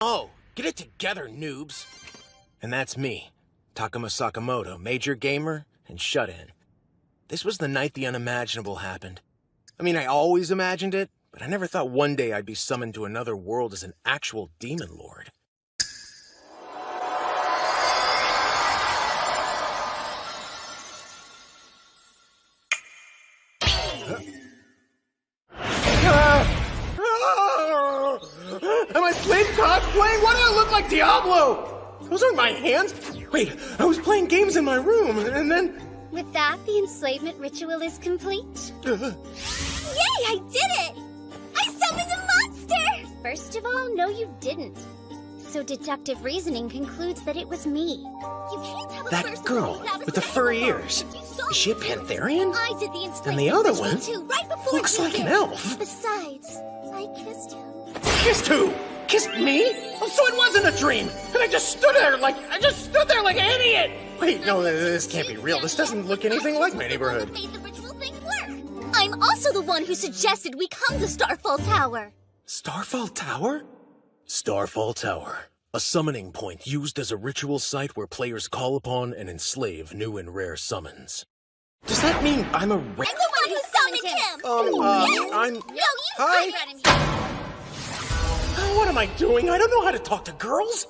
Oh, get it together, noobs. And that's me, Takuma Sakamoto, major gamer and shut-in. This was the night the unimaginable happened. I mean, I always imagined it, but I never thought one day I'd be summoned to another world as an actual Demon Lord. Am I playing cosplay? Why do I look like Diablo? Those aren't my hands. Wait, I was playing games in my room, and then... With that, the enslavement ritual is complete. Yay, I did it! I summoned a monster! First of all, no you didn't. So deductive reasoning concludes that it was me. You can't have a that girl with the furry ears. Is she a pantherian? I did the enslavement and the other one too, right before looks like an elf. Besides, I kissed him. Kissed who? Kissed me? Oh, so it wasn't a dream! And I just stood there like an idiot! Wait, no, this can't be real. This doesn't look anything like my neighborhood. Made the ritual thing work. I'm also the one who suggested we come to Starfall Tower. Starfall Tower? Starfall Tower. A summoning point used as a ritual site where players call upon and enslave new and rare summons. Does that mean I'm a I'm the one who summoned him! Yes. I'm... No, you Hi. What am I doing? I don't know how to talk to girls.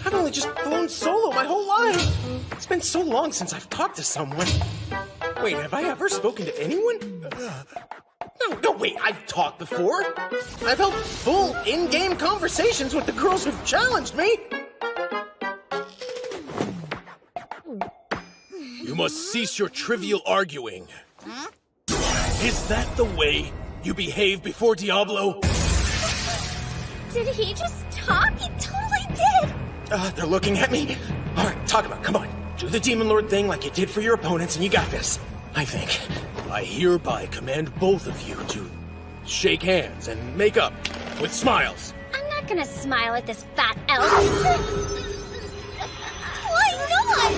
I've only just flown solo my whole life. It's been so long since I've talked to someone. Wait, have I ever spoken to anyone? No, wait, I've talked before. I've held full in-game conversations with the girls who've challenged me. You must cease your trivial arguing. Huh? Is that the way you behave before Diablo? Did he just talk? He totally did! They're looking at me. All right, talk about it. Come on. Do the Demon Lord thing like you did for your opponents, and you got this. I think. I hereby command both of you to shake hands and make up with smiles. I'm not gonna smile at this fat elf. Why not?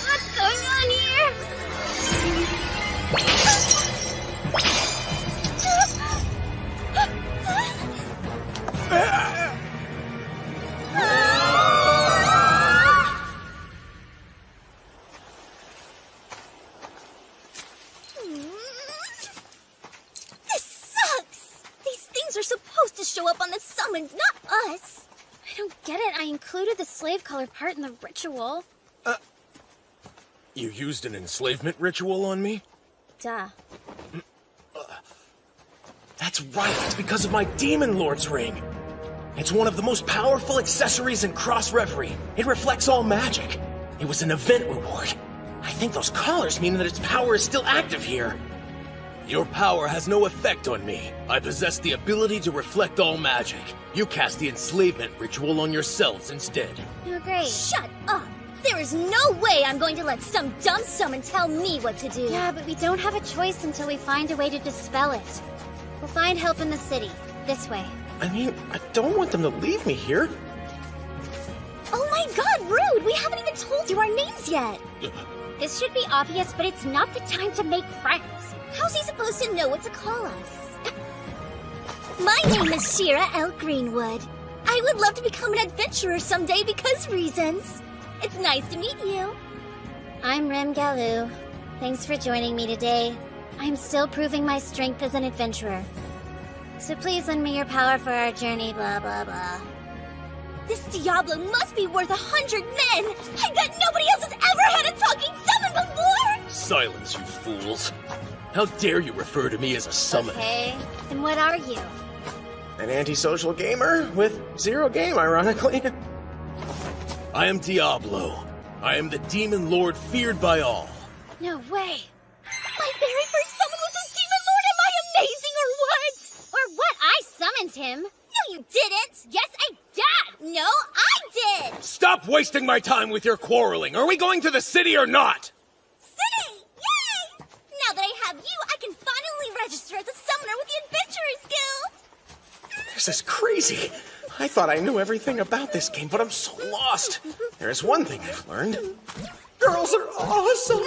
What's going on here? This sucks! These things are supposed to show up on the summons, not us! I don't get it. I included the slave color part in the ritual. You used an enslavement ritual on me? Duh. That's right, it's because of my Demon Lord's ring. It's one of the most powerful accessories in Cross Reverie. It reflects all magic. It was an event reward. I think those collars mean that its power is still active here. Your power has no effect on me. I possess the ability to reflect all magic. You cast the enslavement ritual on yourselves instead. Oh, great. Shut up! There is no way I'm going to let some dumb summon tell me what to do. Yeah, but we don't have a choice until we find a way to dispel it. We'll find help in the city. This way. I mean, I don't want them to leave me here. Oh my god, rude! We haven't even told you our names yet! This should be obvious, but it's not the time to make friends. How's he supposed to know what to call us? My name is Shera L. Greenwood. I would love to become an adventurer someday because reasons. It's nice to meet you. I'm Rem Galoo. Thanks for joining me today. I'm still proving my strength as an adventurer. So please lend me your power for our journey, blah, blah, blah. This Diablo must be worth 100 men! I bet nobody else has ever had a talking summon before! Silence, you fools. How dare you refer to me as a summon? Okay, then what are you? An antisocial gamer with zero game, ironically. I am Diablo. I am the Demon Lord feared by all. No way. My very first summon was a Demon Lord! Am I amazing or what? Or what? I summoned him. No, you didn't. Yes, I did. No, I did. Stop wasting my time with your quarreling. Are we going to the city or not? City! Yay! Now that I have you, I can finally register as a summoner with the Adventurers Guild. This is crazy. I thought I knew everything about this game, but I'm so lost. There's one thing I've learned. Girls are awesome.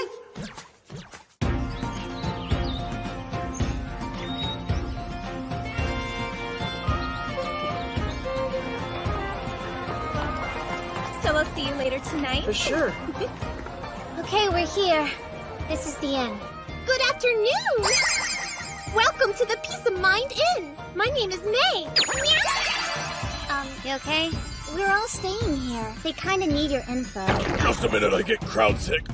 So I'll see you later tonight? For sure. Okay, we're here. This is the end. Good afternoon! Welcome to the Peace of Mind Inn. My name is May. You okay? We're all staying here. They kinda need your info. Just a minute, I get crowd sick.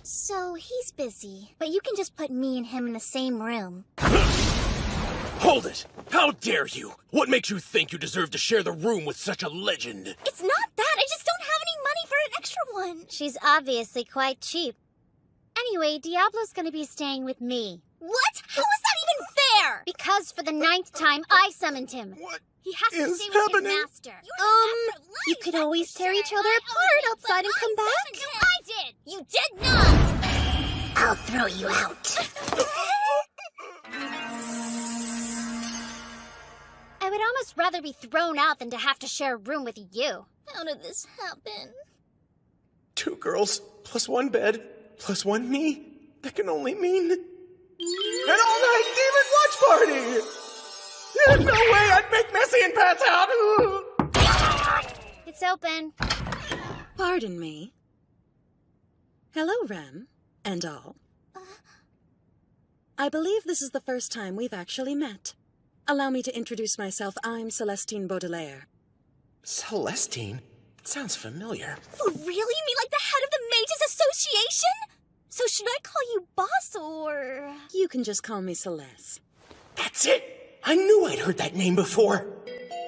So, he's busy. But you can just put me and him in the same room. Hold it! How dare you? What makes you think you deserve to share the room with such a legend? It's not that. I just don't have any money for an extra one. She's obviously quite cheap. Anyway, Diablo's gonna be staying with me. What? How is that even fair? Because for the 9th time, I summoned him. What? He has to is stay with happening? his master. You could always tear each other apart outside and come back. I did! You did not! I'll throw you out. I would almost rather be thrown out than to have to share a room with you. How did this happen? 2 girls, plus 1 bed, plus 1 me. That can only mean... an all-night demon watch party! There's no way I'd make Messy and pass out! It's open. Pardon me. Hello, Rem, and all. I believe this is the first time we've actually met. Allow me to introduce myself. I'm Celestine Baudelaire. Celestine? It sounds familiar. For real? You mean like the head of the Mages Association? So should I call you boss or... You can just call me Celeste. That's it! I knew I'd heard that name before.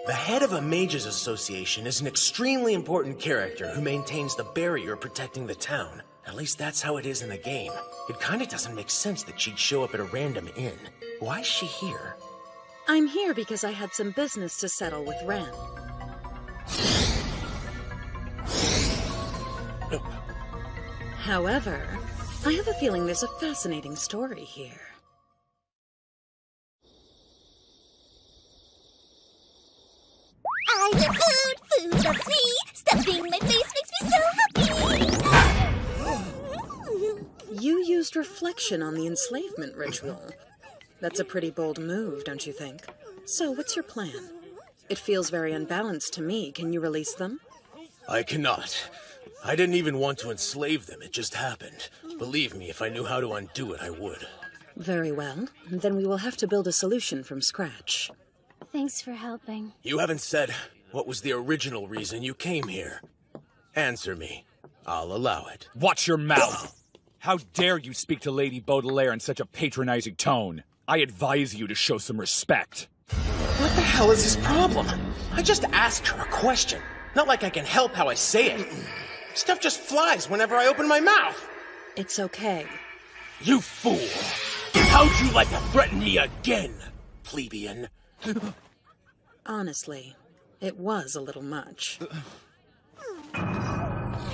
The head of a Mages Association is an extremely important character who maintains the barrier protecting the town. At least that's how it is in the game. It kinda doesn't make sense that she'd show up at a random inn. Why is she here? I'm here because I had some business to settle with Rem. However, I have a feeling there's a fascinating story here. I love food, food loves me. Stuffing my face makes me so happy. You used reflection on the enslavement ritual. That's a pretty bold move, don't you think? So, what's your plan? It feels very unbalanced to me. Can you release them? I cannot. I didn't even want to enslave them, it just happened. Believe me, if I knew how to undo it, I would. Very well. Then we will have to build a solution from scratch. Thanks for helping. You haven't said what was the original reason you came here. Answer me. I'll allow it. Watch your mouth! How dare you speak to Lady Baudelaire in such a patronizing tone? I advise you to show some respect. What the hell is his problem? I just asked her a question. Not like I can help how I say it. Stuff just flies whenever I open my mouth. It's okay. You fool! How'd you like to threaten me again, plebeian? Honestly, it was a little much.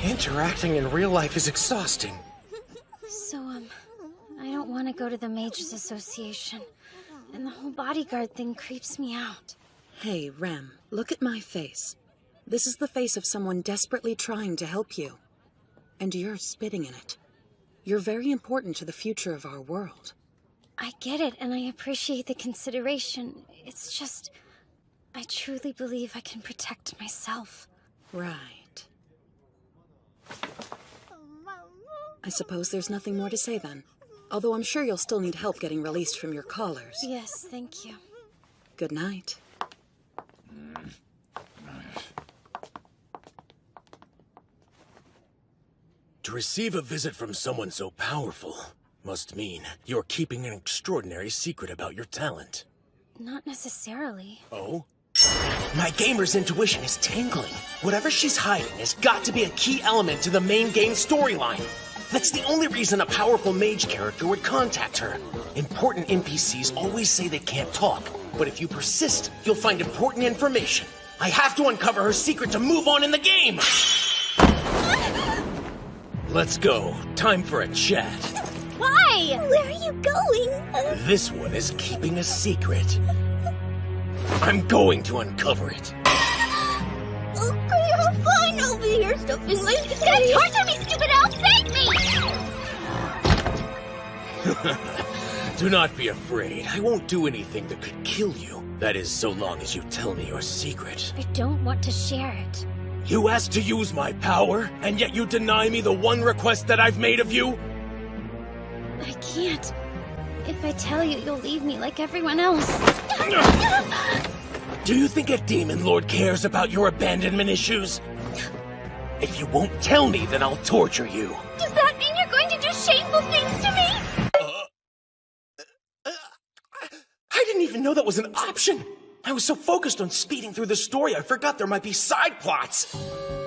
Interacting in real life is exhausting. So, I don't want to go to the Mages Association. And the whole bodyguard thing creeps me out. Hey, Rem, look at my face. This is the face of someone desperately trying to help you. And you're spitting in it. You're very important to the future of our world. I get it, and I appreciate the consideration. It's just... I truly believe I can protect myself. Right. I suppose there's nothing more to say then. Although I'm sure you'll still need help getting released from your collars. Yes, thank you. Good night. To receive a visit from someone so powerful must mean you're keeping an extraordinary secret about your talent. Not necessarily. Oh? My gamer's intuition is tingling. Whatever she's hiding has got to be a key element to the main game storyline. That's the only reason a powerful mage character would contact her. Important NPCs always say they can't talk, but if you persist, you'll find important information. I have to uncover her secret to move on in the game! Let's go. Time for a chat. Why? Where are you going? This one is keeping a secret. I'm going to uncover it. Okay, I'm fine. I'll be here stuffing my face. Don't torture me, stupid elf! Save me! Do not be afraid. I won't do anything that could kill you. That is, so long as you tell me your secret. I don't want to share it. You asked to use my power, and yet you deny me the one request that I've made of you? I can't. If I tell you, you'll leave me like everyone else. Do you think a Demon Lord cares about your abandonment issues? If you won't tell me, then I'll torture you. Does that mean you're going to do shameful things to me? I didn't even know that was an option. I was so focused on speeding through the story, I forgot there might be side plots.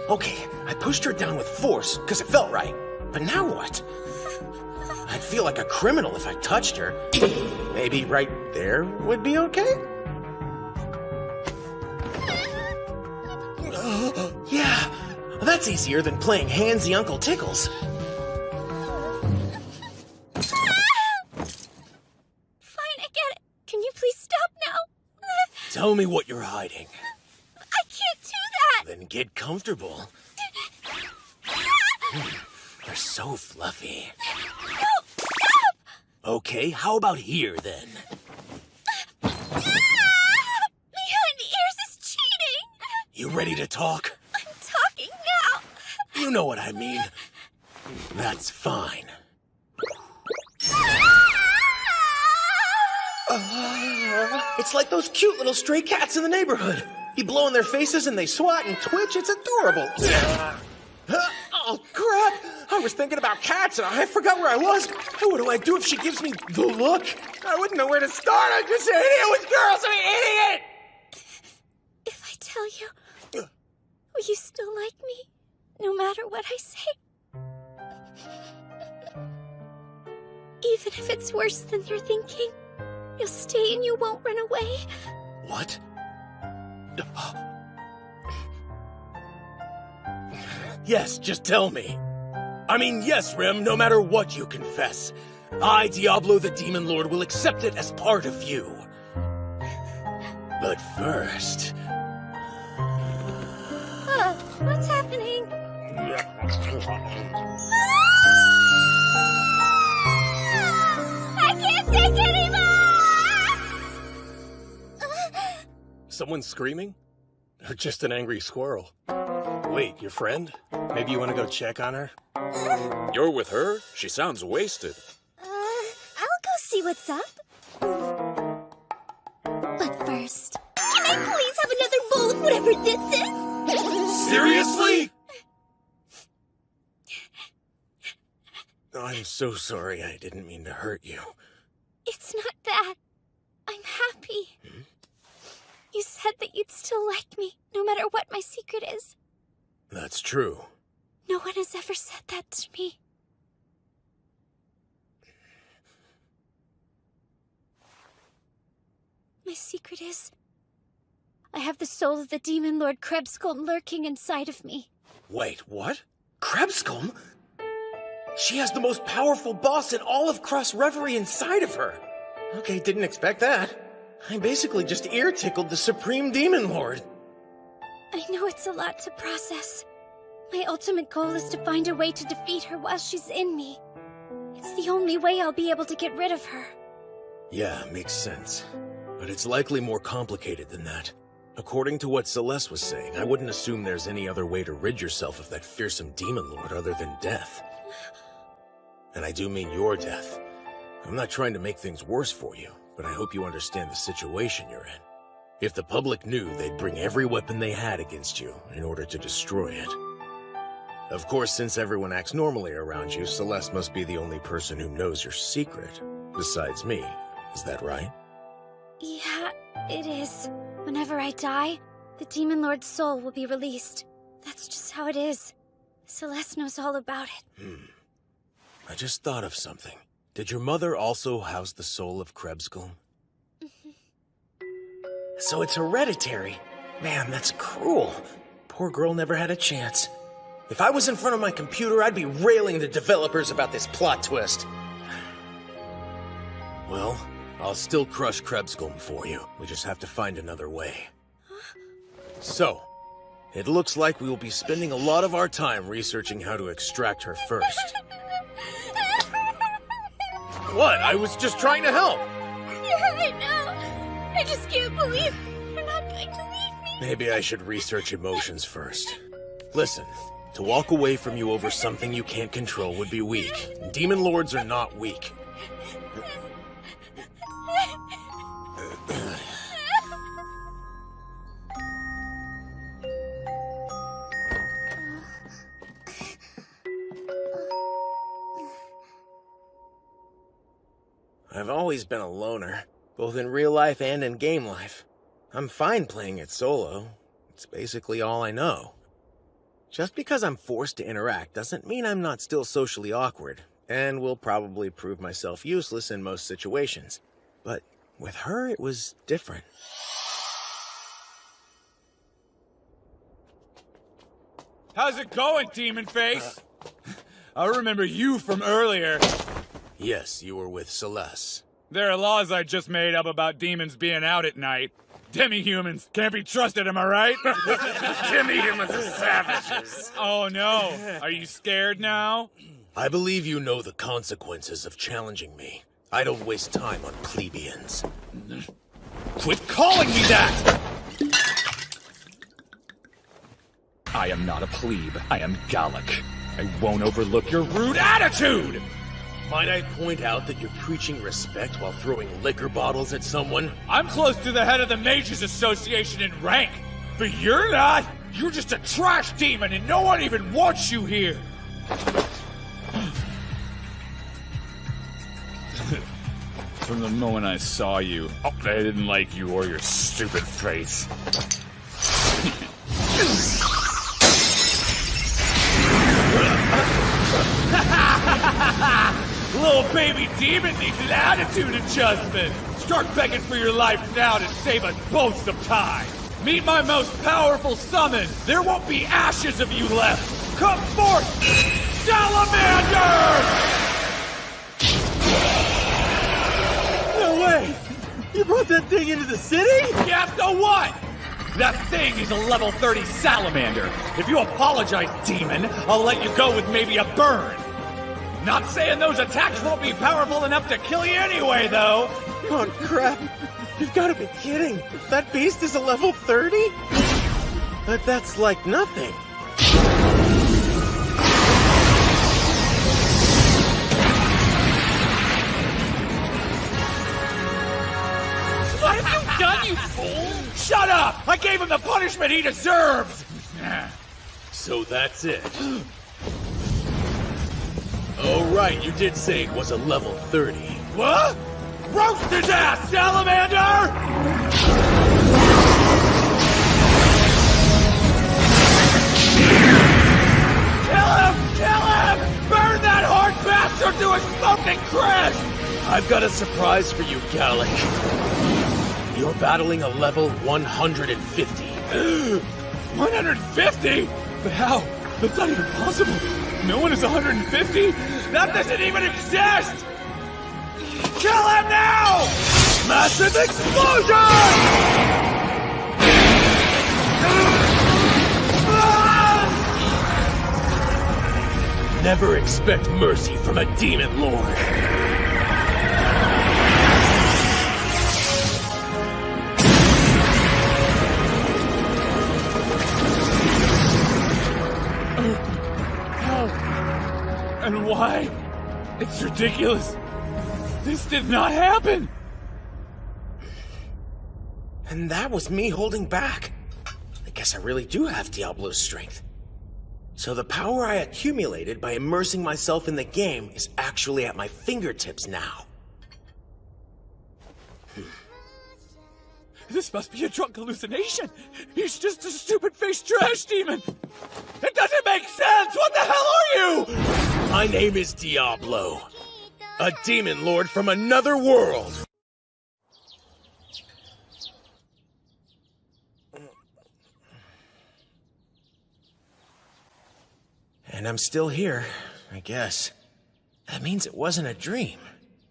Okay, I pushed her down with force, because it felt right. But now what? I'd feel like a criminal if I touched her. Maybe right there would be okay? Yeah, that's easier than playing Handsy Uncle Tickles. Fine, I get it. Can you please stop now? Tell me what you're hiding. I can't do that! Then get comfortable. You're so fluffy. No, stop! Okay, how about here then? Behind the ears is cheating! You ready to talk? I'm talking now! You know what I mean. That's fine. It's like those cute little stray cats in the neighborhood. You blow in their faces and they swat and twitch. It's adorable. Oh, crap. I was thinking about cats and I forgot where I was. What do I do if she gives me the look? I wouldn't know where to start. I'm just an idiot with girls. I'm an idiot. If I tell you, will you still like me? No matter what I say? Even if it's worse than you're thinking? You'll stay and you won't run away? What? Yes, just tell me. I mean, yes, Rem, no matter what you confess. I, Diablo the Demon Lord, will accept it as part of you. But first... What's happening? I can't take anymore! Someone screaming? Or just an angry squirrel? Wait, your friend? Maybe you want to go check on her? You're with her? She sounds wasted. I'll go see what's up. But first, can I please have another bowl of whatever this is? Seriously? I'm so sorry. I didn't mean to hurt you. It's not that. I'm happy. You said that you'd still like me, no matter what my secret is. That's true. No one has ever said that to me. My secret is... I have the soul of the Demon Lord Krebskulm lurking inside of me. Wait, what? Krebskulm? She has the most powerful boss in all of Cross Reverie inside of her. Okay, didn't expect that. I basically just ear-tickled the Supreme Demon Lord. I know it's a lot to process. My ultimate goal is to find a way to defeat her while she's in me. It's the only way I'll be able to get rid of her. Yeah, makes sense. But it's likely more complicated than that. According to what Celeste was saying, I wouldn't assume there's any other way to rid yourself of that fearsome Demon Lord other than death. And I do mean your death. I'm not trying to make things worse for you, but I hope you understand the situation you're in. If the public knew, they'd bring every weapon they had against you in order to destroy it. Of course, since everyone acts normally around you, Celeste must be the only person who knows your secret, besides me. Is that right? Yeah, it is. Whenever I die, the Demon Lord's soul will be released. That's just how it is. Celeste knows all about it. I just thought of something. Did your mother also house the soul of Krebskulm? So it's hereditary. Man, that's cruel. Poor girl never had a chance. If I was in front of my computer, I'd be railing the developers about this plot twist. Well, I'll still crush Krebskulm for you. We just have to find another way. So, it looks like we will be spending a lot of our time researching how to extract her first. What? I was just trying to help. I know. I just can't believe you're not going to leave me. Maybe I should research emotions first. Listen, to walk away from you over something you can't control would be weak. Demon Lords are not weak. I've always been a loner, both in real life and in game life. I'm fine playing it solo. It's basically all I know. Just because I'm forced to interact doesn't mean I'm not still socially awkward, and will probably prove myself useless in most situations. But with her, it was different. How's it going, Demon Face? I remember you from earlier. Yes, you were with Celeste. There are laws I just made up about demons being out at night. Demi-humans can't be trusted, am I right? Demi-humans are savages. Oh no, are you scared now? I believe you know the consequences of challenging me. I don't waste time on plebeians. Quit calling me that! I am not a plebe, I am Gallic. I won't overlook your rude attitude! Might I point out that you're preaching respect while throwing liquor bottles at someone? I'm close to the head of the Mages Association in rank, but you're not! You're just a trash demon and no one even wants you here! From the moment I saw you, I didn't like you or your stupid face. Little baby demon needs an attitude adjustment. Start begging for your life now to save us both some time. Meet my most powerful summon. There won't be ashes of you left. Come forth, Salamander! No way! You brought that thing into the city? Yeah, so what? That thing is a level 30 salamander. If you apologize, demon, I'll let you go with maybe a burn. Not saying those attacks won't be powerful enough to kill you anyway, though. Oh, crap. You've got to be kidding. That beast is a level 30? But that's like nothing. What have you done, you fool? Shut up! I gave him the punishment he deserves! So that's it. Oh, right, you did say it was a level 30. What? Roast his ass, salamander! Kill him! Kill him! Burn that hard bastard to a smoking crisp! I've got a surprise for you, Gallic. You're battling a level 150. 150? But how? That's not even possible. No one is 150? That doesn't even exist! Kill him now! Massive explosion! Never expect mercy from a Demon Lord. And why? It's ridiculous. This did not happen. And that was me holding back. I guess I really do have Diablo's strength. So the power I accumulated by immersing myself in the game is actually at my fingertips now. This must be a drunk hallucination. He's just a stupid-faced trash demon. It doesn't make sense. What the hell are you? My name is Diablo. A Demon Lord from another world. And I'm still here, I guess. That means it wasn't a dream.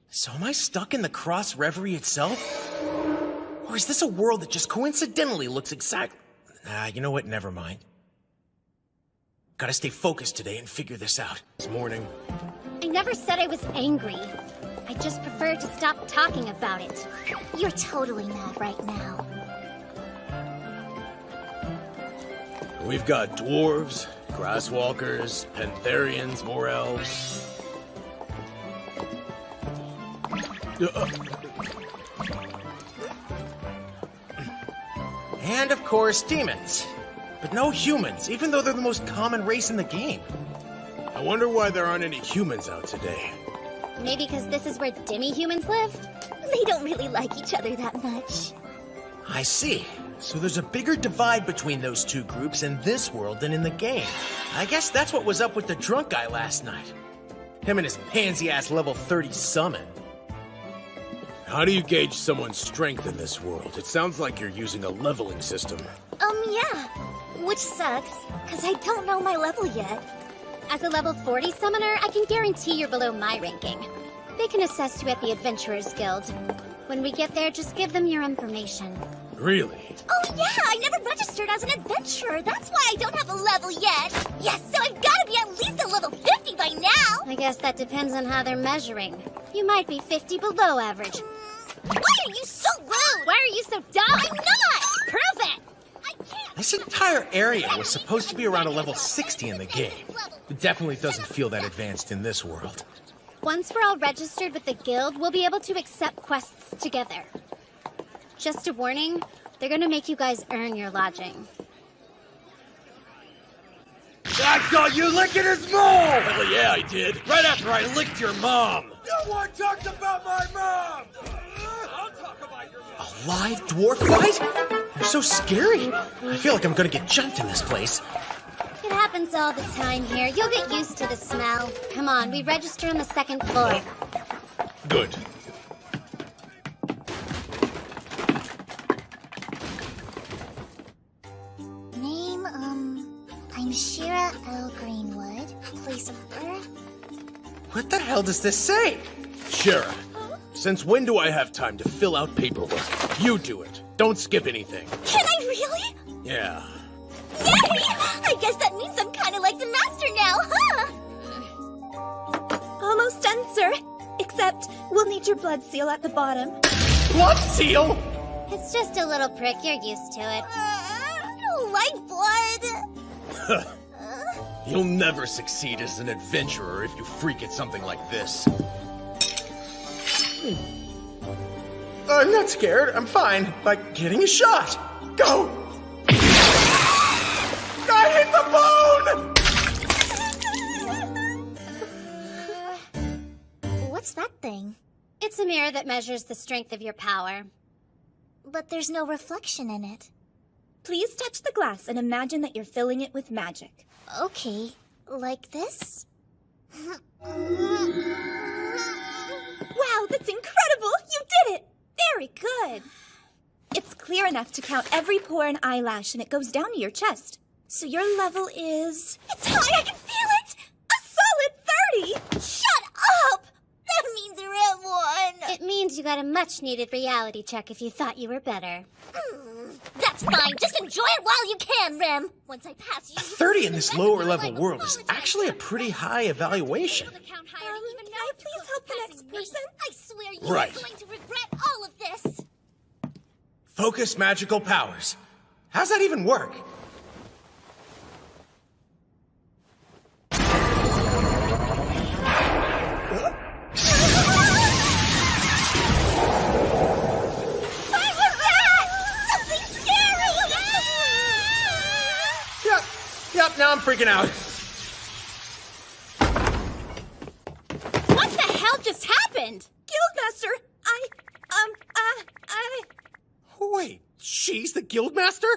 So am I stuck in the Cross Reverie itself? Or is this a world that just coincidentally looks exact... Nah, you know what? Never mind. Gotta stay focused today and figure this out. This morning. I never said I was angry. I just prefer to stop talking about it. You're totally not right now. We've got dwarves, grasswalkers, pantherians, more elves. And of course, demons. But no humans, even though they're the most common race in the game. I wonder why there aren't any humans out today. Maybe because this is where demi-humans live? They don't really like each other that much. I see. So there's a bigger divide between those two groups in this world than in the game. I guess that's what was up with the drunk guy last night. Him and his pansy-ass level 30 summon. How do you gauge someone's strength in this world? It sounds like you're using a leveling system. Yeah. Which sucks, because I don't know my level yet. As a level 40 summoner, I can guarantee you're below my ranking. They can assess you at the Adventurers Guild. When we get there, just give them your information. Really? Oh yeah, I never registered as an adventurer. That's why I don't have a level yet. Yes, so I've got to be at least a level 50 by now. I guess that depends on how they're measuring. You might be 50 below average. Why are you so rude? Why are you so dumb? I'm not! Prove it! I can't. This entire area was supposed to be around a level 60 in the game. It definitely doesn't feel that advanced in this world. Once we're all registered with the guild, we'll be able to accept quests together. Just a warning, they're gonna make you guys earn your lodging. I saw you licking his mom! Hell yeah, I did. Right after I licked your mom. No one talks about my mom! I'll talk about your mom. A live dwarf fight? They're so scary. I feel like I'm gonna get jumped in this place. It happens all the time here. You'll get used to the smell. Come on, we register on the second floor. Good. Name, I'm Shera L. Greenwood. Place of birth? What the hell does this say? Shera, since when do I have time to fill out paperwork? You do it. Don't skip anything. Can I really? Yeah. Yay! I guess that means I'm kind of like the master now, huh? Almost done, sir. Except, we'll need your blood seal at the bottom. Blood seal? It's just a little prick. You're used to it. I don't like blood. You'll never succeed as an adventurer if you freak at something like this. I'm not scared. I'm fine. Like getting a shot. Go! I hit the bone! What's that thing? It's a mirror that measures the strength of your power. But there's no reflection in it. Please touch the glass and imagine that you're filling it with magic. Okay, like this? Wow, that's incredible! You did it! Very good! It's clear enough to count every pore and eyelash, and it goes down to your chest. So your level is... It's high, I can feel it! a solid 30! Shut up! That means Rem won! It means you got a much-needed reality check if you thought you were better. That's fine, just enjoy it while you can, Rem! Once I pass you... 30 in this lower level world is actually a pretty high evaluation. Can I please help the next person? I swear you Right. are going to regret all of this! Focus magical powers. How's that even work? Yep, now I'm freaking out. What the hell just happened? Guildmaster, Wait, she's the guildmaster?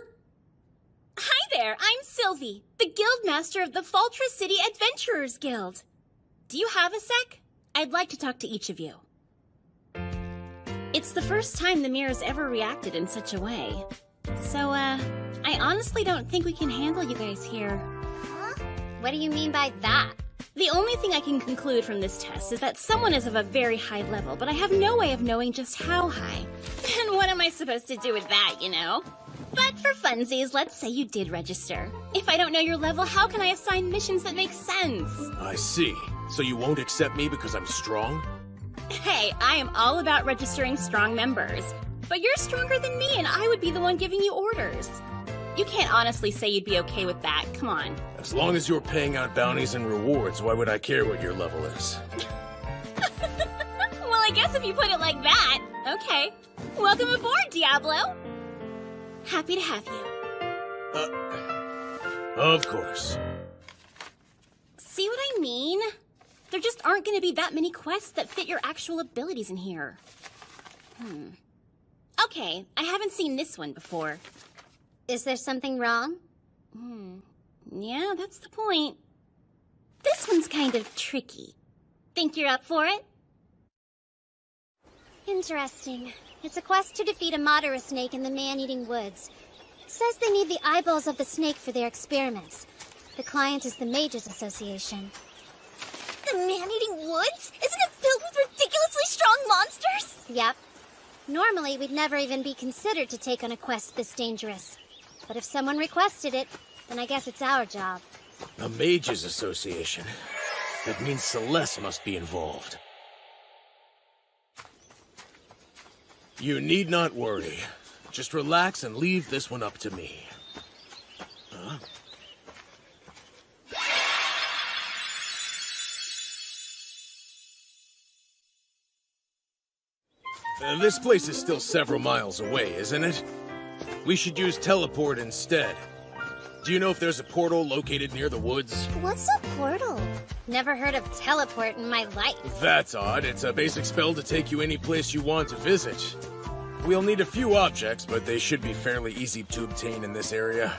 Hi there, I'm Sylvie, the Guildmaster of the Faltra City Adventurers Guild. Do you have a sec? I'd like to talk to each of you. It's the first time the mirror's ever reacted in such a way. So, I honestly don't think we can handle you guys here. What do you mean by that? The only thing I can conclude from this test is that someone is of a very high level, but I have no way of knowing just how high. And what am I supposed to do with that, you know? But for funsies, let's say you did register. If I don't know your level, how can I assign missions that make sense? I see. So you won't accept me because I'm strong? Hey, I am all about registering strong members. But you're stronger than me, and I would be the one giving you orders. You can't honestly say you'd be okay with that. Come on. As long as you're paying out bounties and rewards, why would I care what your level is? Well, I guess if you put it like that. Okay. Welcome aboard, Diablo. Happy to have you. Of course. See what I mean? There just aren't going to be that many quests that fit your actual abilities in here. Okay, I haven't seen this one before. Is there something wrong? Yeah, that's the point. This one's kind of tricky. Think you're up for it? Interesting. It's a quest to defeat a Madara snake in the man-eating woods. It says they need the eyeballs of the snake for their experiments. The client is the Mages Association. The man-eating woods? Isn't it filled with ridiculously strong monsters? Yep. Normally, we'd never even be considered to take on a quest this dangerous. But if someone requested it, then I guess it's our job. The Mages Association. That means Celeste must be involved. You need not worry. Just relax and leave this one up to me. Huh? This place is still several miles away, isn't it? We should use teleport instead. Do you know if there's a portal located near the woods? What's a portal? Never heard of teleport in my life. That's odd. It's a basic spell to take you any place you want to visit. We'll need a few objects, but they should be fairly easy to obtain in this area.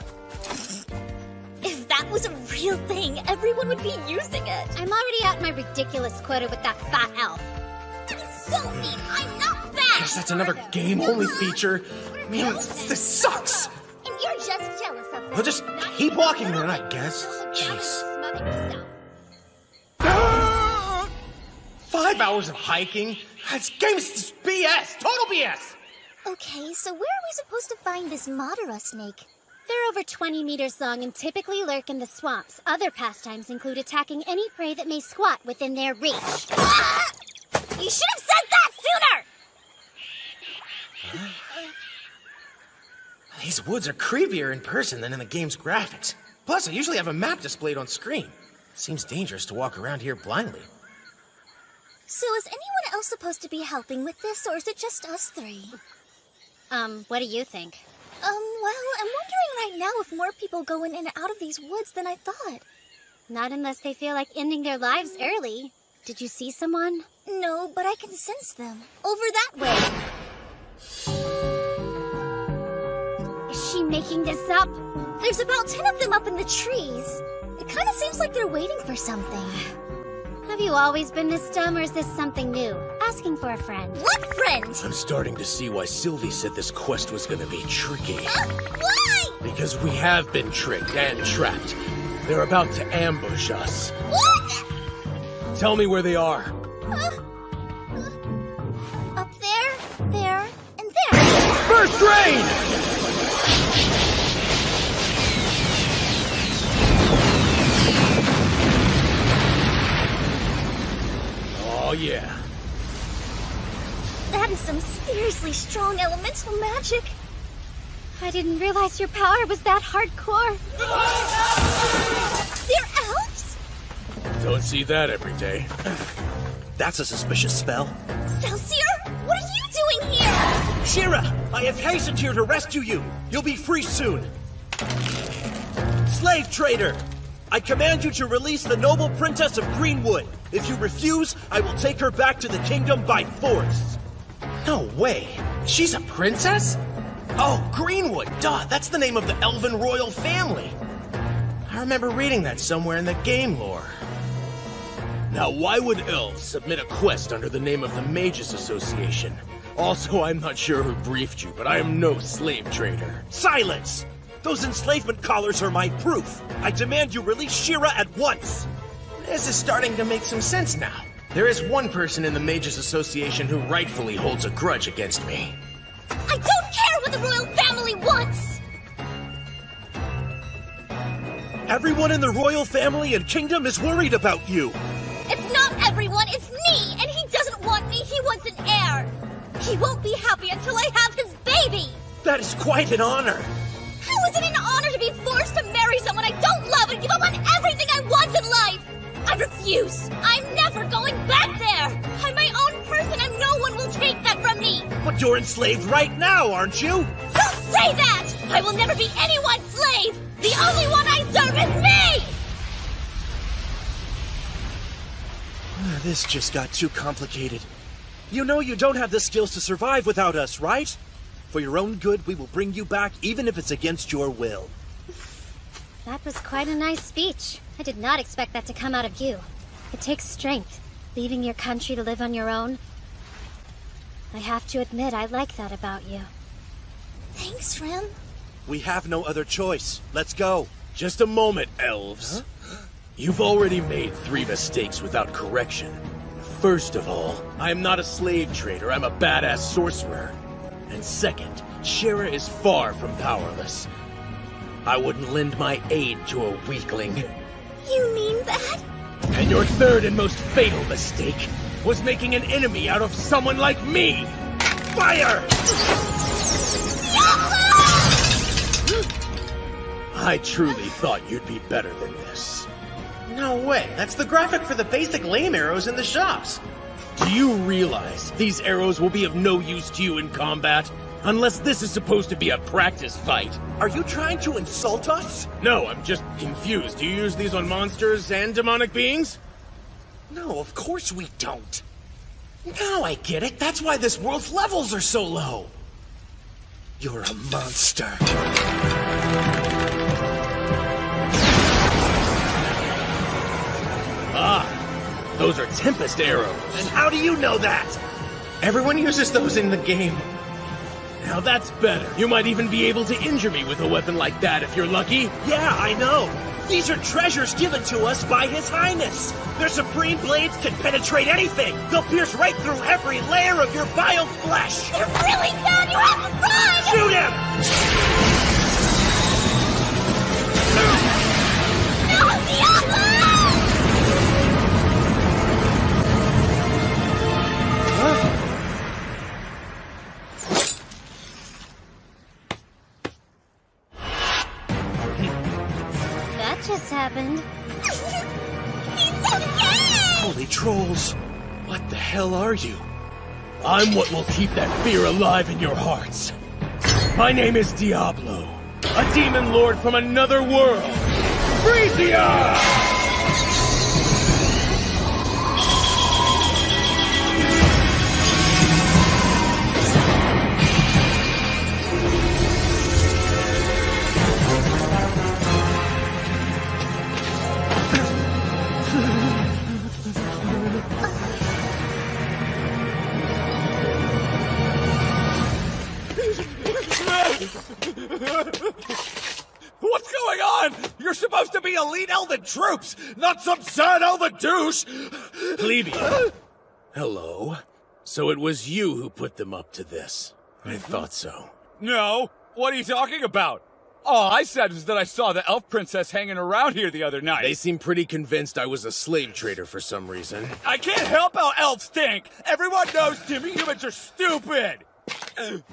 If that was a real thing, everyone would be using it. I'm already at my ridiculous quota with that fat elf. That is so mean. I'm not fat. Guess that's another game-only feature. Man, this sucks. And you're just jealous of them. I'll just keep walking then, I guess. Jeez. 5 hours of hiking? This game's just BS! Total BS! Okay, so where are we supposed to find this Madara snake? They're over 20 meters long and typically lurk in the swamps. Other pastimes include attacking any prey that may squat within their reach. Ah! You should have said that sooner! These woods are creepier in person than in the game's graphics. Plus, I usually have a map displayed on screen. Seems dangerous to walk around here blindly. So is anyone else supposed to be helping with this, or is it just us three? What do you think? Well, I'm wondering right now if more people go in and out of these woods than I thought. Not unless they feel like ending their lives early. Did you see someone? No, but I can sense them. Over that way. Is she making this up? There's about 10 of them up in the trees. It kind of seems like they're waiting for something. Have you always been this dumb, or is this something new? Asking for a friend. What friend? I'm starting to see why Sylvie said this quest was gonna be tricky. Why? Because we have been tricked and trapped. They're about to ambush us. What? Tell me where they are. Up there, there, and there. First rain! Oh, yeah. That is some seriously strong elemental magic. I didn't realize your power was that hardcore. They're elves? Don't see that every day. That's a suspicious spell. Celsior, what are you doing here? Shera, I have hastened here to rescue you. You'll be free soon. Slave trader, I command you to release the noble princess of Greenwood. If you refuse, I will take her back to the kingdom by force. No way. She's a princess? Oh, Greenwood, duh, that's the name of the elven royal family. I remember reading that somewhere in the game lore. Now, why would elves submit a quest under the name of the Mages Association? Also, I'm not sure who briefed you, but I am no slave trader. Silence! Those enslavement collars are my proof. I demand you release Shera at once. This is starting to make some sense now. There is one person in the Mages Association who rightfully holds a grudge against me. I don't care what the royal family wants! Everyone in the royal family and kingdom is worried about you. It's not everyone, it's me! And he doesn't want me He won't be happy until I have his baby! That is quite an honor. How is it an honor to be forced to marry someone I don't love and give up on everything I want in life? I refuse! I'm never going back there! I'm my own person and no one will take that from me! But you're enslaved right now, aren't you? Don't say that! I will never be anyone's slave! The only one I serve is me! This just got too complicated. You know you don't have the skills to survive without us, right? For your own good, we will bring you back even if it's against your will. That was quite a nice speech. I did not expect that to come out of you. It takes strength, leaving your country to live on your own. I have to admit, I like that about you. Thanks, Rem. We have no other choice. Let's go. Just a moment, elves. You've already made 3 mistakes without correction. First of all, I am not a slave trader, I'm a badass sorcerer. And second, Shera is far from powerless. I wouldn't lend my aid to a weakling. You mean that? And your third and most fatal mistake was making an enemy out of someone like me! Fire! I truly thought you'd be better than this. No way. That's the graphic for the basic lame arrows in the shops. Do you realize these arrows will be of no use to you in combat? Unless this is supposed to be a practice fight. Are you trying to insult us? No, I'm just confused. Do you use these on monsters and demonic beings? No, of course we don't. Now I get it. That's why this world's levels are so low. You're a monster. Ah, those are Tempest arrows. And how do you know that? Everyone uses those in the game. Now that's better. You might even be able to injure me with a weapon like that if you're lucky. Yeah, I know. These are treasures given to us by His Highness. Their supreme blades can penetrate anything. They'll pierce right through every layer of your vile flesh. They're really bad! You have to run! Shoot him! No, Diablo! That just happened. He's so gay! Holy trolls. What the hell are you? I'm what will keep that fear alive in your hearts. My name is Diablo, a demon lord from another world. Frisia! What's going on? You're supposed to be elite elven troops, not some sad elven douche! Plebeian. Hello. So it was you who put them up to this. I thought so. No, what are you talking about? All I said was that I saw the elf princess hanging around here the other night. They seem pretty convinced I was a slave trader for some reason. I can't help how elves think! Everyone knows humans are stupid!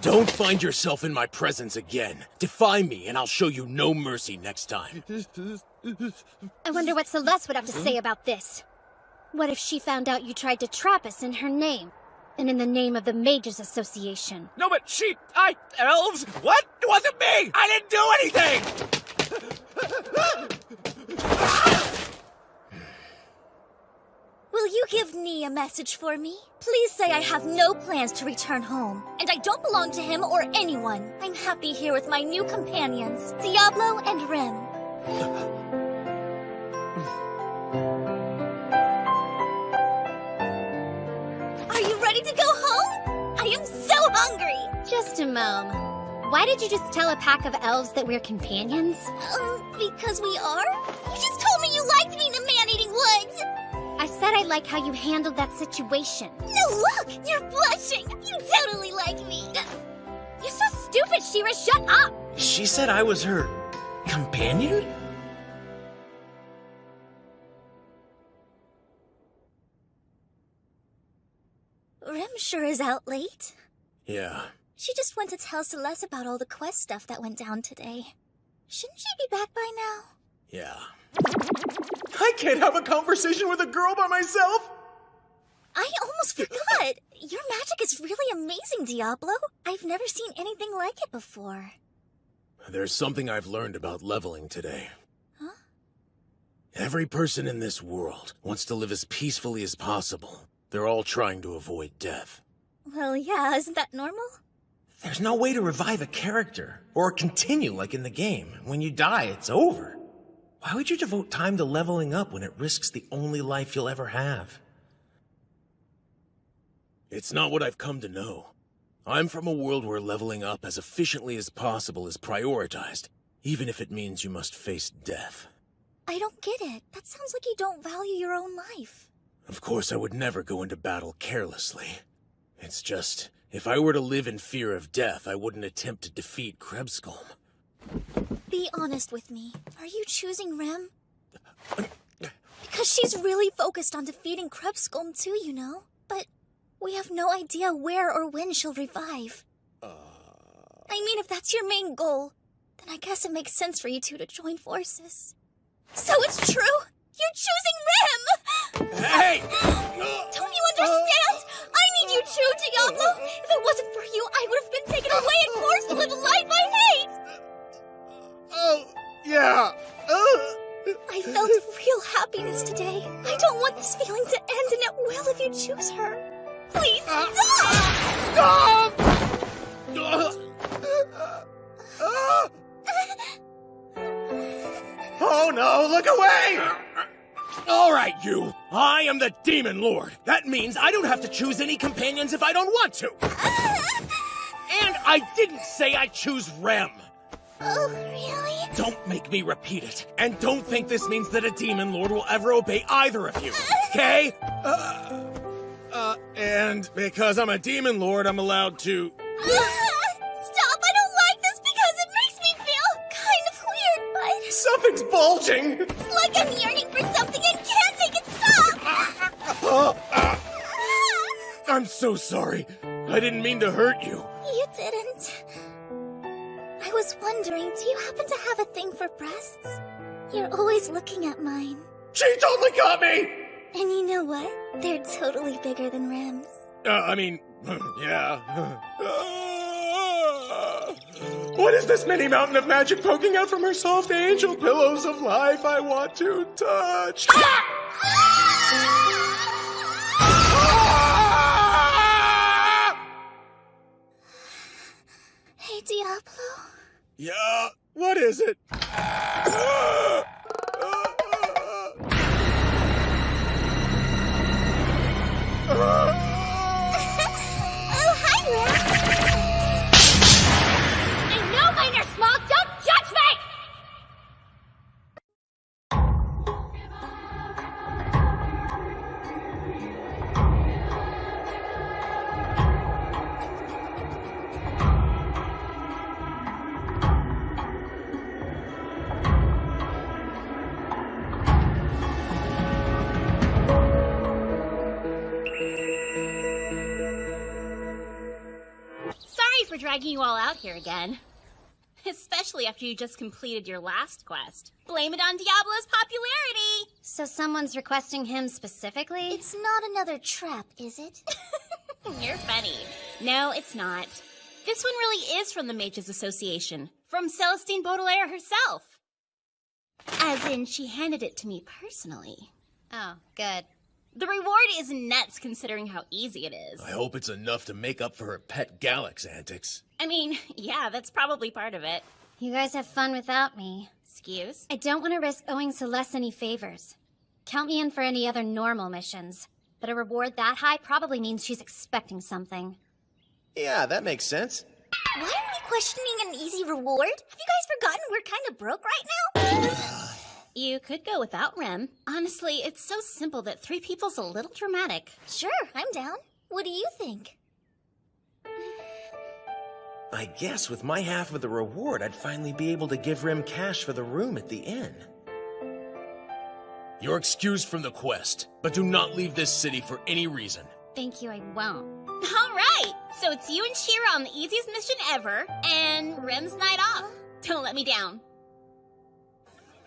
Don't find yourself in my presence again. Defy me and I'll show you no mercy next time. I wonder what Celeste would have to say about this. What if she found out you tried to trap us in her name? And in the name of the Mages Association? No, but elves? What? It wasn't me! I didn't do anything! Will you give Nee a message for me? Please say I have no plans to return home, and I don't belong to him or anyone. I'm happy here with my new companions, Diablo and Rem. Are you ready to go home? I am so hungry! Just a moment. Why did you just tell a pack of elves that we're companions? Because we are? You just told me you liked me in the man-eating woods! I said I like how you handled that situation. No, look! You're blushing! You totally like me! You're so stupid, Shera! Shut up! She said I was her companion? Rem sure is out late. Yeah. She just went to tell Celeste about all the quest stuff that went down today. Shouldn't she be back by now? Yeah. I can't have a conversation with a girl by myself! I almost forgot! Your magic is really amazing, Diablo. I've never seen anything like it before. There's something I've learned about leveling today. Huh? Every person in this world wants to live as peacefully as possible. They're all trying to avoid death. Well, yeah, isn't that normal? There's no way to revive a character, or continue like in the game. When you die, it's over. Why would you devote time to leveling up when it risks the only life you'll ever have? It's not what I've come to know. I'm from a world where leveling up as efficiently as possible is prioritized, even if it means you must face death. I don't get it. That sounds like you don't value your own life. Of course, I would never go into battle carelessly. It's just, if I were to live in fear of death, I wouldn't attempt to defeat Krebskulm. Be honest with me. Are you choosing Rem? Because she's really focused on defeating Krebskulm too, you know? But we have no idea where or when she'll revive. I mean, if that's your main goal, then I guess it makes sense for you two to join forces. So it's true? You're choosing Rem! Hey! Don't you understand? I need you too, Diablo! If it wasn't for you, I would have been taken away and forced to live a life I hate! Oh, yeah. I felt real happiness today. I don't want this feeling to end, and it will if you choose her. Please, stop! Oh no, look away! All right, you. I am the Demon Lord. That means I don't have to choose any companions if I don't want to. And I didn't say I choose Rem. Oh, really? Don't make me repeat it. And don't think this means that a Demon Lord will ever obey either of you, okay? And because I'm a Demon Lord, I'm allowed to... Stop! I don't like this because it makes me feel kind of weird, but... Something's bulging! It's like I'm yearning for something and can't make it stop! I'm so sorry. I didn't mean to hurt you. You didn't. I was wondering, do you happen to have a thing for breasts? You're always looking at mine. She totally got me! And you know what? They're totally bigger than Rem's. Yeah. What is this mini mountain of magic poking out from her soft angel pillows of life I want to touch? Hey, Diablo. Yeah, what is it? Oh, hi, Rem. I know mine are small! Don't judge me! Sorry for dragging you all out here again. Especially after you just completed your last quest. Blame it on Diablo's popularity! So someone's requesting him specifically? It's not another trap, is it? You're funny. No, it's not. This one really is from the Mages Association. From Celestine Baudelaire herself. As in, she handed it to me personally. Oh, good. The reward is nuts considering how easy it is. I hope it's enough to make up for her pet Galax antics. I mean, yeah, that's probably part of it. You guys have fun without me. Excuse? I don't want to risk owing Celeste any favors. Count me in for any other normal missions. But a reward that high probably means she's expecting something. Yeah, that makes sense. Why are we questioning an easy reward? Have you guys forgotten we're kind of broke right now? You could go without Rem. Honestly, it's so simple that 3 people's a little dramatic. Sure, I'm down. What do you think? I guess with my half of the reward, I'd finally be able to give Rem cash for the room at the inn. You're excused from the quest, but do not leave this city for any reason. Thank you, I won't. All right! So it's you and Shera on the easiest mission ever, and Rem's night off. Don't let me down.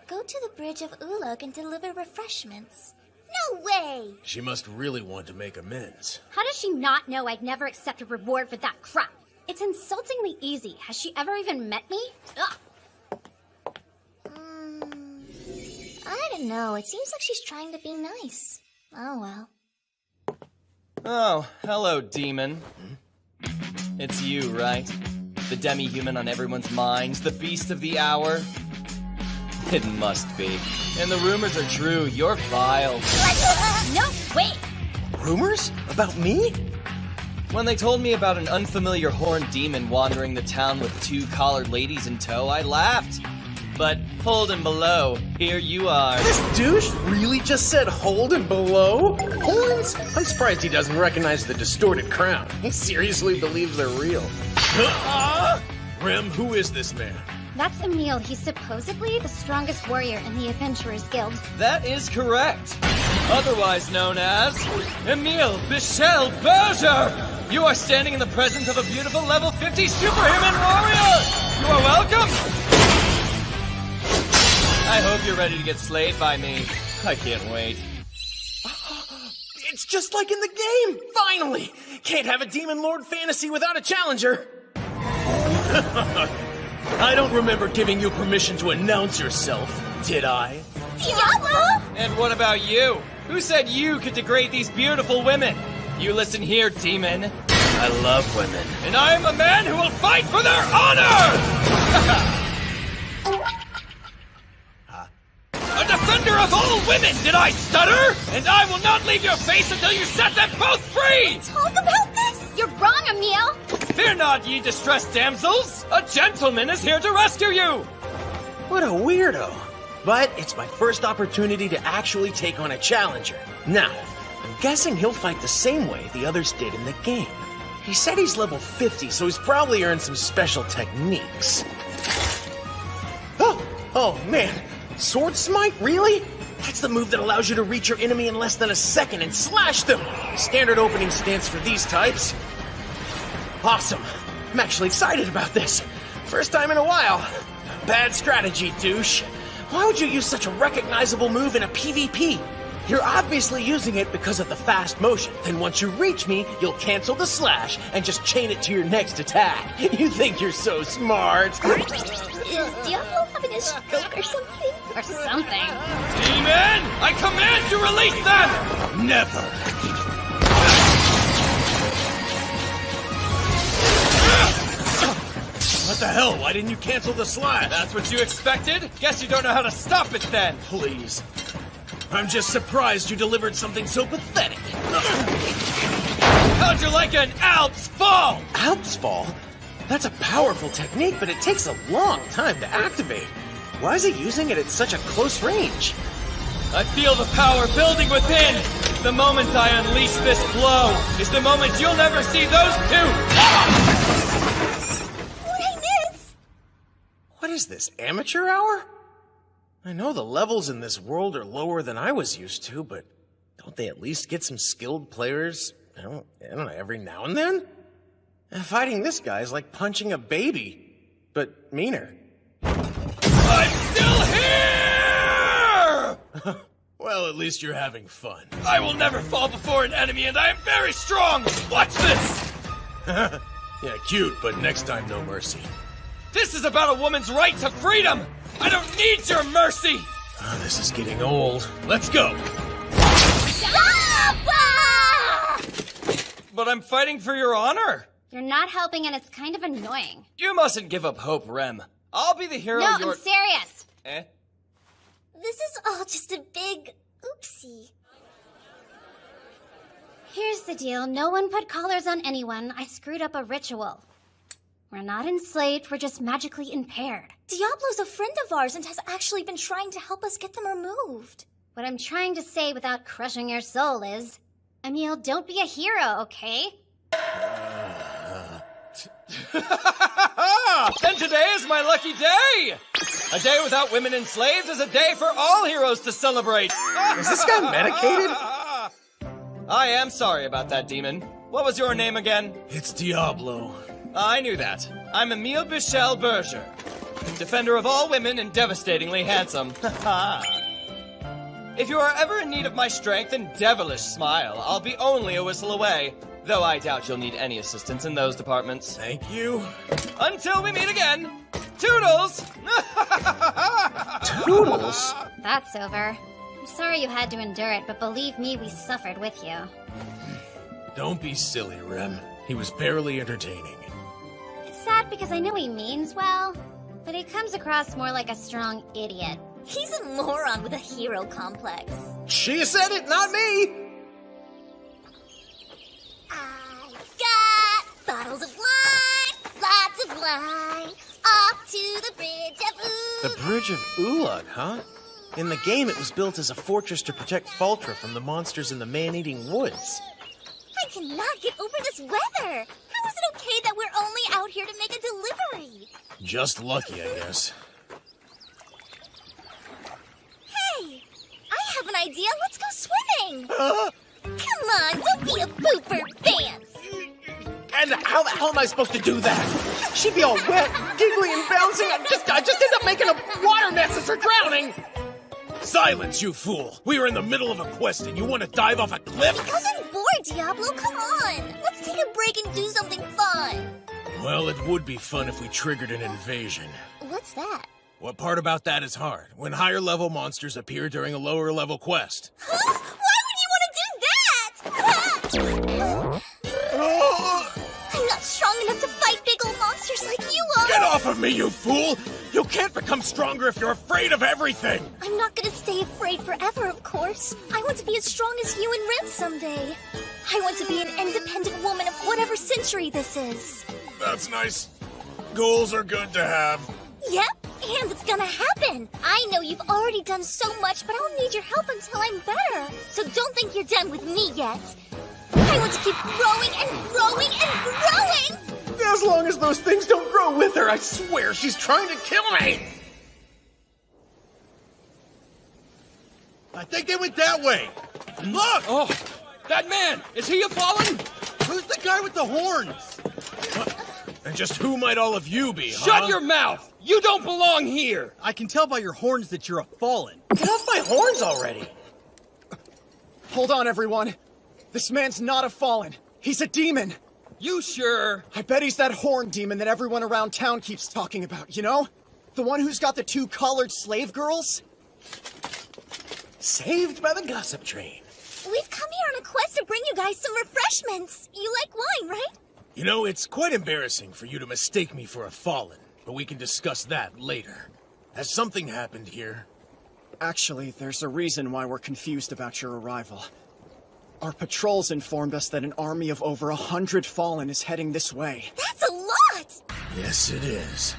Go to the bridge of Ulug and deliver refreshments. No way! She must really want to make amends. How does she not know I'd never accept a reward for that crap? It's insultingly easy. Has she ever even met me? Ugh. I don't know. It seems like she's trying to be nice. Oh well. Oh, hello, demon. It's you, right? The demi-human on everyone's minds, the beast of the hour? It must be. And the rumors are true, you're vile. No, wait! Rumors? About me? When they told me about an unfamiliar horned demon wandering the town with 2 collared ladies in tow, I laughed. But hold and below, here you are. This douche really just said hold and below? Horns? I'm surprised he doesn't recognize the distorted crown. He seriously believes they're real. Rem, who is this man? That's Emil. He's supposedly the strongest warrior in the Adventurers Guild. That is correct. Otherwise known as Emil Bichel Berger. You are standing in the presence of a beautiful level 50 superhuman warrior. You are welcome. I hope you're ready to get slayed by me. I can't wait. It's just like in the game! Finally! Can't have a Demon Lord fantasy without a challenger! I don't remember giving you permission to announce yourself, did I? Diablo! And what about you? Who said you could degrade these beautiful women? You listen here, demon. I love women. And I am a man who will fight for their honor! A defender of all women, did I stutter? And I will not leave your face until you set them both free! Talk about this! You're wrong, Emil! Fear not, ye distressed damsels! A gentleman is here to rescue you! What a weirdo. But it's my first opportunity to actually take on a challenger. Now, I'm guessing he'll fight the same way the others did in the game. He said he's level 50, so he's probably earned some special techniques. Oh man. Sword Smite, really? That's the move that allows you to reach your enemy in less than a second and slash them! Standard opening stance for these types. Awesome. I'm actually excited about this. First time in a while. Bad strategy, douche. Why would you use such a recognizable move in a PvP? You're obviously using it because of the fast motion. Then once you reach me, you'll cancel the slash and just chain it to your next attack. You think you're so smart. Is Diablo having a stroke or something? Or something. Demon! I command you release them! Never. What the hell? Why didn't you cancel the slash? That's what you expected? Guess you don't know how to stop it then. Please. I'm just surprised you delivered something so pathetic. How'd you like an Alps fall? Alps fall? That's a powerful technique, but it takes a long time to activate. Why is he using it at such a close range? I feel the power building within. The moment I unleash this blow is the moment you'll never see those two. What is this, amateur hour? I know the levels in this world are lower than I was used to, but don't they at least get some skilled players, I don't know, every now and then? And fighting this guy is like punching a baby, but meaner. I'm still here! Well, at least you're having fun. I will never fall before an enemy, and I am very strong! Watch this! Yeah, cute, but next time no mercy. This is about a woman's right to freedom! I don't need your mercy! Oh, this is getting old. Let's go! Stop! But I'm fighting for your honor! You're not helping and it's kind of annoying. You mustn't give up hope, Rem. I'll be the hero No, you're— I'm serious. Eh? This is all just a big oopsie. Here's the deal. No one put collars on anyone. I screwed up a ritual. We're not enslaved, we're just magically impaired. Diablo's a friend of ours and has actually been trying to help us get them removed. What I'm trying to say without crushing your soul is, Emil, don't be a hero, okay? Then today is my lucky day! A day without women enslaved is a day for all heroes to celebrate! Is this guy medicated? I am sorry about that, demon. What was your name again? It's Diablo. I knew that. I'm Emile Bichel Berger. Defender of all women and devastatingly handsome. If you are ever in need of my strength and devilish smile, I'll be only a whistle away. Though I doubt you'll need any assistance in those departments. Thank you. Until we meet again, Toodles! Toodles? That's over. I'm sorry you had to endure it, but believe me, we suffered with you. Don't be silly, Rem. He was barely entertaining. It's sad because I know he means well, but he comes across more like a strong idiot. He's a moron with a hero complex. She said it, not me! I got bottles of wine, lots of wine, off to the bridge of Ooh. The Bridge of Ulug, huh? In the game, it was built as a fortress to protect Faltra from the monsters in the man-eating woods. I cannot get over this weather. How is it okay that we're only out here to make a delivery? Just lucky, I guess. Hey, I have an idea. Let's go swimming. Come on, don't be a pooper, Vance. And how the hell am I supposed to do that? She'd be all wet, giggly, and bouncing. I just end up making a water mess as her drowning. Silence, you fool! We are in the middle of a quest and you want to dive off a cliff? Because I'm bored, Diablo. Come on. Let's take a break and do something fun. Well, it would be fun if we triggered an invasion. What's that? What part about that is hard? When higher level monsters appear during a lower level quest. Huh? Why would you want to do that? I'm not strong enough to fight big old monsters like you are. Get off of me, you fool! You can't become stronger if you're afraid of everything! I'm not gonna stay afraid forever, of course. I want to be as strong as you and Rem someday. I want to be an independent woman of whatever century this is. That's nice. Goals are good to have. Yep, and it's gonna happen. I know you've already done so much, but I'll need your help until I'm better. So don't think you're done with me yet. I want to keep growing and growing and growing! As long as those things don't grow with her, I swear she's trying to kill me! I think they went that way. Look! Oh, that man! Is he a fallen? Who's the guy with the horns? And just who might all of you be, huh? Shut your mouth! You don't belong here! I can tell by your horns that you're a fallen. Get off my horns already! Hold on, everyone. This man's not a fallen. He's a demon. You sure? I bet he's that horn demon that everyone around town keeps talking about, you know? The one who's got the 2 collared slave girls? Saved by the gossip train. We've come here on a quest to bring you guys some refreshments. You like wine, right? You know, it's quite embarrassing for you to mistake me for a fallen, but we can discuss that later. Has something happened here? Actually, there's a reason why we're confused about your arrival. Our patrols informed us that an army of over 100 fallen is heading this way. That's a lot! Yes, it is.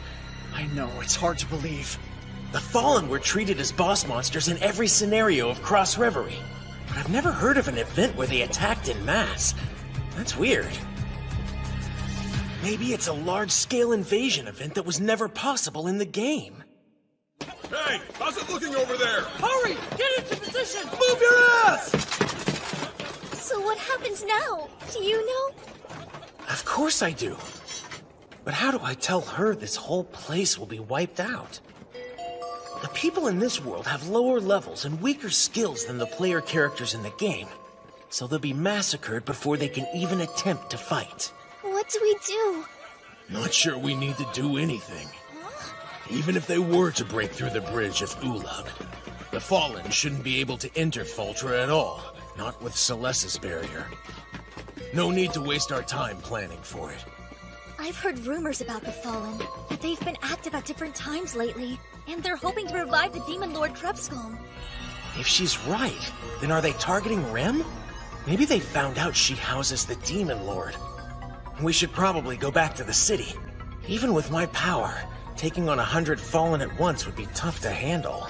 I know, it's hard to believe. The fallen were treated as boss monsters in every scenario of Cross Reverie. But I've never heard of an event where they attacked in mass. That's weird. Maybe it's a large-scale invasion event that was never possible in the game. Hey, how's it looking over there? Hurry! Get into position! Move your ass! So what happens now? Do you know? Of course I do. But how do I tell her this whole place will be wiped out? The people in this world have lower levels and weaker skills than the player characters in the game, so they'll be massacred before they can even attempt to fight. What do we do? Not sure we need to do anything. Even if they were to break through the bridge of Ulug, the Fallen shouldn't be able to enter Faltra at all, not with Celestis barrier. No need to waste our time planning for it. I've heard rumors about the Fallen, that they've been active at different times lately, and they're hoping to revive the Demon Lord Krebskulm. If she's right, then are they targeting Rem? Maybe they found out she houses the Demon Lord. We should probably go back to the city. Even with my power, taking on 100 Fallen at once would be tough to handle.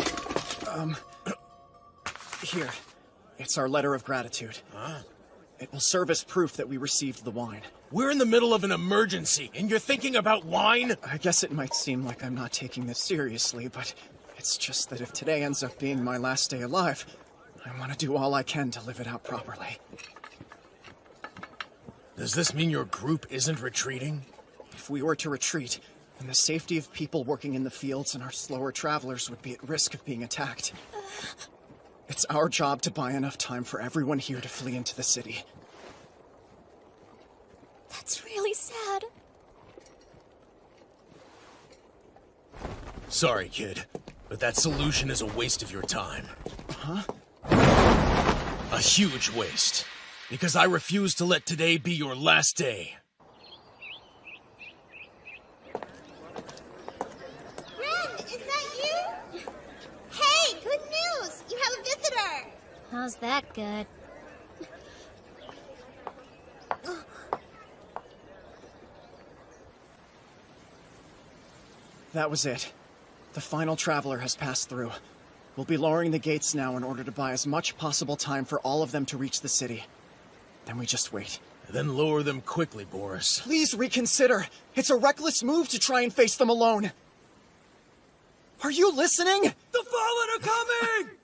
Here. It's our letter of gratitude. It will serve as proof that we received the wine. We're in the middle of an emergency, and you're thinking about wine? I guess it might seem like I'm not taking this seriously, but it's just that if today ends up being my last day alive, I want to do all I can to live it out properly. Does this mean your group isn't retreating? If we were to retreat, then the safety of people working in the fields and our slower travelers would be at risk of being attacked. It's our job to buy enough time for everyone here to flee into the city. That's really sad. Sorry, kid, but that solution is a waste of your time. Huh? A huge waste. Because I refuse to let today be your last day. Rem, is that you? Hey, good news! You have a visitor! How's that good? That was it. The final traveler has passed through. We'll be lowering the gates now in order to buy as much possible time for all of them to reach the city. Then we just wait. Then lower them quickly, Boris. Please reconsider. It's a reckless move to try and face them alone. Are you listening? The Fallen are coming!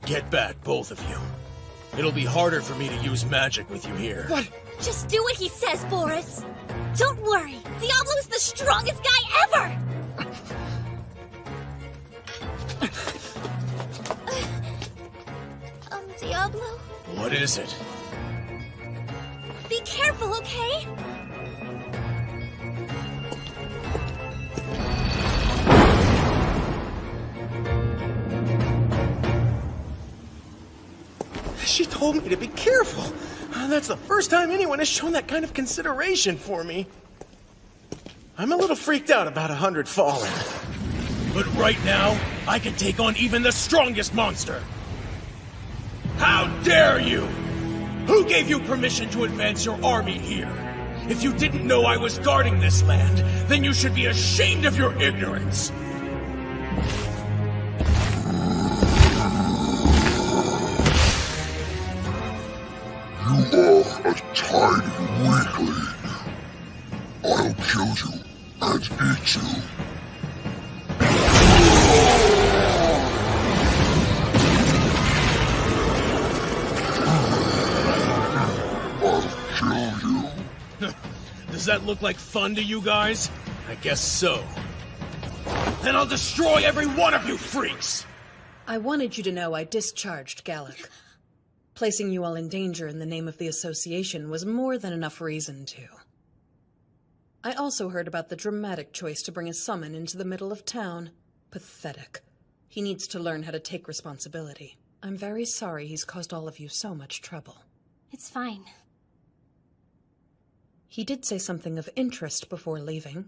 Get back, both of you. It'll be harder for me to use magic with you here. What? Just do what he says, Boris. Don't worry, Diablo's the strongest guy ever! Diablo? What is it? Be careful, okay? She told me to be careful. That's the first time anyone has shown that kind of consideration for me. I'm a little freaked out about 100 fallen. But right now, I can take on even the strongest monster. How dare you! Who gave you permission to advance your army here? If you didn't know I was guarding this land, then you should be ashamed of your ignorance. You are a tiny weakling. I'll kill you and eat you. I'll kill you. Does that look like fun to you guys? I guess so. Then I'll destroy every one of you freaks! I wanted you to know I discharged Gallic. Placing you all in danger in the name of the Association was more than enough reason to. I also heard about the dramatic choice to bring a summon into the middle of town. Pathetic. He needs to learn how to take responsibility. I'm very sorry he's caused all of you so much trouble. It's fine. He did say something of interest before leaving.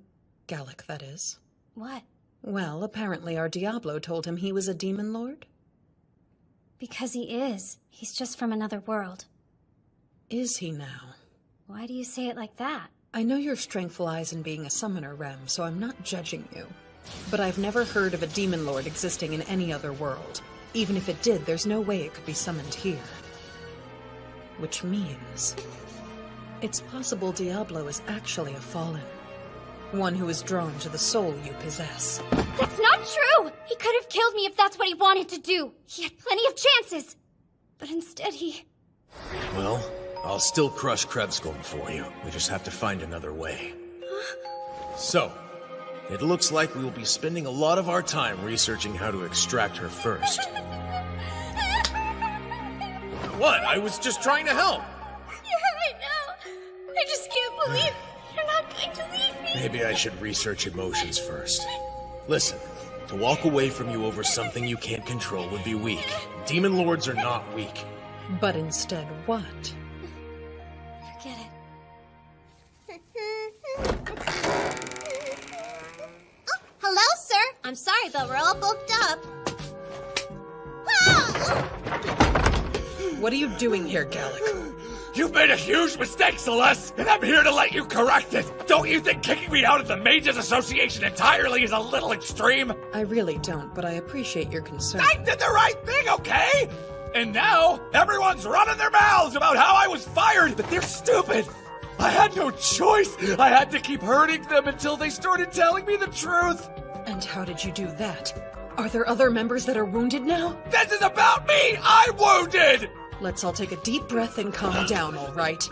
Gallic, that is. What? Well, apparently our Diablo told him he was a Demon Lord. Because he is. He's just from another world. Is he now? Why do you say it like that? I know your strength lies in being a summoner, Rem, so I'm not judging you. But I've never heard of a Demon Lord existing in any other world. Even if it did, there's no way it could be summoned here. Which means... it's possible Diablo is actually a fallen. One who is drawn to the soul you possess. That's not true! He could have killed me if that's what he wanted to do. He had plenty of chances. But instead he... Well, I'll still crush Krebskull for you. We just have to find another way. So, it looks like we will be spending a lot of our time researching how to extract her first. What? I was just trying to help. Yeah, I know. I just can't believe you're not going to leave me. Maybe I should research emotions first. Listen, to walk away from you over something you can't control would be weak. Demon Lords are not weak. But instead, what? Forget it. Hello, I'm sorry, but we're all booked up. What are you doing here, Gallic? You've made a huge mistake, Celeste, and I'm here to let you correct it. Don't you think kicking me out of the Mages Association entirely is a little extreme? I really don't, but I appreciate your concern. I did the right thing, okay? And now, everyone's running their mouths about how I was fired, but they're stupid. I had no choice. I had to keep hurting them until they started telling me the truth. And how did you do that? Are there other members that are wounded now? This is about me! I'm wounded! Let's all take a deep breath and calm down, all right?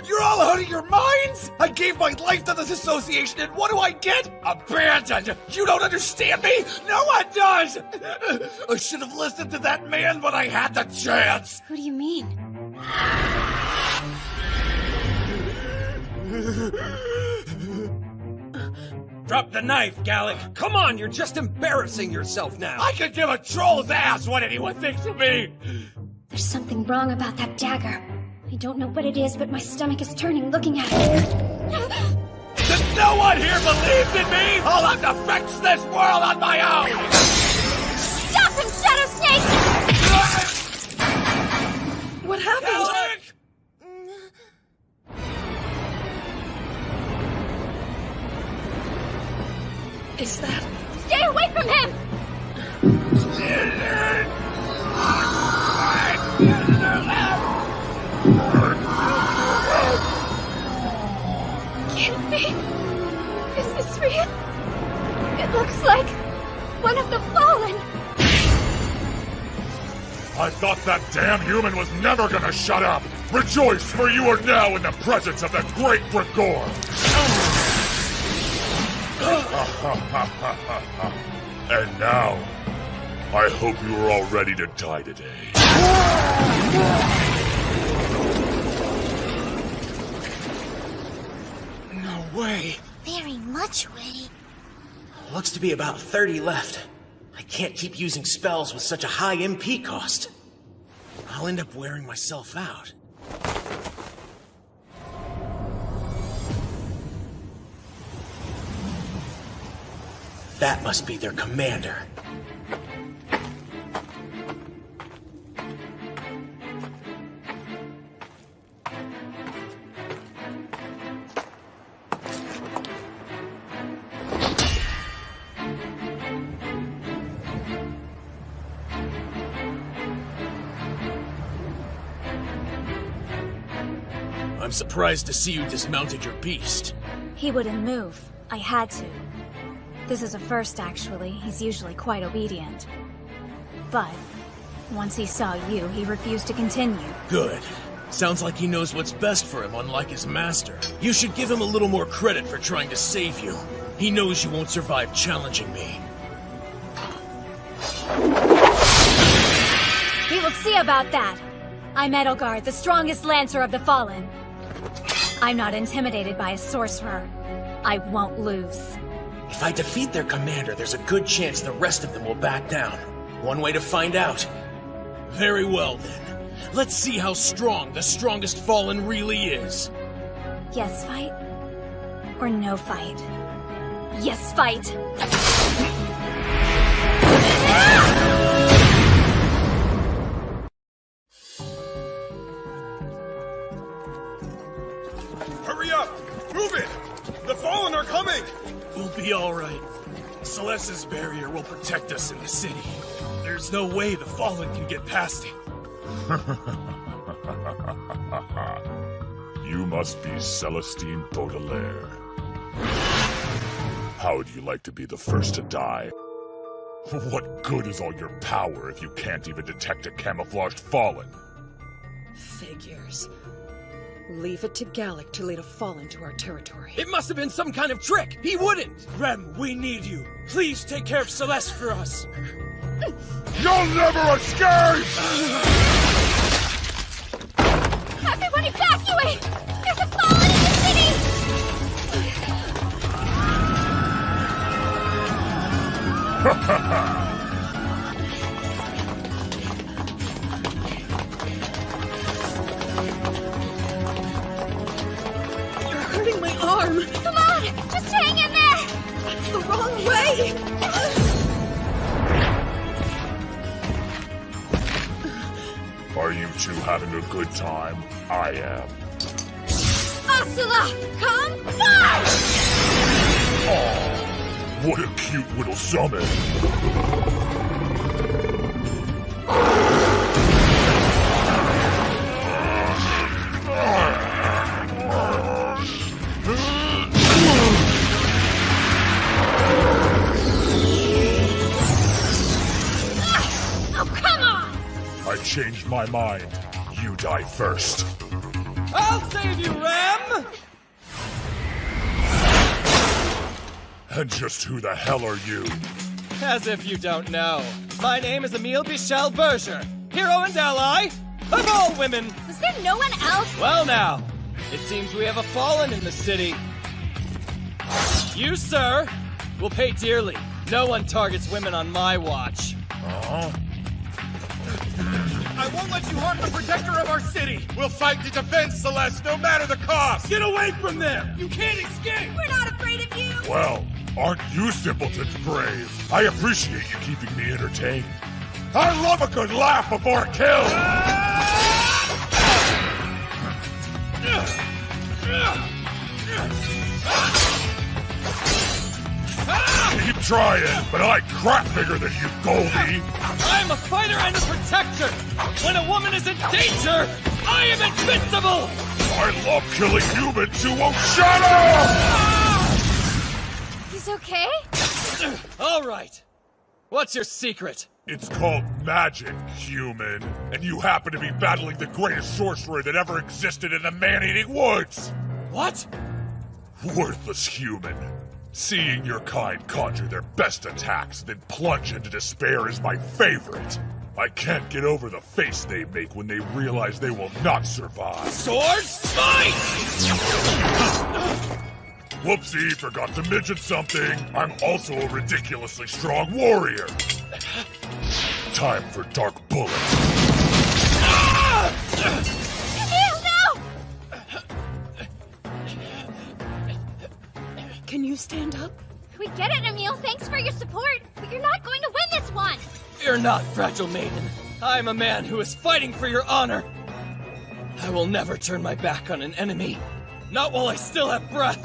You're all out of your minds? I gave my life to this association, and what do I get? Abandoned! You don't understand me? No one does! I should have listened to that man when I had the chance! Who do you mean? Drop the knife, Gallic! Come on, you're just embarrassing yourself now! I could give a troll's ass what anyone thinks of me! There's something wrong about that dagger. I don't know what it is, but my stomach is turning looking at it. Does no one here believes in me? I'll have to fix this world on my own! Stop him, Shadow Snake! What happened? Gallic! Is that... Stay away from him! Can't be. Is this real? It looks like one of the fallen. I thought that damn human was never gonna shut up! Rejoice, for you are now in the presence of the great Grigor! And now, I hope you are all ready to die today. No way. Very much ready. Looks to be about 30 left. I can't keep using spells with such a high MP cost. I'll end up wearing myself out. That must be their commander. I'm surprised to see you dismounted your beast. He wouldn't move. I had to. This is a first, actually. He's usually quite obedient. But once he saw you, he refused to continue. Good. Sounds like he knows what's best for him, unlike his master. You should give him a little more credit for trying to save you. He knows you won't survive challenging me. We will see about that. I'm Edelgard, the strongest Lancer of the Fallen. I'm not intimidated by a sorcerer. I won't lose. If I defeat their commander, there's a good chance the rest of them will back down. One way to find out. Very well, then. Let's see how strong the strongest Fallen really is. Yes fight? Or no fight? Yes fight! Hurry up! Move it! The Fallen are coming! We'll be all right. Celeste's barrier will protect us in the city. There's no way the Fallen can get past it. You must be Celestine Baudelaire. How would you like to be the first to die? What good is all your power if you can't even detect a camouflaged Fallen? Figures. Leave it to Gallic to lead a Fallen to our territory. It must have been some kind of trick! He wouldn't! Rem, we need you. Please take care of Celeste for us. You'll never escape! Everyone evacuate! There's a Fallen in the city! You're hurting my arm! Come on! Just hang in there! That's the wrong away! Are you two having a good time? I am. Asula, come fight! Aw, what a cute little summon. Oh, come on! I changed my mind. You die first. I'll save you, Rem! And just who the hell are you? As if you don't know. My name is Emile Bichel Berger, hero and ally of all women. Was there no one else? Well now, it seems we have a fallen in the city. You, sir, will pay dearly. No one targets women on my watch. I won't let you harm the protector of our city! We'll fight to defend Celeste, no matter the cost! Get away from them! You can't escape! We're not afraid of you! Well, aren't you simpletons brave? I appreciate you keeping me entertained. I love a good laugh before a kill! Keep trying, but I crap bigger than you, Goldie! I'm a fighter and a protector! When a woman is in danger, I am invincible! I love killing humans who won't shut up! He's okay? All right. What's your secret? It's called magic, human. And you happen to be battling the greatest sorcerer that ever existed in the man-eating woods! What? Worthless human. Seeing your kind conjure their best attacks, then plunge into despair is my favorite. I can't get over the face they make when they realize they will not survive. Swords, fight! Whoopsie, forgot to mention something. I'm also a ridiculously strong warrior. Time for Dark Bullet. Can you stand up? We get it, Emile. Thanks for your support. But you're not going to win this one. Fear not, fragile maiden. I'm a man who is fighting for your honor. I will never turn my back on an enemy. Not while I still have breath.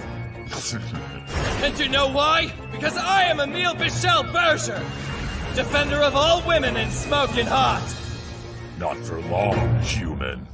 And you know why? Because I am Emile Bichel Berger, defender of all women in smoking hot. Not for long, human.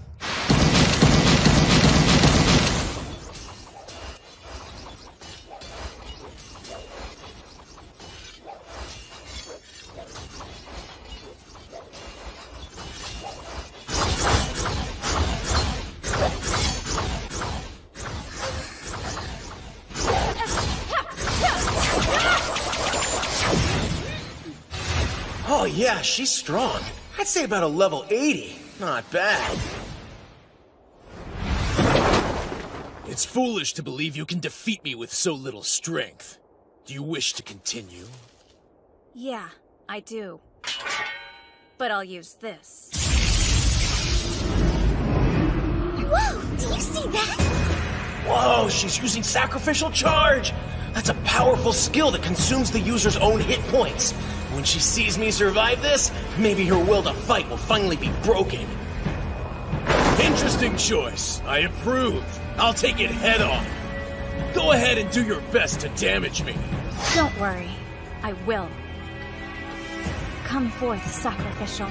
Oh yeah, she's strong. I'd say about a level 80. Not bad. It's foolish to believe you can defeat me with so little strength. Do you wish to continue? Yeah, I do. But I'll use this. Whoa! Do you see that? Whoa, she's using sacrificial charge! That's a powerful skill that consumes the user's own hit points. When she sees me survive this, maybe her will to fight will finally be broken. Interesting choice. I approve. I'll take it head on. Go ahead and do your best to damage me. Don't worry. I will. Come forth, sacrificial.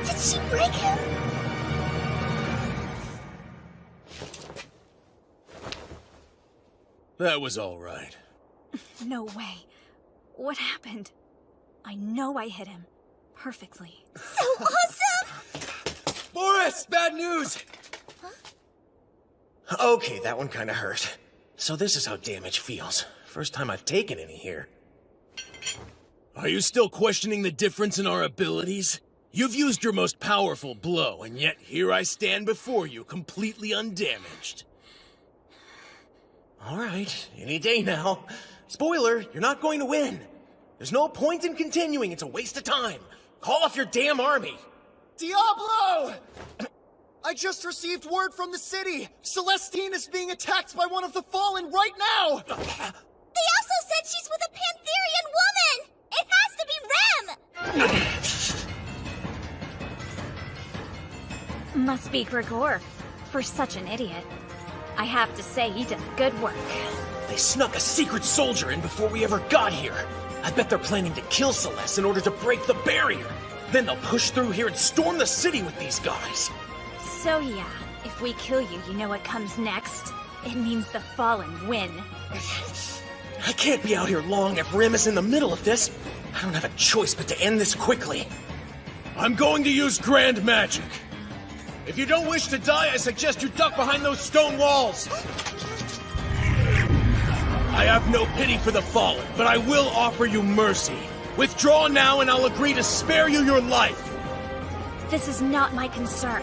Did she break him? That was all right. No way. What happened? I know I hit him. Perfectly. So awesome! Boris, bad news! Okay, that one kinda hurt. So this is how damage feels. First time I've taken any here. Are you still questioning the difference in our abilities? You've used your most powerful blow, and yet here I stand before you, completely undamaged. Alright, any day now. Spoiler, you're not going to win. There's no point in continuing, it's a waste of time. Call off your damn army! Diablo! I just received word from the city! Celestine is being attacked by one of the Fallen right now! They also said she's with a pantherian woman! It has to be Rem! Must be Gregor. For such an idiot. I have to say, he does good work. They snuck a secret soldier in before we ever got here. I bet they're planning to kill Celeste in order to break the barrier. Then they'll push through here and storm the city with these guys. So yeah, if we kill you, you know what comes next? It means the Fallen win. I can't be out here long if Rem is in the middle of this. I don't have a choice but to end this quickly. I'm going to use Grand Magic. If you don't wish to die, I suggest you duck behind those stone walls. I have no pity for the fallen, but I will offer you mercy. Withdraw now and I'll agree to spare you your life. This is not my concern.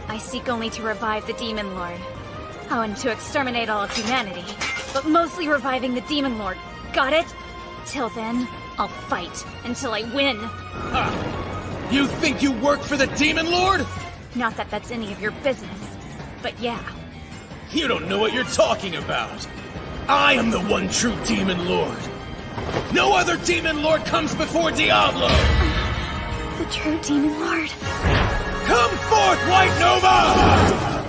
I seek only to revive the Demon Lord. Oh, and to exterminate all of humanity. But mostly reviving the Demon Lord. Got it? Till then, I'll fight until I win. Ha! You think you work for the Demon Lord? Not that that's any of your business, but yeah. You don't know what you're talking about. I am the one true Demon Lord. No other Demon Lord comes before Diablo! The true Demon Lord. Come forth, White Nova!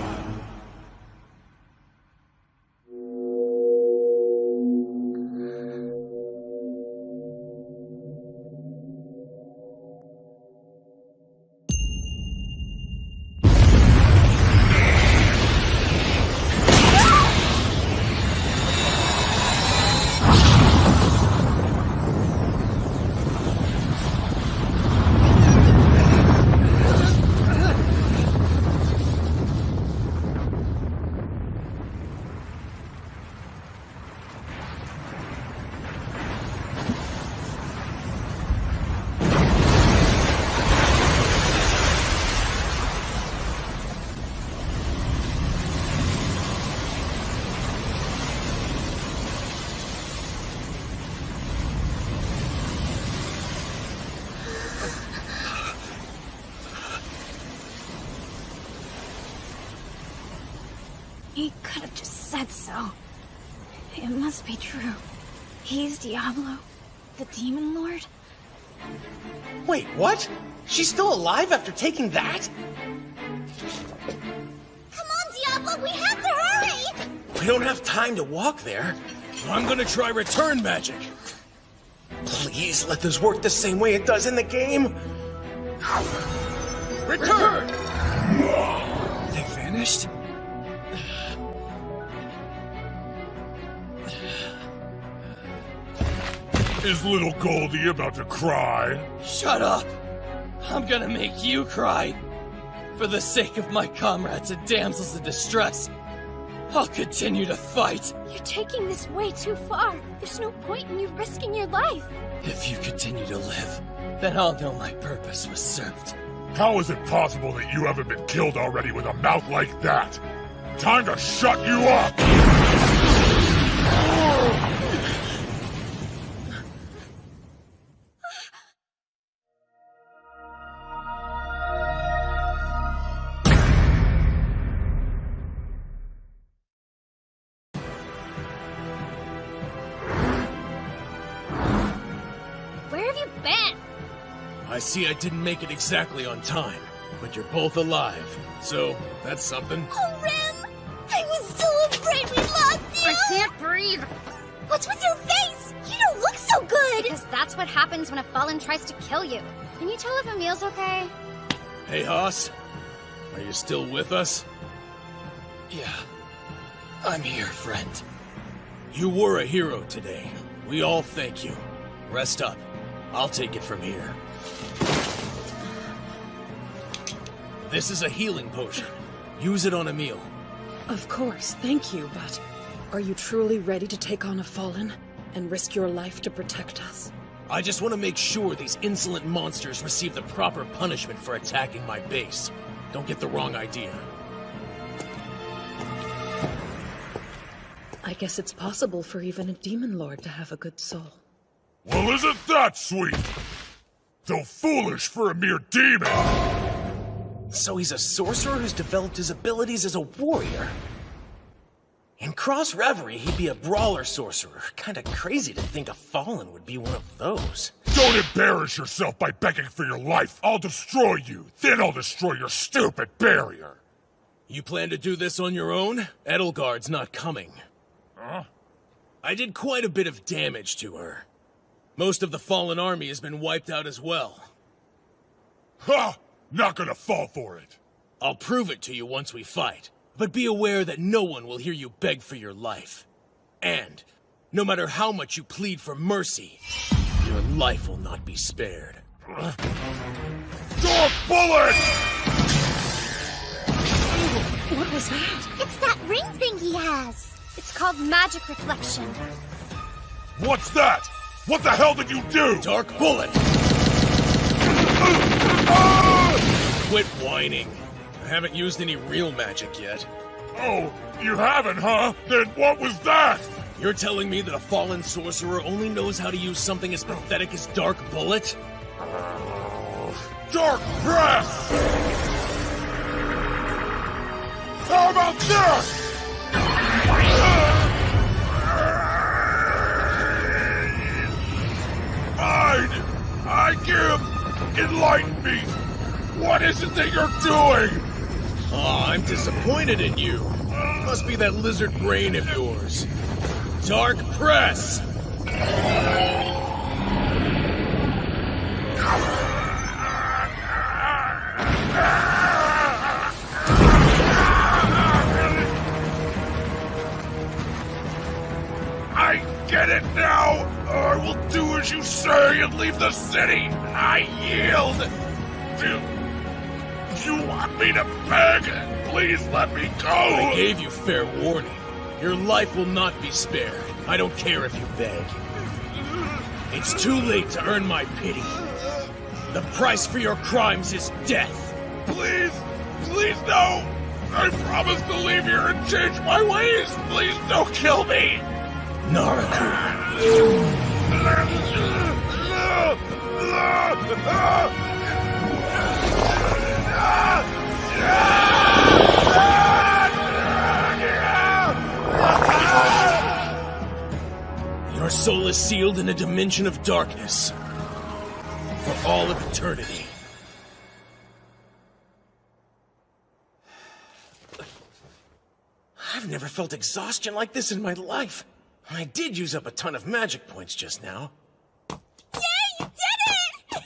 He could have just said so. It must be true. He's Diablo, the Demon Lord. Wait, what? She's still alive after taking that? Come on, Diablo, we have to hurry! We don't have time to walk there. I'm gonna try return magic. Please let this work the same way it does in the game. Return! They vanished? Is little Goldie about to cry? Shut up! I'm gonna make you cry. For the sake of my comrades and damsels in distress, I'll continue to fight. You're taking this way too far. There's no point in you risking your life. If you continue to live, then I'll know my purpose was served. How is it possible that you haven't been killed already with a mouth like that? Time to shut you up! I see I didn't make it exactly on time, but you're both alive, so that's something. Oh, Rem! I was so afraid we lost you! I can't breathe! What's with your face? You don't look so good! Because that's what happens when a fallen tries to kill you. Can you tell if Emil's okay? Hey, Haas. Are you still with us? Yeah. I'm here, friend. You were a hero today. We all thank you. Rest up. I'll take it from here. This is a healing potion. Use it on Emil. Of course, thank you, but are you truly ready to take on a fallen and risk your life to protect us? I just want to make sure these insolent monsters receive the proper punishment for attacking my base. Don't get the wrong idea. I guess it's possible for even a demon lord to have a good soul. Well, isn't that sweet? Though foolish for a mere demon. So he's a sorcerer who's developed his abilities as a warrior. In Cross Reverie, he'd be a brawler sorcerer. Kinda crazy to think a Fallen would be one of those. Don't embarrass yourself by begging for your life. I'll destroy you. Then I'll destroy your stupid barrier. You plan to do this on your own? Edelgard's not coming. Huh? I did quite a bit of damage to her. Most of the Fallen army has been wiped out as well. Ha! Not gonna fall for it. I'll prove it to you once we fight. But be aware that no one will hear you beg for your life. And, no matter how much you plead for mercy, your life will not be spared. Dark bullet! What was that? It's that ring thing he has. It's called magic reflection. What's that? What the hell did you do? Dark bullet! Quit whining. I haven't used any real magic yet. Oh, you haven't, huh? Then what was that? You're telling me that a fallen sorcerer only knows how to use something as pathetic as Dark Bullet? Dark Breath! How about this? I give! Enlighten me! What is it that you're doing? Oh, I'm disappointed in you. Must be that lizard brain of yours. Dark Press! I get it now! I will do as you say and leave the city! I yield! You want me to beg? Please let me go! I gave you fair warning. Your life will not be spared. I don't care if you beg. It's too late to earn my pity. The price for your crimes is death. Please! Please no! I promise to leave here and change my ways! Please don't kill me! Naraku. Your soul is sealed in a dimension of darkness. For all of eternity. I've never felt exhaustion like this in my life. I did use up a ton of magic points just now. Yay, you did it!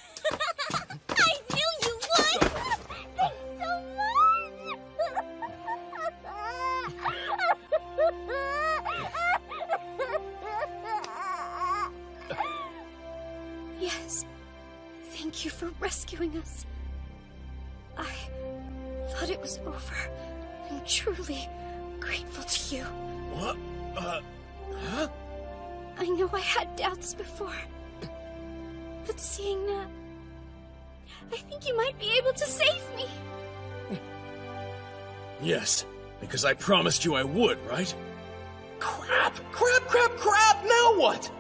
I knew you would! Thanks so much! Yes. Thank you for rescuing us. I thought it was over. I'm truly grateful to you. What? Huh? I know I had doubts before. But seeing that, I think you might be able to save me. Yes, because I promised you I would, right? Crap! Now what?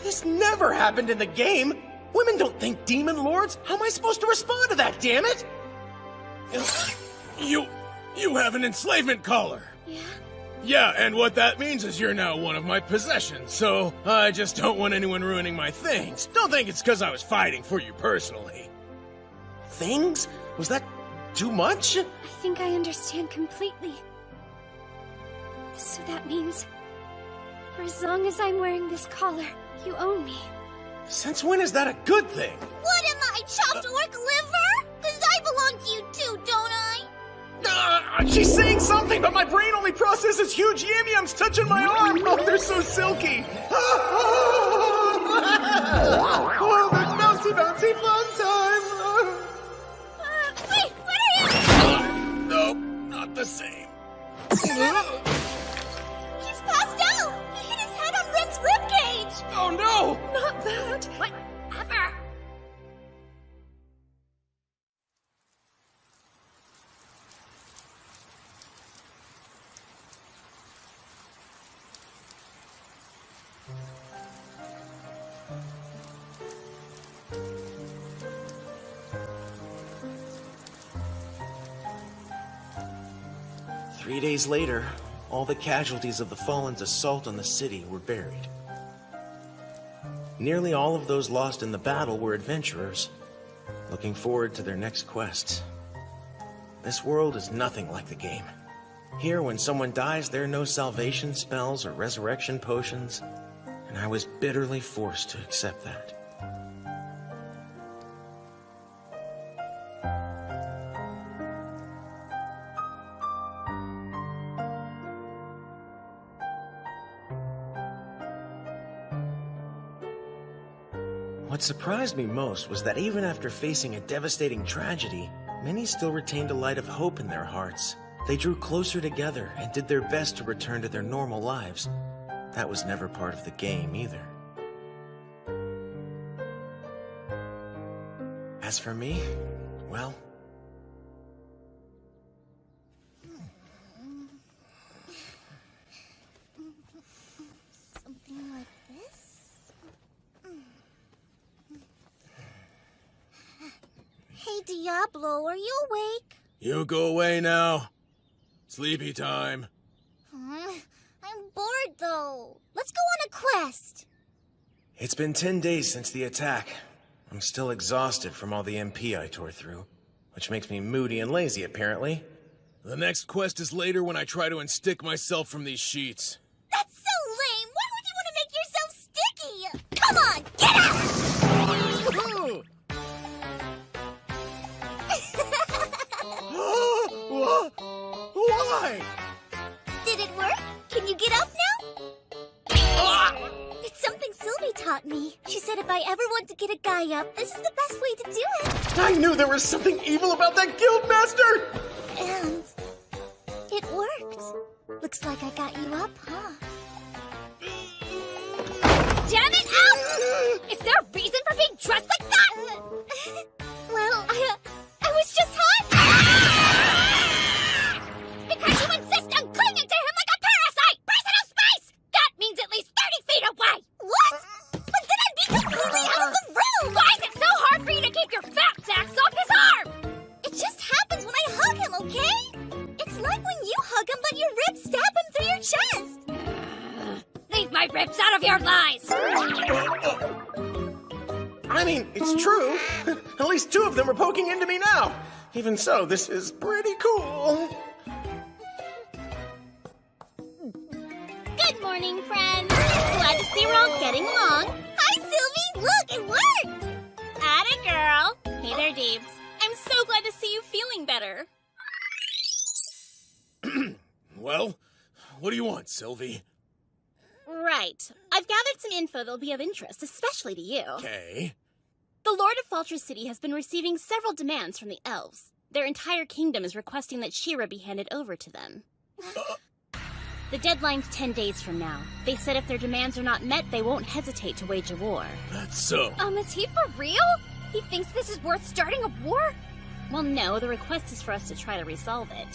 This never happened in the game! Women don't think demon lords! How am I supposed to respond to that, damn it? You have an enslavement collar! Yeah? Yeah, and what that means is you're now one of my possessions, so I just don't want anyone ruining my things. Don't think it's because I was fighting for you personally. Things? Was that too much? I think I understand completely. So that means, for as long as I'm wearing this collar, you own me. Since when is that a good thing? What am I, chopped orc liver? Because I belong to you too, don't I? She's saying something, but my brain only processes huge yam-yams touching my arm. Oh, they're so silky. Oh, that's bouncy fun time. Wait, what are you? Nope, not the same. He's passed out! He hit his head on Rem's ribcage! Oh no! Not that! What? Three days later, all the casualties of the Fallen's assault on the city were buried. Nearly all of those lost in the battle were adventurers, looking forward to their next quests. This world is nothing like the game. Here, when someone dies, there are no salvation spells or resurrection potions, and I was bitterly forced to accept that. What surprised me most was that even after facing a devastating tragedy, many still retained a light of hope in their hearts. They drew closer together and did their best to return to their normal lives. That was never part of the game either. As for me, well... Something like this? Hey, Diablo, are you awake? You go away now. Sleepy time. I'm bored, though. Let's go on a quest. It's been 10 days since the attack. I'm still exhausted from all the MP I tore through, which makes me moody and lazy, apparently. The next quest is later when I try to unstick myself from these sheets. That's so lame! Why would you want to make yourself sticky? Come on, get out! Why? Did it work? Can you get up now? It's something Sylvie taught me. She said if I ever want to get a guy up, this is the best way to do it. I knew there was something evil about that guildmaster! And it worked. Looks like I got you up, huh? Damn it, Al! Is there a reason for being dressed like that? Well, I was just hot! Because you insist on clinging to him like a parasite! Personal space! That means at least 30 feet away! What? But then I'd be completely out of the room! Why is it so hard for you to keep your fat sacks off his arm? It just happens when I hug him, okay? It's like when you hug him but your ribs stab him through your chest! Leave my ribs out of your lies! I mean, it's true. At least 2 of them are poking into me now. Even so, this is pretty cool. Good morning, friends. Glad to see we're all getting along. Hi, Sylvie! Look, it worked! Atta girl. Hey there, Deebs. I'm so glad to see you feeling better. Well, what do you want, Sylvie? Right. I've gathered some info that'll be of interest, especially to you. Okay. The Lord of Faltra City has been receiving several demands from the elves. Their entire kingdom is requesting that Shera be handed over to them. The deadline's 10 days from now. They said if their demands are not met, they won't hesitate to wage a war. That's so. Is he for real? He thinks this is worth starting a war? Well, no, the request is for us to try to resolve it.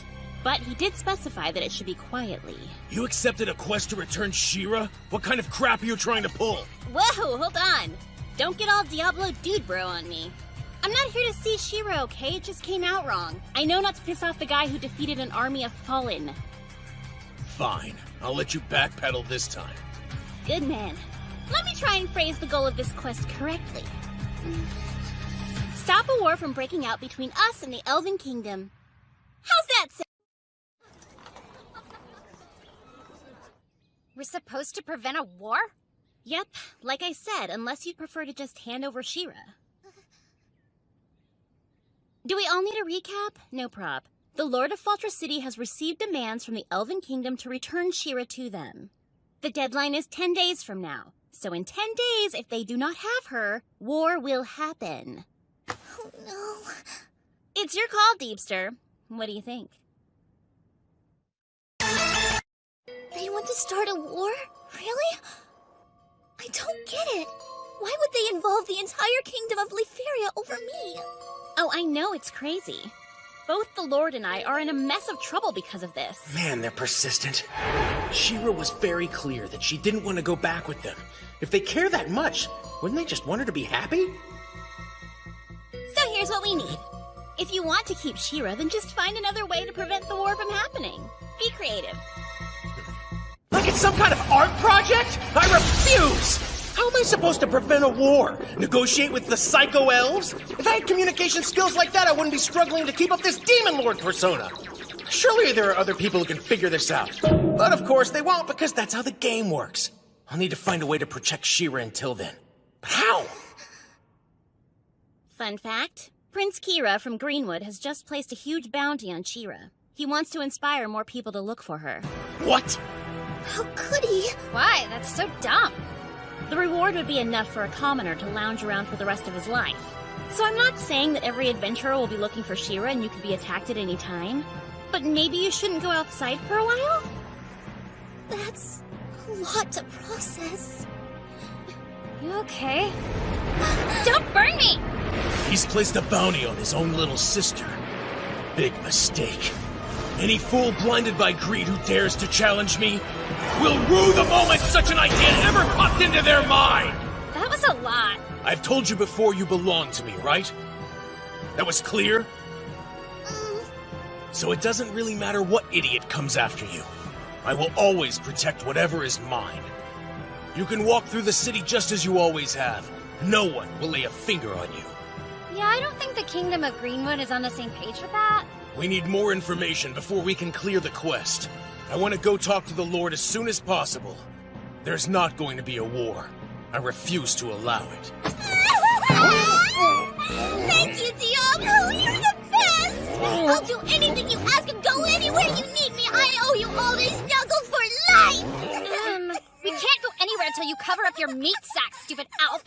But he did specify that it should be quietly. You accepted a quest to return Shera? What kind of crap are you trying to pull? Whoa, hold on. Don't get all Diablo dude bro on me. I'm not here to see Shera, okay? It just came out wrong. I know not to piss off the guy who defeated an army of Fallen. Fine. I'll let you backpedal this time. Good man. Let me try and phrase the goal of this quest correctly. Stop a war from breaking out between us and the Elven Kingdom. How's that sound? We're supposed to prevent a war? Yep, like I said, unless you'd prefer to just hand over Shera. Do we all need a recap? No prob. The Lord of Faltra City has received demands from the Elven Kingdom to return Shera to them. The deadline is 10 days from now. So in 10 days, if they do not have her, war will happen. Oh, no. It's your call, Deepster. What do you think? They want to start a war? Really? I don't get it. Why would they involve the entire kingdom of Leferia over me? Oh, I know it's crazy. Both the Lord and I are in a mess of trouble because of this. Man, they're persistent. Shera was very clear that she didn't want to go back with them. If they care that much, wouldn't they just want her to be happy? So here's what we need. If you want to keep Shera, then just find another way to prevent the war from happening. Be creative. Like it's some kind of art project? I refuse! How am I supposed to prevent a war? Negotiate with the psycho elves? If I had communication skills like that, I wouldn't be struggling to keep up this Demon Lord persona. Surely there are other people who can figure this out. But of course they won't, because that's how the game works. I'll need to find a way to protect Shera until then. But how? Fun fact, Prince Kira from Greenwood has just placed a huge bounty on Shera. He wants to inspire more people to look for her. What? How could he? Why? That's so dumb. The reward would be enough for a commoner to lounge around for the rest of his life. So I'm not saying that every adventurer will be looking for Shera and you could be attacked at any time. But maybe you shouldn't go outside for a while? That's a lot to process. You okay? Don't burn me! He's placed a bounty on his own little sister. Big mistake. Any fool blinded by greed who dares to challenge me will rue the moment such an idea ever popped into their mind! That was a lot. I've told you before you belong to me, right? That was clear? So it doesn't really matter what idiot comes after you. I will always protect whatever is mine. You can walk through the city just as you always have. No one will lay a finger on you. Yeah, I don't think the Kingdom of Greenwood is on the same page with that. We need more information before we can clear the quest. I want to go talk to the Lord as soon as possible. There's not going to be a war. I refuse to allow it. Thank you, Diablo! You're the best! I'll do anything you ask and go anywhere you need me! I owe you all these knuckles for life! We can't go anywhere until you cover up your meat sack, stupid elf!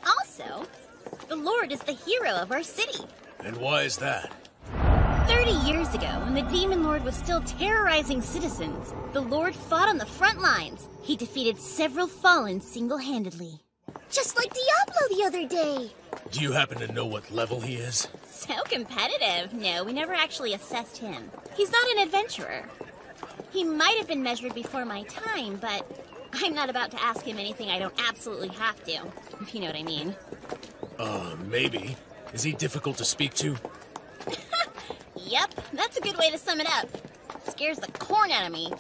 Also, the Lord is the hero of our city. And why is that? 30 years ago, when the Demon Lord was still terrorizing citizens, the Lord fought on the front lines. He defeated several fallen single-handedly. Just like Diablo the other day. Do you happen to know what level he is? So competitive. No, we never actually assessed him. He's not an adventurer. He might have been measured before my time, but I'm not about to ask him anything I don't absolutely have to, if you know what I mean. Maybe. Is he difficult to speak to? Yep, that's a good way to sum it up. Scares the corn out of me.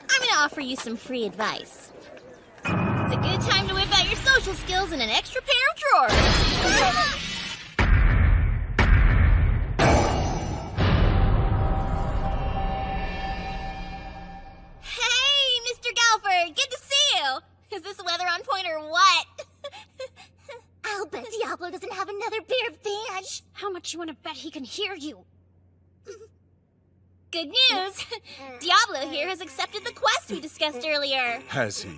I'm gonna offer you some free advice. It's a good time to whip out your social skills and an extra pair of drawers. Hey, Mr. Galford, good to see you. Is this weather on point or what? I'll bet Diablo doesn't have another pair of pants. How much you want to bet he can hear you? Good news! Diablo here has accepted the quest we discussed earlier. Has he?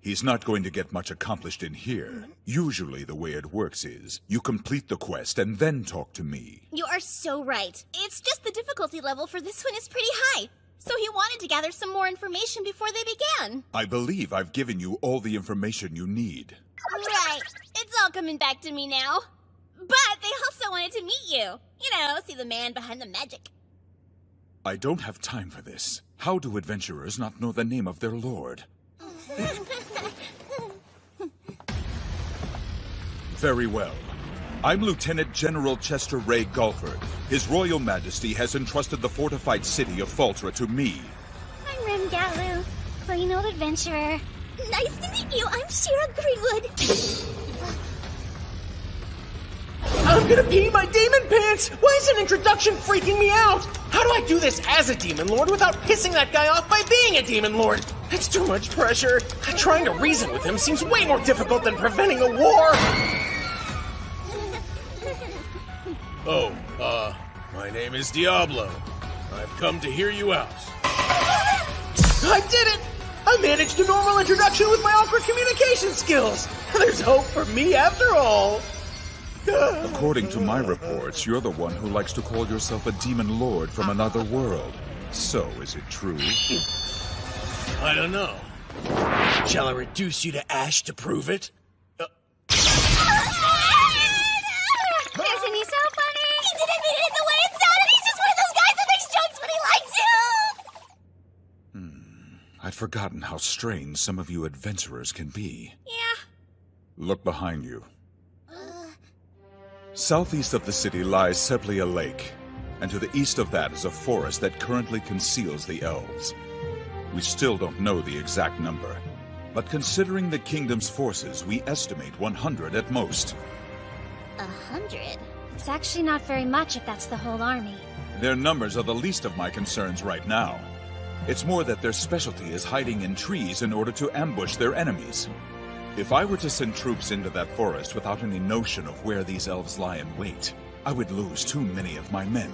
He's not going to get much accomplished in here. Usually the way it works is, you complete the quest and then talk to me. You are so right. It's just the difficulty level for this one is pretty high. So he wanted to gather some more information before they began. I believe I've given you all the information you need. Right. It's all coming back to me now. But they also wanted to meet you. You know, see the man behind the magic. I don't have time for this. How do adventurers not know the name of their lord? Very well. I'm Lieutenant General Chester Ray Gulford. His Royal Majesty has entrusted the fortified city of Faltra to me. I'm Rem Gallo, plain old adventurer. Nice to meet you. I'm Shera Greenwood. I'm gonna pee my demon pants! Why is an introduction freaking me out? How do I do this as a demon lord without pissing that guy off by being a demon lord? It's too much pressure. Trying to reason with him seems way more difficult than preventing a war. My name is Diablo. I've come to hear you out. I did it! I managed a normal introduction with my awkward communication skills. There's hope for me after all. According to my reports, you're the one who likes to call yourself a demon lord from another world. So, is it true? I don't know. Shall I reduce you to ash to prove it? I'd forgotten how strange some of you adventurers can be. Yeah. Look behind you. Southeast of the city lies Seplia Lake, and to the east of that is a forest that currently conceals the elves. We still don't know the exact number, but considering the kingdom's forces, we estimate 100 at most. 100? It's actually not very much if that's the whole army. Their numbers are the least of my concerns right now. It's more that their specialty is hiding in trees in order to ambush their enemies. If I were to send troops into that forest without any notion of where these elves lie in wait, I would lose too many of my men.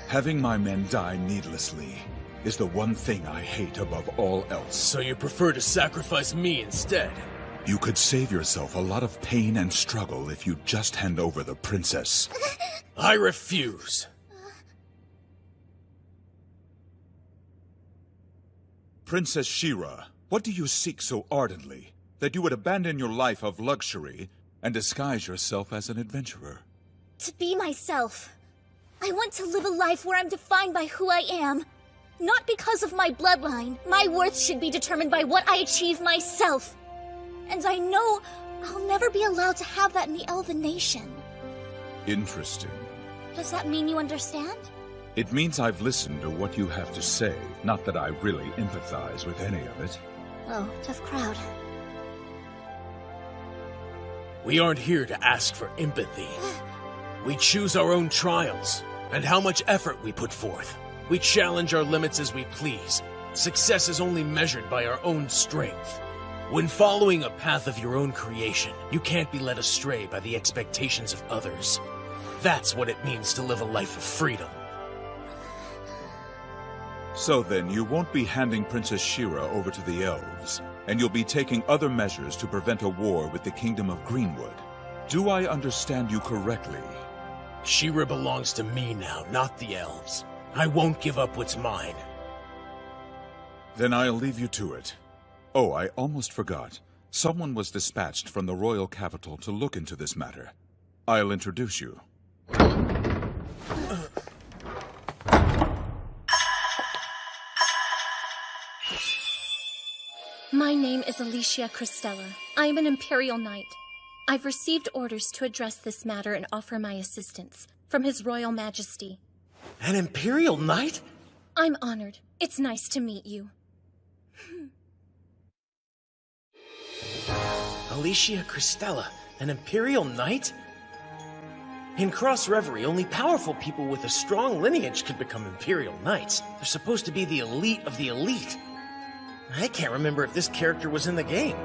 Having my men die needlessly is the one thing I hate above all else. So you prefer to sacrifice me instead? You could save yourself a lot of pain and struggle if you just hand over the princess. I refuse. Princess Shera, what do you seek so ardently that you would abandon your life of luxury and disguise yourself as an adventurer? To be myself. I want to live a life where I'm defined by who I am. Not because of my bloodline. My worth should be determined by what I achieve myself. And I know I'll never be allowed to have that in the Elven Nation. Interesting. Does that mean you understand? It means I've listened to what you have to say, not that I really empathize with any of it. Oh, tough crowd. We aren't here to ask for empathy. We choose our own trials, and how much effort we put forth. We challenge our limits as we please. Success is only measured by our own strength. When following a path of your own creation, you can't be led astray by the expectations of others. That's what it means to live a life of freedom. So then, you won't be handing Princess Shera over to the elves, and you'll be taking other measures to prevent a war with the Kingdom of Greenwood. Do I understand you correctly? Shera belongs to me now, not the elves. I won't give up what's mine. Then I'll leave you to it. Oh, I almost forgot. Someone was dispatched from the royal capital to look into this matter. I'll introduce you. My name is Alicia Cristella. I am an Imperial Knight. I've received orders to address this matter and offer my assistance from His Royal Majesty. An Imperial Knight? I'm honored. It's nice to meet you. Alicia Cristella, an Imperial Knight? In Cross Reverie, only powerful people with a strong lineage could become Imperial Knights. They're supposed to be the elite of the elite. I can't remember if this character was in the game.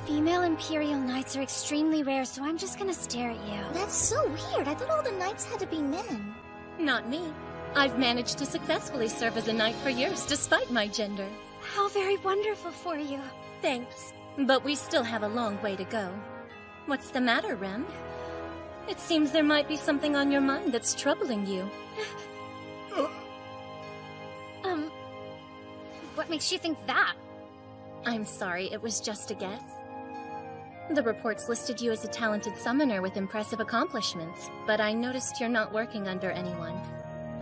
Female Imperial Knights are extremely rare, so I'm just gonna stare at you. That's so weird. I thought all the knights had to be men. Not me. I've managed to successfully serve as a knight for years, despite my gender. How very wonderful for you. Thanks. But we still have a long way to go. What's the matter, Rem? It seems there might be something on your mind that's troubling you. What makes you think that? I'm sorry, it was just a guess. The reports listed you as a talented summoner with impressive accomplishments, but I noticed you're not working under anyone.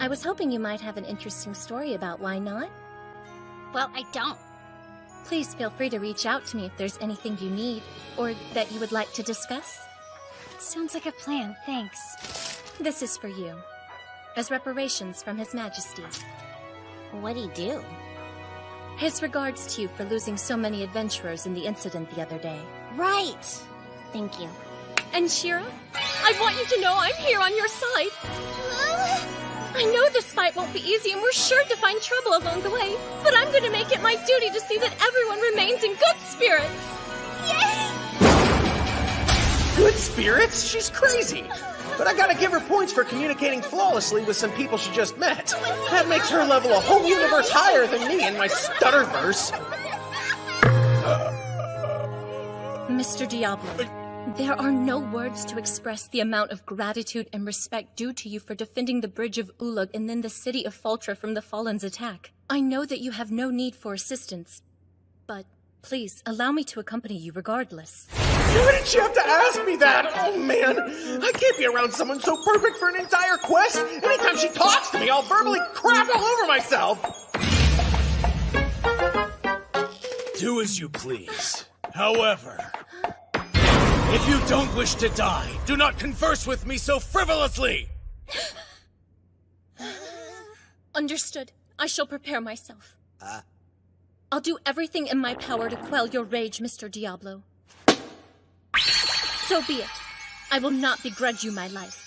I was hoping you might have an interesting story about why not. Well, I don't. Please feel free to reach out to me if there's anything you need, or that you would like to discuss. Sounds like a plan, thanks. This is for you, as reparations from His Majesty. What'd he do? His regards to you for losing so many adventurers in the incident the other day. Right! Thank you. And Shera, I want you to know I'm here on your side. I know this fight won't be easy and we're sure to find trouble along the way, but I'm gonna make it my duty to see that everyone remains in good spirits. Yay! Good spirits? She's crazy! But I gotta give her points for communicating flawlessly with some people she just met. That makes her level a whole universe higher than me in my stutterverse. Mr. Diablo, there are no words to express the amount of gratitude and respect due to you for defending the bridge of Ulag and then the city of Faltra from the Fallen's attack. I know that you have no need for assistance, but please allow me to accompany you regardless. Why did you have to ask me that? Oh man, I can't be around someone so perfect for an entire quest. Anytime she talks to me, I'll verbally crap all over myself. Do as you please. However, if you don't wish to die, do not converse with me so frivolously! Understood. I shall prepare myself. I'll do everything in my power to quell your rage, Mr. Diablo. So be it. I will not begrudge you my life.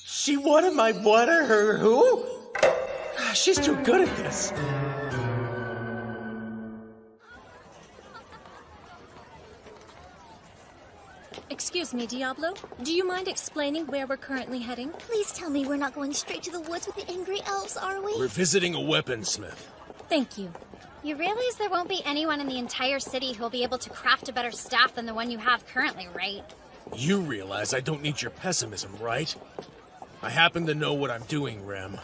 She wanted my what? Her who? She's too good at this. Excuse me, Diablo. Do you mind explaining where we're currently heading? Please tell me we're not going straight to the woods with the angry elves, are we? We're visiting a weaponsmith. Thank you. You realize there won't be anyone in the entire city who'll be able to craft a better staff than the one you have currently, right? You realize I don't need your pessimism, right? I happen to know what I'm doing, Rem.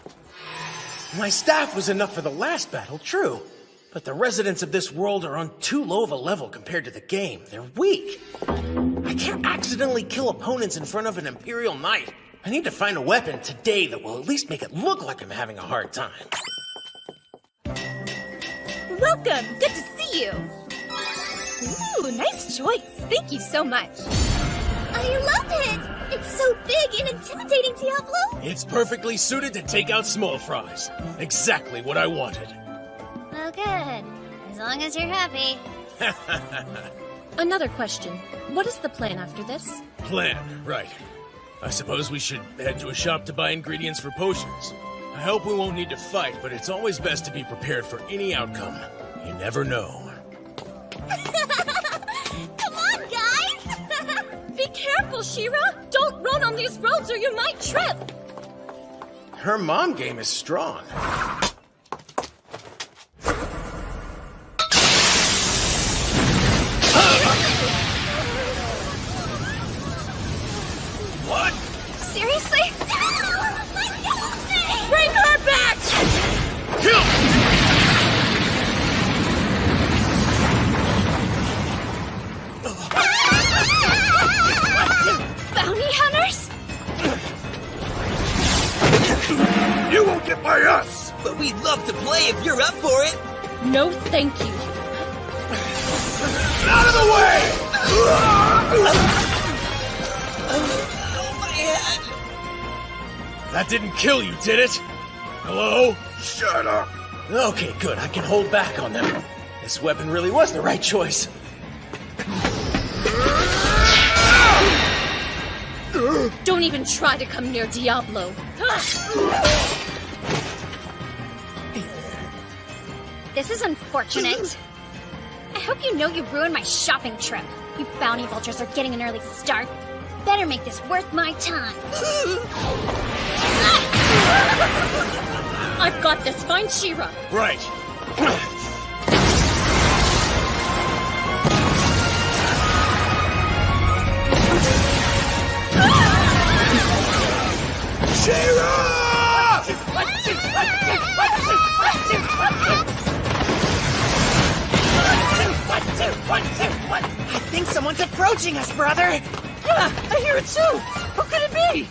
My staff was enough for the last battle, true. But the residents of this world are on too low of a level compared to the game. They're weak. I can't accidentally kill opponents in front of an Imperial Knight. I need to find a weapon today that will at least make it look like I'm having a hard time. Welcome! Good to see you! Ooh, nice choice. Thank you so much. I love it! It's so big and intimidating, Diablo! It's perfectly suited to take out small fries. Exactly what I wanted. Oh, good. As long as you're happy. Another question. What is the plan after this? Plan, right. I suppose we should head to a shop to buy ingredients for potions. I hope we won't need to fight, but it's always best to be prepared for any outcome. You never know. Come on, guys! Be careful, Shera! Don't run on these roads or you might trip! Her mom game is strong. What? Seriously? Bring her back! Kill! Bounty hunters? You won't get my ass! But we'd love to play if you're up for it. No, thank you. Out of the way! Oh, my head! That didn't kill you, did it? Hello? Shut up! Okay, good. I can hold back on them. This weapon really was the right choice. Don't even try to come near Diablo. This is unfortunate. I hope you know you ruined my shopping trip. You bounty vultures are getting an early start. Better make this worth my time. I've got this. Find Shera. Right. I think someone's approaching us, brother! Yeah, I hear it too! Who could it be?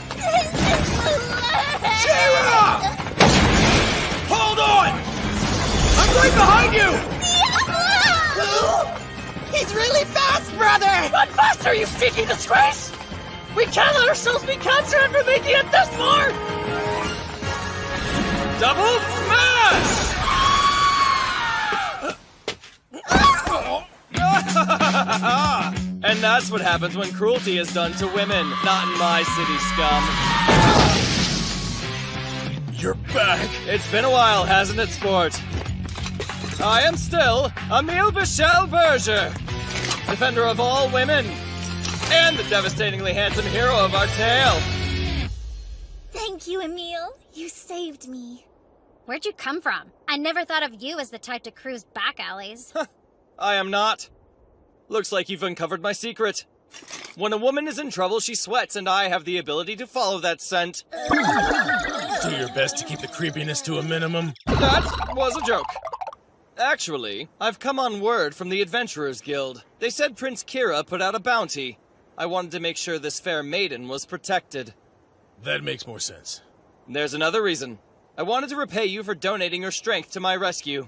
Shera! Hold on! I'm right behind you! He's really fast, brother! Run faster, you stinky disgrace! We can't let ourselves be captured after making it this far! Double smash! And that's what happens when cruelty is done to women, not in my city, scum. You're back. It's been a while, hasn't it, sport? I am still Emile Bichel Berger, defender of all women, and the devastatingly handsome hero of our tale. Thank you, Emile. You saved me. Where'd you come from? I never thought of you as the type to cruise back alleys. I am not. Looks like you've uncovered my secret. When a woman is in trouble, she sweats, and I have the ability to follow that scent. Do your best to keep the creepiness to a minimum. That was a joke. Actually, I've come on word from the Adventurers Guild. They said Prince Kira put out a bounty. I wanted to make sure this fair maiden was protected. That makes more sense. There's another reason. I wanted to repay you for donating your strength to my rescue.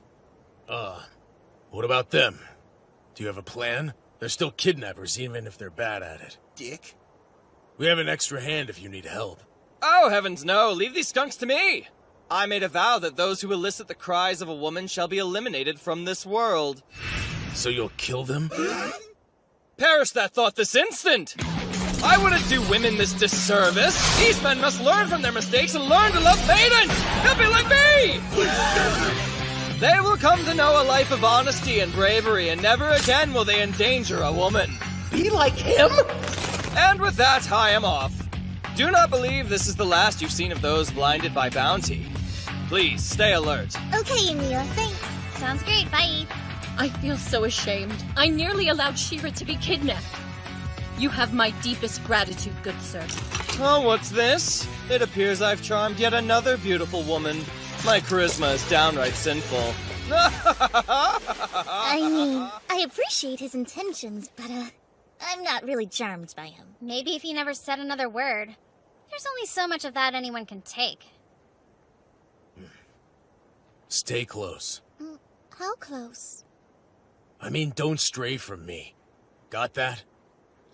What about them? Do you have a plan? They're still kidnappers, even if they're bad at it. Dick? We have an extra hand if you need help. Oh, heavens no! Leave these skunks to me! I made a vow that those who elicit the cries of a woman shall be eliminated from this world. So you'll kill them? Perish that thought this instant! I wouldn't do women this disservice! These men must learn from their mistakes and learn to love maidens! They'll be like me! They will come to know a life of honesty and bravery, and never again will they endanger a woman. Be like him? And with that, I am off. Do not believe this is the last you've seen of those blinded by bounty. Please, stay alert. Okay, Emilia, thanks. Sounds great, bye. I feel so ashamed. I nearly allowed Shera to be kidnapped. You have my deepest gratitude, good sir. Oh, what's this? It appears I've charmed yet another beautiful woman. My charisma is downright sinful. I mean, I appreciate his intentions, but, I'm not really charmed by him. Maybe if he never said another word. There's only so much of that anyone can take. Stay close. How close? I mean, don't stray from me. Got that?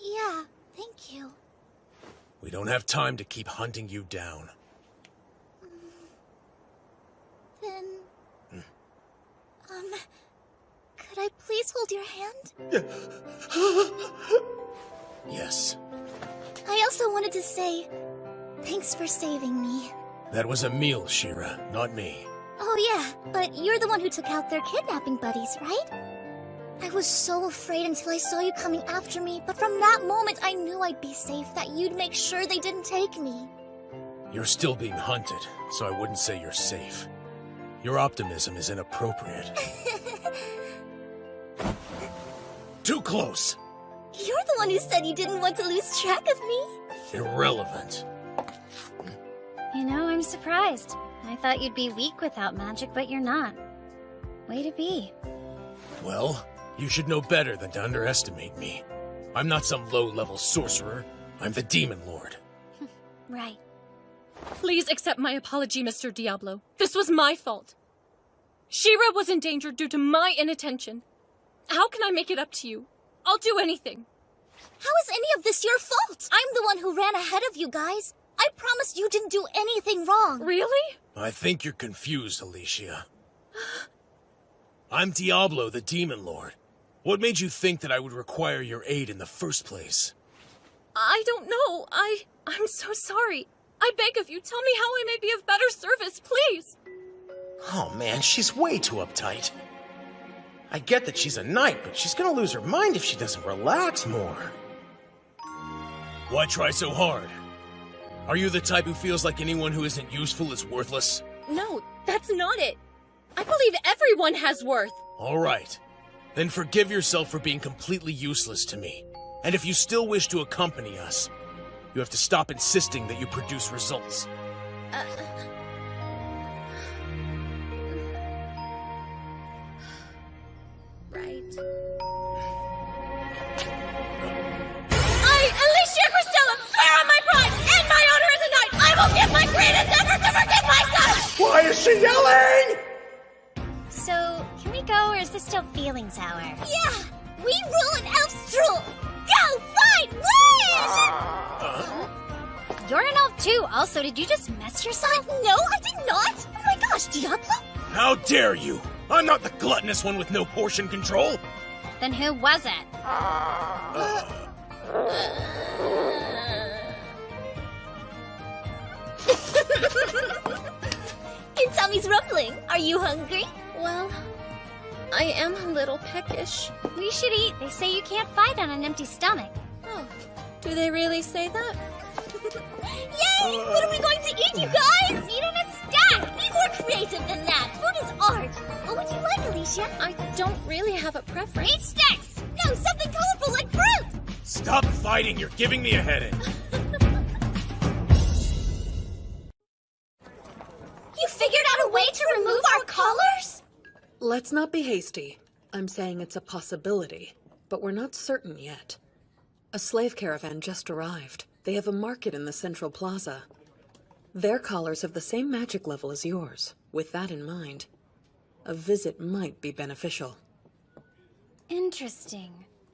Yeah, thank you. We don't have time to keep hunting you down. Then... could I please hold your hand? Yes. I also wanted to say, thanks for saving me. That was Emil, Shera, not me. Oh yeah, but you're the one who took out their kidnapping buddies, right? I was so afraid until I saw you coming after me, but from that moment I knew I'd be safe, that you'd make sure they didn't take me. You're still being hunted, so I wouldn't say you're safe. Your optimism is inappropriate. Too close! You're the one who said you didn't want to lose track of me. Irrelevant. You know, I'm surprised. I thought you'd be weak without magic, but you're not. Way to be. Well, you should know better than to underestimate me. I'm not some low-level sorcerer. I'm the Demon Lord. Right. Please accept my apology, Mr. Diablo. This was my fault. Shera was endangered due to my inattention. How can I make it up to you? I'll do anything. How is any of this your fault? I'm the one who ran ahead of you guys. I promised you didn't do anything wrong. Really? I think you're confused, Alicia. I'm Diablo, the Demon Lord. What made you think that I would require your aid in the first place? I don't know. I'm so sorry. I beg of you, tell me how I may be of better service, please. Oh man, she's way too uptight. I get that she's a knight, but she's gonna lose her mind if she doesn't relax more. Why try so hard? Are you the type who feels like anyone who isn't useful is worthless? No, that's not it. I believe everyone has worth. All right. Then forgive yourself for being completely useless to me. And if you still wish to accompany us, you have to stop insisting that you produce results. Right. I, Alicia Cristella, swear on my pride and my honor as a knight, I will give my greatest effort to forgive myself! Why is she yelling? So, can we go or is this still feelings hour? Yeah! We rule in Elfstrul! Go, fight, win! You're an elf too. Also, did you just mess yourself? No, I did not! Oh my gosh, Diablo! How dare you! I'm not the gluttonous one with no portion control! Then who was it? Your tummy's rumbling. Are you hungry? Well, I am a little peckish. We should eat. They say you can't fight on an empty stomach. Oh, do they really say that? Yay! What are we going to eat, you guys? Eat in a stack! Be more creative than that. Food is art. What would you like, Alicia? I don't really have a preference. Eat sticks! No, something colorful like fruit! Stop fighting! You're giving me a headache! You figured out a way to remove our collars? Let's not be hasty. I'm saying it's a possibility, but we're not certain yet. A slave caravan just arrived. They have a market in the central plaza. Their collars have the same magic level as yours. With that in mind, a visit might be beneficial. Interesting.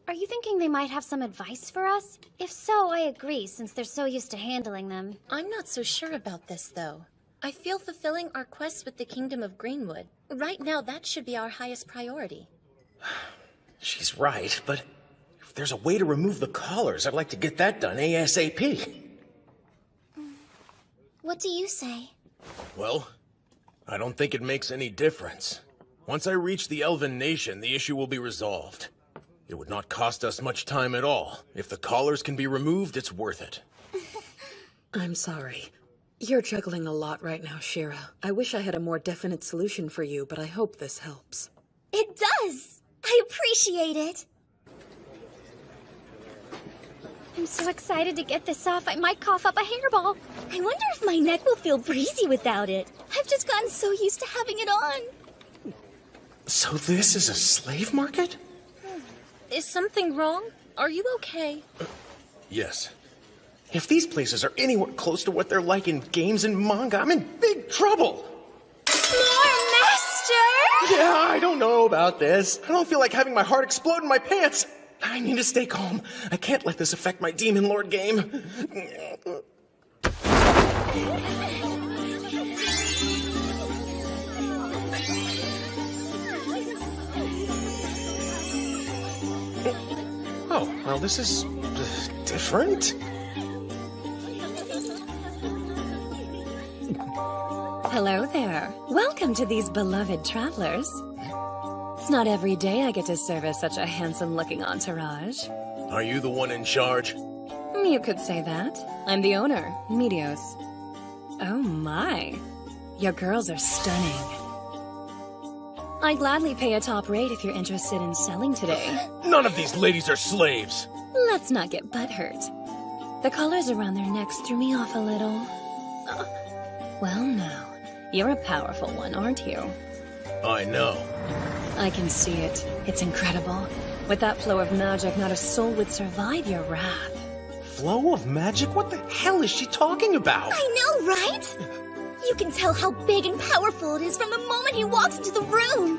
Are you thinking they might have some advice for us? If so, I agree, since they're so used to handling them. I'm not so sure about this, though. I feel fulfilling our quests with the Kingdom of Greenwood. Right now, that should be our highest priority. She's right, but if there's a way to remove the collars, I'd like to get that done ASAP. What do you say? Well, I don't think it makes any difference. Once I reach the Elven Nation, the issue will be resolved. It would not cost us much time at all. If the collars can be removed, it's worth it. I'm sorry. You're juggling a lot right now, Shera. I wish I had a more definite solution for you, but I hope this helps. It does! I appreciate it! I'm so excited to get this off, I might cough up a hairball. I wonder if my neck will feel breezy without it. I've just gotten so used to having it on. So this is a slave market? Is something wrong? Are you okay? Yes. If these places are anywhere close to what they're like in games and manga, I'm in big trouble! More master! Yeah, I don't know about this. I don't feel like having my heart explode in my pants. I need to stay calm. I can't let this affect my Demon Lord game. Oh, well, this is different. Hello there. Welcome to these beloved travelers. It's not every day I get to service such a handsome-looking entourage. Are you the one in charge? You could say that. I'm the owner, Medios. Oh my. Your girls are stunning. I'd gladly pay a top rate if you're interested in selling today. None of these ladies are slaves! Let's not get butthurt. The collars around their necks threw me off a little. Well now, you're a powerful one, aren't you? I know. I can see it. It's incredible. With that flow of magic, not a soul would survive your wrath. Flow of magic? What the hell is she talking about? I know, right? You can tell how big and powerful it is from the moment he walks into the room.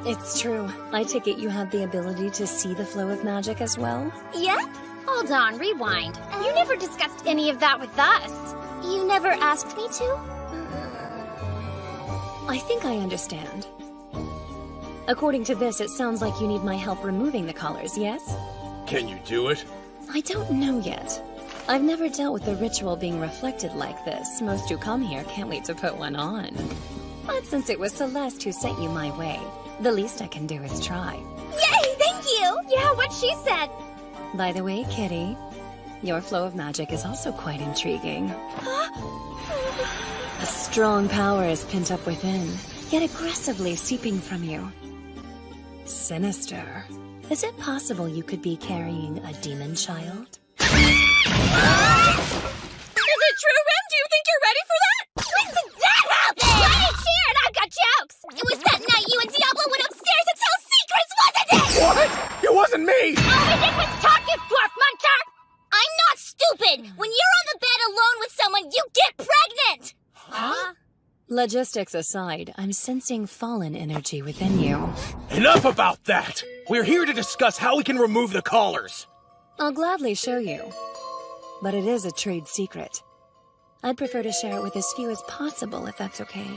It's true. I take it you have the ability to see the flow of magic as well? Yep. Hold on, rewind. You never discussed any of that with us. You never asked me to? I think I understand. According to this, it sounds like you need my help removing the collars, yes? Can you do it? I don't know yet. I've never dealt with a ritual being reflected like this. Most who come here can't wait to put one on. But since it was Celeste who sent you my way, the least I can do is try. Yay, thank you! Yeah, what she said. By the way, Kitty, your flow of magic is also quite intriguing. A strong power is pent up within, yet aggressively seeping from you. Sinister. Is it possible you could be carrying a demon child? Is it true, Rem? Do you think you're ready for that? When did that happen? I didn't share it, I've got jokes! It was that night you and Diablo went upstairs to tell secrets, wasn't it? What? It wasn't me! All we did was talk, you dwarf muncher! I'm not stupid! When you're on the bed alone with someone, you get pregnant! Huh? Logistics aside, I'm sensing fallen energy within you. Enough about that! We're here to discuss how we can remove the collars. I'll gladly show you. But it is a trade secret. I'd prefer to share it with as few as possible, if that's okay.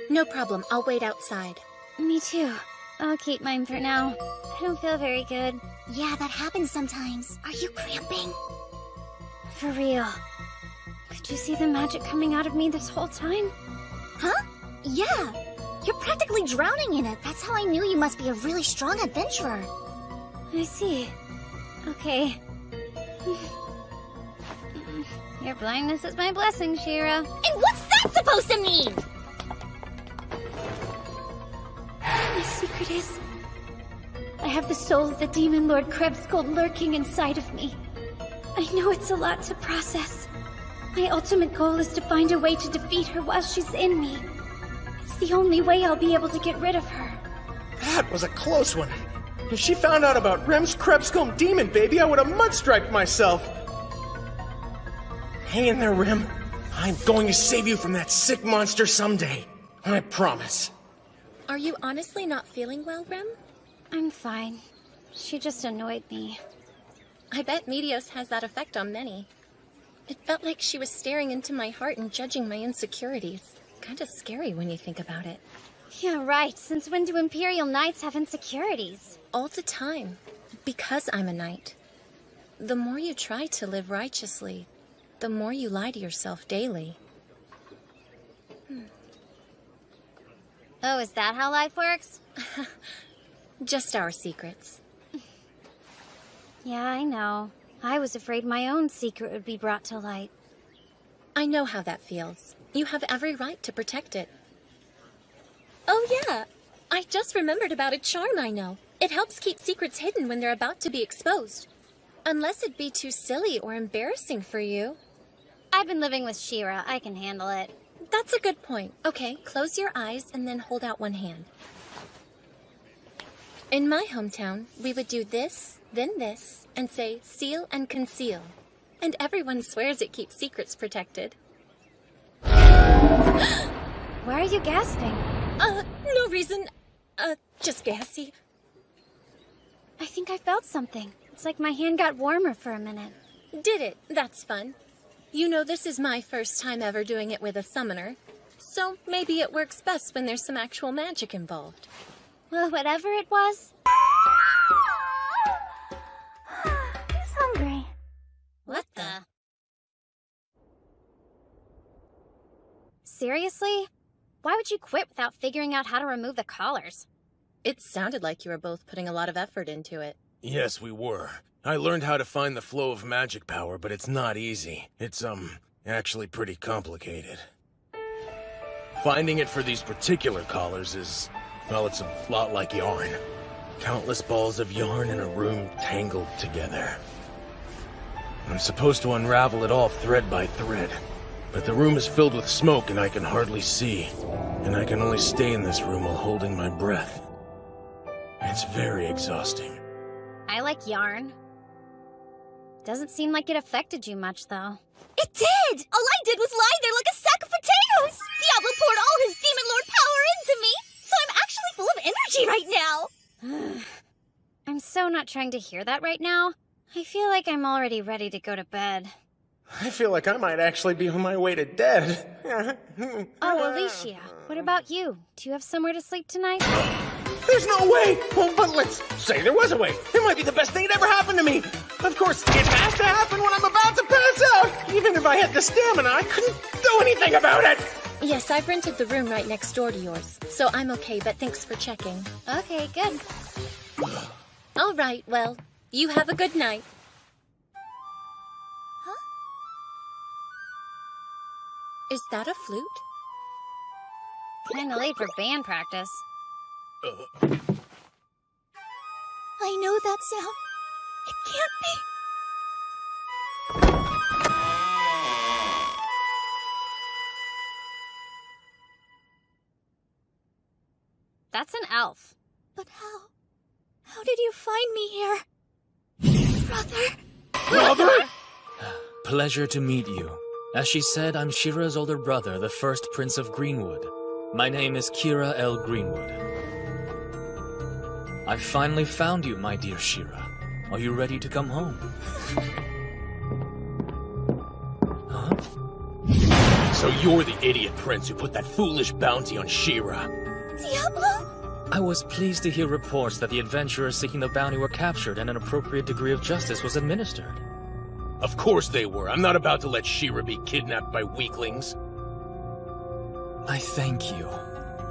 No problem. I'll wait outside. Me too. I'll keep mine for now. I don't feel very good. Yeah, that happens sometimes. Are you cramping? For real. Could you see the magic coming out of me this whole time? Huh? Yeah. You're practically drowning in it. That's how I knew you must be a really strong adventurer. I see. Okay. Your blindness is my blessing, Shera. And what's that supposed to mean? My secret is... I have the soul of the Demon Lord Krebsgold lurking inside of me. I know it's a lot to process. My ultimate goal is to find a way to defeat her while she's in me. It's the only way I'll be able to get rid of her. That was a close one. If she found out about Rem's Krebscomb demon baby, I would have mudstriped myself. Hang in there, Rem. I'm going to save you from that sick monster someday. I promise. Are you honestly not feeling well, Rem? I'm fine. She just annoyed me. I bet Meteos has that effect on many. It felt like she was staring into my heart and judging my insecurities. Kinda scary when you think about it. Yeah, right. Since when do Imperial Knights have insecurities? All the time. Because I'm a knight. The more you try to live righteously, the more you lie to yourself daily. Oh, is that how life works? Just our secrets. Yeah, I know. I was afraid my own secret would be brought to light. I know how that feels. You have every right to protect it. Oh yeah, I just remembered about a charm I know. It helps keep secrets hidden when they're about to be exposed. Unless it'd be too silly or embarrassing for you. I've been living with Shera. I can handle it. That's a good point. Okay, close your eyes and then hold out one hand. In my hometown, we would do this, then this, and say seal and conceal. And everyone swears it keeps secrets protected. Why are you gasping? No reason. Just gassy. I think I felt something. It's like my hand got warmer for a minute. Did it? That's fun. You know, this is my first time ever doing it with a summoner. So maybe it works best when there's some actual magic involved. Well, whatever it was. Who's hungry? What the? Seriously? Why would you quit without figuring out how to remove the collars? It sounded like you were both putting a lot of effort into it. Yes, we were. I learned how to find the flow of magic power, but it's not easy. It's, actually pretty complicated. Finding it for these particular collars is, well, it's a lot like yarn. Countless balls of yarn in a room tangled together. I'm supposed to unravel it all thread by thread, but the room is filled with smoke and I can hardly see. And I can only stay in this room while holding my breath. It's very exhausting. I like yarn. Doesn't seem like it affected you much, though. It did! All I did was lie there like a sack of potatoes! Diablo poured all his Demon Lord power into me, so I'm actually full of energy right now! I'm so not trying to hear that right now. I feel like I'm already ready to go to bed. I feel like I might actually be on my way to dead. Oh, Alicia, what about you? Do you have somewhere to sleep tonight? There's no way! Well, but let's say there was a way. It might be the best thing that ever happened to me. Of course, it has to happen when I'm about to pass out. Even if I had the stamina, I couldn't do anything about it. Yes, I've rented the room right next door to yours, so I'm okay, but thanks for checking. Okay, good. All right, well, you have a good night. Huh? Is that a flute? Kinda late for band practice. I know that sound. It can't be. That's an elf. But how? How did you find me here? Brother? Pleasure to meet you. As she said, I'm Shira's older brother, the first Prince of Greenwood. My name is Kira L. Greenwood. I finally found you, my dear Shira. Are you ready to come home? Huh? So you're the idiot prince who put that foolish bounty on Shira. Diablo? I was pleased to hear reports that the adventurers seeking the bounty were captured and an appropriate degree of justice was administered. Of course they were. I'm not about to let Shira be kidnapped by weaklings. I thank you.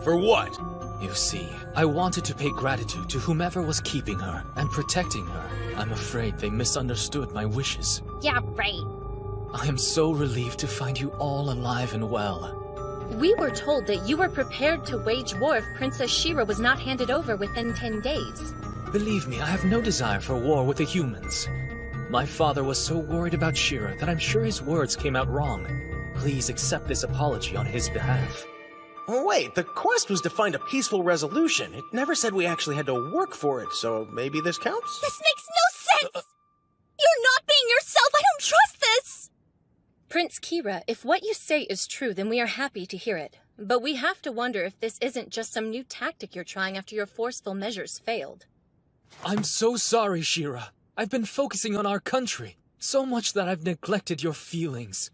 For what? You see, I wanted to pay gratitude to whomever was keeping her and protecting her. I'm afraid they misunderstood my wishes. Yeah, right. I am so relieved to find you all alive and well. We were told that you were prepared to wage war if Princess Shira was not handed over within 10 days. Believe me, I have no desire for war with the humans. My father was so worried about Shira that I'm sure his words came out wrong. Please accept this apology on his behalf. Oh, wait, the quest was to find a peaceful resolution. It never said we actually had to work for it, so maybe this counts? This makes no sense! You're not being yourself! I don't trust this! Prince Kira, if what you say is true, then we are happy to hear it. But we have to wonder if this isn't just some new tactic you're trying after your forceful measures failed. I'm so sorry, Shera. I've been focusing on our country, so much that I've neglected your feelings.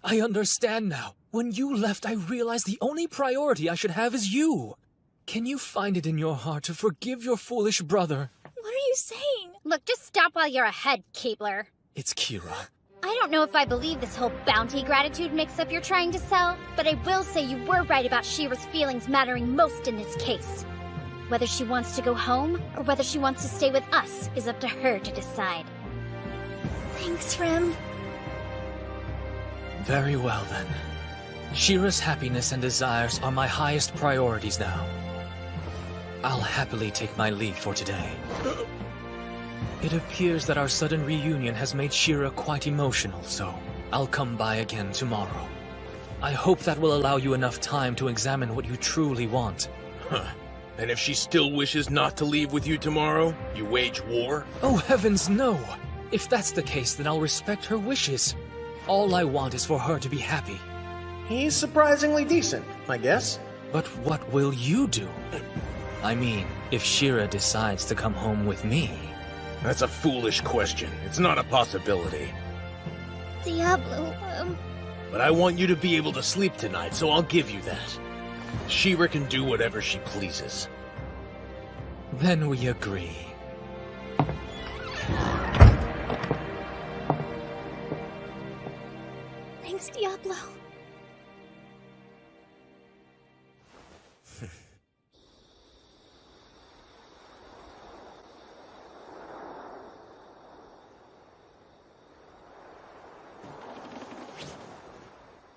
I understand now. When you left, I realized the only priority I should have is you. Can you find it in your heart to forgive your foolish brother? What are you saying? Look, just stop while you're ahead, Keebler. It's Kira. I don't know if I believe this whole bounty gratitude mix-up you're trying to sell, but I will say you were right about Shira's feelings mattering most in this case. Whether she wants to go home, or whether she wants to stay with us, is up to her to decide. Thanks, Rem. Very well, then. Shira's happiness and desires are my highest priorities now. I'll happily take my leave for today. It appears that our sudden reunion has made Shera quite emotional, so I'll come by again tomorrow. I hope that will allow you enough time to examine what you truly want. Huh. And if she still wishes not to leave with you tomorrow, you wage war? Oh heavens, no! If that's the case, then I'll respect her wishes. All I want is for her to be happy. He's surprisingly decent, I guess. But what will you do? I mean, if Shera decides to come home with me. That's a foolish question. It's not a possibility. Diablo, But I want you to be able to sleep tonight, so I'll give you that. Shera can do whatever she pleases. Then we agree. Thanks, Diablo.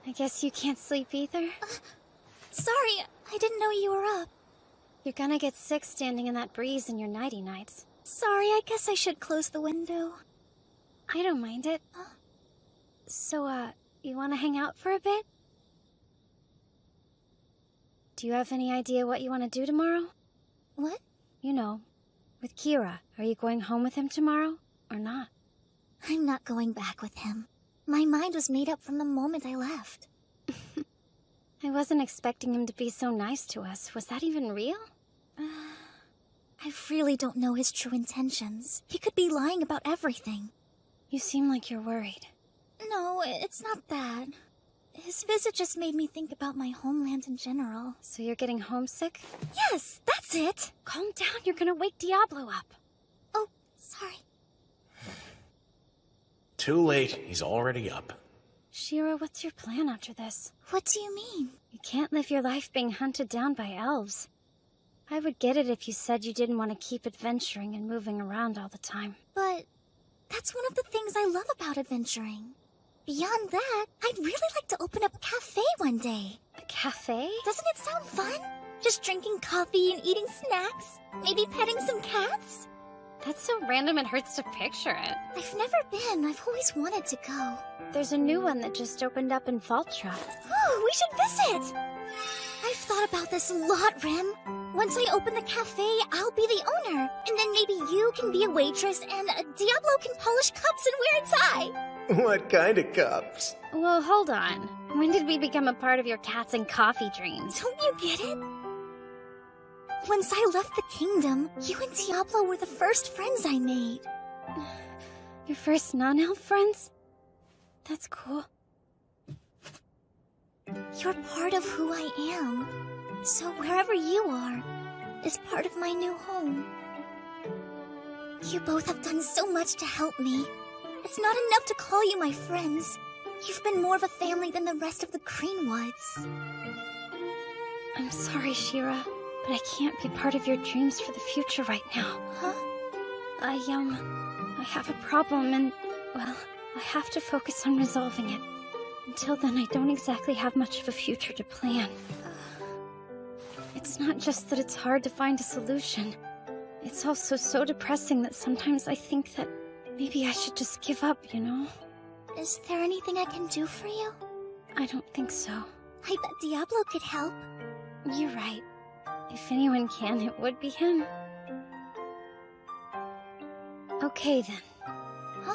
I guess you can't sleep either? Sorry, I didn't know you were up. You're gonna get sick standing in that breeze in your nighty nights. Sorry, I guess I should close the window. I don't mind it. So, you wanna hang out for a bit? Do you have any idea what you wanna do tomorrow? What? You know, with Kira. Are you going home with him tomorrow, or not? I'm not going back with him. My mind was made up from the moment I left. I wasn't expecting him to be so nice to us. Was that even real? I really don't know his true intentions. He could be lying about everything. You seem like you're worried. No, it's not that. His visit just made me think about my homeland in general. So you're getting homesick? Yes, that's it! Calm down, you're gonna wake Diablo up. Oh, sorry. Too late. He's already up. Shera, what's your plan after this? What do you mean? You can't live your life being hunted down by elves. I would get it if you said you didn't want to keep adventuring and moving around all the time. But that's one of the things I love about adventuring. Beyond that, I'd really like to open up a cafe one day. A cafe? Doesn't it sound fun? Just drinking coffee and eating snacks? Maybe petting some cats? That's so random it hurts to picture it. I've never been. I've always wanted to go. There's a new one that just opened up in Faltra. Oh, we should visit! I've thought about this a lot, Rem. Once I open the cafe, I'll be the owner. And then maybe you can be a waitress and Diablo can polish cups and wear a tie. What kind of cups? Well, hold on. When did we become a part of your cats and coffee dreams? Don't you get it? Once I left the kingdom, you and Diablo were the first friends I made. Your first non-elf friends? That's cool. You're part of who I am. So wherever you are is part of my new home. You both have done so much to help me. It's not enough to call you my friends. You've been more of a family than the rest of the Greenwoods. I'm sorry, Shera, but I can't be part of your dreams for the future right now. Huh? I have a problem and, well, I have to focus on resolving it. Until then, I don't exactly have much of a future to plan. It's not just that it's hard to find a solution. It's also so depressing that sometimes I think that maybe I should just give up, you know? Is there anything I can do for you? I don't think so. I bet Diablo could help. You're right. If anyone can, it would be him. Okay, then. Huh?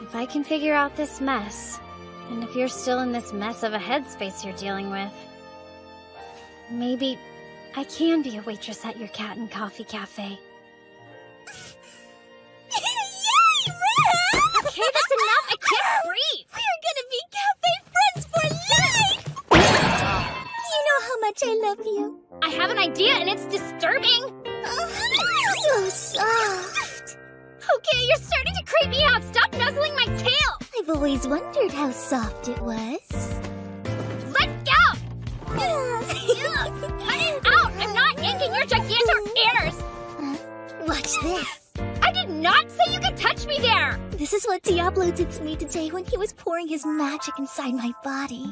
If I can figure out this mess, and if you're still in this mess of a headspace you're dealing with, maybe I can be a waitress at your cat and coffee cafe. much I love you. I have an idea and it's disturbing. So soft. Okay, you're starting to creep me out. Stop nuzzling my tail. I've always wondered how soft it was. Let go! Cut it out! I'm not yanking your gigantic ears! Watch this. I did not say you could touch me there! This is what Diablo did to me today when he was pouring his magic inside my body.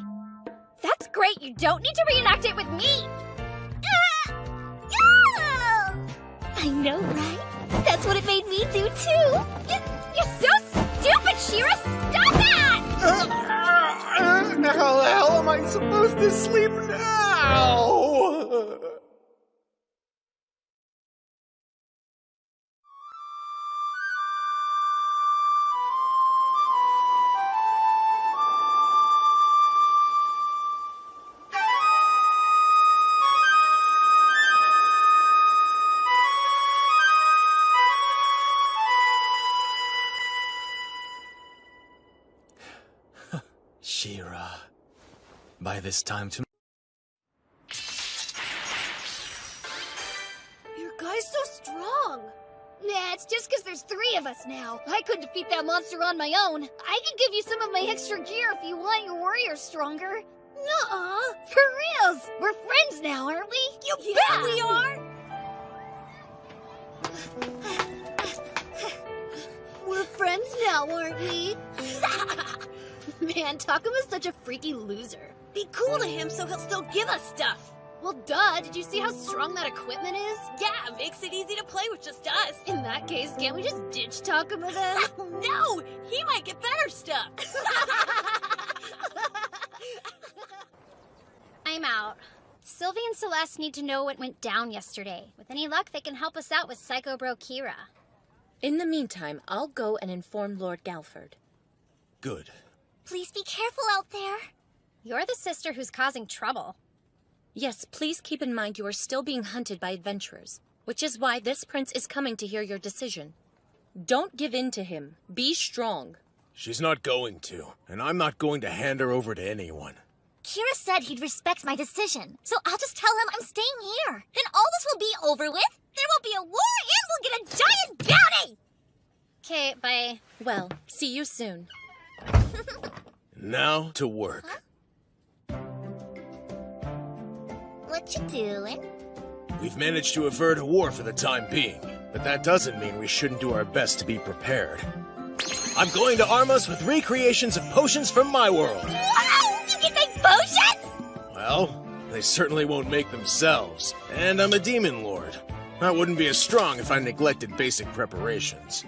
That's great. You don't need to reenact it with me. I know, right? That's what it made me do too. You're so stupid, Shera! Stop that! How the hell am I supposed to sleep now? Shera. By this time Your guy's so strong. Nah, it's just because there's 3 of us now. I couldn't defeat that monster on my own. I can give you some of my extra gear if you want your warriors stronger. Nuh-uh. For reals. We're friends now, aren't we? You bet we are. We're friends now, aren't we? Man, Takuma's such a freaky loser. Be cool to him so he'll still give us stuff. Well, duh. Did you see how strong that equipment is? Yeah, makes it easy to play with just us. In that case, can't we just ditch Takuma then? No! He might get better stuff. I'm out. Sylvie and Celeste need to know what went down yesterday. With any luck, they can help us out with Psycho Bro Kira. In the meantime, I'll go and inform Lord Galford. Good. Please be careful out there. You're the sister who's causing trouble. Yes, please keep in mind you are still being hunted by adventurers, which is why this prince is coming to hear your decision. Don't give in to him. Be strong. She's not going to, and I'm not going to hand her over to anyone. Kira said he'd respect my decision, so I'll just tell him I'm staying here. Then all this will be over with, there won't be a war, and we'll get a giant bounty! Okay, bye. Well, see you soon. Now to work. What you doing? We've managed to avert a war for the time being, but that doesn't mean we shouldn't do our best to be prepared. I'm going to arm us with recreations of potions from my world. Wow! You can make potions? Well, they certainly won't make themselves, and I'm a Demon Lord. I wouldn't be as strong if I neglected basic preparations.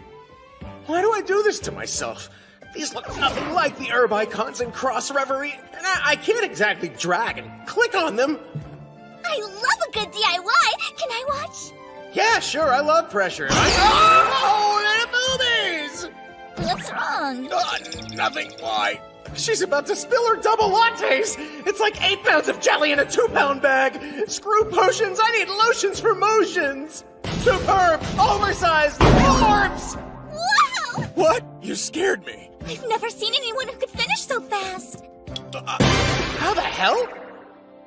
Why do I do this to myself? These look nothing like the herb icons in Cross Reverie, and I can't exactly drag and click on them. I love a good DIY! Can I watch? Yeah, sure, I love pressure. Oh, little boobies! What's wrong? Nothing. Why? She's about to spill her double lattes! It's like 8 pounds of jelly in a 2-pound bag! Screw potions, I need lotions for motions! Superb! Oversized! Orbs! Wow! What? You scared me. I've never seen anyone who could finish so fast. How the hell?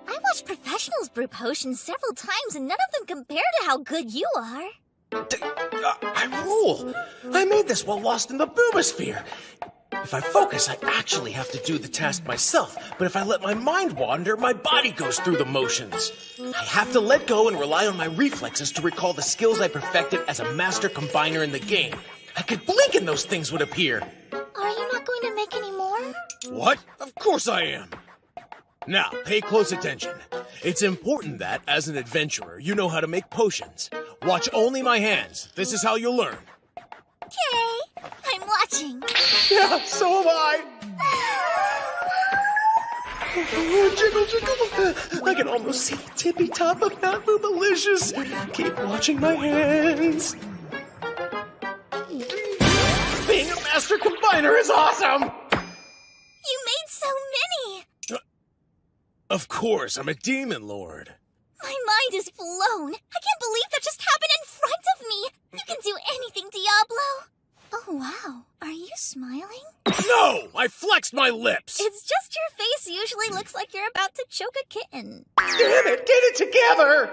I watched professionals brew potions several times and none of them compare to how good you are. I rule! I made this while lost in the boobosphere. If I focus, I actually have to do the task myself, but if I let my mind wander, my body goes through the motions. I have to let go and rely on my reflexes to recall the skills I perfected as a master combiner in the game. I could blink and those things would appear. Are you not going to make any more? What? Of course I am. Now, pay close attention. It's important that, as an adventurer, you know how to make potions. Watch only my hands. This is how you'll learn. Okay, I'm watching. Yeah, so am I. Oh, jiggle, jiggle. I can almost see the tippy top of Mount Boobalicious. Keep watching my hands. Being a master combiner is awesome! You made so many! Of course, I'm a Demon Lord. My mind is blown. I can't believe that just happened in front of me. You can do anything, Diablo. Oh, wow. Are you smiling? No! I flexed my lips! It's just your face usually looks like you're about to choke a kitten. Damn it, get it together!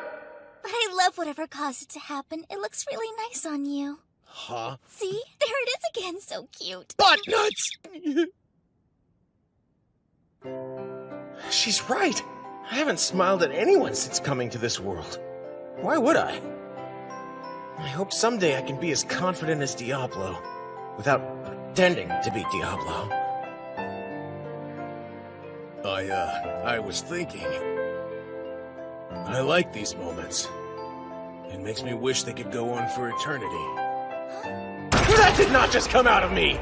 But I love whatever caused it to happen. It looks really nice on you. Huh? See? There it is again, so cute. Butt nuts! She's right. I haven't smiled at anyone since coming to this world. Why would I? I hope someday I can be as confident as Diablo, without pretending to be Diablo. I was thinking. I like these moments. It makes me wish they could go on for eternity. That did not just come out of me!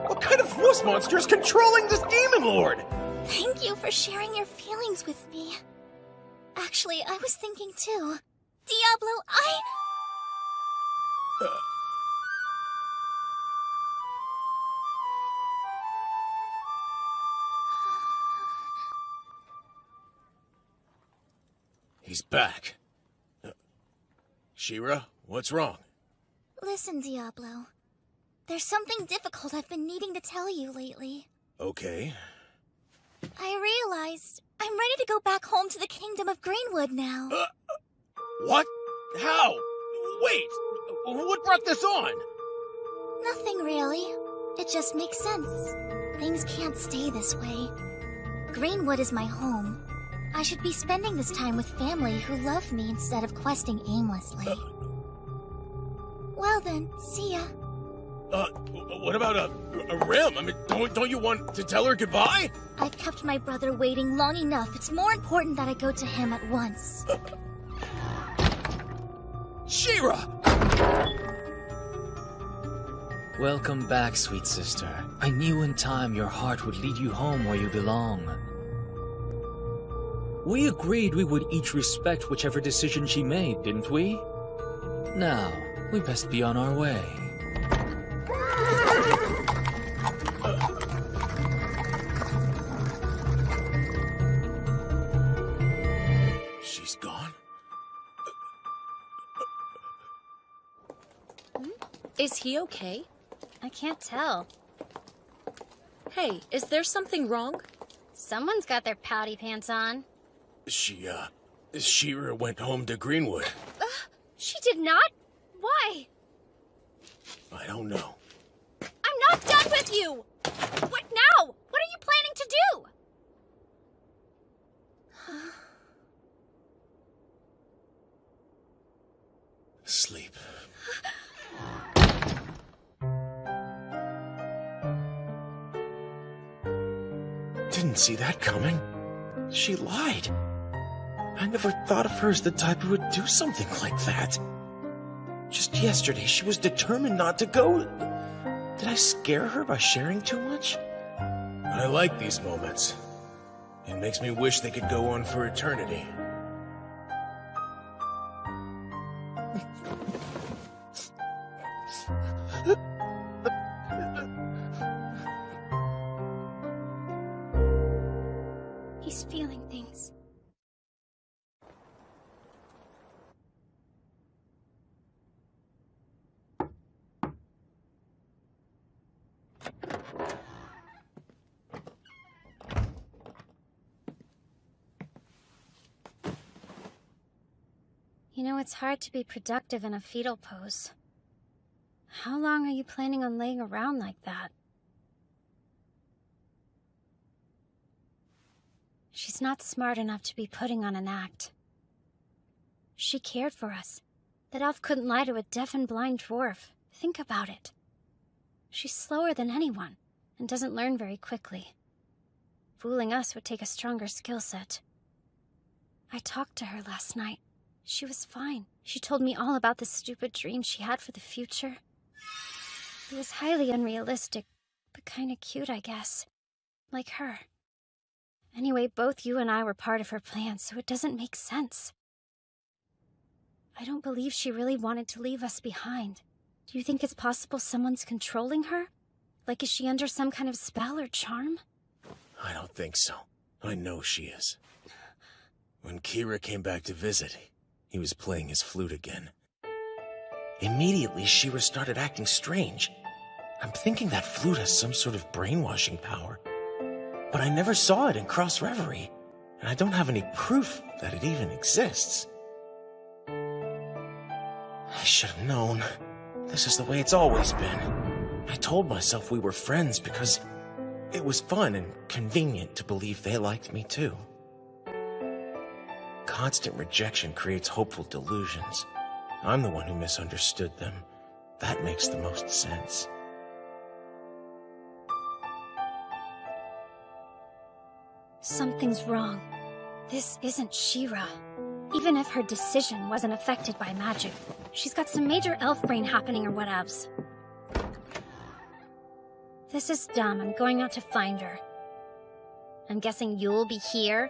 What kind of wuss monster is controlling this Demon Lord? Thank you for sharing your feelings with me. Actually, I was thinking too. Diablo, He's back. Shera, what's wrong? Listen, Diablo. There's something difficult I've been needing to tell you lately. Okay. I realized I'm ready to go back home to the Kingdom of Greenwood now. What? How? Wait! What brought this on? Nothing really. It just makes sense. Things can't stay this way. Greenwood is my home. I should be spending this time with family who love me instead of questing aimlessly. Well then, see ya. What about Rem? I mean, don't you want to tell her goodbye? I've kept my brother waiting long enough. It's more important that I go to him at once. Shera! Welcome back, sweet sister. I knew in time your heart would lead you home where you belong. We agreed we would each respect whichever decision she made, didn't we? Now, we best be on our way. She's gone? Is he okay? I can't tell. Hey, is there something wrong? Someone's got their pouty pants on. Shera went home to Greenwood. She did not? Why? I don't know. I'm not done with you! What now? What are you planning to do? Sleep. Didn't see that coming. She lied. I never thought of her as the type who would do something like that. Just yesterday, she was determined not to go. Did I scare her by sharing too much? I like these moments. It makes me wish they could go on for eternity. He's feeling things. You know, it's hard to be productive in a fetal pose. How long are you planning on laying around like that? She's not smart enough to be putting on an act. She cared for us. That elf couldn't lie to a deaf and blind dwarf. Think about it. She's slower than anyone, and doesn't learn very quickly. Fooling us would take a stronger skill set. I talked to her last night. She was fine. She told me all about the stupid dream she had for the future. It was highly unrealistic, but kinda cute, I guess. Like her. Anyway, both you and I were part of her plan, so it doesn't make sense. I don't believe she really wanted to leave us behind. Do you think it's possible someone's controlling her? Like, is she under some kind of spell or charm? I don't think so. I know she is. When Kira came back to visit, he was playing his flute again. Immediately, Shera started acting strange. I'm thinking that flute has some sort of brainwashing power. but I never saw it in Cross Reverie, and I don't have any proof that it even exists. I should have known. This is the way it's always been. I told myself we were friends because it was fun and convenient to believe they liked me too. Constant rejection creates hopeful delusions. I'm the one who misunderstood them. That makes the most sense. Something's wrong. This isn't Shera. Even if her decision wasn't affected by magic, she's got some major elf brain happening or whatevs. This is dumb. I'm going out to find her. I'm guessing you'll be here?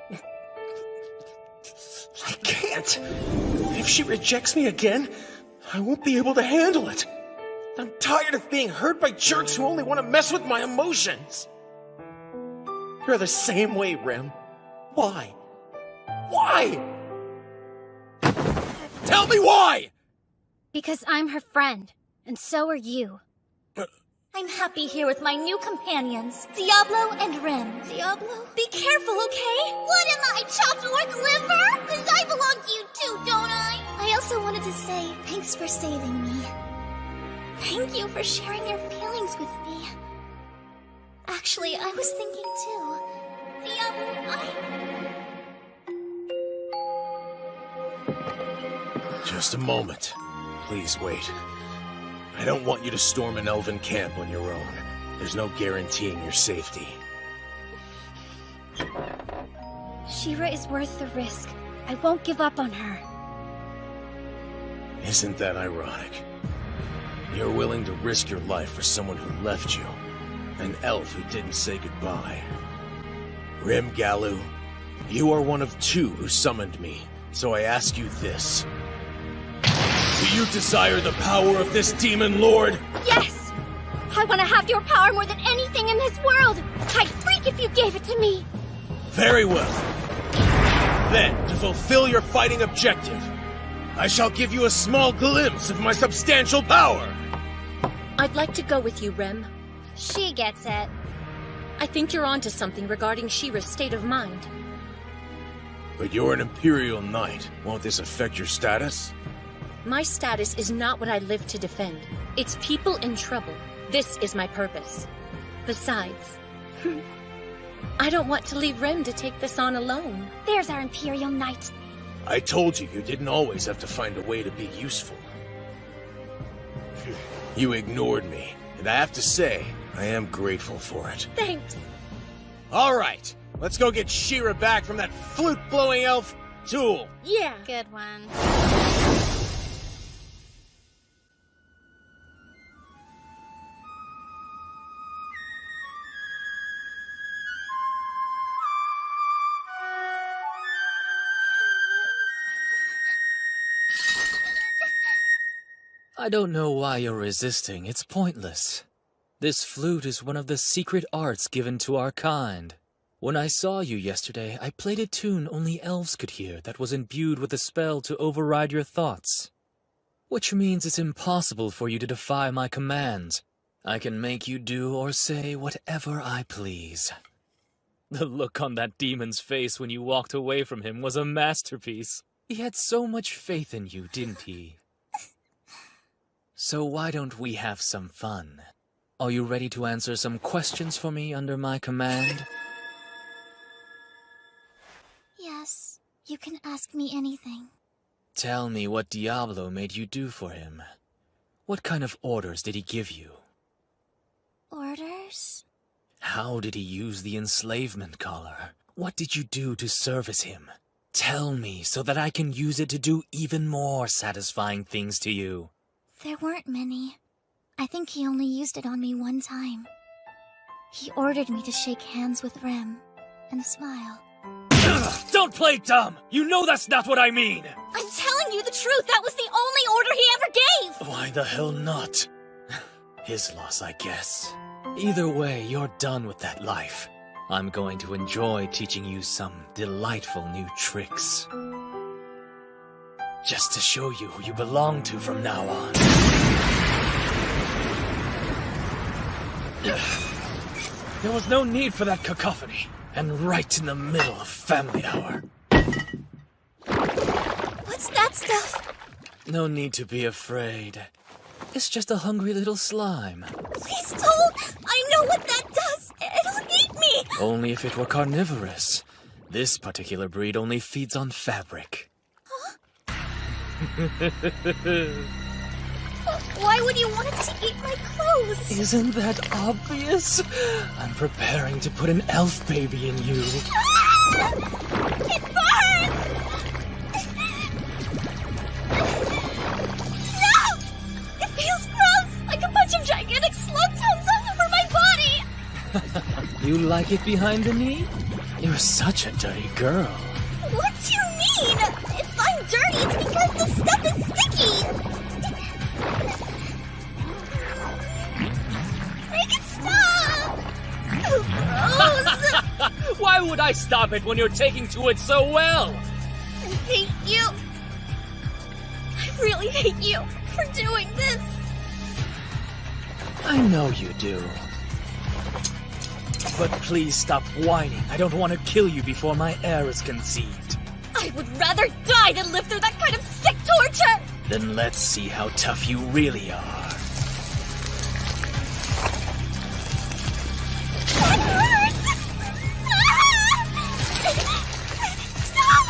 I can't. If she rejects me again, I won't be able to handle it. I'm tired of being hurt by jerks who only want to mess with my emotions. You're the same way, Rem. Why? Why? Tell me why! Because I'm her friend, and so are you. I'm happy here with my new companions, Diablo and Rem. Diablo? Be careful, okay? What am I, chopped orc liver? 'Cause I belong to you too, don't I? I also wanted to say thanks for saving me. Thank you for sharing your feelings with me. Actually, I was thinking too. Diablo, Just a moment. Please wait. I don't want you to storm an elven camp on your own. There's no guaranteeing your safety. Shera is worth the risk. I won't give up on her. Isn't that ironic? You're willing to risk your life for someone who left you. An elf who didn't say goodbye. Rem Galu, you are one of two who summoned me, so I ask you this. Do you desire the power of this Demon Lord? Yes! I want to have your power more than anything in this world! I'd freak if you gave it to me! Very well. Then, to fulfill your fighting objective, I shall give you a small glimpse of my substantial power! I'd like to go with you, Rem. She gets it. I think you're onto something regarding Shera's state of mind. But you're an Imperial Knight. Won't this affect your status? My status is not what I live to defend. It's people in trouble. This is my purpose. Besides, I don't want to leave Rem to take this on alone. There's our Imperial Knight. I told you didn't always have to find a way to be useful. You ignored me, and I have to say, I am grateful for it. Thanks. All right, let's go get Shera back from that flute-blowing elf tool. Yeah. Good one. I don't know why you're resisting. It's pointless. This flute is one of the secret arts given to our kind. When I saw you yesterday, I played a tune only elves could hear that was imbued with a spell to override your thoughts. Which means it's impossible for you to defy my commands. I can make you do or say whatever I please. The look on that demon's face when you walked away from him was a masterpiece. He had so much faith in you, didn't he? So why don't we have some fun? Are you ready to answer some questions for me under my command? Yes, you can ask me anything. Tell me what Diablo made you do for him. What kind of orders did he give you? Orders? How did he use the enslavement collar? What did you do to service him? Tell me so that I can use it to do even more satisfying things to you. There weren't many. I think he only used it on me one time. He ordered me to shake hands with Rem and smile. Don't play dumb! You know that's not what I mean! I'm telling you the truth, that was the only order he ever gave! Why the hell not? His loss, I guess. Either way, you're done with that life. I'm going to enjoy teaching you some delightful new tricks. Just to show you who you belong to from now on. There was no need for that cacophony. And right in the middle of family hour. What's that stuff? No need to be afraid. It's just a hungry little slime. Please don't! I know what that does! It'll eat me! Only if it were carnivorous. This particular breed only feeds on fabric. Why would you want it to eat my clothes? Isn't that obvious? I'm preparing to put an elf baby in you. Ah! It burns! No! It feels gross! Like a bunch of gigantic slug tones all over my body! You like it behind the knee? You're such a dirty girl. What do you mean? If I'm dirty, it's because the stuff is sticky! Make it stop! Gross! Why would I stop it when you're taking to it so well? I hate you. I really hate you for doing this. I know you do. But please stop whining. I don't want to kill you before my heir is conceived. I would rather die than live through that kind of sick torture! Then let's see how tough you really are. That hurts! Ah! Stop!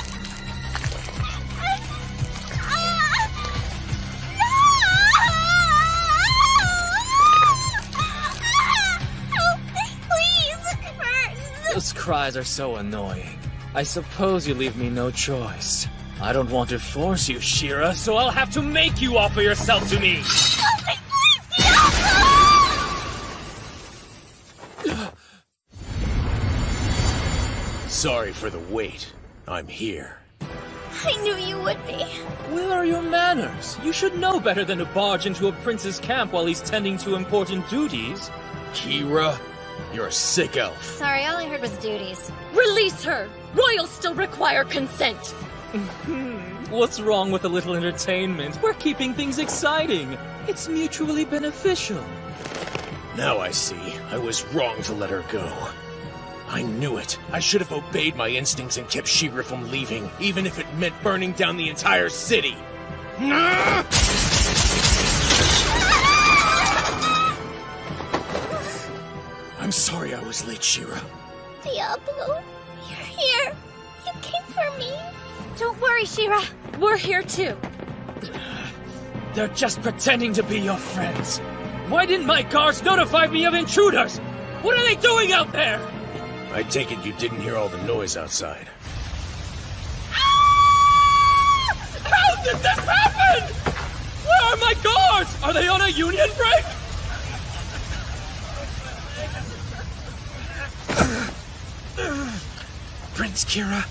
Help me, please! It hurts! Those cries are so annoying. I suppose you leave me no choice. I don't want to force you, Shera, so I'll have to make you offer yourself to me. Help me, please, Diablo! Sorry for the wait. I'm here. I knew you would be. Where are your manners? You should know better than to barge into a prince's camp while he's tending to important duties. Kira, you're a sick elf. Sorry, all I heard was duties. Release her! Royals still require consent! What's wrong with a little entertainment? We're keeping things exciting. It's mutually beneficial. Now I see. I was wrong to let her go. I knew it. I should have obeyed my instincts and kept Shera from leaving, even if it meant burning down the entire city. I'm sorry I was late, Shera. Diablo, you're here. You came for me. Don't worry, Shera. We're here too. They're just pretending to be your friends. Why didn't my guards notify me of intruders? What are they doing out there? I take it you didn't hear all the noise outside. How did this happen? Where are my guards? Are they on a union break? Prince Kira,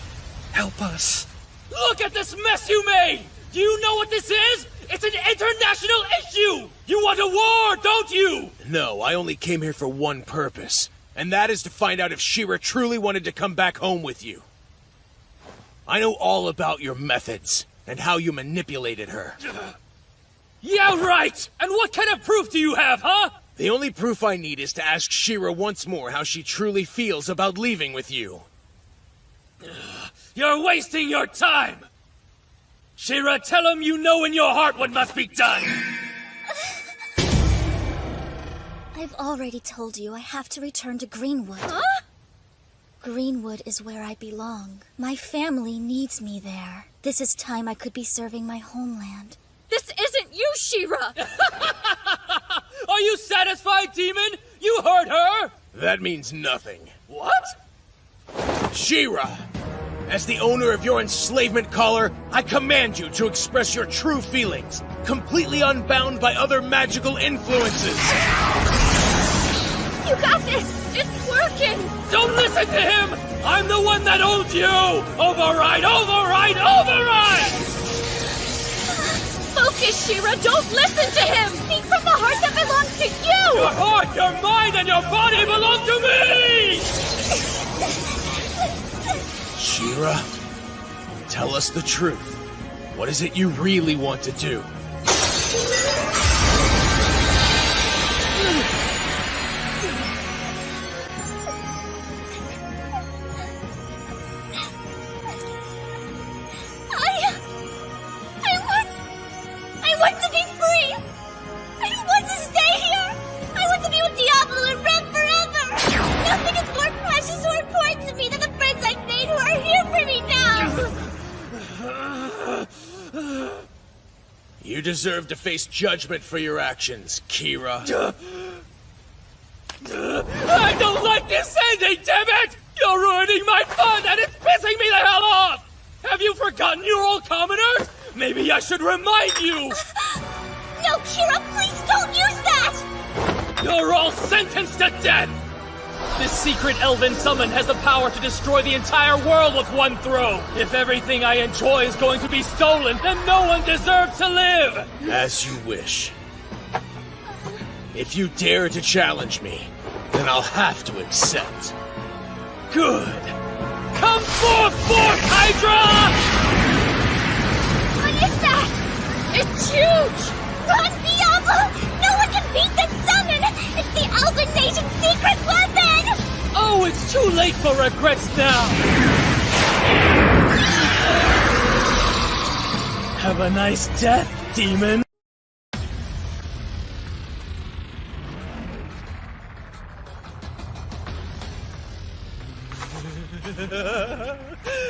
help us. Look at this mess you made! Do you know what this is? It's an international issue! You want a war, don't you? No, I only came here for one purpose. And that is to find out if Shera truly wanted to come back home with you. I know all about your methods, and how you manipulated her. Yeah, right! And what kind of proof do you have, huh? The only proof I need is to ask Shera once more how she truly feels about leaving with you. You're wasting your time! Shera, tell him you know in your heart what must be done! I've already told you I have to return to Greenwood. Huh? Greenwood is where I belong. My family needs me there. This is time I could be serving my homeland. This isn't you, Shera! Are you satisfied, Demon? You heard her! That means nothing. What? Shera! As the owner of your enslavement collar, I command you to express your true feelings, completely unbound by other magical influences. You got this! It's working! Don't listen to him! I'm the one that owns you! Override, override, override! Focus, Shera! Don't listen to him! Speak from the heart that belongs to you! Your heart, your mind, and your body belong to me! Shera, tell us the truth. What is it you really want to do? want to be free! I don't want to stay here! I want to be with Diablo and Rem forever! Nothing is more precious or important to me than the friends I've made who are here for me now! You deserve to face judgment for your actions, Kira. I don't like this ending, damn it! You're ruining my fun and it's pissing me the hell off! Have you forgotten your old commoners? Maybe I should remind you! No, Kira, please don't use that! You're all sentenced to death! This secret elven summon has the power to destroy the entire world with one throw! If everything I enjoy is going to be stolen, then no one deserves to live! As you wish. If you dare to challenge me, then I'll have to accept. Good! Come forth, Hydra! What is that? It's huge! Run, Diablo! No one can beat the summon! It's the Elven Nation's secret weapon! Oh, it's too late for regrets now! Have a nice death, demon!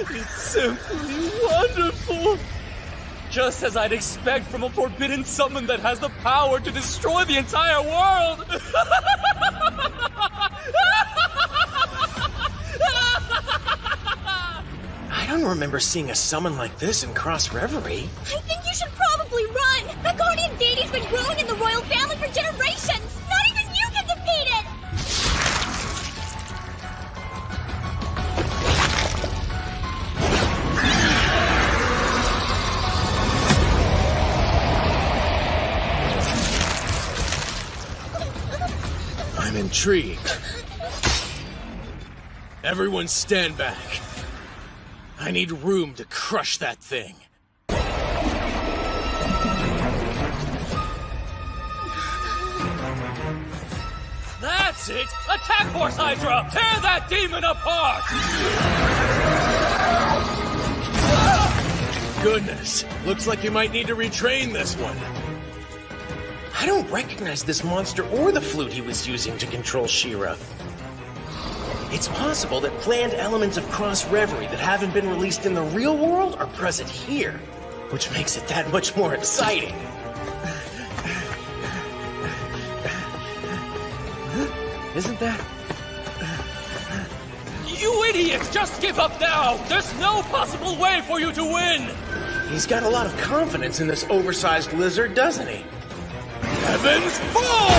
It's simply wonderful! Just as I'd expect from a forbidden summon that has the power to destroy the entire world! I don't remember seeing a summon like this in Cross Reverie. I think you should probably run! That guardian deity's been growing in the royal family for generations! Not even you can defeat it! I'm intrigued. Everyone stand back. I need room to crush that thing. That's it! Attack Force Hydra! Tear that demon apart! Goodness, looks like you might need to retrain this one. I don't recognize this monster or the flute he was using to control Shera. It's possible that planned elements of Cross Reverie that haven't been released in the real world are present here, which makes it that much more exciting. Isn't that? You idiots! Just give up now! There's no possible way for you to win! He's got a lot of confidence in this oversized lizard, doesn't he? Heavens fall!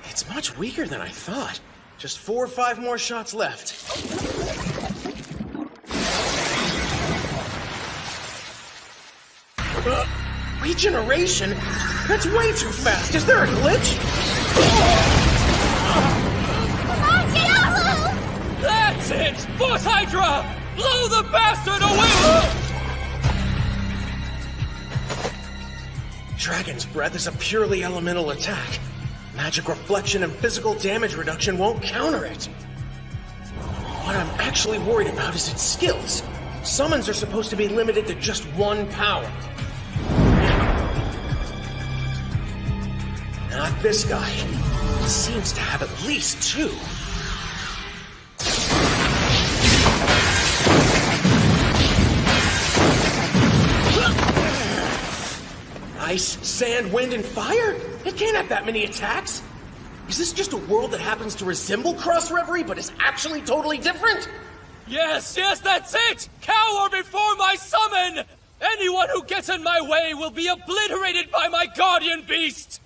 It's much weaker than I thought. Just 4 or 5 more shots left. Regeneration? That's way too fast. Is there a glitch? That's it! Force Hydra! Blow the bastard away! Dragon's Breath is a purely elemental attack. Magic reflection and physical damage reduction won't counter it. What I'm actually worried about is its skills. Summons are supposed to be limited to just one power. Not this guy. He seems to have at least 2. Ice, sand, wind, and fire? It can't have that many attacks. Is this just a world that happens to resemble Cross Reverie, but is actually totally different? Yes, that's it! Cower before my summon! Anyone who gets in my way will be obliterated by my guardian beast!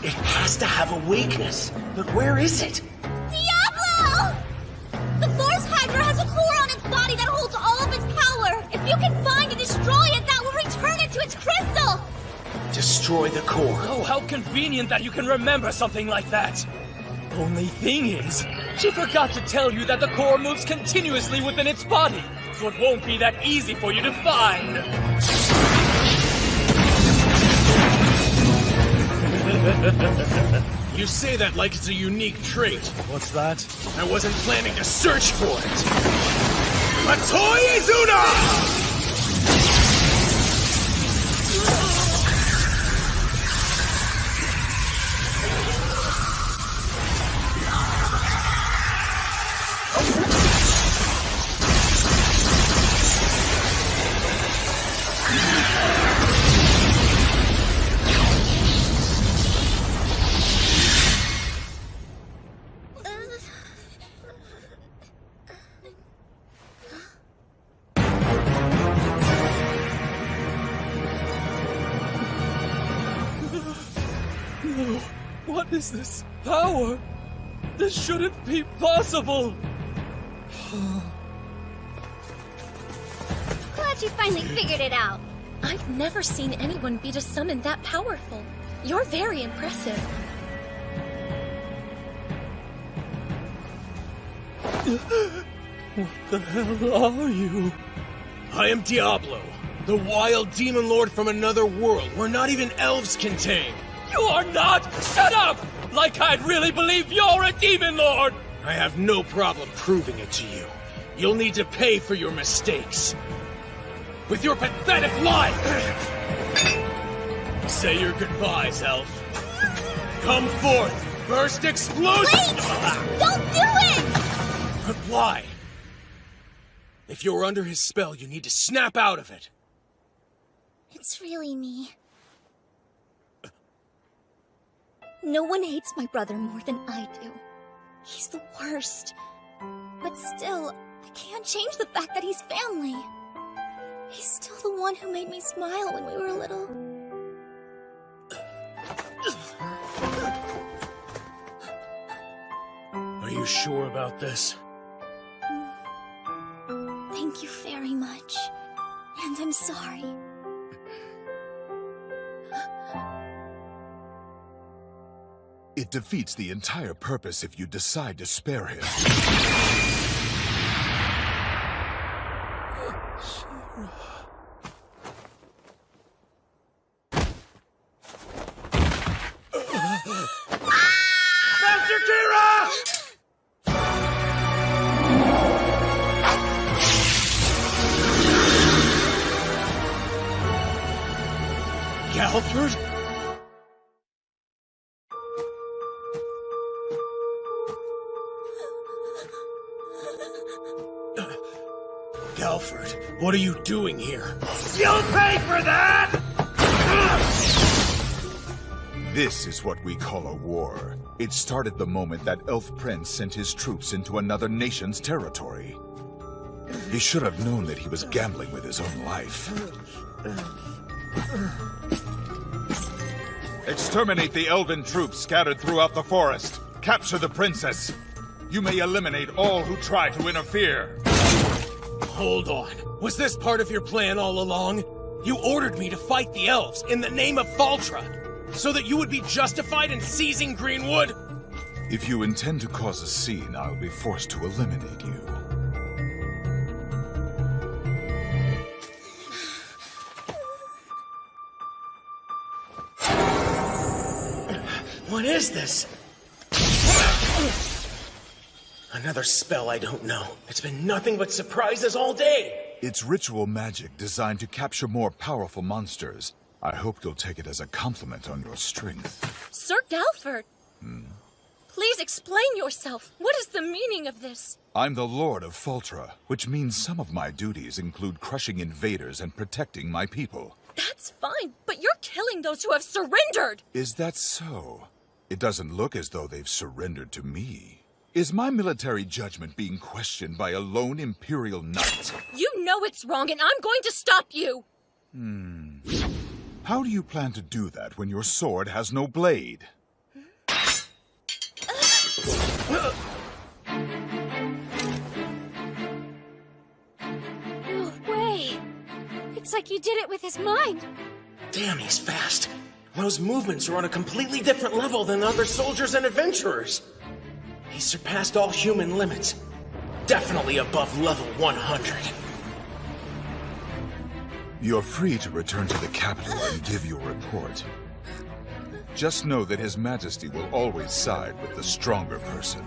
It has to have a weakness, but where is it? Diablo! The Force Hydra has a core on its body that holds all of its power. If you can find and destroy it, that will return it to its crystal. Destroy the core. Oh, how convenient that you can remember something like that! Only thing is, she forgot to tell you that the core moves continuously within its body, so it won't be that easy for you to find. You say that like it's a unique trait. What's that? I wasn't planning to search for it. Matoi Izuna! What is this power? This shouldn't be possible! Glad you finally figured it out. I've never seen anyone beat a summon that powerful. You're very impressive. What the hell are you? I am Diablo, the wild demon lord from another world where not even elves can tame. You are not! Shut up! Like I'd really believe you're a demon lord! I have no problem proving it to you. You'll need to pay for your mistakes. With your pathetic life! Say your goodbyes, elf. Come forth! Burst explosion! Wait! Don't do it! But why? If you're under his spell, you need to snap out of it. It's really me. No one hates my brother more than I do. He's the worst. But still, I can't change the fact that he's family. He's still the one who made me smile when we were little. Are you sure about this? Thank you very much. And I'm sorry. It defeats the entire purpose if you decide to spare him. Master Kira! Galford? Galford, what are you doing here? You'll pay for that! This is what we call a war. It started the moment that Elf Prince sent his troops into another nation's territory. He should have known that he was gambling with his own life. Exterminate the elven troops scattered throughout the forest. Capture the princess. You may eliminate all who try to interfere. Hold on. Was this part of your plan all along? You ordered me to fight the elves in the name of Faltra, so that you would be justified in seizing Greenwood? If you intend to cause a scene, I'll be forced to eliminate you. What is this? Another spell I don't know. It's been nothing but surprises all day. It's ritual magic designed to capture more powerful monsters. I hope you'll take it as a compliment on your strength. Sir Galford! Please explain yourself. What is the meaning of this? I'm the Lord of Faltra, which means some of my duties include crushing invaders and protecting my people. That's fine, but you're killing those who have surrendered! Is that so? It doesn't look as though they've surrendered to me. Is my military judgment being questioned by a lone Imperial knight? You know it's wrong, and I'm going to stop you! How do you plan to do that when your sword has no blade? No way. It's like you did it with his mind. Damn, he's fast. Those movements are on a completely different level than other soldiers and adventurers. He's surpassed all human limits. Definitely above level 100. You're free to return to the capital and give your report. Just know that His Majesty will always side with the stronger person.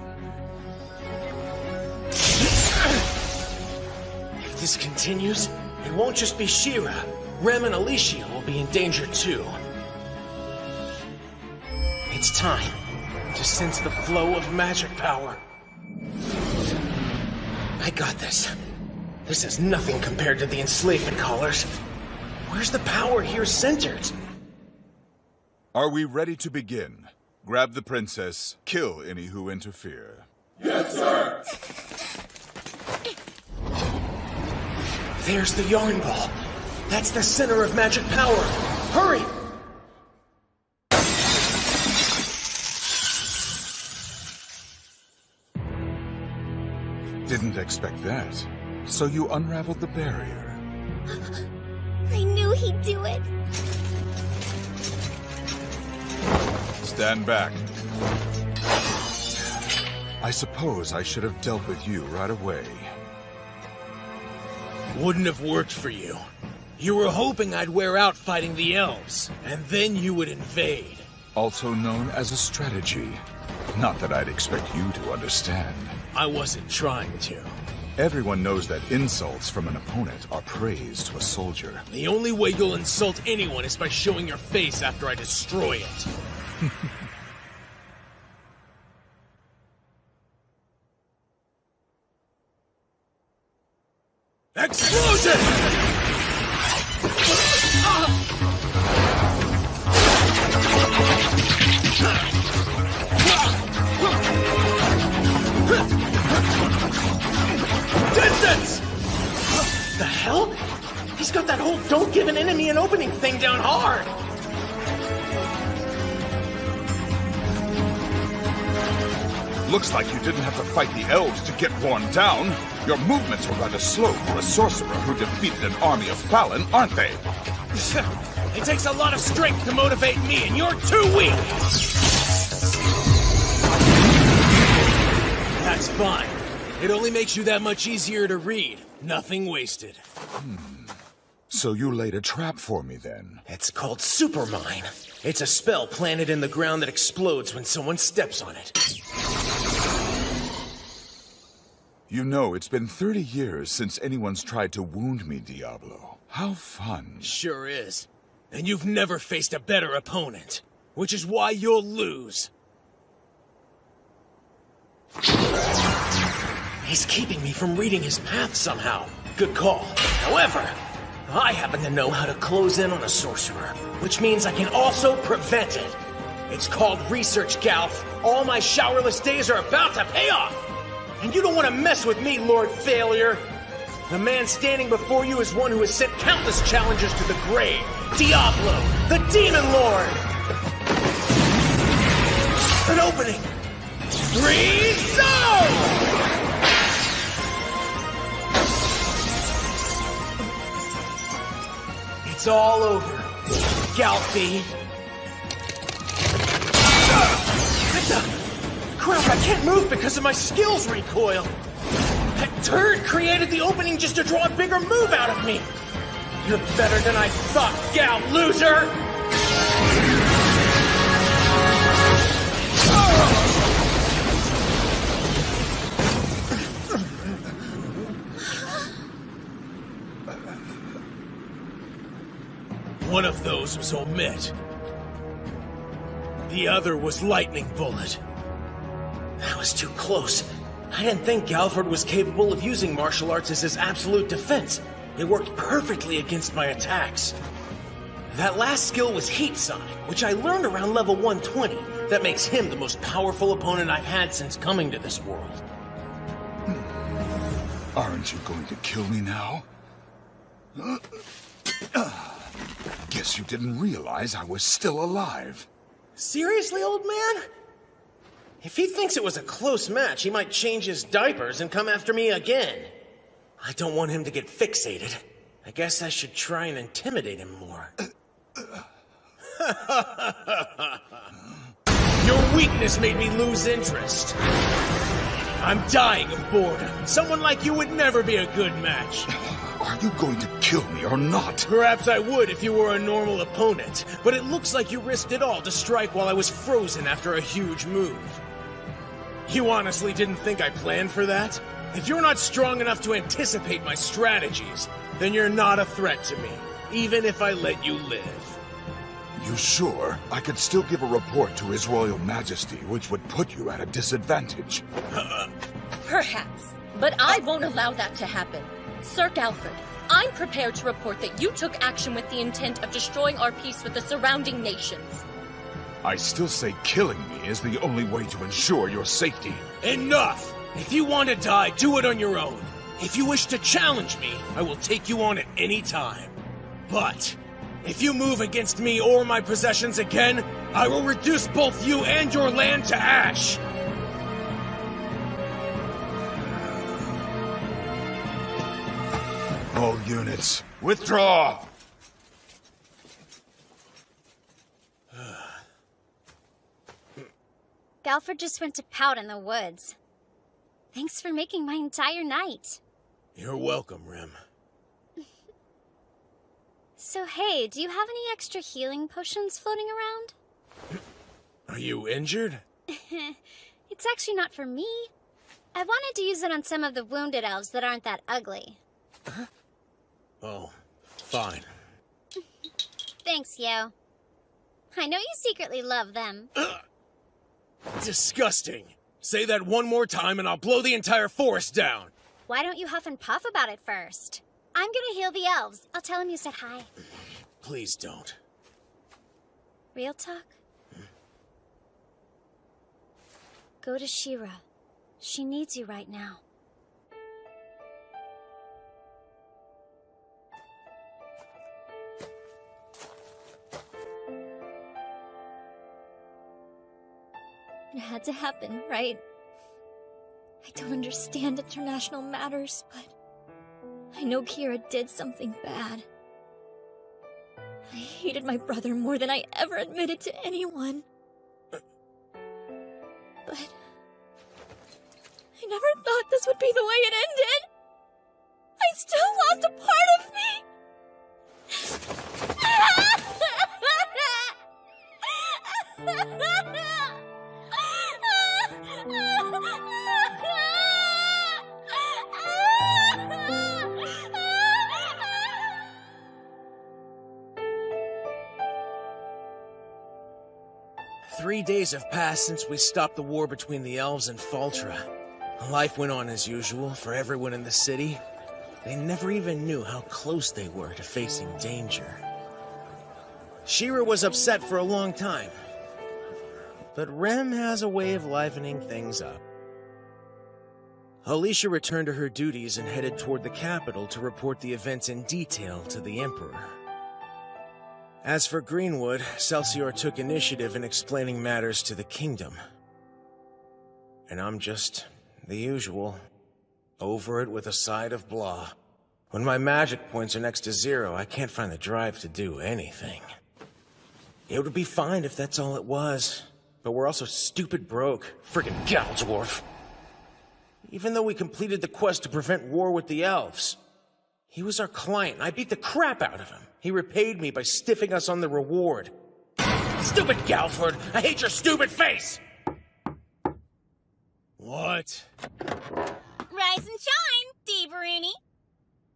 If this continues, it won't just be Shera. Rem and Alicia will be in danger too. It's time to sense the flow of magic power. I got this. This is nothing compared to the enslavement collars. Where's the power here centered? Are we ready to begin? Grab the princess, kill any who interfere. Yes, sir! There's the yarn ball. That's the center of magic power. Hurry! Didn't expect that. So you unraveled the barrier. I knew he'd do it. Stand back. I suppose I should have dealt with you right away. Wouldn't have worked for you. You were hoping I'd wear out fighting the elves, and then you would invade. Also known as a strategy. Not that I'd expect you to understand. I wasn't trying to. Everyone knows that insults from an opponent are praise to a soldier. The only way you'll insult anyone is by showing your face after I destroy it. Explosion! Distance! The hell? He's got that whole don't give an enemy an opening thing down hard! Looks like you didn't have to fight the elves to get worn down. Your movements were rather slow for a sorcerer who defeated an army of Fallon, aren't they? It takes a lot of strength to motivate me, and you're too weak! That's fine. It only makes you that much easier to read. Nothing wasted. So you laid a trap for me then? It's called Supermine. It's a spell planted in the ground that explodes when someone steps on it. You know, it's been 30 years since anyone's tried to wound me, Diablo. How fun. Sure is. And you've never faced a better opponent. Which is why you'll lose. He's keeping me from reading his path somehow. Good call. However, I happen to know how to close in on a sorcerer, which means I can also prevent it. It's called research, Galf. All my showerless days are about to pay off. And you don't want to mess with me, Lord Failure. The man standing before you is one who has sent countless challengers to the grave. Diablo, the Demon Lord. An opening. Freeze zone! It's all over, Galfy. Crap, I can't move because of my skills recoil. That turd created the opening just to draw a bigger move out of me. You're better than I thought, Gal loser! One of those was Omit. The other was Lightning Bullet. That was too close. I didn't think Galford was capable of using martial arts as his absolute defense. It worked perfectly against my attacks. That last skill was Heat Sonic, which I learned around level 120. That makes him the most powerful opponent I've had since coming to this world. Aren't you going to kill me now? Guess you didn't realize I was still alive. Seriously, old man? If he thinks it was a close match, he might change his diapers and come after me again. I don't want him to get fixated. I guess I should try and intimidate him more. Your weakness made me lose interest. I'm dying of boredom. Someone like you would never be a good match. Are you going to kill me or not? Perhaps I would if you were a normal opponent, but it looks like you risked it all to strike while I was frozen after a huge move. You honestly didn't think I planned for that? If you're not strong enough to anticipate my strategies, then you're not a threat to me, even if I let you live. You sure? I could still give a report to His Royal Majesty, which would put you at a disadvantage. Perhaps, but I won't allow that to happen. Sir Galford, I'm prepared to report that you took action with the intent of destroying our peace with the surrounding nations. I still say killing me is the only way to ensure your safety. Enough! If you want to die, do it on your own. If you wish to challenge me, I will take you on at any time. But if you move against me or my possessions again, I will reduce both you and your land to ash. All units, withdraw! Galford just went to pout in the woods. Thanks for making my entire night. You're welcome, Rem. So hey, do you have any extra healing potions floating around? Are you injured? It's actually not for me. I wanted to use it on some of the wounded elves that aren't that ugly. Oh, fine. Thanks, Yo. I know you secretly love them. Disgusting. Say that one more time and I'll blow the entire forest down. Why don't you huff and puff about it first? I'm gonna heal the elves. I'll tell them you said hi. Please don't. Real talk? Go to Shera. She needs you right now. It had to happen, right? I don't understand international matters, but I know Kira did something bad. I hated my brother more than I ever admitted to anyone. But I never thought this would be the way it ended. I still lost a part of me. 3 days have passed since we stopped the war between the elves and Faltra. Life went on as usual for everyone in the city. They never even knew how close they were to facing danger. Shera was upset for a long time. But Rem has a way of livening things up. Alicia returned to her duties and headed toward the capital to report the events in detail to the Emperor. As for Greenwood, Celsior took initiative in explaining matters to the kingdom. And I'm just the usual, over it with a side of blah. When my magic points are next to 0, I can't find the drive to do anything. It would be fine if that's all it was, but we're also stupid broke. Friggin' Galdorf. Even though we completed the quest to prevent war with the elves. He was our client, and I beat the crap out of him. He repaid me by stiffing us on the reward. Stupid Galford! I hate your stupid face! What? Rise and shine, Deeberoonie.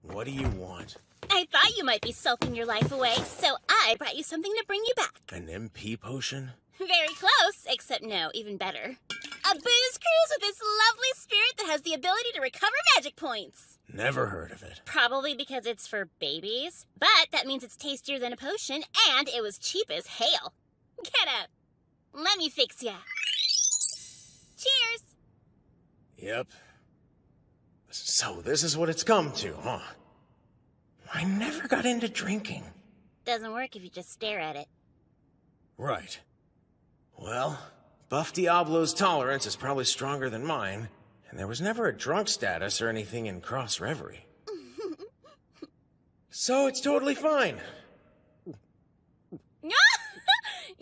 What do you want? I thought you might be sulking your life away, so I brought you something to bring you back. An MP potion? Very close, except no, even better. A booze cruise with this lovely spirit that has the ability to recover magic points. Never heard of it. Probably because it's for babies, but that means it's tastier than a potion, and it was cheap as hail. Get up. Let me fix ya. Cheers. Yep. So this is what it's come to, huh? I never got into drinking. Doesn't work if you just stare at it. Right. Well, Buff Diablo's tolerance is probably stronger than mine, and there was never a drunk status or anything in Cross Reverie. So it's totally fine.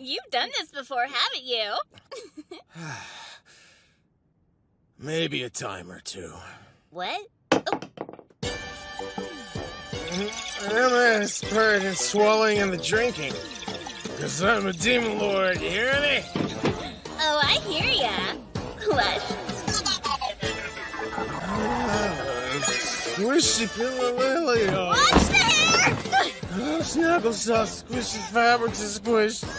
You've done this before, haven't you? Maybe a time or two. What? I'm expert in swallowing and the drinking. Because I'm a demon lord, you hear me? Oh, I hear ya. Lush. Squishy pillow lily. Watch the hair! Oh, snuggle soft, squishy fabric to squish. Nope,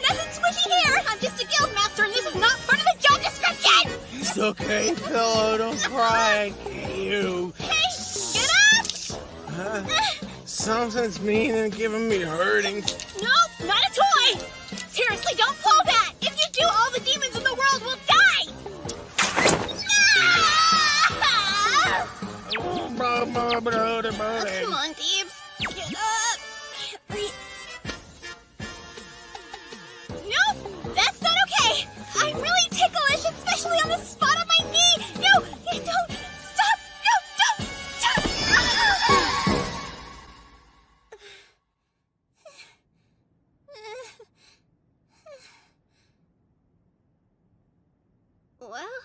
nothing squishy here! I'm just a guild master and this is not part of the job description! It's okay, pillow, don't cry. You. Hey, get up! Something's mean and giving me hurting. Nope, not a toy! Seriously, don't pull that! If you do, all the demons in the world will die! Come on, Thebes. Get up. Can't breathe. Nope, that's not okay! I'm really ticklish, especially on the spot on my knee! No, don't! Stop! No, don't! Stop! Well,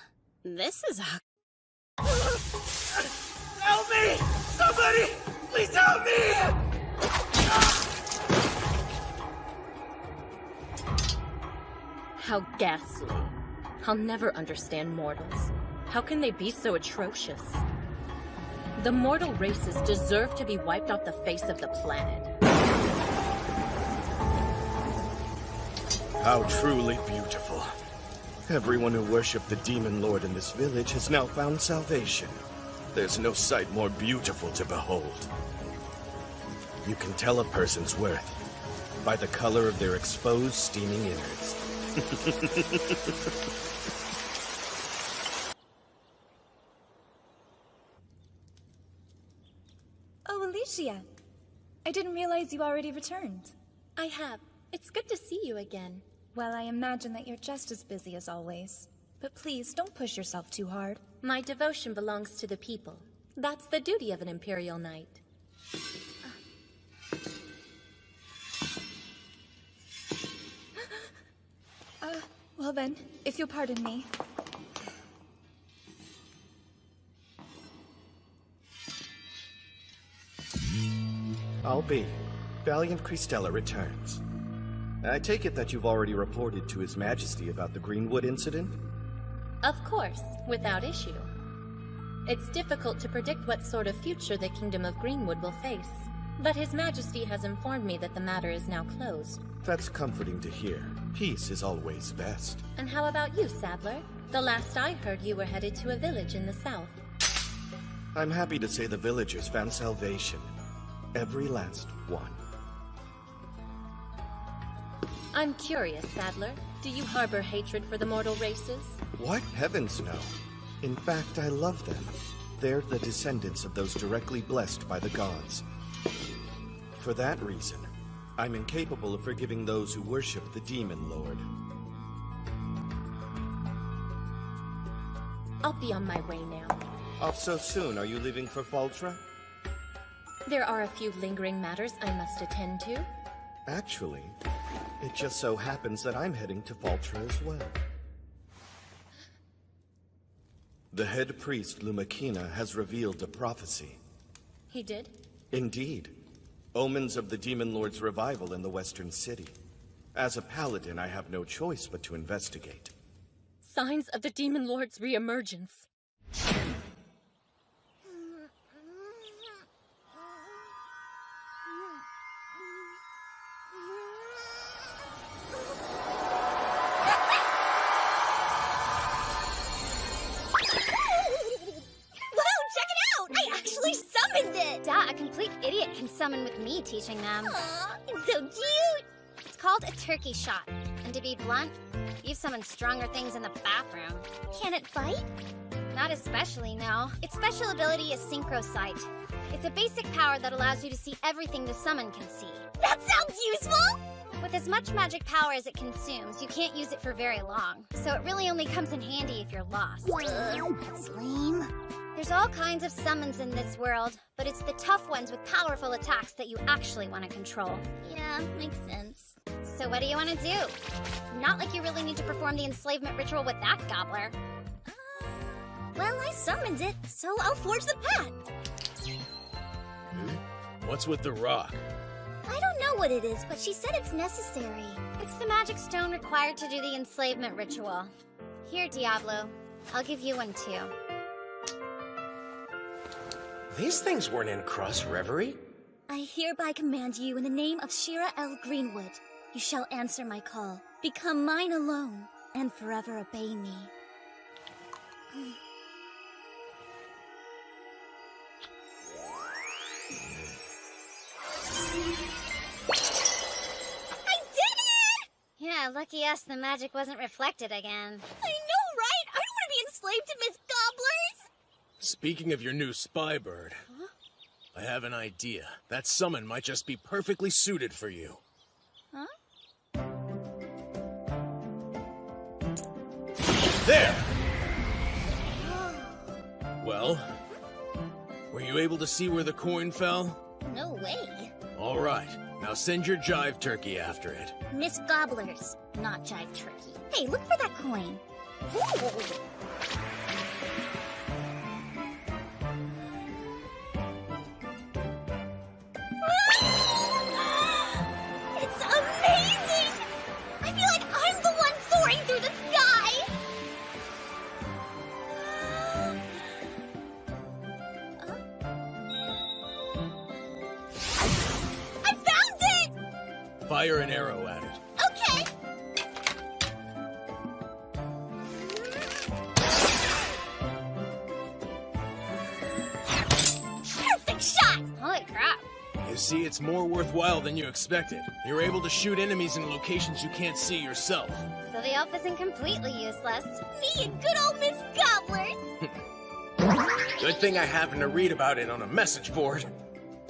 this is awkward. Help me! Somebody! Please help me! How ghastly. I'll never understand mortals. How can they be so atrocious? The mortal races deserve to be wiped off the face of the planet. How truly beautiful. Everyone who worshipped the Demon Lord in this village has now found salvation. There's no sight more beautiful to behold. You can tell a person's worth by the color of their exposed, steaming innards. Oh, Alicia. I didn't realize you already returned. I have. It's good to see you again. Well, I imagine that you're just as busy as always. But please, don't push yourself too hard. My devotion belongs to the people. That's the duty of an Imperial Knight. Well then, if you'll pardon me. I'll be. Valiant Christella returns. I take it that you've already reported to His Majesty about the Greenwood incident? Of course, without issue. It's difficult to predict what sort of future the Kingdom of Greenwood will face, but His Majesty has informed me that the matter is now closed. That's comforting to hear. Peace is always best. And how about you, Sadler? The last I heard, you were headed to a village in the south. I'm happy to say the villagers found salvation. Every last one. I'm curious, Sadler. Do you harbor hatred for the mortal races? What? Heavens no. In fact, I love them. They're the descendants of those directly blessed by the gods. For that reason, I'm incapable of forgiving those who worship the Demon Lord. I'll be on my way now. Off so soon? Are you leaving for Faltra? There are a few lingering matters I must attend to. Actually, it just so happens that I'm heading to Faltra as well. The head priest, Lumakina, has revealed a prophecy. He did? Indeed. Omens of the Demon Lord's revival in the Western City. As a paladin, I have no choice but to investigate. Signs of the Demon Lord's reemergence. A complete idiot can summon with me teaching them. Aw, it's so cute! It's called a turkey shot. And to be blunt, you've summoned stronger things in the bathroom. Can it fight? Not especially, no. Its special ability is Synchro Sight. It's a basic power that allows you to see everything the summon can see. That sounds useful! With as much magic power as it consumes, you can't use it for very long. So it really only comes in handy if you're lost. That's lame. There's all kinds of summons in this world, but it's the tough ones with powerful attacks that you actually want to control. Yeah, makes sense. So what do you want to do? Not like you really need to perform the enslavement ritual with that gobbler. Well, I summoned it, so I'll forge the path. What's with the rock? I don't know what it is, but she said it's necessary. It's the magic stone required to do the enslavement ritual. Here, Diablo. I'll give you one too. These things weren't in Cross Reverie. I hereby command you in the name of Shera L. Greenwood. You shall answer my call, become mine alone, and forever obey me. Yeah, lucky us the magic wasn't reflected again. I know, right? I don't want to be enslaved to Miss Gobblers! Speaking of your new spy bird, I have an idea. That summon might just be perfectly suited for you. Huh? There! Well, were you able to see where the coin fell? No way. All right, now send your jive turkey after it. Miss Gobblers, not Jive Turkey. Hey, look for that coin. Ooh. It's amazing! I feel like I'm the one soaring through the sky! I found it! Fire an arrow at it. Okay. Perfect shot! Holy crap. You see, it's more worthwhile than you expected. You're able to shoot enemies in locations you can't see yourself. So the elf isn't completely useless. Me and good old Miss Gobblers! Good thing I happened to read about it on a message board.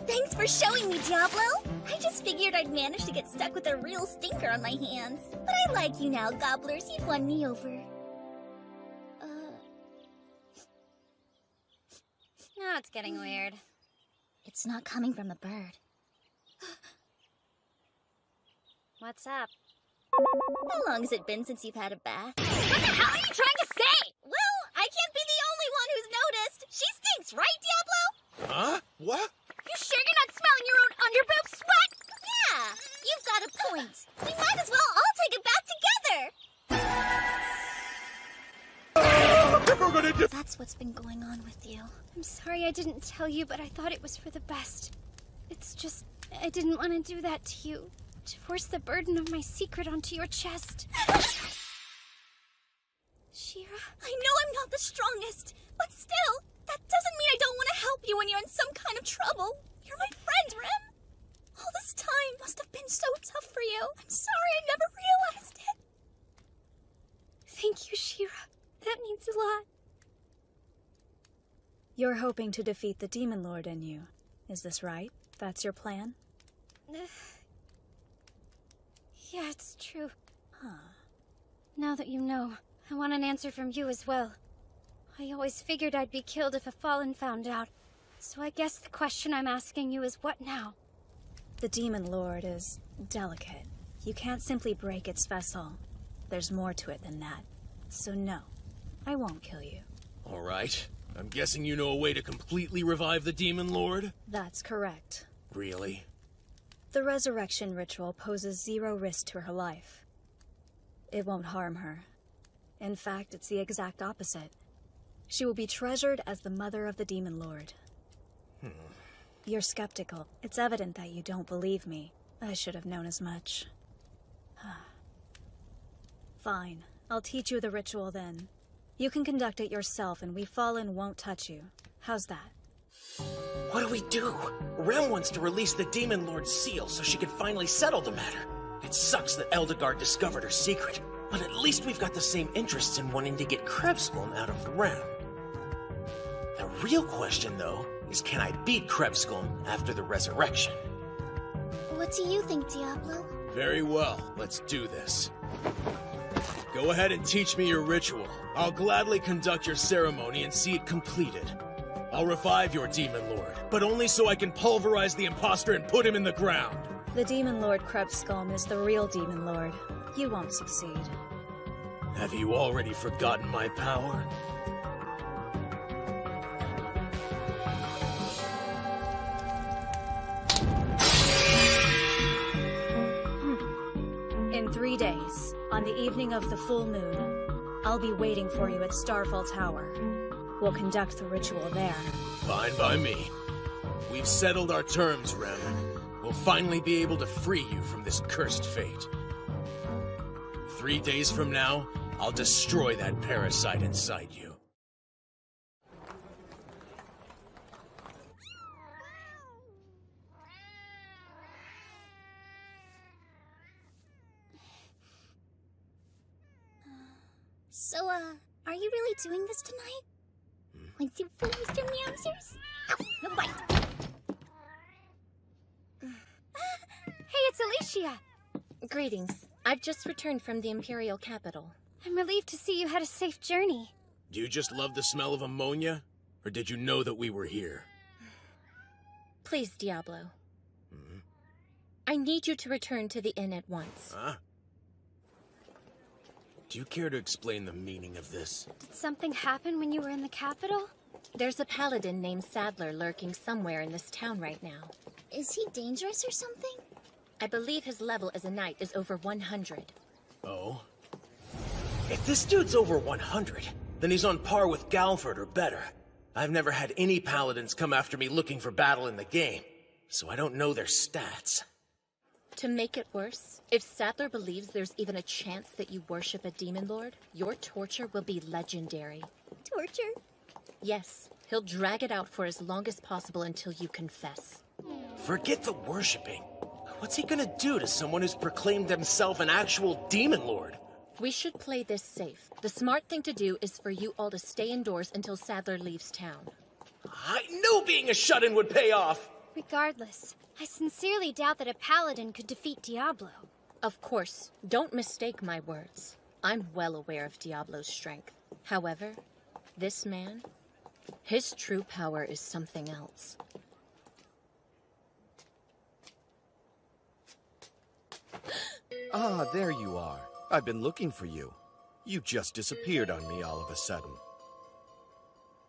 Thanks for showing me, Diablo. I just figured I'd manage to get stuck with a real stinker on my hands. But I like you now, Gobblers. You've won me over. Now it's getting weird. It's not coming from the bird. What's up? How long has it been since you've had a bath? What the hell are you trying to say? Well, I can't be the only one who's noticed. She stinks, right, Diablo? Huh? What? You sure you're not smelling your own underboob sweat? Yeah, you've got a point. We might as well all take a bath together. That's what's been going on with you. I'm sorry I didn't tell you, but I thought it was for the best. It's just, I didn't want to do that to you. To force the burden of my secret onto your chest. Shera? I know I'm not the strongest, but still, that doesn't mean I don't want to help you when you're in some kind of trouble. You're my friend, Rem. All this time must have been so tough for you. I'm sorry I never realized it. Thank you, Shera. That means a lot. You're hoping to defeat the Demon Lord in you. Is this right? That's your plan? Yeah, it's true. Huh. Now that you know, I want an answer from you as well. I always figured I'd be killed if a Fallen found out. So I guess the question I'm asking you is what now? The Demon Lord is delicate. You can't simply break its vessel. There's more to it than that. So no, I won't kill you. All right. I'm guessing you know a way to completely revive the Demon Lord? That's correct. Really? The resurrection ritual poses 0 risk to her life. It won't harm her. In fact, it's the exact opposite. She will be treasured as the mother of the Demon Lord. You're skeptical. It's evident that you don't believe me. I should have known as much. Fine. I'll teach you the ritual then. You can conduct it yourself and we Fallen won't touch you. How's that? What do we do? Rem wants to release the Demon Lord's seal so she can finally settle the matter. It sucks that Eldegard discovered her secret, but at least we've got the same interests in wanting to get Krebskulm out of Rem. The real question, though, is can I beat Krebskulm after the resurrection? What do you think, Diablo? Very well, let's do this. Go ahead and teach me your ritual. I'll gladly conduct your ceremony and see it completed. I'll revive your Demon Lord, but only so I can pulverize the imposter and put him in the ground. The Demon Lord Krebskulm is the real Demon Lord. You won't succeed. Have you already forgotten my power? In 3 days, on the evening of the full moon, I'll be waiting for you at Starfall Tower. We'll conduct the ritual there. Fine by me. We've settled our terms, Rem. We'll finally be able to free you from this cursed fate. 3 days from now, I'll destroy that parasite inside you. So, are you really doing this tonight? Like some food, Mr. Meowsers? No bite! Hey, it's Alicia! Greetings. I've just returned from the Imperial capital. I'm relieved to see you had a safe journey. Do you just love the smell of ammonia? Or did you know that we were here? Please, Diablo. I need you to return to the inn at once. Huh? Do you care to explain the meaning of this? Did something happen when you were in the capital? There's a paladin named Sadler lurking somewhere in this town right now. Is he dangerous or something? I believe his level as a knight is over 100. Oh? If this dude's over 100, then he's on par with Galford or better. I've never had any paladins come after me looking for battle in the game, so I don't know their stats. To make it worse, if Sadler believes there's even a chance that you worship a demon lord, your torture will be legendary. Torture? Yes, he'll drag it out for as long as possible until you confess. Forget the worshipping. What's he gonna do to someone who's proclaimed himself an actual demon lord? We should play this safe. The smart thing to do is for you all to stay indoors until Sadler leaves town. I knew being a shut-in would pay off! Regardless, I sincerely doubt that a paladin could defeat Diablo. Of course, don't mistake my words. I'm well aware of Diablo's strength. However, this man, his true power is something else. Ah, there you are. I've been looking for you. You just disappeared on me all of a sudden.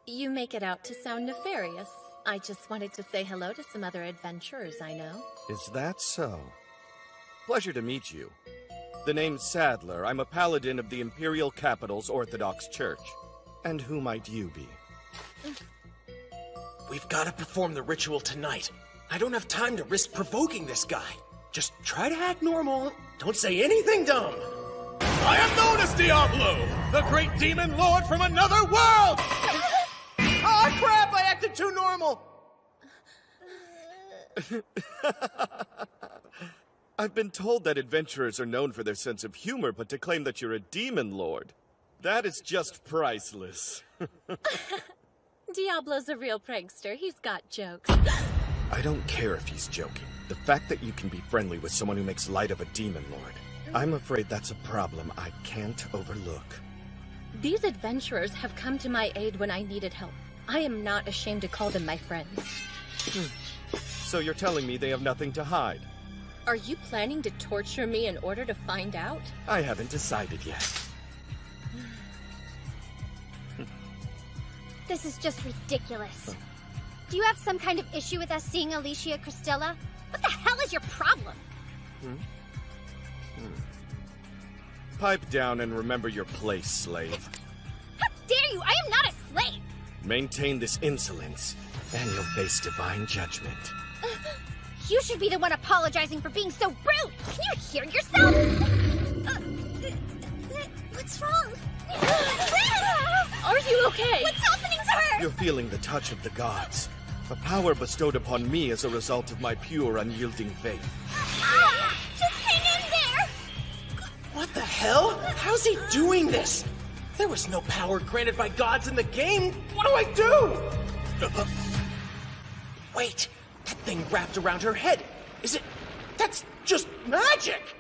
You make it out to sound nefarious. I just wanted to say hello to some other adventurers I know. Is that so? Pleasure to meet you. The name's Sadler. I'm a paladin of the Imperial Capital's Orthodox Church. And who might you be? We've got to perform the ritual tonight. I don't have time to risk provoking this guy. Just try to act normal. Don't say anything dumb. I am known as Diablo, the great demon lord from another world! Ah, crap! I acted too normal! I've been told that adventurers are known for their sense of humor, but to claim that you're a demon lord, that is just priceless. Diablo's a real prankster. He's got jokes. I don't care if he's joking. The fact that you can be friendly with someone who makes light of a demon lord, I'm afraid that's a problem I can't overlook. These adventurers have come to my aid when I needed help. I am not ashamed to call them my friends. So you're telling me they have nothing to hide? Are you planning to torture me in order to find out? I haven't decided yet. This is just ridiculous. Do you have some kind of issue with us seeing Alicia Christella? What the hell is your problem? Pipe down and remember your place, slave. How dare you! I am not a slave! Maintain this insolence, and you'll face divine judgment. You should be the one apologizing for being so rude! Can you hear yourself? What's wrong? Are you okay? What's happening to her? You're feeling the touch of the gods. A power bestowed upon me as a result of my pure, unyielding faith. Just hang in there! What the hell? How's he doing this? There was no power granted by gods in the game. What do I do? Wait, that thing wrapped around her head. Is it... That's just magic!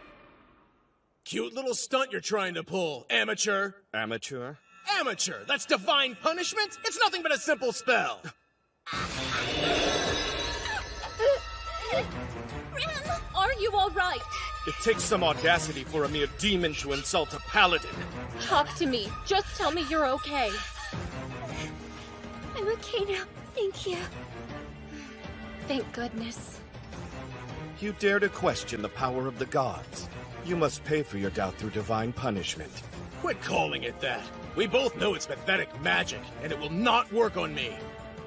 Cute little stunt you're trying to pull, amateur. Amateur? Amateur! That's divine punishment? It's nothing but a simple spell! Are you alright? It takes some audacity for a mere demon to insult a paladin. Talk to me. Just tell me you're okay. I'm okay now. Thank you. Thank goodness. You dare to question the power of the gods. You must pay for your doubt through divine punishment. Quit calling it that. We both know it's pathetic magic, and it will not work on me.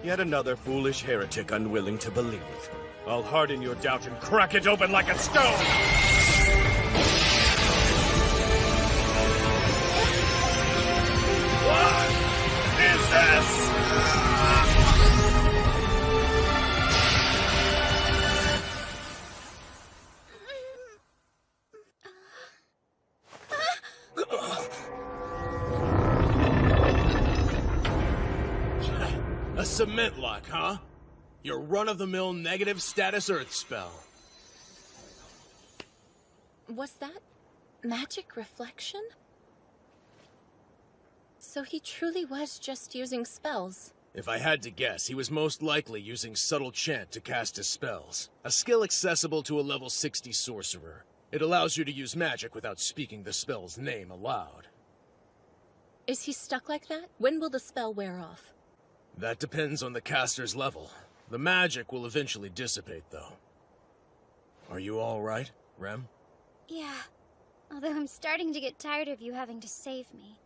Yet another foolish heretic unwilling to believe. I'll harden your doubt and crack it open like a stone! What is this? A cement lock, huh? Your run-of-the-mill negative status earth spell. Was that magic reflection? So he truly was just using spells. If I had to guess, he was most likely using subtle chant to cast his spells. A skill accessible to a level 60 sorcerer. It allows you to use magic without speaking the spell's name aloud. Is he stuck like that? When will the spell wear off? That depends on the caster's level. The magic will eventually dissipate, though. Are you all right, Rem? Yeah. Although I'm starting to get tired of you having to save me.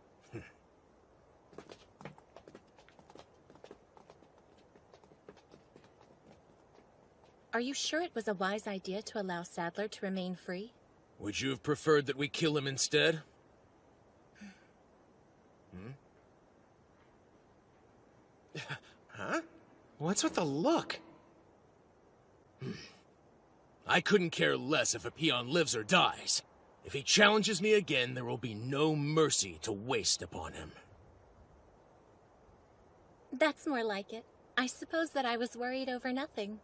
Are you sure it was a wise idea to allow Sadler to remain free? Would you have preferred that we kill him instead? Huh? What's with the look? I couldn't care less if a peon lives or dies. If he challenges me again, there will be no mercy to waste upon him. That's more like it. I suppose that I was worried over nothing.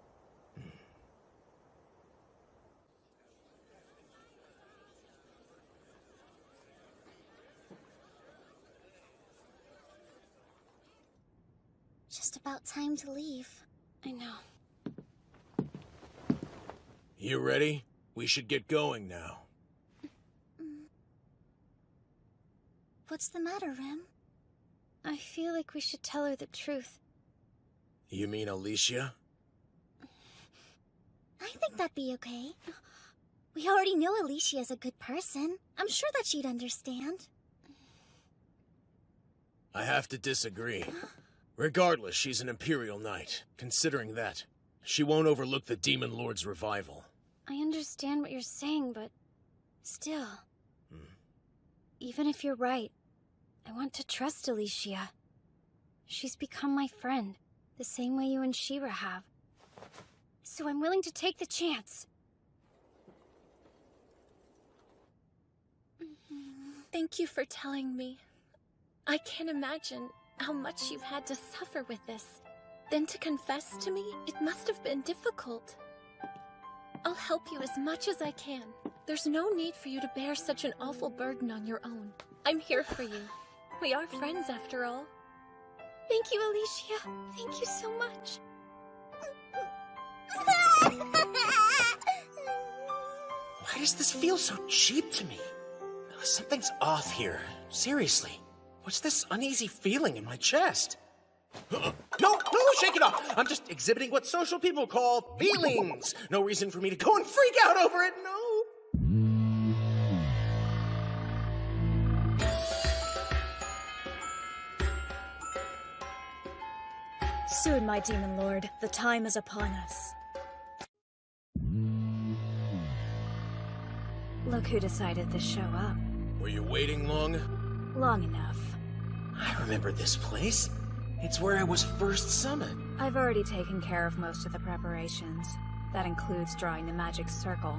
Just about time to leave. I know. You ready? We should get going now. What's the matter, Rem? I feel like we should tell her the truth. You mean Alicia? I think that'd be okay. We already know Alicia's a good person. I'm sure that she'd understand. I have to disagree. Regardless, she's an Imperial Knight. Considering that, she won't overlook the Demon Lord's revival. I understand what you're saying, but still. Even if you're right, I want to trust Alicia. She's become my friend, the same way you and Shera have. So I'm willing to take the chance. Thank you for telling me. I can't imagine how much you've had to suffer with this. Then to confess to me, it must have been difficult. I'll help you as much as I can. There's no need for you to bear such an awful burden on your own. I'm here for you. We are friends after all. Thank you, Alicia. Thank you so much. Why does this feel so cheap to me? Something's off here. Seriously. What's this uneasy feeling in my chest? No, shake it off. I'm just exhibiting what social people call feelings. No reason for me to go and freak out over it, no. Soon, my Demon Lord, the time is upon us. Look who decided to show up. Were you waiting long? Long enough. I remember this place. It's where I was first summoned. I've already taken care of most of the preparations. That includes drawing the magic circle.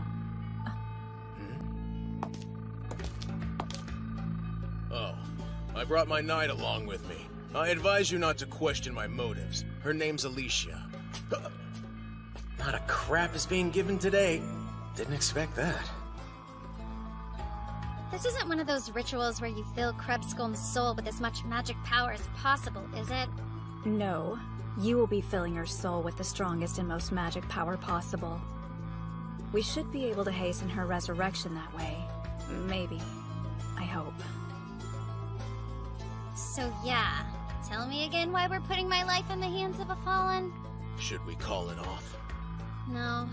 Oh, I brought my knight along with me. I advise you not to question my motives. Her name's Alicia. Not a crap is being given today. Didn't expect that. This isn't one of those rituals where you fill Krebskull's soul with as much magic power as possible, is it? No. You will be filling your soul with the strongest and most magic power possible. We should be able to hasten her resurrection that way. Maybe. I hope. So yeah, tell me again why we're putting my life in the hands of a fallen? Should we call it off? No.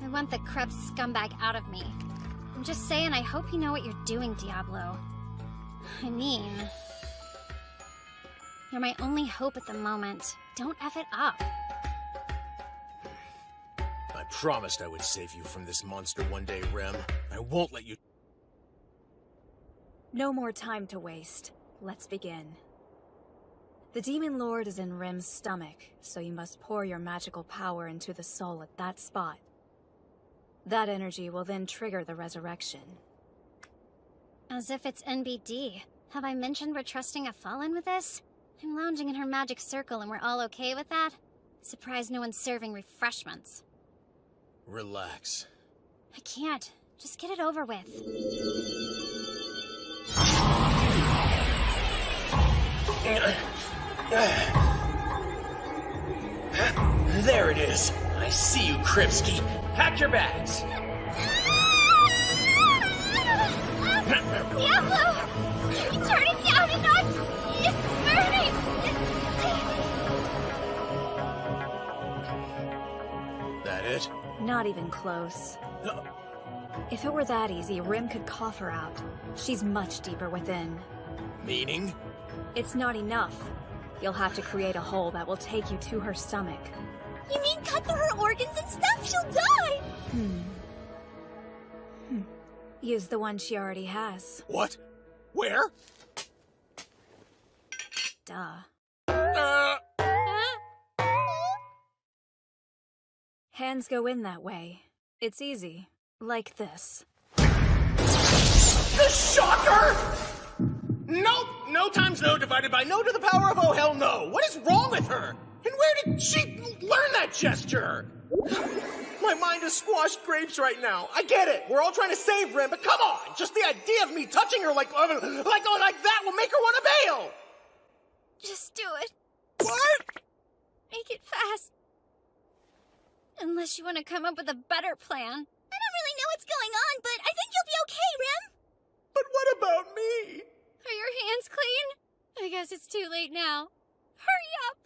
I want the Krebs scumbag out of me. I'm just saying, I hope you know what you're doing, Diablo. I mean... You're my only hope at the moment. Don't F it up. I promised I would save you from this monster one day, Rem. I won't let you... No more time to waste. Let's begin. The Demon Lord is in Rem's stomach, so you must pour your magical power into the soul at that spot. That energy will then trigger the resurrection. As if it's NBD. Have I mentioned we're trusting a fallen with this? I'm lounging in her magic circle and we're all okay with that? Surprised no one's serving refreshments. Relax. I can't. Just get it over with. There it is. I see you, Kripsky. Pack your bags. Diablo! Turn it down a notch! It's burning! That it? Not even close. If it were that easy, Rem could cough her out. She's much deeper within. Meaning? It's not enough. You'll have to create a hole that will take you to her stomach. You mean cut through her organs and stuff? She'll die! Use the one she already has. What? Where? Duh. Hands go in that way. It's easy. Like this. The shocker! Nope! No times no divided by no to the power of oh hell no! What is wrong with her? And where did she learn that gesture? My mind is squashed grapes right now. I get it. We're all trying to save Rem, but come on! Just the idea of me touching her like that will make her want to bail! Just do it. What? Make it fast. Unless you want to come up with a better plan. I don't really know what's going on, but I think you'll be okay, Rem. But what about me? Are your hands clean? I guess it's too late now. Hurry up!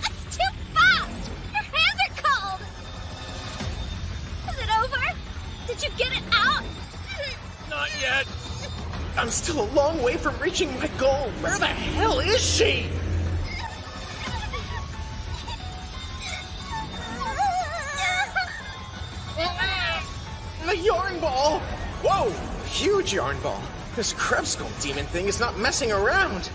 That's too fast! Her hands are cold! Is it over? Did you get it out? Not yet. I'm still a long way from reaching my goal. Where the hell is she? The yarn ball! Whoa! Huge yarn ball. This Krebs skull demon thing is not messing around.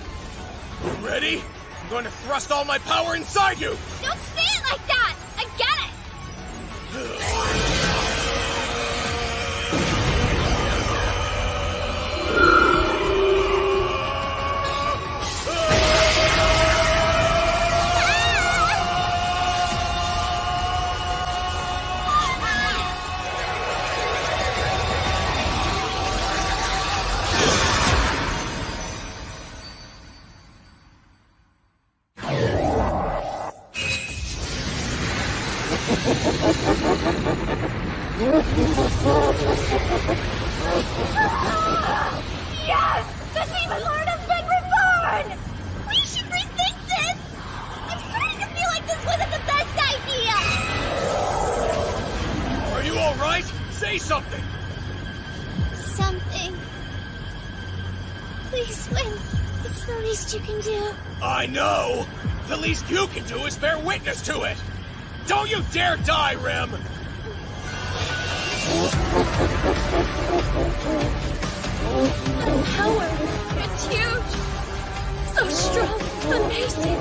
You ready? I'm going to thrust all my power inside you! Don't say it like that! I get Yes! The Demon Lord has been reborn! We should rethink this! I'm starting to feel like this wasn't the best idea! Are you alright? Say something! Something. Please win. It's the least you can do. I know! The least you can do is bear witness to it! Don't you dare die, Rem! The power. It's huge. So strong. Amazing.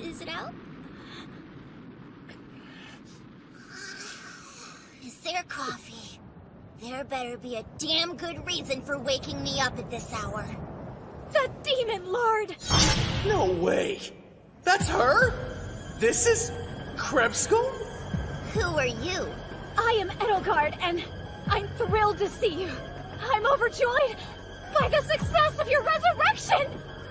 Is it out? Is there coffee? There better be a damn good reason for waking me up at this hour. The Demon Lord! No way! That's her? This is Krebskull? Who are you? I am Edelgard, and I'm thrilled to see you. I'm overjoyed by the success of your resurrection!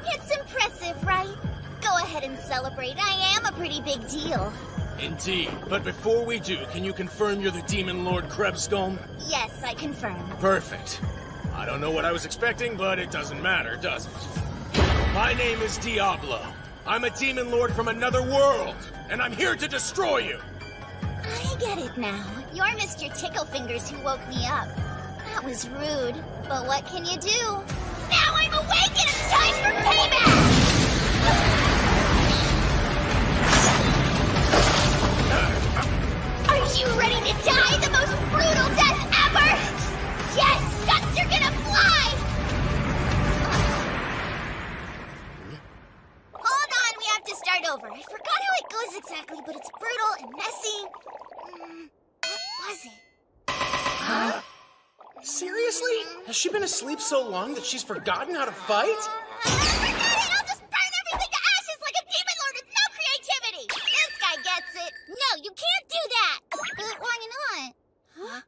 It's impressive, right? Go ahead and celebrate. I am a pretty big deal. Indeed, but before we do, can you confirm you're the Demon Lord Krebskull? Yes, I confirm. Perfect. I don't know what I was expecting, but it doesn't matter, does it? My name is Diablo. I'm a Demon Lord from another world, and I'm here to destroy you! I get it now. You're Mr. Ticklefingers who woke me up. That was rude, but what can you do? Now I'm awake and it's time for payback! Are you ready to die the most brutal death ever? Yes, guts are gonna fly! Hold on, we have to start over. I forgot how it goes exactly, but it's brutal and messy. What was it? Huh? Seriously? Has she been asleep so long that she's forgotten how to fight? Forget it! I'll just burn everything to ashes like a demon lord with no creativity! This guy gets it! No, you can't do that! But why not? Huh?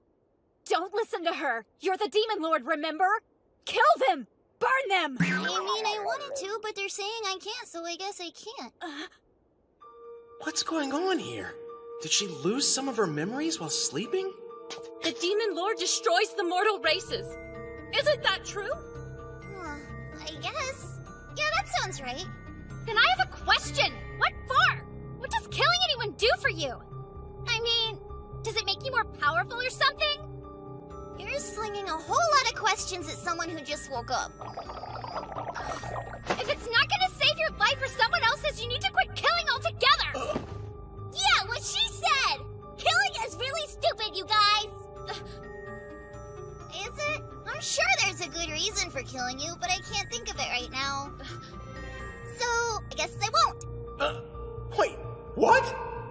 Don't listen to her! You're the Demon Lord, remember? Kill them! Burn them! I mean, I wanted to, but they're saying I can't, so I guess I can't. What's going on here? Did she lose some of her memories while sleeping? The Demon Lord destroys the mortal races. Isn't that true? I guess. Yeah, that sounds right. Then I have a question. What for? What does killing anyone do for you? I mean, does it make you more powerful or something? You're slinging a whole lot of questions at someone who just woke up. If it's not gonna save your life or someone else's, you need to quit killing altogether! Yeah, what she said! Killing is really stupid, you guys! Is it? I'm sure there's a good reason for killing you, but I can't think of it right now. So, I guess I won't. Wait, what?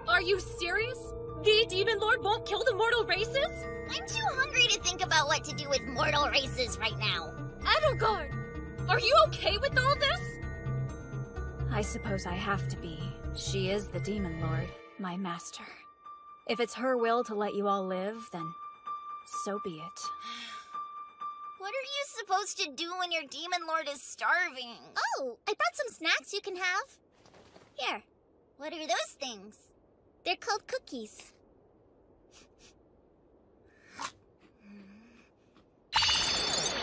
Are you serious? The Demon Lord won't kill the mortal races? I'm too hungry to think about what to do with mortal races right now. Edelgard, are you okay with all this? I suppose I have to be. She is the Demon Lord, my master. If it's her will to let you all live, then so be it. What are you supposed to do when your Demon Lord is starving? Oh, I brought some snacks you can have. Here, what are those things? They're called cookies.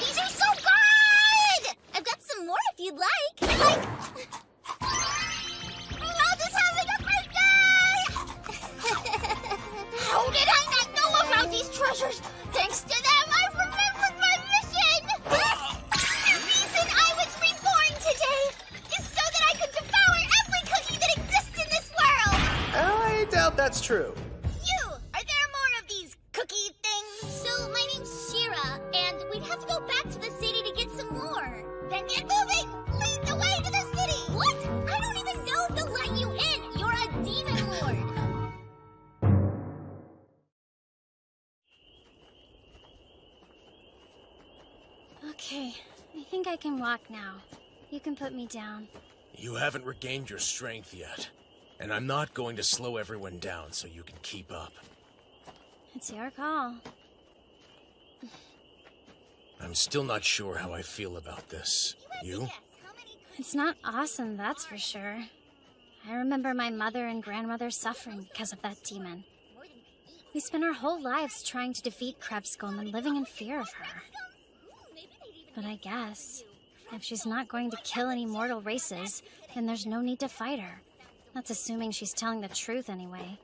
These are so good! I've got some more if you'd like. I'm just having a great day! How did I not know about these treasures? Thanks to them, I've remembered my mission! The reason I was reborn today is so that I could devour every cookie that exists in this world! I doubt that's true. You! Are there more of these cookie things? So, my name's Shera, and we'd have to go back to the city to get some more. Then get moving! Lead the way to the city! What? I don't even know if they'll let you in! You're a demon lord! Okay, I think I can walk now. You can put me down. You haven't regained your strength yet. And I'm not going to slow everyone down so you can keep up. It's your call. I'm still not sure how I feel about this. You? It's not awesome, that's for sure. I remember my mother and grandmother suffering because of that demon. We spent our whole lives trying to defeat Krebskull and living in fear of her. But I guess, if she's not going to kill any mortal races, then there's no need to fight her. That's assuming she's telling the truth anyway.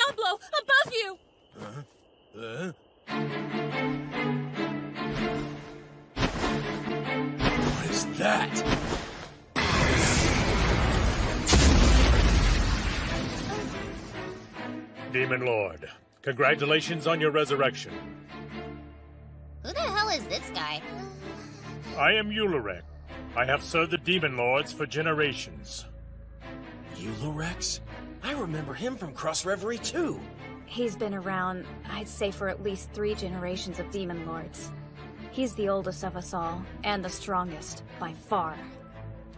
Diablo, above you! What is that? Demon Lord, congratulations on your resurrection. Who the hell is this guy? I am Ulrich. I have served the Demon Lords for generations. Eulorex? I remember him from Cross Reverie too. He's been around, I'd say, for at least 3 generations of Demon Lords. He's the oldest of us all, and the strongest, by far.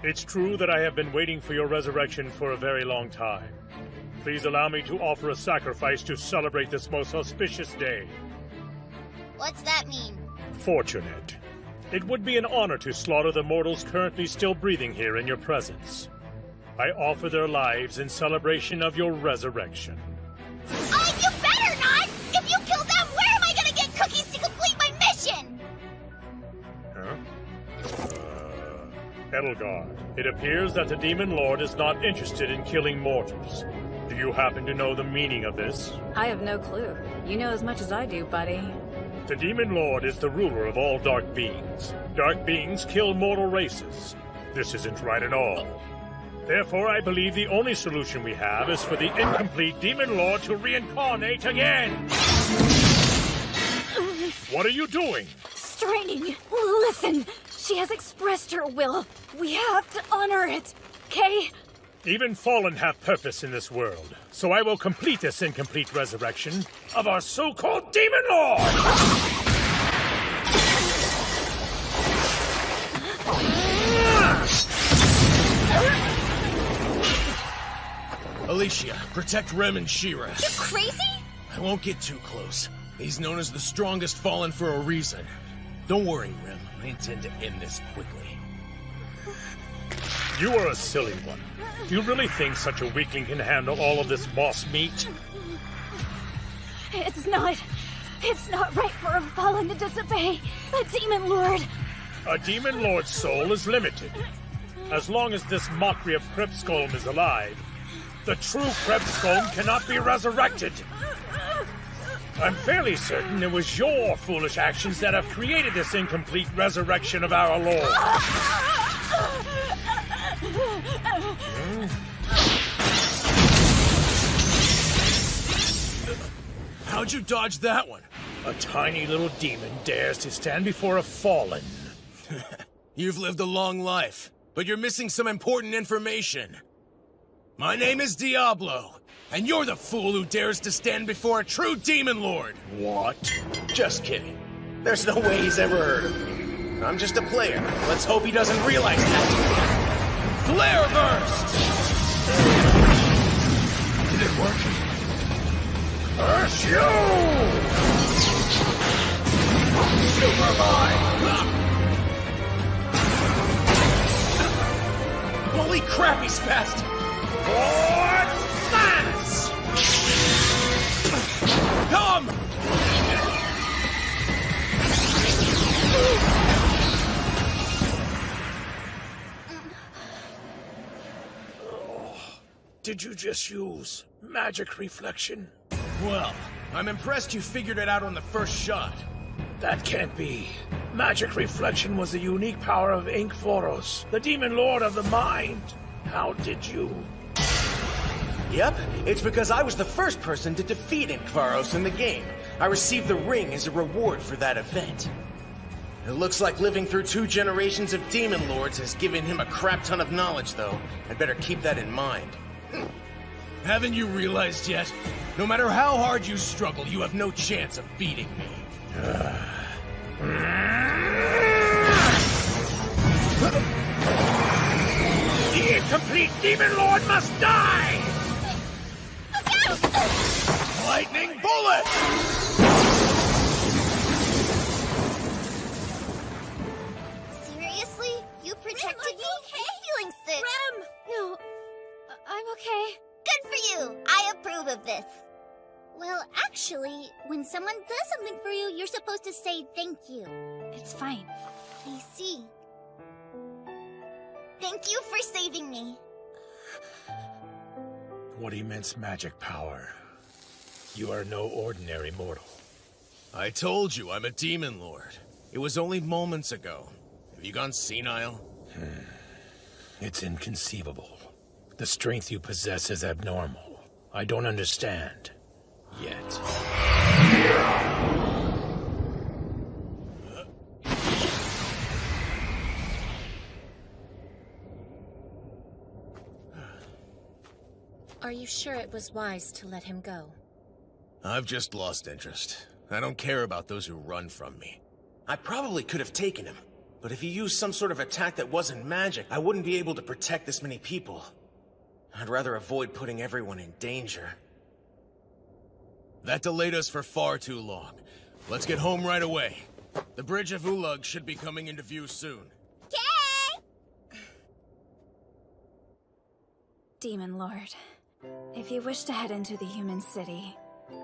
It's true that I have been waiting for your resurrection for a very long time. Please allow me to offer a sacrifice to celebrate this most auspicious day. What's that mean? Fortunate. It would be an honor to slaughter the mortals currently still breathing here in your presence. I offer their lives in celebration of your resurrection. Oh, you better not! If you kill them, where am I gonna get cookies to complete my mission? Huh? Edelgard, it appears that the Demon Lord is not interested in killing mortals. Do you happen to know the meaning of this? I have no clue. You know as much as I do, buddy. The Demon Lord is the ruler of all dark beings. Dark beings kill mortal races. This isn't right at all. Therefore, I believe the only solution we have is for the incomplete Demon Lord to reincarnate again. What are you doing? Straining. Listen, she has expressed her will. We have to honor it, okay? Even fallen have purpose in this world, so I will complete this incomplete resurrection of our so-called Demon Lord! Alicia, protect Rem and Shera. You crazy? I won't get too close. He's known as the strongest fallen for a reason. Don't worry, Rem. I intend to end this quickly. You are a silly one. Do you really think such a weakling can handle all of this moss meat? It's not right for a fallen to disobey a Demon Lord. A Demon Lord's soul is limited. As long as this mockery of Krebskolm is alive, the true Krebskolm cannot be resurrected. I'm fairly certain it was your foolish actions that have created this incomplete resurrection of our Lord. How'd you dodge that one? A tiny little demon dares to stand before a fallen. You've lived a long life, but you're missing some important information. My name is Diablo, and you're the fool who dares to stand before a true Demon Lord. What? Just kidding. There's no way he's ever heard of me. I'm just a player. Let's hope he doesn't realize that. Flare Burst! Did it work? Curse you! Supermine! Holy crap, he's fast! Forward stance! Come! Did you just use magic reflection? Well, I'm impressed you figured it out on the first shot. That can't be. Magic reflection was the unique power of Inkforos, the Demon Lord of the Mind. How did you? Yep, it's because I was the first person to defeat Inkvaros in the game. I received the ring as a reward for that event. It looks like living through 2 generations of Demon Lords has given him a crap ton of knowledge, though. I'd better keep that in mind. Haven't you realized yet? No matter how hard you struggle, you have no chance of beating me. The incomplete Demon Lord must die! Lightning bullet! Seriously? You protected me? I'm feeling sick. Rem! No, I'm okay. Good for you! I approve of this. Well, actually, when someone does something for you, you're supposed to say thank you. It's fine. I see. Thank you for saving me. What immense magic power. You are no ordinary mortal. I told you I'm a Demon Lord. It was only moments ago. Have you gone senile? It's inconceivable. The strength you possess is abnormal. I don't understand. Yet. Are you sure it was wise to let him go? I've just lost interest. I don't care about those who run from me. I probably could have taken him, but if he used some sort of attack that wasn't magic, I wouldn't be able to protect this many people. I'd rather avoid putting everyone in danger. That delayed us for far too long. Let's get home right away. The Bridge of Ullug should be coming into view soon. Demon Lord, if you wish to head into the human city,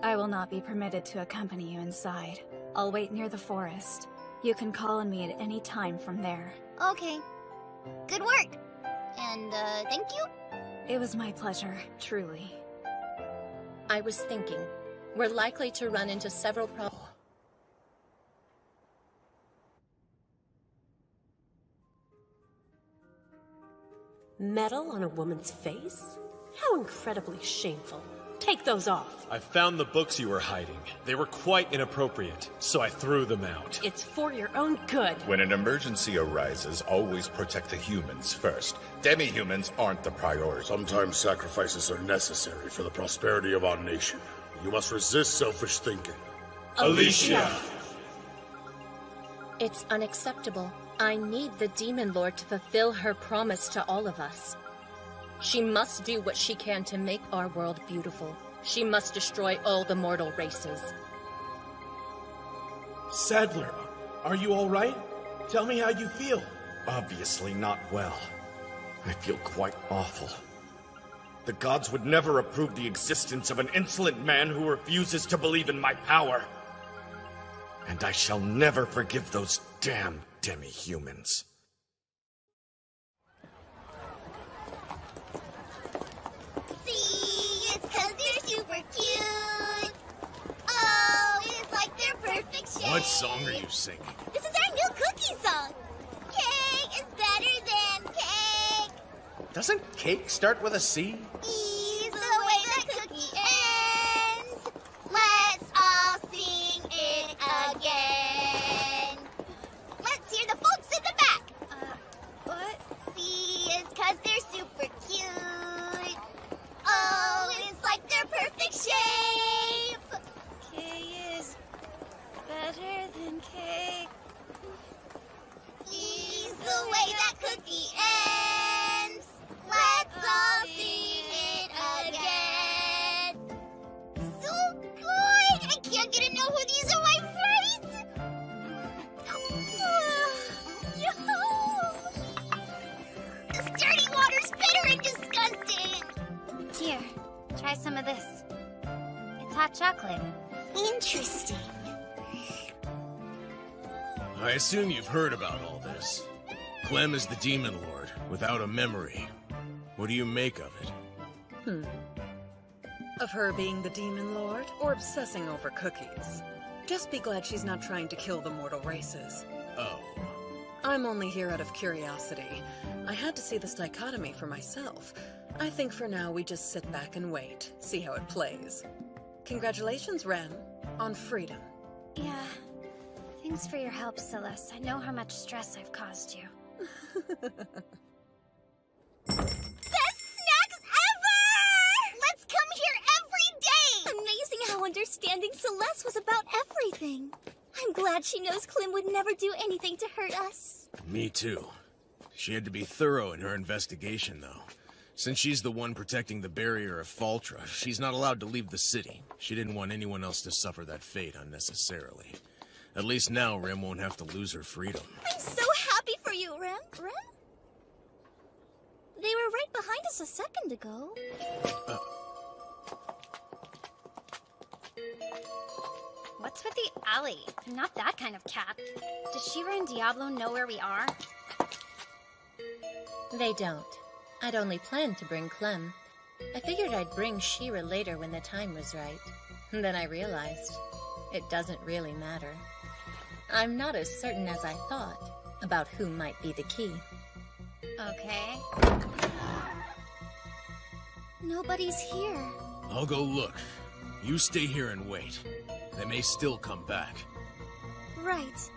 I will not be permitted to accompany you inside. I'll wait near the forest. You can call on me at any time from there. Okay. Good work. And, thank you? It was my pleasure, truly. I was thinking, we're likely to run into several problems. Metal on a woman's face? How incredibly shameful. Take those off. I found the books you were hiding. They were quite inappropriate, so I threw them out. It's for your own good. When an emergency arises, always protect the humans first. Demi-humans aren't the priority. Sometimes sacrifices are necessary for the prosperity of our nation. You must resist selfish thinking. Alicia! It's unacceptable. I need the Demon Lord to fulfill her promise to all of us. She must do what she can to make our world beautiful. She must destroy all the mortal races. Sadler, are you all right? Tell me how you feel. Obviously not well. I feel quite awful. The gods would never approve the existence of an insolent man who refuses to believe in my power. And I shall never forgive those damn demi-humans. See, it's 'cause they're super cute. Oh, it's like they're perfect shape. What song are you singing? This is our new cookie song. Cake is better than cake. Doesn't cake start with a C? Ease the way that cookie ends. Let's all sing it again. Let's hear the folks in the back. What? See, it's 'cause they're super cute. Oh, it's like they're perfect shape. Cake is better than cake. Ease the way that cookie ends. Let's all sing it again. So good! I can't get enough of these on my face. This dirty water's bitter and disgusting. Here, try some of this. It's hot chocolate. Interesting. I assume you've heard about all this. Clem is the Demon Lord, without a memory. What do you make of it? Of her being the Demon Lord, or obsessing over cookies? Just be glad she's not trying to kill the mortal races. Oh. I'm only here out of curiosity. I had to see this dichotomy for myself. I think for now we just sit back and wait, see how it plays. Congratulations, Rem, on freedom. Yeah. Thanks for your help, Celeste. I know how much stress I've caused you. Best snacks ever! Let's come here every day! Amazing how understanding Celeste was about everything. I'm glad she knows Clem would never do anything to hurt us. Me too. She had to be thorough in her investigation, though. Since she's the one protecting the barrier of Faltra, she's not allowed to leave the city. She didn't want anyone else to suffer that fate unnecessarily. At least now Rem won't have to lose her freedom. I'm so happy for you, Rem. Rem? They were right behind us a second ago. What's with the alley? I'm not that kind of cat. Does Shera and Diablo know where we are? They don't. I'd only planned to bring Clem. I figured I'd bring Shera later when the time was right. And then I realized it doesn't really matter. I'm not as certain as I thought about who might be the key. Okay. Nobody's here. I'll go look. You stay here and wait. They may still come back. Right.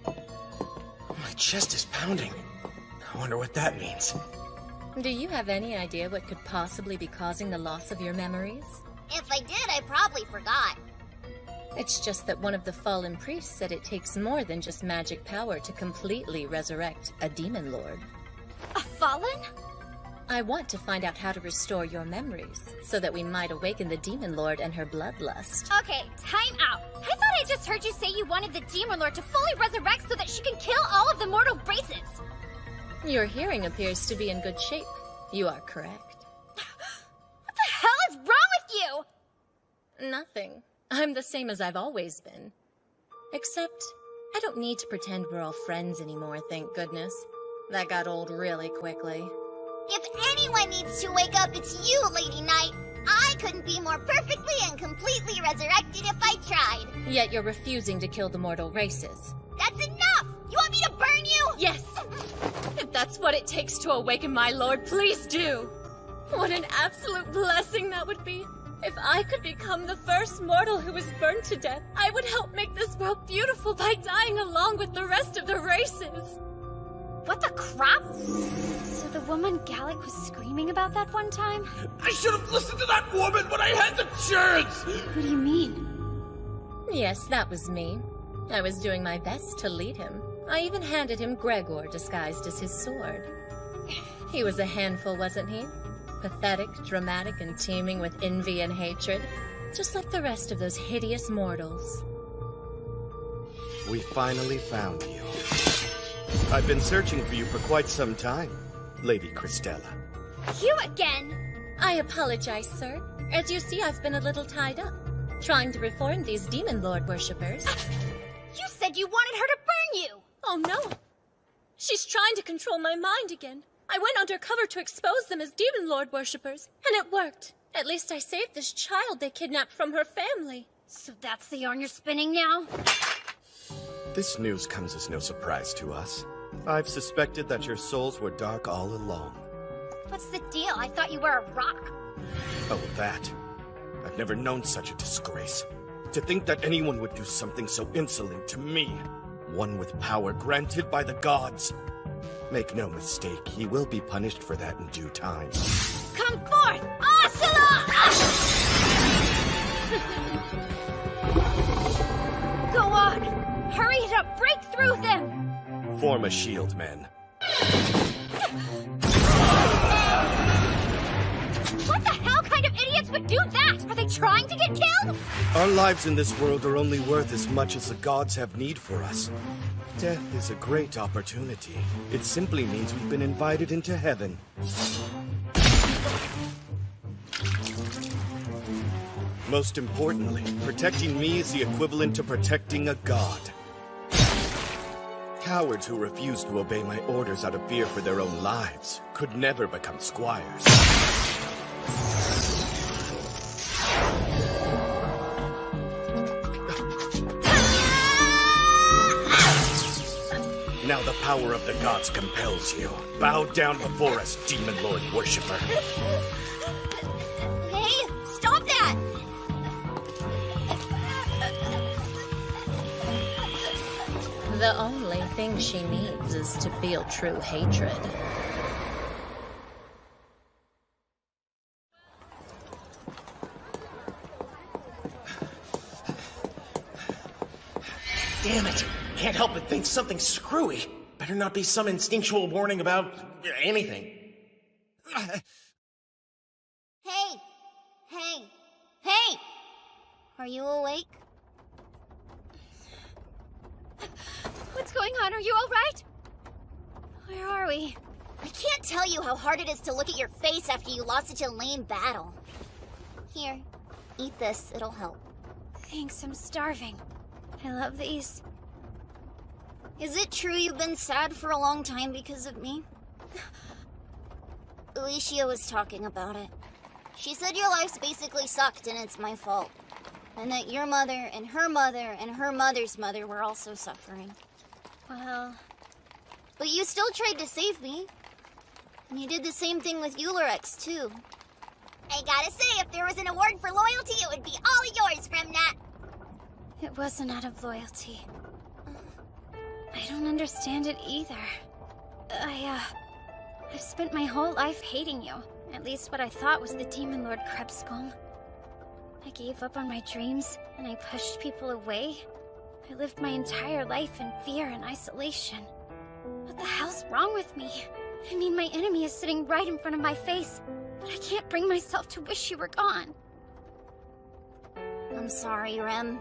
My chest is pounding. I wonder what that means. Do you have any idea what could possibly be causing the loss of your memories? If I did, I probably forgot. It's just that one of the fallen priests said it takes more than just magic power to completely resurrect a demon lord. A fallen? I want to find out how to restore your memories, so that we might awaken the demon lord and her bloodlust. Okay, time out. I thought I just heard you say you wanted the Demon Lord to fully resurrect so that she can kill all of the mortal races. Your hearing appears to be in good shape. You are correct. What the hell is wrong with you? Nothing. I'm the same as I've always been. Except, I don't need to pretend we're all friends anymore, thank goodness. That got old really quickly. If anyone needs to wake up, it's you, Lady Knight. I couldn't be more perfectly and completely resurrected if I tried. Yet you're refusing to kill the mortal races. That's enough! You want me to burn you? Yes! If that's what it takes to awaken my lord, please do! What an absolute blessing that would be! If I could become the first mortal who was burned to death, I would help make this world beautiful by dying along with the rest of the races! What the crap? So the woman Gallic was screaming about that one time? I should have listened to that woman when I had the chance! What do you mean? Yes, that was me. I was doing my best to lead him. I even handed him Gregor disguised as his sword. He was a handful, wasn't he? Pathetic, dramatic, and teeming with envy and hatred. Just like the rest of those hideous mortals. We finally found you. I've been searching for you for quite some time, Lady Christella. You again? I apologize, sir. As you see, I've been a little tied up, trying to reform these Demon Lord worshippers. You said you wanted her to burn you! Oh no! She's trying to control my mind again. I went undercover to expose them as Demon Lord worshippers, and it worked. At least I saved this child they kidnapped from her family. So that's the yarn you're spinning now? This news comes as no surprise to us. I've suspected that your souls were dark all along. What's the deal? I thought you were a rock. Oh, that. I've never known such a disgrace. To think that anyone would do something so insolent to me. One with power granted by the gods. Make no mistake, he will be punished for that in due time. Come forth, Ocelot! Go on! Hurry to break through them! Form a shield, men. What the hell kind of idiots would do that? Are they trying to get killed? Our lives in this world are only worth as much as the gods have need for us. Death is a great opportunity. It simply means we've been invited into heaven. Most importantly, protecting me is the equivalent to protecting a god. Cowards who refuse to obey my orders out of fear for their own lives could never become squires. Now the power of the gods compels you. Bow down before us, Demon Lord worshipper. Hey, stop that! The only thing she needs is to feel true hatred. Damn it! Can't help but think something's screwy. Better not be some instinctual warning about anything. Hey! Are you awake? What's going on? Are you alright? Where are we? I can't tell you how hard it is to look at your face after you lost such a lame battle. Here, eat this. It'll help. Thanks, I'm starving. I love these. Is it true you've been sad for a long time because of me? Alicia was talking about it. She said your life's basically sucked and it's my fault. And that your mother and her mother and her mother's mother were also suffering. Well... But you still tried to save me. And you did the same thing with Eulerex, too. I gotta say, if there was an award for loyalty, it would be all yours, Remnat. It wasn't out of loyalty. I don't understand it either. I've spent my whole life hating you. At least what I thought was the Demon Lord Krebscombe. I gave up on my dreams, and I pushed people away. I lived my entire life in fear and isolation. What the hell's wrong with me? I mean, my enemy is sitting right in front of my face, but I can't bring myself to wish you were gone. I'm sorry, Rem.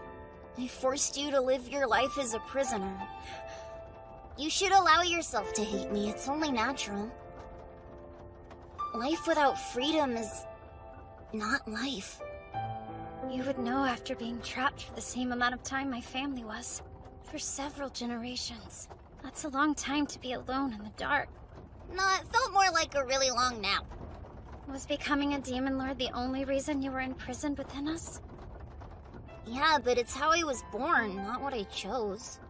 I forced you to live your life as a prisoner. You should allow yourself to hate me. It's only natural. Life without freedom is not life. You would know after being trapped for the same amount of time my family was. For several generations. That's a long time to be alone in the dark. No, it felt more like a really long nap. Was becoming a Demon Lord the only reason you were imprisoned within us? Yeah, but it's how I was born, not what I chose.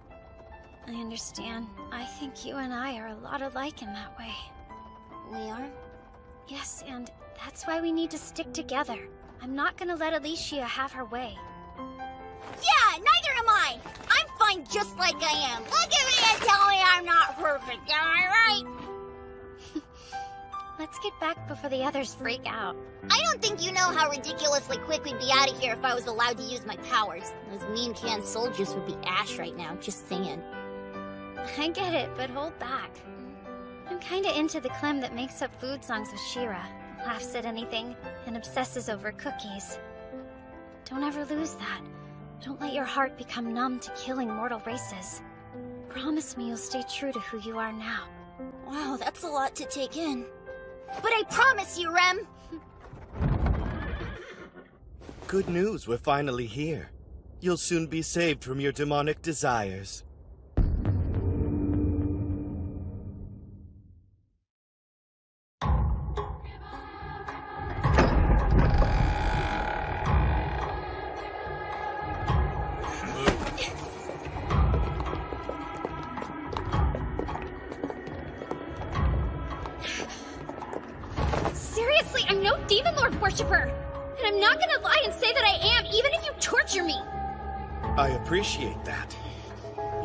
I understand. I think you and I are a lot alike in that way. We are? Yes, and that's why we need to stick together. I'm not gonna let Alicia have her way. Yeah, neither am I! I'm fine just like I am. Look at me and tell me I'm not perfect, am I right? Let's get back before the others freak out. I don't think you know how ridiculously quick we'd be out of here if I was allowed to use my powers. Those mean canned soldiers would be ash right now, just saying. I get it, but hold back. I'm kinda into the Clem that makes up food songs with Shera, laughs at anything, and obsesses over cookies. Don't ever lose that. Don't let your heart become numb to killing mortal races. Promise me you'll stay true to who you are now. Wow, that's a lot to take in. But I promise you, Rem! Good news, we're finally here. You'll soon be saved from your demonic desires. Seriously, I'm no Demon Lord worshipper! And I'm not gonna lie and say that I am, even if you torture me! I appreciate that.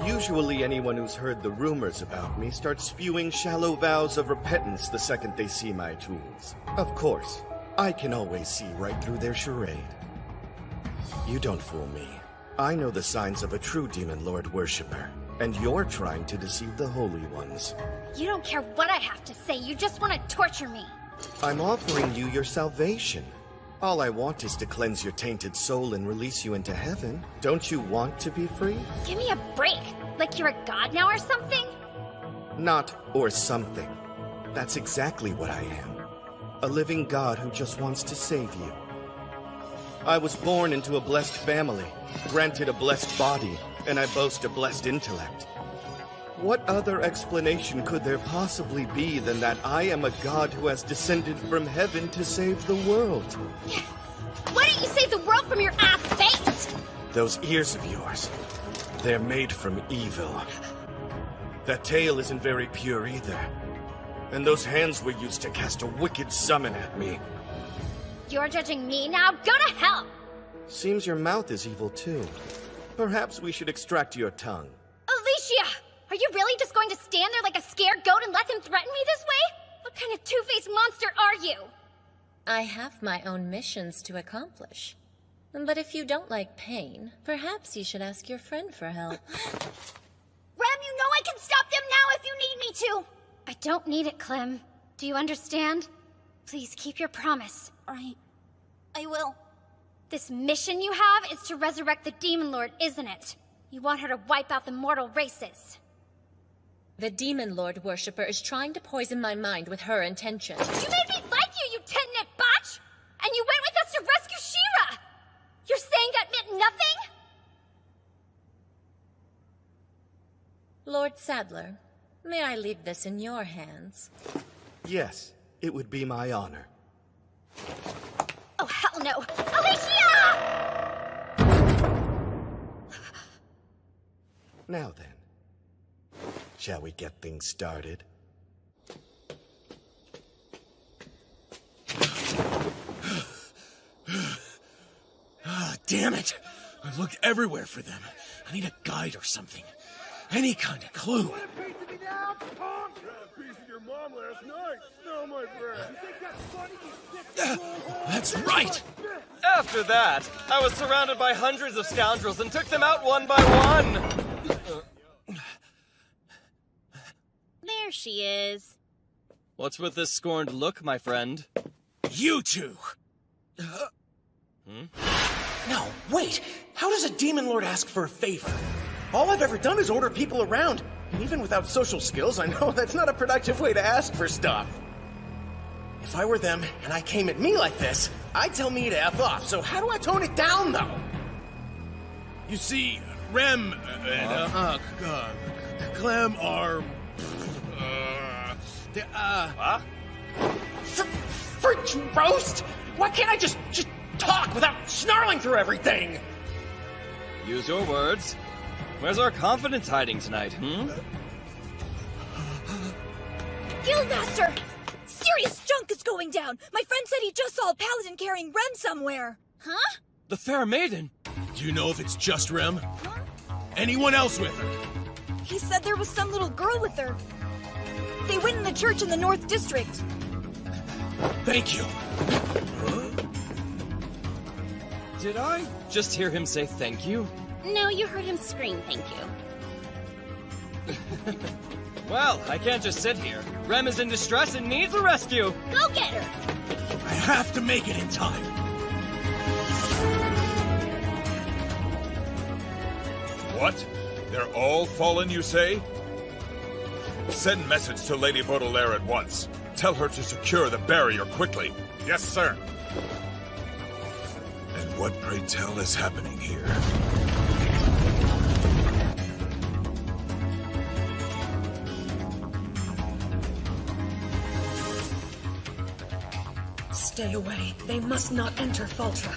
Usually anyone who's heard the rumors about me starts spewing shallow vows of repentance the second they see my tools. Of course, I can always see right through their charade. You don't fool me. I know the signs of a true Demon Lord worshipper, and you're trying to deceive the Holy Ones. You don't care what I have to say, you just want to torture me. I'm offering you your salvation. All I want is to cleanse your tainted soul and release you into heaven. Don't you want to be free? Give me a break! Like you're a god now or something? Not or something. That's exactly what I am. A living god who just wants to save you. I was born into a blessed family, granted a blessed body, and I boast a blessed intellect. What other explanation could there possibly be than that I am a god who has descended from heaven to save the world? Why don't you save the world from your ass face? Those ears of yours, they're made from evil. That tail isn't very pure either. And those hands were used to cast a wicked summon at me. You're judging me now? Go to hell! Seems your mouth is evil too. Perhaps we should extract your tongue. Alicia! Are you really just going to stand there like a scared goat and let them threaten me this way? What kind of two-faced monster are you? I have my own missions to accomplish. But if you don't like pain, perhaps you should ask your friend for help. Rem, you know I can stop them now if you need me to! I don't need it, Clem. Do you understand? Please keep your promise. Right. I will. This mission you have is to resurrect the Demon Lord, isn't it? You want her to wipe out the mortal races. The Demon Lord worshipper is trying to poison my mind with her intentions. You made me like you tin-knit botch! And you went with us to rescue Shera! You're saying that meant nothing? Lord Sadler, may I leave this in your hands? Yes, it would be my honor. Oh, hell no! Alicia! Now then, shall we get things started? Damn it! I've looked everywhere for them. I need a guide or something. Any kind of clue. Your mom last night. No, my friend. You think that's funny? That's right! After that, I was surrounded by hundreds of scoundrels and took them out one by one. There she is. What's with this scorned look, my friend? You two! No, wait! How does a Demon Lord ask for a favor? All I've ever done is order people around. And even without social skills, I know that's not a productive way to ask for stuff. If I were them, and I came at me like this, I'd tell me to F off, so how do I tone it down, though? You see, Rem and, Clem are... French roast? Why can't I just talk without snarling through everything? Use your words. Where's our confidence hiding tonight, Guildmaster! Serious junk is going down! My friend said he just saw a paladin carrying Rem somewhere. Huh? The fair maiden. Do you know if it's just Rem? Anyone else with her? He said there was some little girl with her. They went in the church in the North District. Thank you. Did I just hear him say thank you? No, you heard him scream thank you. Well, I can't just sit here. Rem is in distress and needs a rescue. Go get her! I have to make it in time. What? They're all fallen, you say? Send message to Lady Baudelaire at once. Tell her to secure the barrier quickly. Yes, sir. And what, pray tell, is happening here? Stay away. They must not enter Faltra.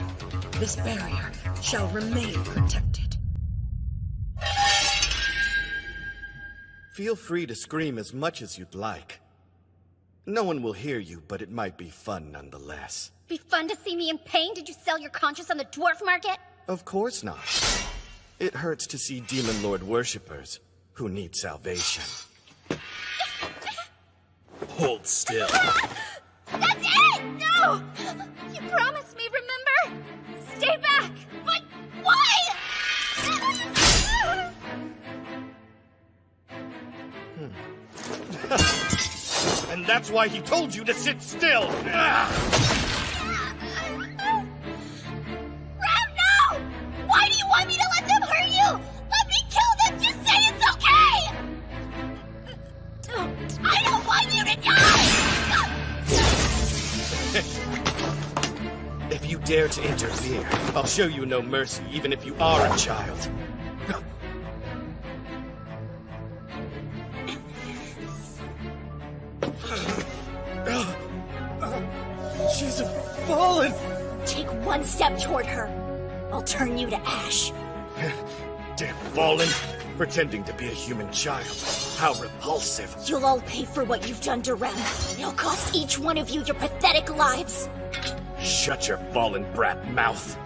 This barrier shall remain protected. Feel free to scream as much as you'd like. No one will hear you, but it might be fun nonetheless. Be fun to see me in pain? Did you sell your conscience on the dwarf market? Of course not. It hurts to see Demon Lord worshippers who need salvation. Hold still. That's it! No! You promised me, remember? Stay back! But why? And that's why he told you to sit still! Rem, no! Why do you want me to let them hurt you? Let me kill them! Just say it's okay! Don't. I don't want you to die! If you dare to interfere, I'll show you no mercy, even if you are a child. She's fallen! Take one step toward her. I'll turn you to ash. Damn fallen! Pretending to be a human child. How repulsive. You'll all pay for what you've done to Rem. It'll cost each one of you your pathetic lives. Shut your fallen brat mouth.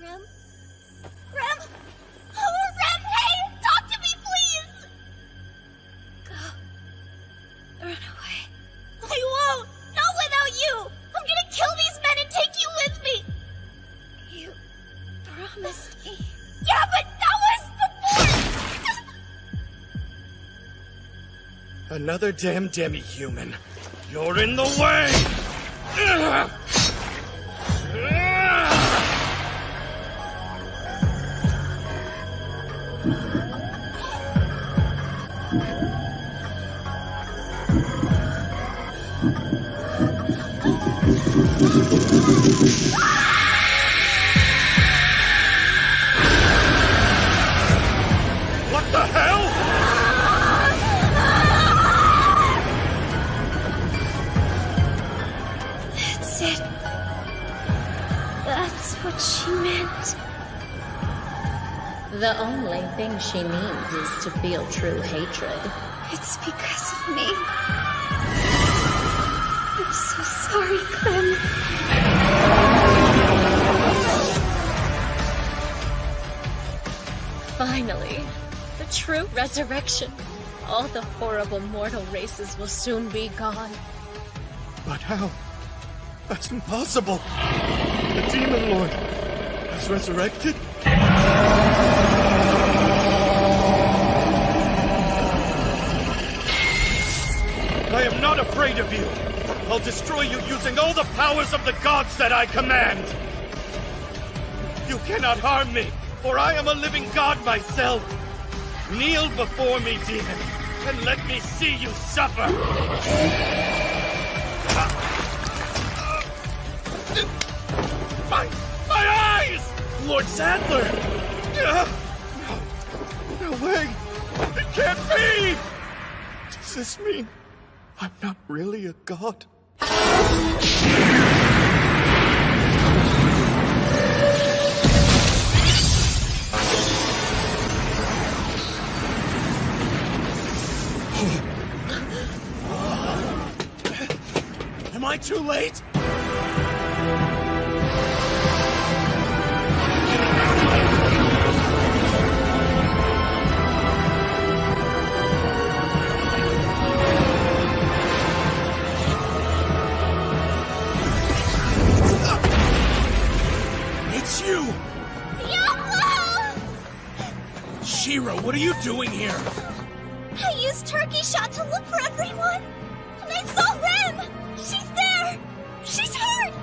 Rem? Oh, Rem, hey! Talk to me, please! Go. Run away. I won't! Not without you! I'm gonna kill these men and take you with me! You promised me. Yeah, but that was before! Another damn demi-human. You're in the way! What the hell? That's it. That's what she meant. The only thing she needs is to feel true hatred. It's because of me. I'm so sorry, Clem. Finally, the true resurrection. All the horrible mortal races will soon be gone. But how? That's impossible. The Demon Lord has resurrected? I am not afraid of you. I'll destroy you using all the powers of the gods that I command. You cannot harm me, for I am a living god myself. Kneel before me, demon, and let me see you suffer. My eyes! Lord Sadler! No way! It can't be! Does this mean I'm not really a god? Am I too late? It's you! Diablo! Shera, what are you doing here? I used turkey shot to look for everyone, and I saw Rem! She's there! She's hurt!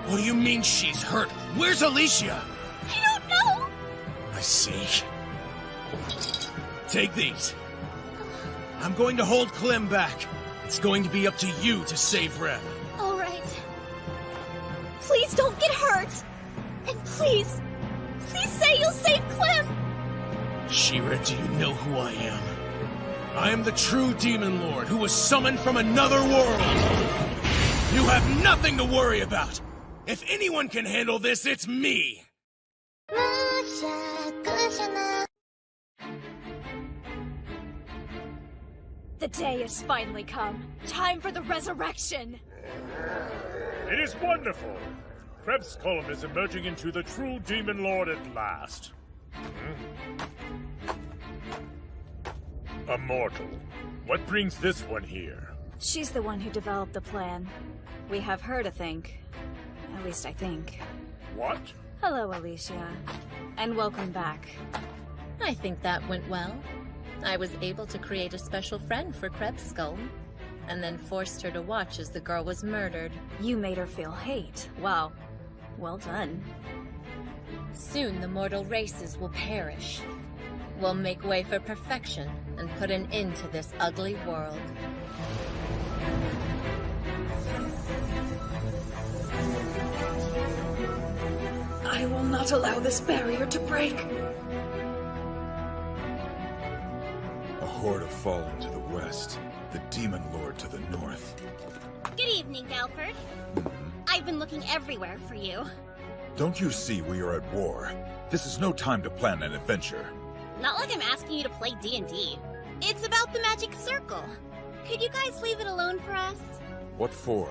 What do you mean she's hurt? Where's Alicia? I don't know! I see. Take these. I'm going to hold Clem back. It's going to be up to you to save Rem. All right. Please don't get hurt! And please say you'll save Clem! Shera, do you know who I am? I am the true Demon Lord who was summoned from another world. You have nothing to worry about. If anyone can handle this, it's me. The day has finally come. Time for the resurrection. It is wonderful. Krebskolm is emerging into the true Demon Lord at last. A mortal. What brings this one here? She's the one who developed the plan. We have her to thank. At least I think. What? Hello, Alicia. And welcome back. I think that went well. I was able to create a special friend for Krebskolm, and then forced her to watch as the girl was murdered. You made her feel hate. Wow. Well done. Soon the mortal races will perish. We'll make way for perfection and put an end to this ugly world. I will not allow this barrier to break. A horde have fallen to the west, the Demon Lord to the north. Good evening, Galford. I've been looking everywhere for you. Don't you see we are at war? This is no time to plan an adventure. Not like I'm asking you to play D&D. It's about the magic circle. Could you guys leave it alone for us? What for?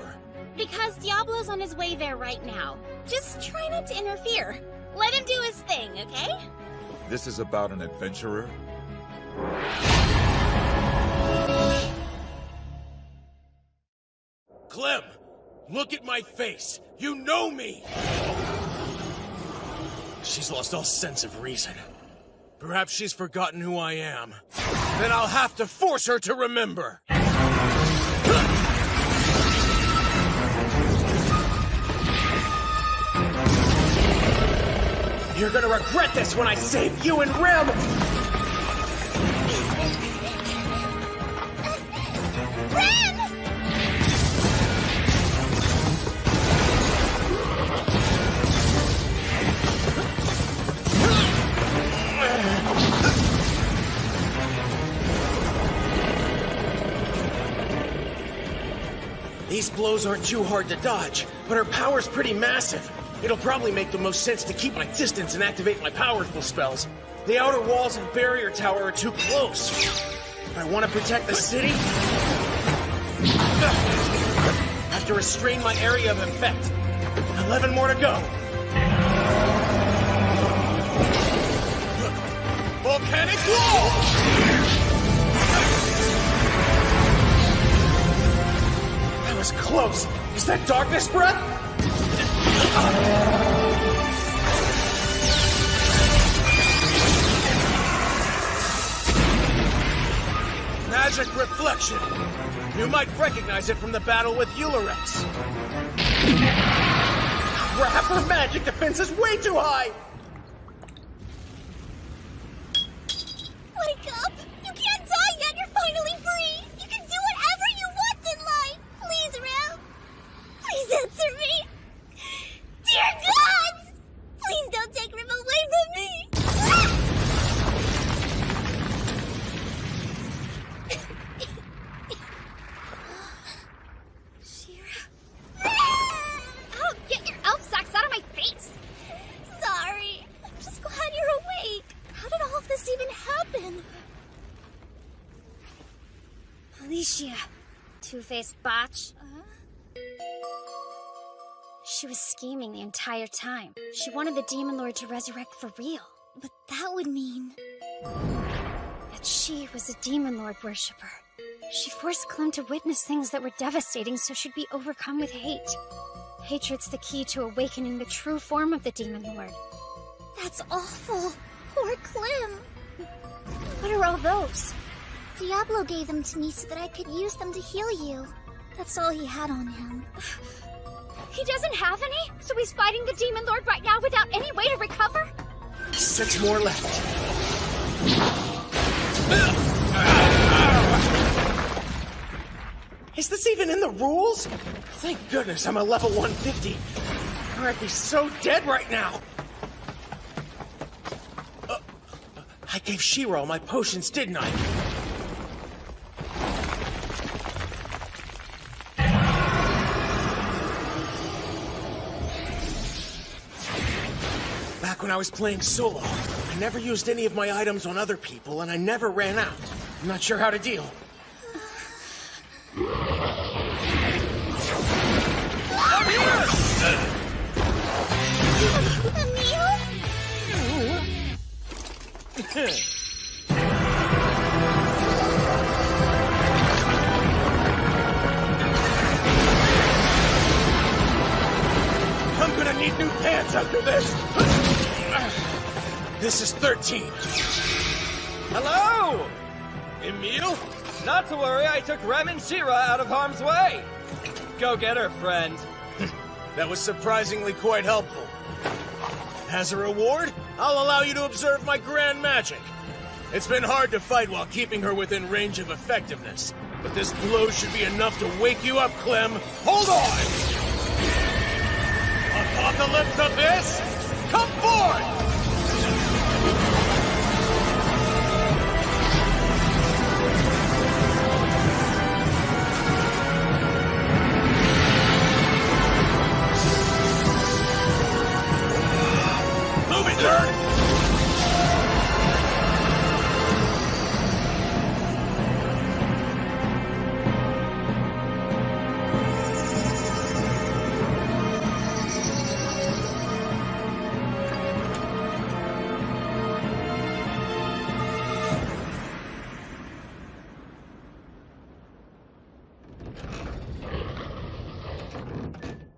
Because Diablo's on his way there right now. Just try not to interfere. Let him do his thing, okay? This is about an adventurer? Clem, look at my face. You know me. She's lost all sense of reason. Perhaps she's forgotten who I am. Then I'll have to force her to remember. You're gonna regret this when I save you and Rem! Rem! These blows aren't too hard to dodge, but her power's pretty massive. It'll probably make the most sense to keep my distance and activate my powerful spells. The outer walls and barrier tower are too close. If I want to protect the city, I have to restrain my area of effect. 11 more to go. Volcanic wall! That was close. Is that darkness breath? Magic reflection. You might recognize it from the battle with Eulorex. Crap, her magic defense is way too high! Wake up! You can't die yet! You're finally free! You can do whatever you want in life! Please, Rem! Please answer me! Dear gods! Please don't take Rem away from me! Shera? Oh, get your elf sacks out of my face! Sorry. I'm just glad you're awake. How did all of this even happen? Alicia, two-faced botch. She was scheming the entire time. She wanted the Demon Lord to resurrect for real. But that would mean... that she was a Demon Lord worshipper. She forced Clem to witness things that were devastating so she'd be overcome with hate. Hatred's the key to awakening the true form of the Demon Lord. That's awful. Poor Clem. What are all those? Diablo gave them to me so that I could use them to heal you. That's all he had on him. He doesn't have any? So he's fighting the Demon Lord right now without any way to recover? 6 more left. Is this even in the rules? Thank goodness I'm a level 150. Or I'd be so dead right now. I gave Shera all my potions, didn't I? Back when I was playing solo, I never used any of my items on other people, and I never ran out. I'm not sure how to deal. I'm here! Emil? I'm gonna need new pants after this. This is 13. Hello! Emil? Not to worry, I took Rem and Shera out of harm's way. Go get her, friend. That was surprisingly quite helpful. As a reward, I'll allow you to observe my grand magic. It's been hard to fight while keeping her within range of effectiveness, but this blow should be enough to wake you up, Clem. Hold on! Apocalypse Abyss, come forth! Moving turn!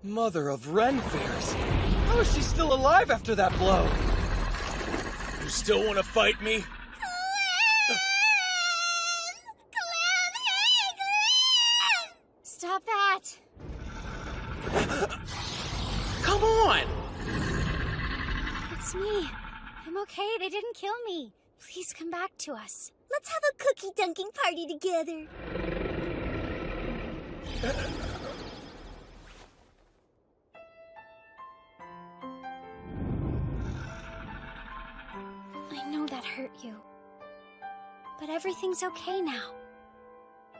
Mother of Renfairs. How is she still alive after that blow? You still want to fight me? Stop that! Come on! It's me. I'm okay. They didn't kill me. Please come back to us. Let's have a cookie dunking party together. I know that hurt you. But everything's okay now.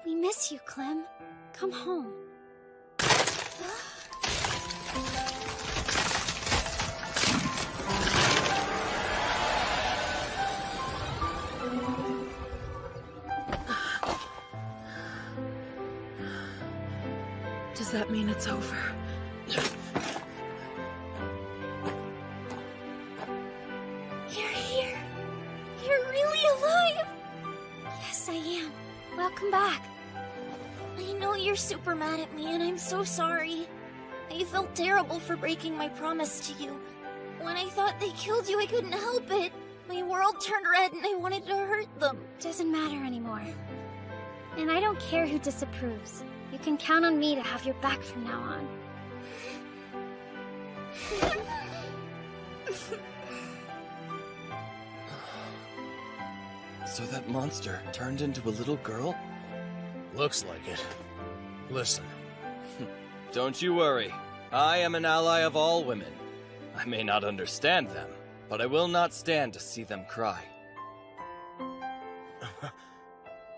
We miss you, Clem. Come home. Does that mean it's over? You're here. You're really alive. Yes, I am. Welcome back. I know you're super mad at me, and I'm so sorry. I felt terrible for breaking my promise to you. When I thought they killed you, I couldn't help it. My world turned red and I wanted to hurt them. Doesn't matter anymore. And I don't care who disapproves. You can count on me to have your back from now on. So that monster turned into a little girl? Looks like it. Listen. Don't you worry. I am an ally of all women. I may not understand them, but I will not stand to see them cry.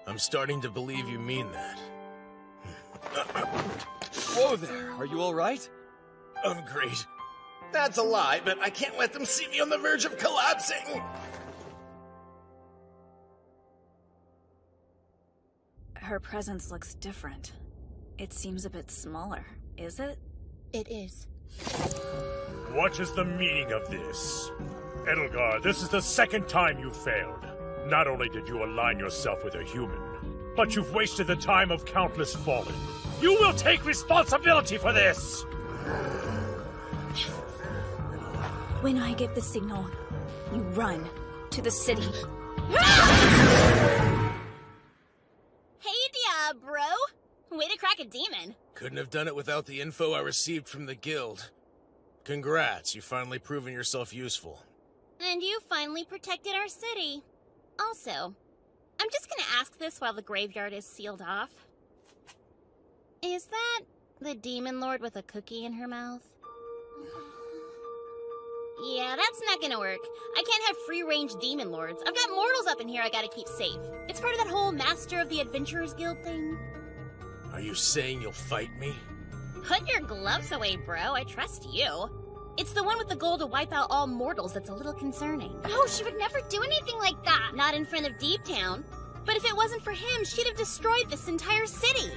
I'm starting to believe you mean that. Whoa there, are you alright? I'm great. That's a lie, but I can't let them see me on the verge of collapsing! Her presence looks different. It seems a bit smaller, is it? It is. What is the meaning of this? Edelgard, this is the second time you failed. Not only did you align yourself with a human, but you've wasted the time of countless fallen. You will take responsibility for this! When I give the signal, you run to the city. Hey, bro! Way to crack a demon. Couldn't have done it without the info I received from the guild. Congrats, you've finally proven yourself useful. And you finally protected our city. Also, I'm just gonna ask this while the graveyard is sealed off. Is that the Demon Lord with a cookie in her mouth? Yeah, that's not gonna work. I can't have free-range Demon Lords. I've got mortals up in here I gotta keep safe. It's part of that whole Master of the Adventurers Guild thing. Are you saying you'll fight me? Put your gloves away, bro. I trust you. It's the one with the goal to wipe out all mortals that's a little concerning. Oh, she would never do anything like that. Not in front of Deep Town. But if it wasn't for him, she'd have destroyed this entire city.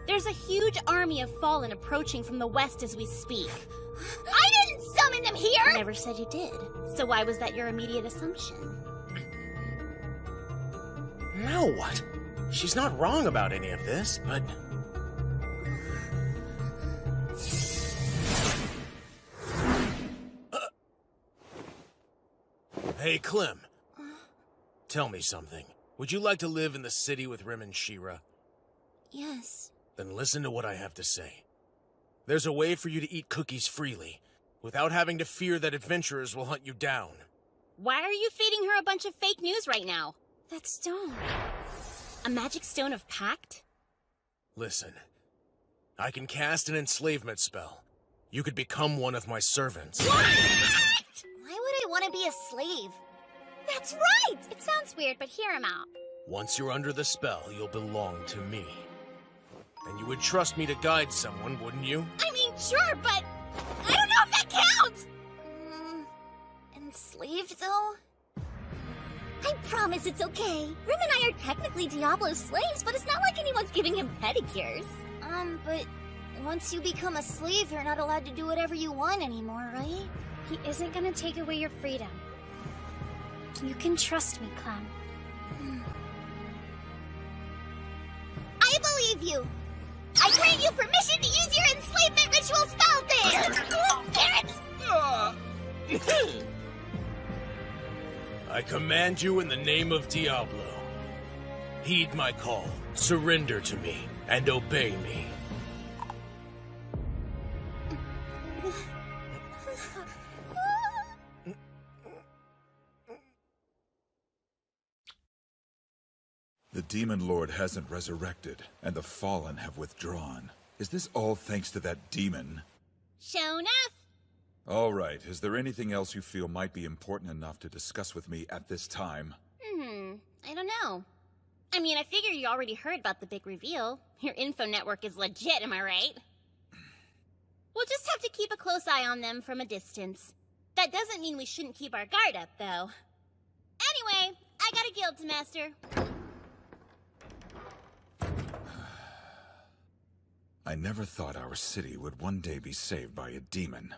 There's a huge army of Fallen approaching from the west as we speak. I didn't summon them here! I never said you did. So why was that your immediate assumption? Now what? She's not wrong about any of this, but... Hey, Clem. Tell me something. Would you like to live in the city with Rem and Shera? Yes. Then listen to what I have to say. There's a way for you to eat cookies freely, without having to fear that adventurers will hunt you down. Why are you feeding her a bunch of fake news right now? That stone. A magic stone of pact? Listen. I can cast an enslavement spell. You could become one of my servants. What? Why would I want to be a slave? That's right! It sounds weird, but hear him out. Once you're under the spell, you'll belong to me. And you would trust me to guide someone, wouldn't you? I mean, sure, but I don't know if that counts! Enslaved, though? I promise it's okay. Rem and I are technically Diablo's slaves, but it's not like anyone's giving him pedicures. But once you become a slave, you're not allowed to do whatever you want anymore, right? He isn't gonna take away your freedom. You can trust me, Clem. I believe you! I grant you permission to use your enslavement ritual spell thing! I command you in the name of Diablo. Heed my call, surrender to me, and obey me. The Demon Lord hasn't resurrected, and the Fallen have withdrawn. Is this all thanks to that demon? Show enough! All right, is there anything else you feel might be important enough to discuss with me at this time? I don't know. I mean, I figure you already heard about the big reveal. Your info network is legit, am I right? We'll just have to keep a close eye on them from a distance. That doesn't mean we shouldn't keep our guard up, though. Anyway, I got a guild to master. I never thought our city would one day be saved by a demon.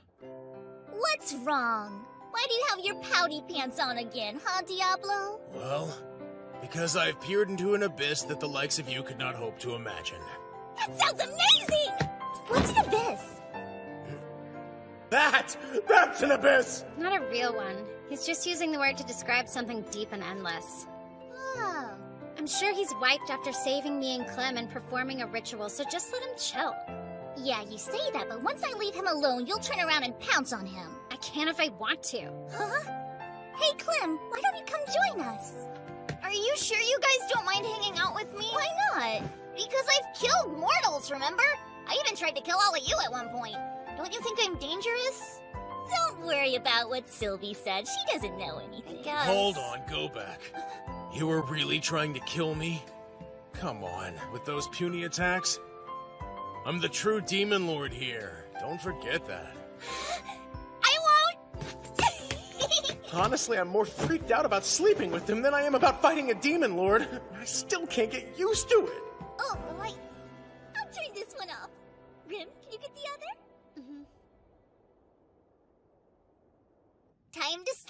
What's wrong? Why do you have your pouty pants on again, huh, Diablo? Well, because I've peered into an abyss that the likes of you could not hope to imagine. That sounds amazing! What's an abyss? That's an abyss! Not a real one. He's just using the word to describe something deep and endless. Oh. I'm sure he's wiped after saving me and Clem and performing a ritual, so just let him chill. Yeah, you say that, but once I leave him alone, you'll turn around and pounce on him. I can if I want to. Huh? Hey, Clem, why don't you come join us? Are you sure you guys don't mind hanging out with me? Why not? Because I've killed mortals, remember? I even tried to kill all of you at one point. Don't you think I'm dangerous? Don't worry about what Sylvie said. She doesn't know anything. Hold on, go back. You were really trying to kill me? Come on, with those puny attacks? I'm the true Demon Lord here. Don't forget that. I won't! Honestly, I'm more freaked out about sleeping with him than I am about fighting a Demon Lord. I still can't get used to it. Oh, right. I'll turn this one off. Rem, can you get the other? Mm-hmm. Time to sleep!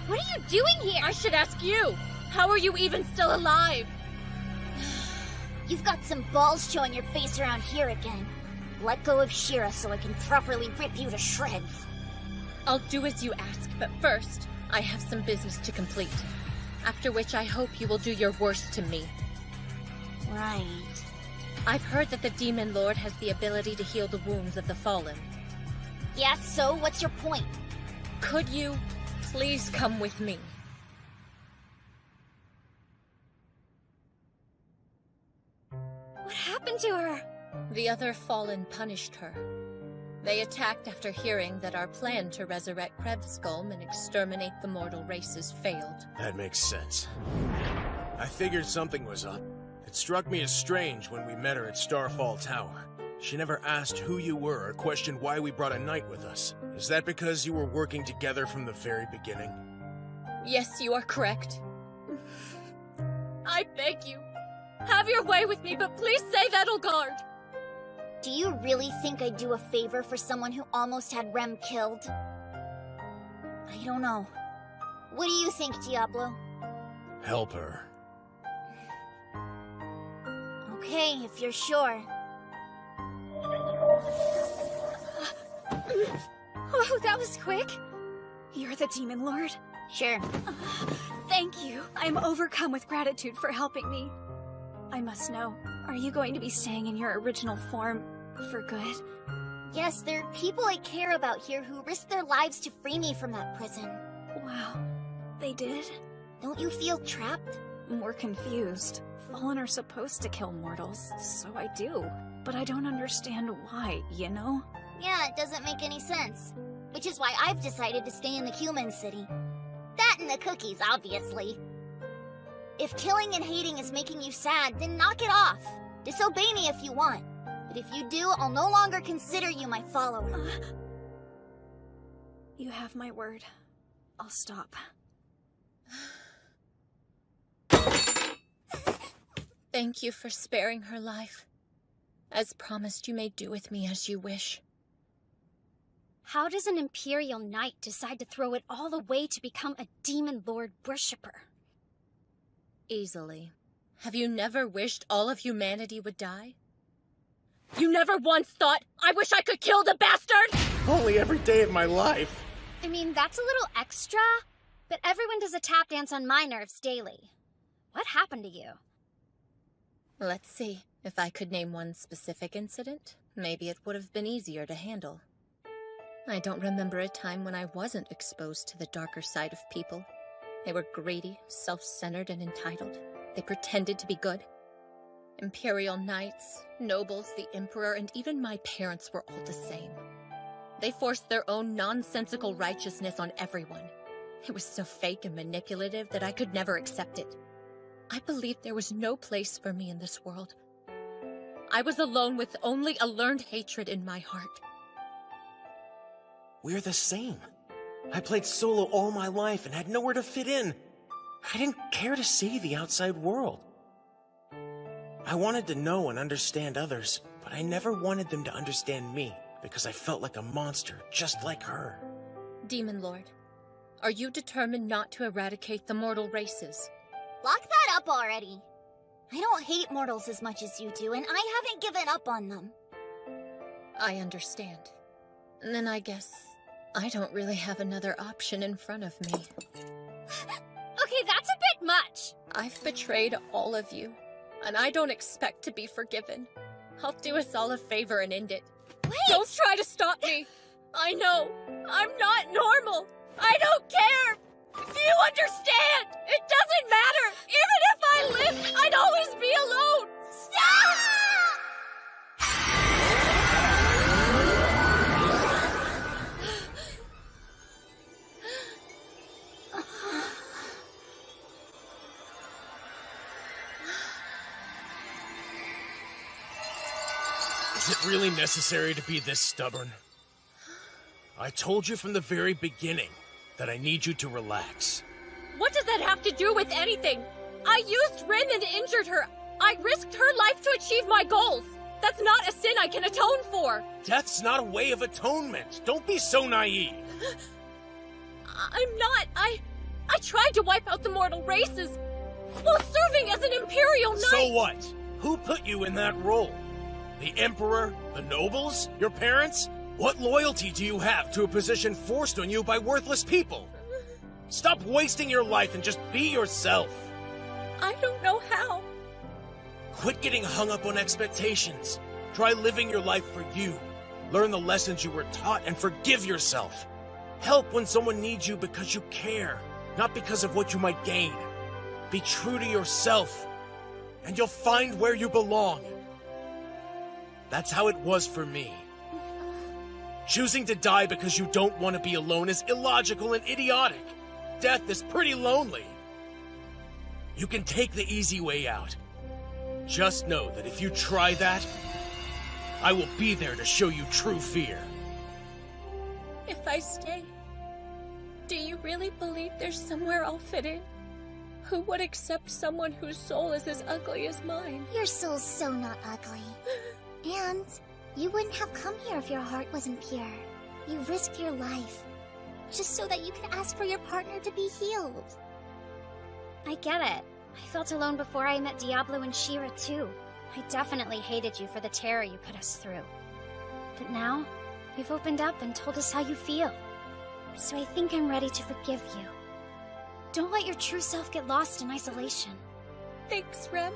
What are you doing here? I should ask you. How are you even still alive? You've got some balls showing your face around here again. Let go of Shera so I can properly rip you to shreds. I'll do as you ask, but first, I have some business to complete. After which I hope you will do your worst to me. Right. I've heard that the Demon Lord has the ability to heal the wounds of the fallen. Yes, so what's your point? Could you please come with me? What happened to her? The other fallen punished her. They attacked after hearing that our plan to resurrect Krebskulm and exterminate the mortal races failed. That makes sense. I figured something was up. It struck me as strange when we met her at Starfall Tower. She never asked who you were or questioned why we brought a knight with us. Is that because you were working together from the very beginning? Yes, you are correct. I beg you, have your way with me, but please save Edelgard! Do you really think I'd do a favor for someone who almost had Rem killed? I don't know. What do you think, Diablo? Help her. Okay, if you're sure. Oh, that was quick. You're the Demon Lord? Sure. Thank you. I'm overcome with gratitude for helping me. I must know, are you going to be staying in your original form for good? Yes, there are people I care about here who risked their lives to free me from that prison. Wow. They did? Don't you feel trapped? More confused. Fallen are supposed to kill mortals, so I do. But I don't understand why, you know? Yeah, it doesn't make any sense. Which is why I've decided to stay in the human city. That and the cookies, obviously. If killing and hating is making you sad, then knock it off. Disobey me if you want. But if you do, I'll no longer consider you my follower. You have my word. I'll stop. Thank you for sparing her life. As promised, you may do with me as you wish. How does an Imperial Knight decide to throw it all away to become a Demon Lord worshipper? Easily. Have you never wished all of humanity would die? You never once thought, I wish I could kill the bastard? Only every day of my life. I mean, that's a little extra, but everyone does a tap dance on my nerves daily. What happened to you? Let's see. If I could name one specific incident, maybe it would have been easier to handle. I don't remember a time when I wasn't exposed to the darker side of people. They were greedy, self-centered, and entitled. They pretended to be good. Imperial knights, nobles, the emperor, and even my parents were all the same. They forced their own nonsensical righteousness on everyone. It was so fake and manipulative that I could never accept it. I believed there was no place for me in this world. I was alone with only a learned hatred in my heart. We're the same. I played solo all my life and had nowhere to fit in. I didn't care to see the outside world. I wanted to know and understand others, but I never wanted them to understand me because I felt like a monster, just like her. Demon Lord, are you determined not to eradicate the mortal races? Lock that up already. I don't hate mortals as much as you do, and I haven't given up on them. I understand. And then I guess I don't really have another option in front of me. Okay, that's a bit much. I've betrayed all of you, and I don't expect to be forgiven. I'll do us all a favor and end it. Wait! Don't try to stop me! I know, I'm not normal! I don't care! Do you understand? It doesn't matter! Even if I lived, I'd always be alone! Stop! Is it really necessary to be this stubborn? I told you from the very beginning that I need you to relax. What does that have to do with anything? I used Rem and injured her. I risked her life to achieve my goals. That's not a sin I can atone for. Death's not a way of atonement. Don't be so naive. I'm not. I tried to wipe out the mortal races while serving as an Imperial Knight. So what? Who put you in that role? The Emperor? The nobles? Your parents? What loyalty do you have to a position forced on you by worthless people? Stop wasting your life and just be yourself. I don't know how. Quit getting hung up on expectations. Try living your life for you. Learn the lessons you were taught and forgive yourself. Help when someone needs you because you care, not because of what you might gain. Be true to yourself, and you'll find where you belong. That's how it was for me. Choosing to die because you don't want to be alone is illogical and idiotic. Death is pretty lonely. You can take the easy way out. Just know that if you try that, I will be there to show you true fear. If I stay, do you really believe there's somewhere I'll fit in? Who would accept someone whose soul is as ugly as mine? Your soul's so not ugly. And you wouldn't have come here if your heart wasn't pure. You risked your life, just so that you could ask for your partner to be healed. I get it. I felt alone before I met Diablo and Shera too. I definitely hated you for the terror you put us through. But now, you've opened up and told us how you feel. So I think I'm ready to forgive you. Don't let your true self get lost in isolation. Thanks, Rem.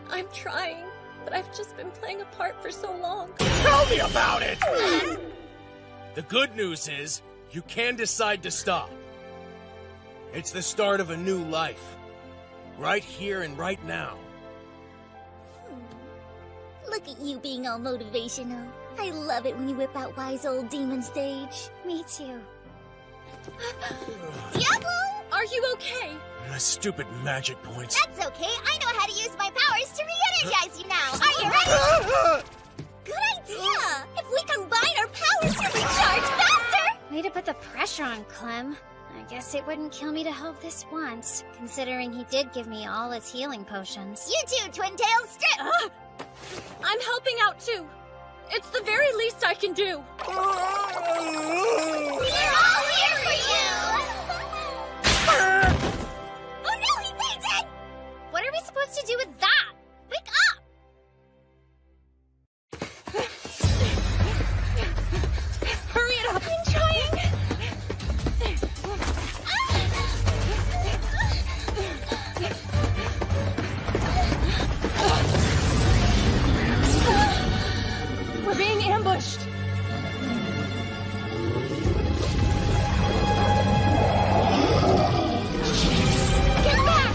I'm trying, but I've just been playing a part for so long. Tell me about it! The good news is, you can decide to stop. It's the start of a new life. Right here and right now. Look at you being all motivational. I love it when you whip out wise old demon stage. Me too. Diablo! Are you okay? My stupid magic points. That's okay. I know how to use my powers to re-energize you now. Are you ready? Good idea! If we combine our powers to recharge faster! Way to put the pressure on, Clem. I guess it wouldn't kill me to help this once, considering he did give me all his healing potions. You too, Twin Tails Strip! I'm helping out too. It's the very least I can do. We're all here for you! Oh no, he fainted! What are we supposed to do with that? Wake up! Hurry it up! I'm trying! We're being ambushed! Get back!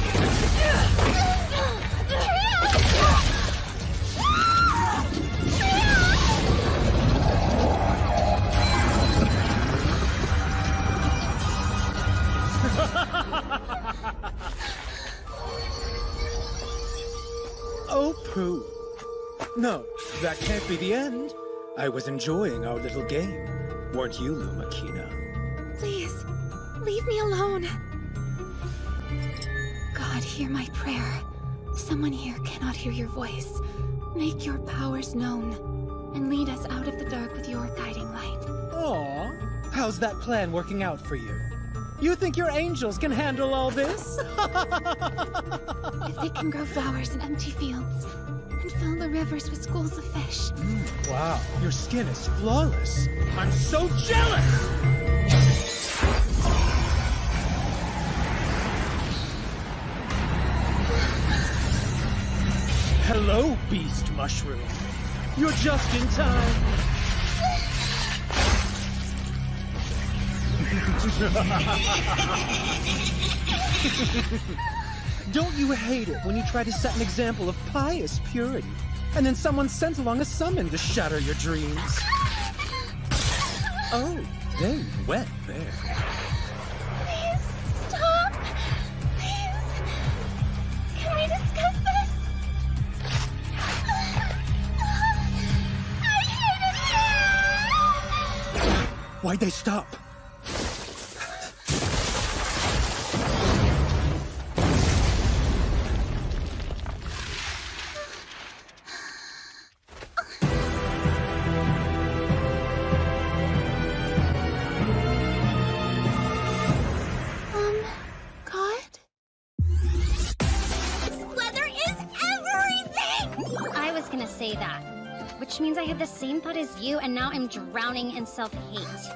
Oh, pooh. No, that can't be the end. I was enjoying our little game. Weren't you, Lumakina? Please, leave me alone. God, hear my prayer. Someone here cannot hear your voice. Make your powers known, and lead us out of the dark with your guiding light. Aw, how's that plan working out for you? You think your angels can handle all this? If they can grow flowers in empty fields, and fill the rivers with schools of fish. Wow, your skin is flawless. I'm so jealous! Hello, beast mushroom. You're just in time. Don't you hate it when you try to set an example of pious purity, and then someone sends along a summon to shatter your dreams? Oh, they went there. Please, stop! Please! Can we discuss this? I hate it! Why'd they stop? God? This weather is everything! I was gonna say that. Which means I had the same thought as you, and now I'm drowning in self-hate.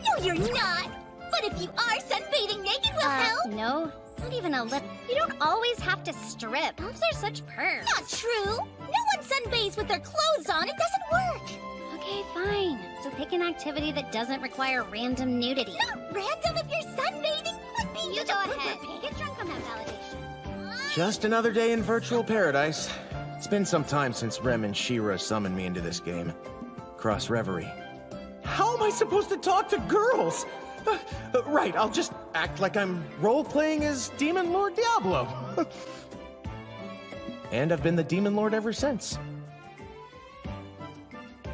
No, you're not! But if you are, sunbathing naked will help! No, not even a lip. You don't always have to strip. Elves are such pervs. Not true! No one sunbathes with their clothes on, it doesn't work! Okay, fine. So pick an activity that doesn't require random nudity. Not random if you're sunbathing! Would be You go ahead. Get drunk on that validation. Just another day in virtual paradise. It's been some time since Rem and Shera summoned me into this game. Cross Reverie. How am I supposed to talk to girls? Right, I'll just act like I'm role-playing as Demon Lord Diablo. And I've been the Demon Lord ever since.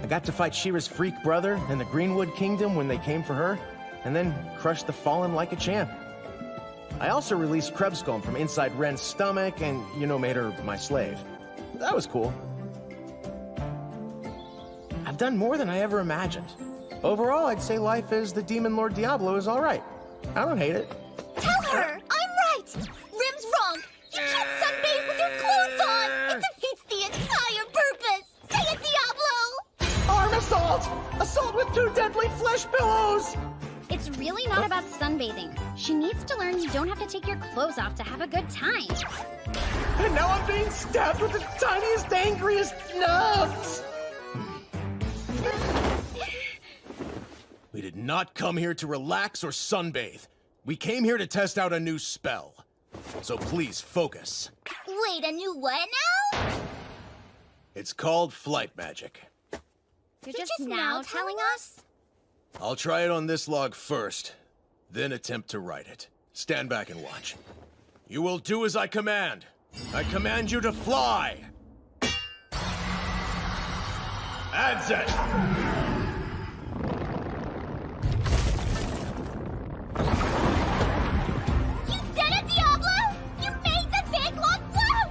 I got to fight Shera's freak brother in the Greenwood Kingdom when they came for her, and then crushed the Fallen like a champ. I also released Krebscomb from inside Ren's stomach and, made her my slave. That was cool. I've done more than I ever imagined. Overall, I'd say life as the Demon Lord Diablo is alright. I don't hate it. Tell her! I'm right! Rim's wrong! You can't sunbathe with your clothes on! It defeats the entire purpose! Say it, Diablo! Arm assault! Assault with 2 deadly flesh pillows! It's really not about sunbathing. She needs to learn you don't have to take your clothes off to have a good time. And now I'm being stabbed with the tiniest, angriest nubs! We did not come here to relax or sunbathe. We came here to test out a new spell. So please focus. Wait, a new what now? It's called flight magic. You're just now telling us? I'll try it on this log first, then attempt to write it. Stand back and watch. You will do as I command. I command you to fly! That's it! You did it, Diablo! You made the big log float!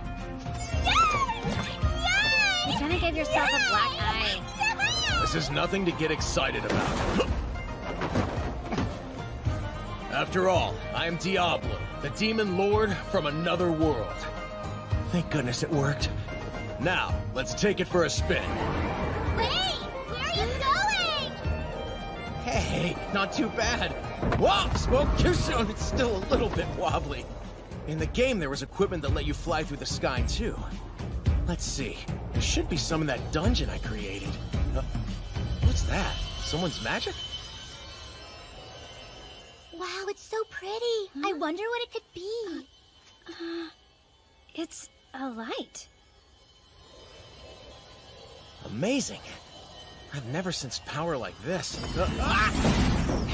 Yay! Yay! You kinda gave yourself a black eye. This is nothing to get excited about. After all, I am Diablo, the Demon Lord from another world. Thank goodness it worked. Now, let's take it for a spin. Wait! Where are you going? Hey, not too bad. Whoa, spoke too soon. It's still a little bit wobbly. In the game, there was equipment that let you fly through the sky, too. Let's see. There should be some in that dungeon I created. What's that? Someone's magic? Wow, it's so pretty. I wonder what it could be. It's a light. Amazing. I've never sensed power like this.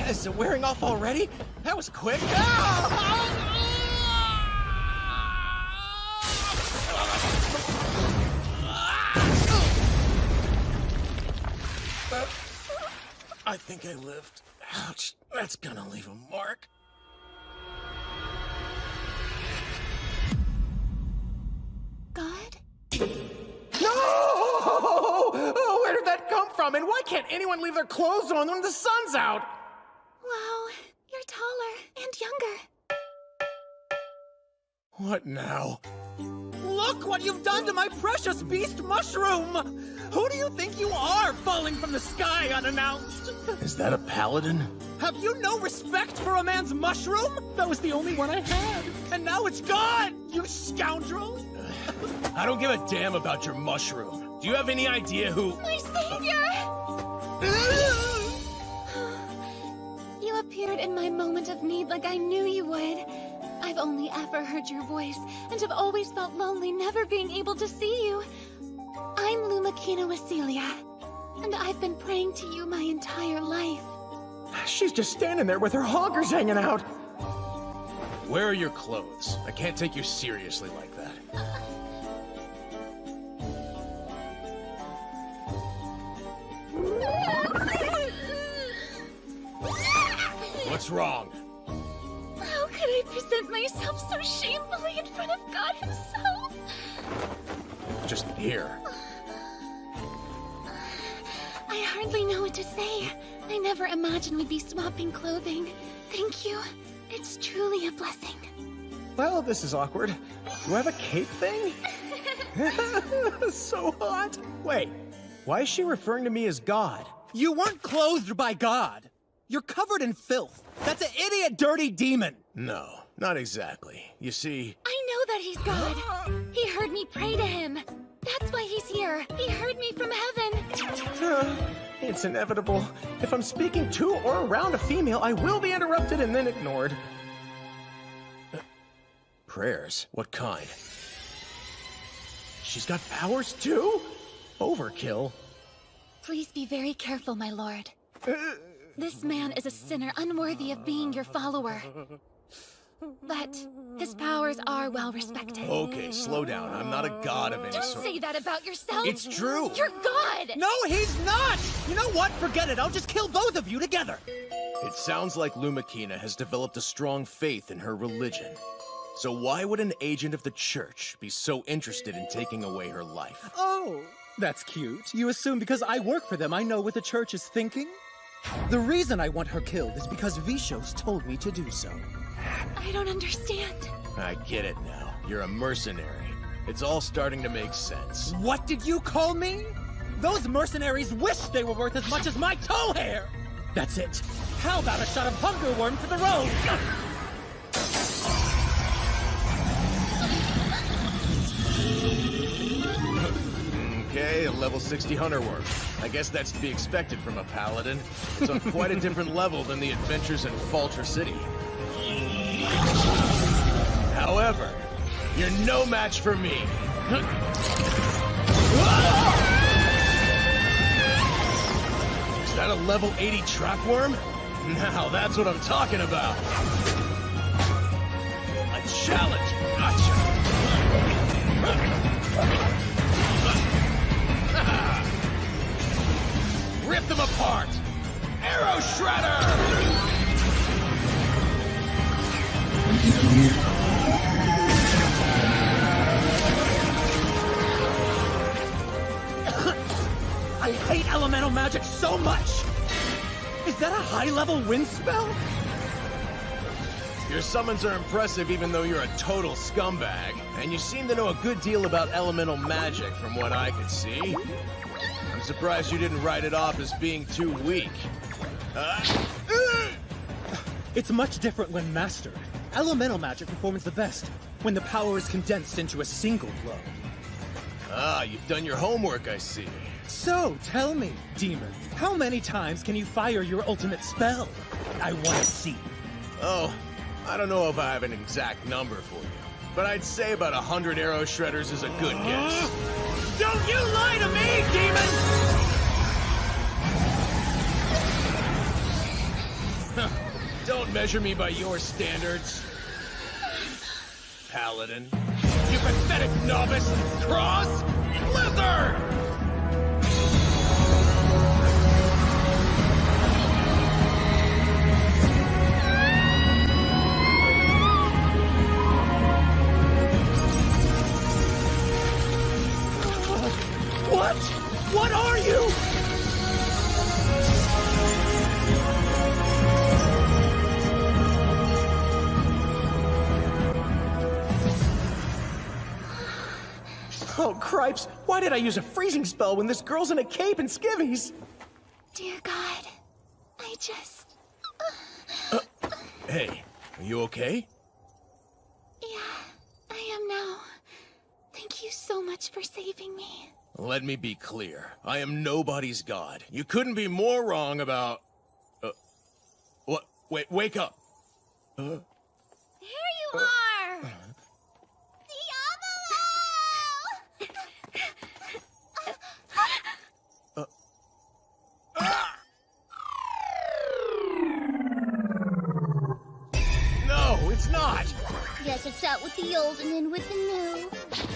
Is it wearing off already? That was quick. I think I lived Ouch, that's gonna leave a mark. God? No! Oh, where did that come from? And why can't anyone leave their clothes on when the sun's out? Wow, you're taller and younger. What now? Look what you've done to my precious beast mushroom! Who do you think you are, falling from the sky unannounced? Is that a paladin? Have you no respect for a man's mushroom? That was the only one I had, and now it's gone, you scoundrel! I don't give a damn about your mushroom. Do you have any idea who— My savior! You appeared in my moment of need like I knew you would. I've only ever heard your voice, and have always felt lonely never being able to see you. I'm Lumakina Wasilia, and I've been praying to you my entire life. She's just standing there with her honkers hanging out. Where are your clothes? I can't take you seriously like that. What's wrong? How could I present myself so shamefully in front of God himself? Just here. I hardly know what to say. I never imagined we'd be swapping clothing. Thank you. It's truly a blessing. Well, this is awkward. Do I have a cape thing? So hot. Wait, why is she referring to me as God? You weren't clothed by God. You're covered in filth. That's an idiot, dirty demon. No, not exactly. You see— I know that he's God. He heard me pray to him. That's why he's here. He heard me from heaven. It's inevitable. If I'm speaking to or around a female, I will be interrupted and then ignored. Prayers? What kind? She's got powers too? Overkill. Please be very careful, my lord. This man is a sinner unworthy of being your follower. But his powers are well respected. Okay, slow down. I'm not a god of any Don't sort. say that about yourself. It's true. You're God. No, he's not. You know what? Forget it. I'll just kill both of you together. It sounds like Lumakina has developed a strong faith in her religion. So why would an agent of the church be so interested in taking away her life? Oh, that's cute. You assume because I work for them, I know what the church is thinking? The reason I want her killed is because Vishos told me to do so. I don't understand. I get it now. You're a mercenary. It's all starting to make sense. What did you call me? Those mercenaries wish they were worth as much as my toe hair! That's it. How about a shot of hunger worm for the road? Okay, a level 60 hunter worm. I guess that's to be expected from a paladin. It's on quite a different level than the adventures in Faltra City. However, you're no match for me. Is that a level 80 trap worm? Now that's what I'm talking about. A challenge. Gotcha. Rip them apart! Arrow Shredder! I hate elemental magic so much! Is that a high-level wind spell? Your summons are impressive even though you're a total scumbag. And you seem to know a good deal about elemental magic from what I could see. I'm surprised you didn't write it off as being too weak. It's much different when mastered. Elemental magic performs the best when the power is condensed into a single blow. Ah, you've done your homework, I see. So, tell me, demon, how many times can you fire your ultimate spell? I want to see. Oh, I don't know if I have an exact number for you, but I'd say about 100 arrow shredders is a good guess. Don't you lie to me, demon! Don't measure me by your standards, Paladin. You pathetic novice! Cross Lizard! Oh, cripes! Why did I use a freezing spell when this girl's in a cape and skivvies? Dear God, I just... Hey, are you okay? Yeah, I am now. Thank you so much for saving me. Let me be clear. I am nobody's god. You couldn't be more wrong about... what? Wait, wake up! Here you are! No, it's not! Guess it's out with the old and in with the new.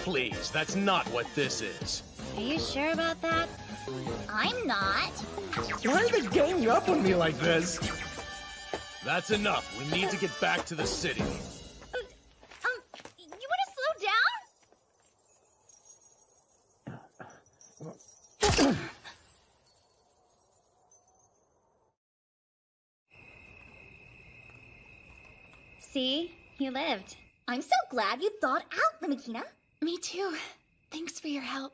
Please, that's not what this is. Are you sure about that? I'm not. Why are they ganging up on me like this? That's enough. We need to get back to the city. You want to slow down? See? You lived. I'm so glad you thought out, Limikina. Me too. Thanks for your help.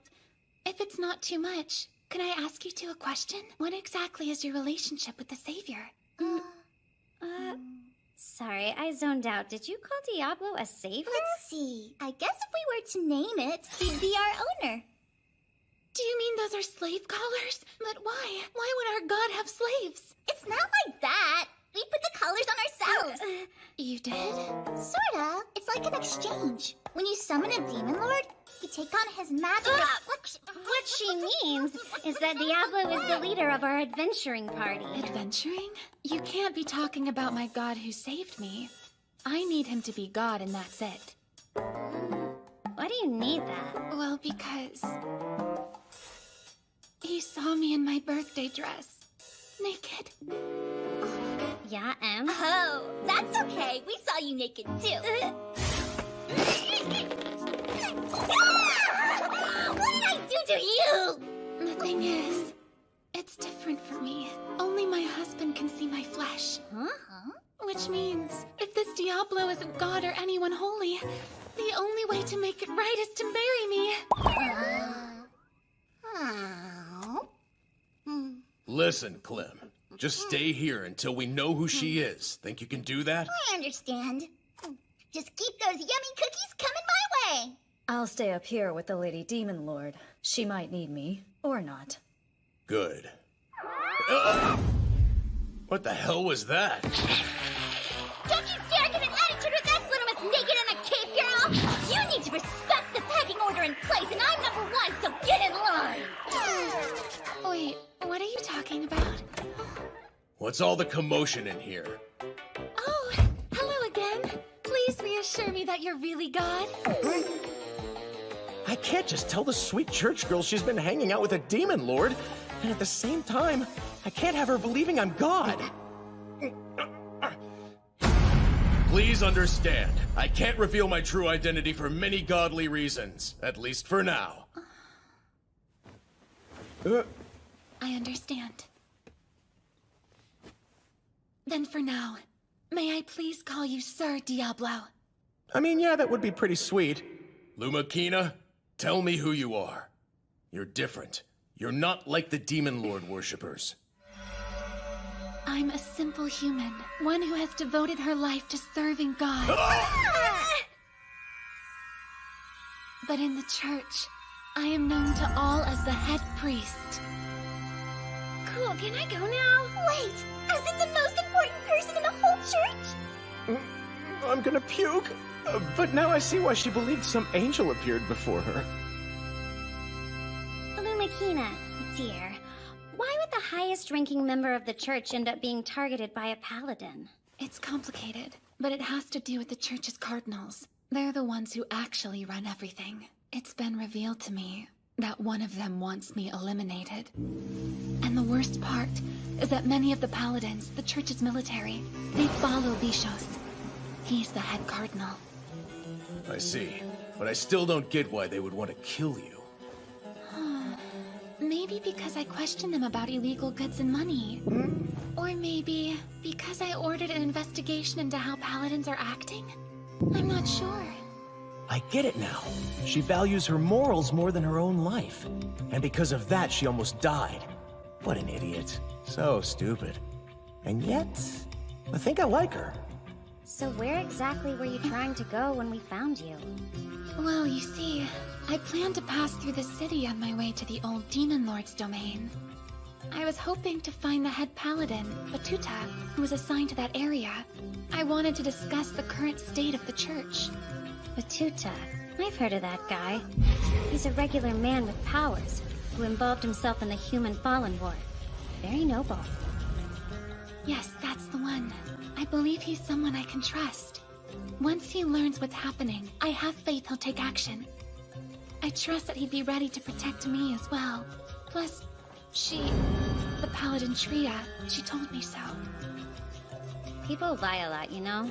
If it's not too much, can I ask you two a question? What exactly is your relationship with the Savior? Sorry, I zoned out. Did you call Diablo a savior? Let's see. I guess if we were to name it, he'd be our owner. Do you mean those are slave collars? But why? Why would our god have slaves? It's not like that. We put the collars on ourselves. You did? Sorta. It's like an exchange. When you summon a demon lord, you take on his magic. What she means is that Diablo is the leader of our adventuring party. Adventuring? You can't be talking about my god who saved me. I need him to be god and that's it. Why do you need that? Well, because... he saw me in my birthday dress. Naked. Yeah, Em? Oh, that's okay. We saw you naked too. What did I do to you? The thing is, it's different for me. Only my husband can see my flesh. Uh-huh. Which means, if this Diablo isn't God or anyone holy, the only way to make it right is to marry me. Listen, Clem. Just stay here until we know who she is. Think you can do that? I understand. Just keep those yummy cookies coming my way. I'll stay up here with the Lady Demon Lord. She might need me, or not. Good. What the hell was that? Don't you dare get an attitude with us, little Miss Naked in a cape, girl! You need to respect the pecking order in place, and I'm number one, so get in line! Wait, what are you talking about? What's all the commotion in here? Oh, hello again. Please reassure me that you're really God. I can't just tell the sweet church girl she's been hanging out with a demon lord, and at the same time, I can't have her believing I'm God. Please understand, I can't reveal my true identity for many godly reasons, at least for now. I understand. Then for now, may I please call you Sir Diablo? I mean, yeah, that would be pretty sweet. Lumakina, tell me who you are. You're different. You're not like the Demon Lord worshippers. I'm a simple human, one who has devoted her life to serving God. But in the church, I am known to all as the head priest. Cool, can I go now? Wait, as in the most important person in the whole church? I'm gonna puke. But now I see why she believed some angel appeared before her. Lumakina, dear, why would the highest-ranking member of the church end up being targeted by a paladin? It's complicated, but it has to do with the church's cardinals. They're the ones who actually run everything. It's been revealed to me that one of them wants me eliminated. And the worst part is that many of the paladins, the church's military, they follow Vishos. He's the head cardinal. I see, but I still don't get why they would want to kill you. Maybe because I questioned them about illegal goods and money. Or maybe because I ordered an investigation into how paladins are acting? I'm not sure. I get it now. She values her morals more than her own life. And because of that, she almost died. What an idiot. So stupid. And yet, I think I like her. So where exactly were you trying to go when we found you? Well, you see, I planned to pass through the city on my way to the old Demon Lord's domain. I was hoping to find the head paladin, Batuta, who was assigned to that area. I wanted to discuss the current state of the church. Batuta. I've heard of that guy. He's a regular man with powers, who involved himself in the Human Fallen War. Very noble. Yes, that's the one. I believe he's someone I can trust. Once he learns what's happening, I have faith he'll take action. I trust that he'd be ready to protect me as well. Plus, the Paladin Tria, she told me so. People lie a lot, you know?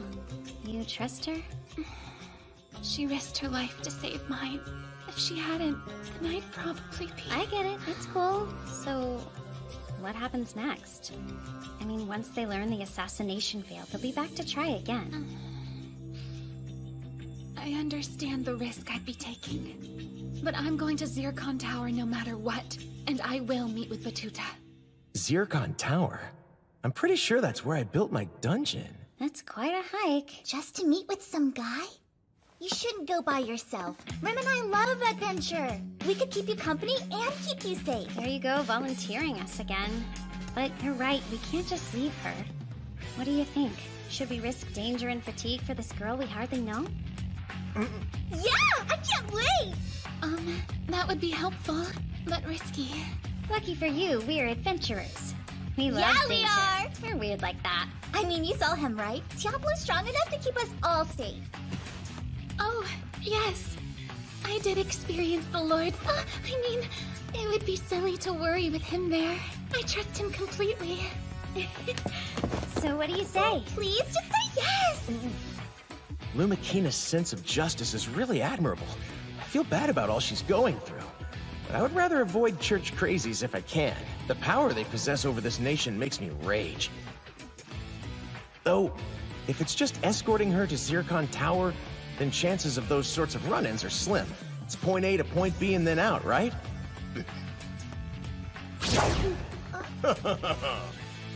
You trust her? She risked her life to save mine. If she hadn't, then I'd probably be... I get it, it's cool. So, what happens next? I mean, once they learn the assassination failed, they'll be back to try again. I understand the risk I'd be taking. But I'm going to Zircon Tower no matter what, and I will meet with Batuta. Zircon Tower? I'm pretty sure that's where I built my dungeon. That's quite a hike. Just to meet with some guy? You shouldn't go by yourself. Rem and I love adventure. We could keep you company and keep you safe. There you go, volunteering us again. But you're right, we can't just leave her. What do you think? Should we risk danger and fatigue for this girl we hardly know? Yeah! I can't wait! That would be helpful, but risky. Lucky for you, we're adventurers. We love Yeah, danger. we are! We're weird like that. I mean, you saw him, right? Diablo's strong enough to keep us all safe. Oh, yes. I did experience the Lord. It would be silly to worry with him there. I trust him completely. So what do you say? Please, just say yes! Lumikina's sense of justice is really admirable. I feel bad about all she's going through. But I would rather avoid church crazies if I can. The power they possess over this nation makes me rage. Though, if it's just escorting her to Zircon Tower, then chances of those sorts of run-ins are slim. It's point A to point B and then out, right?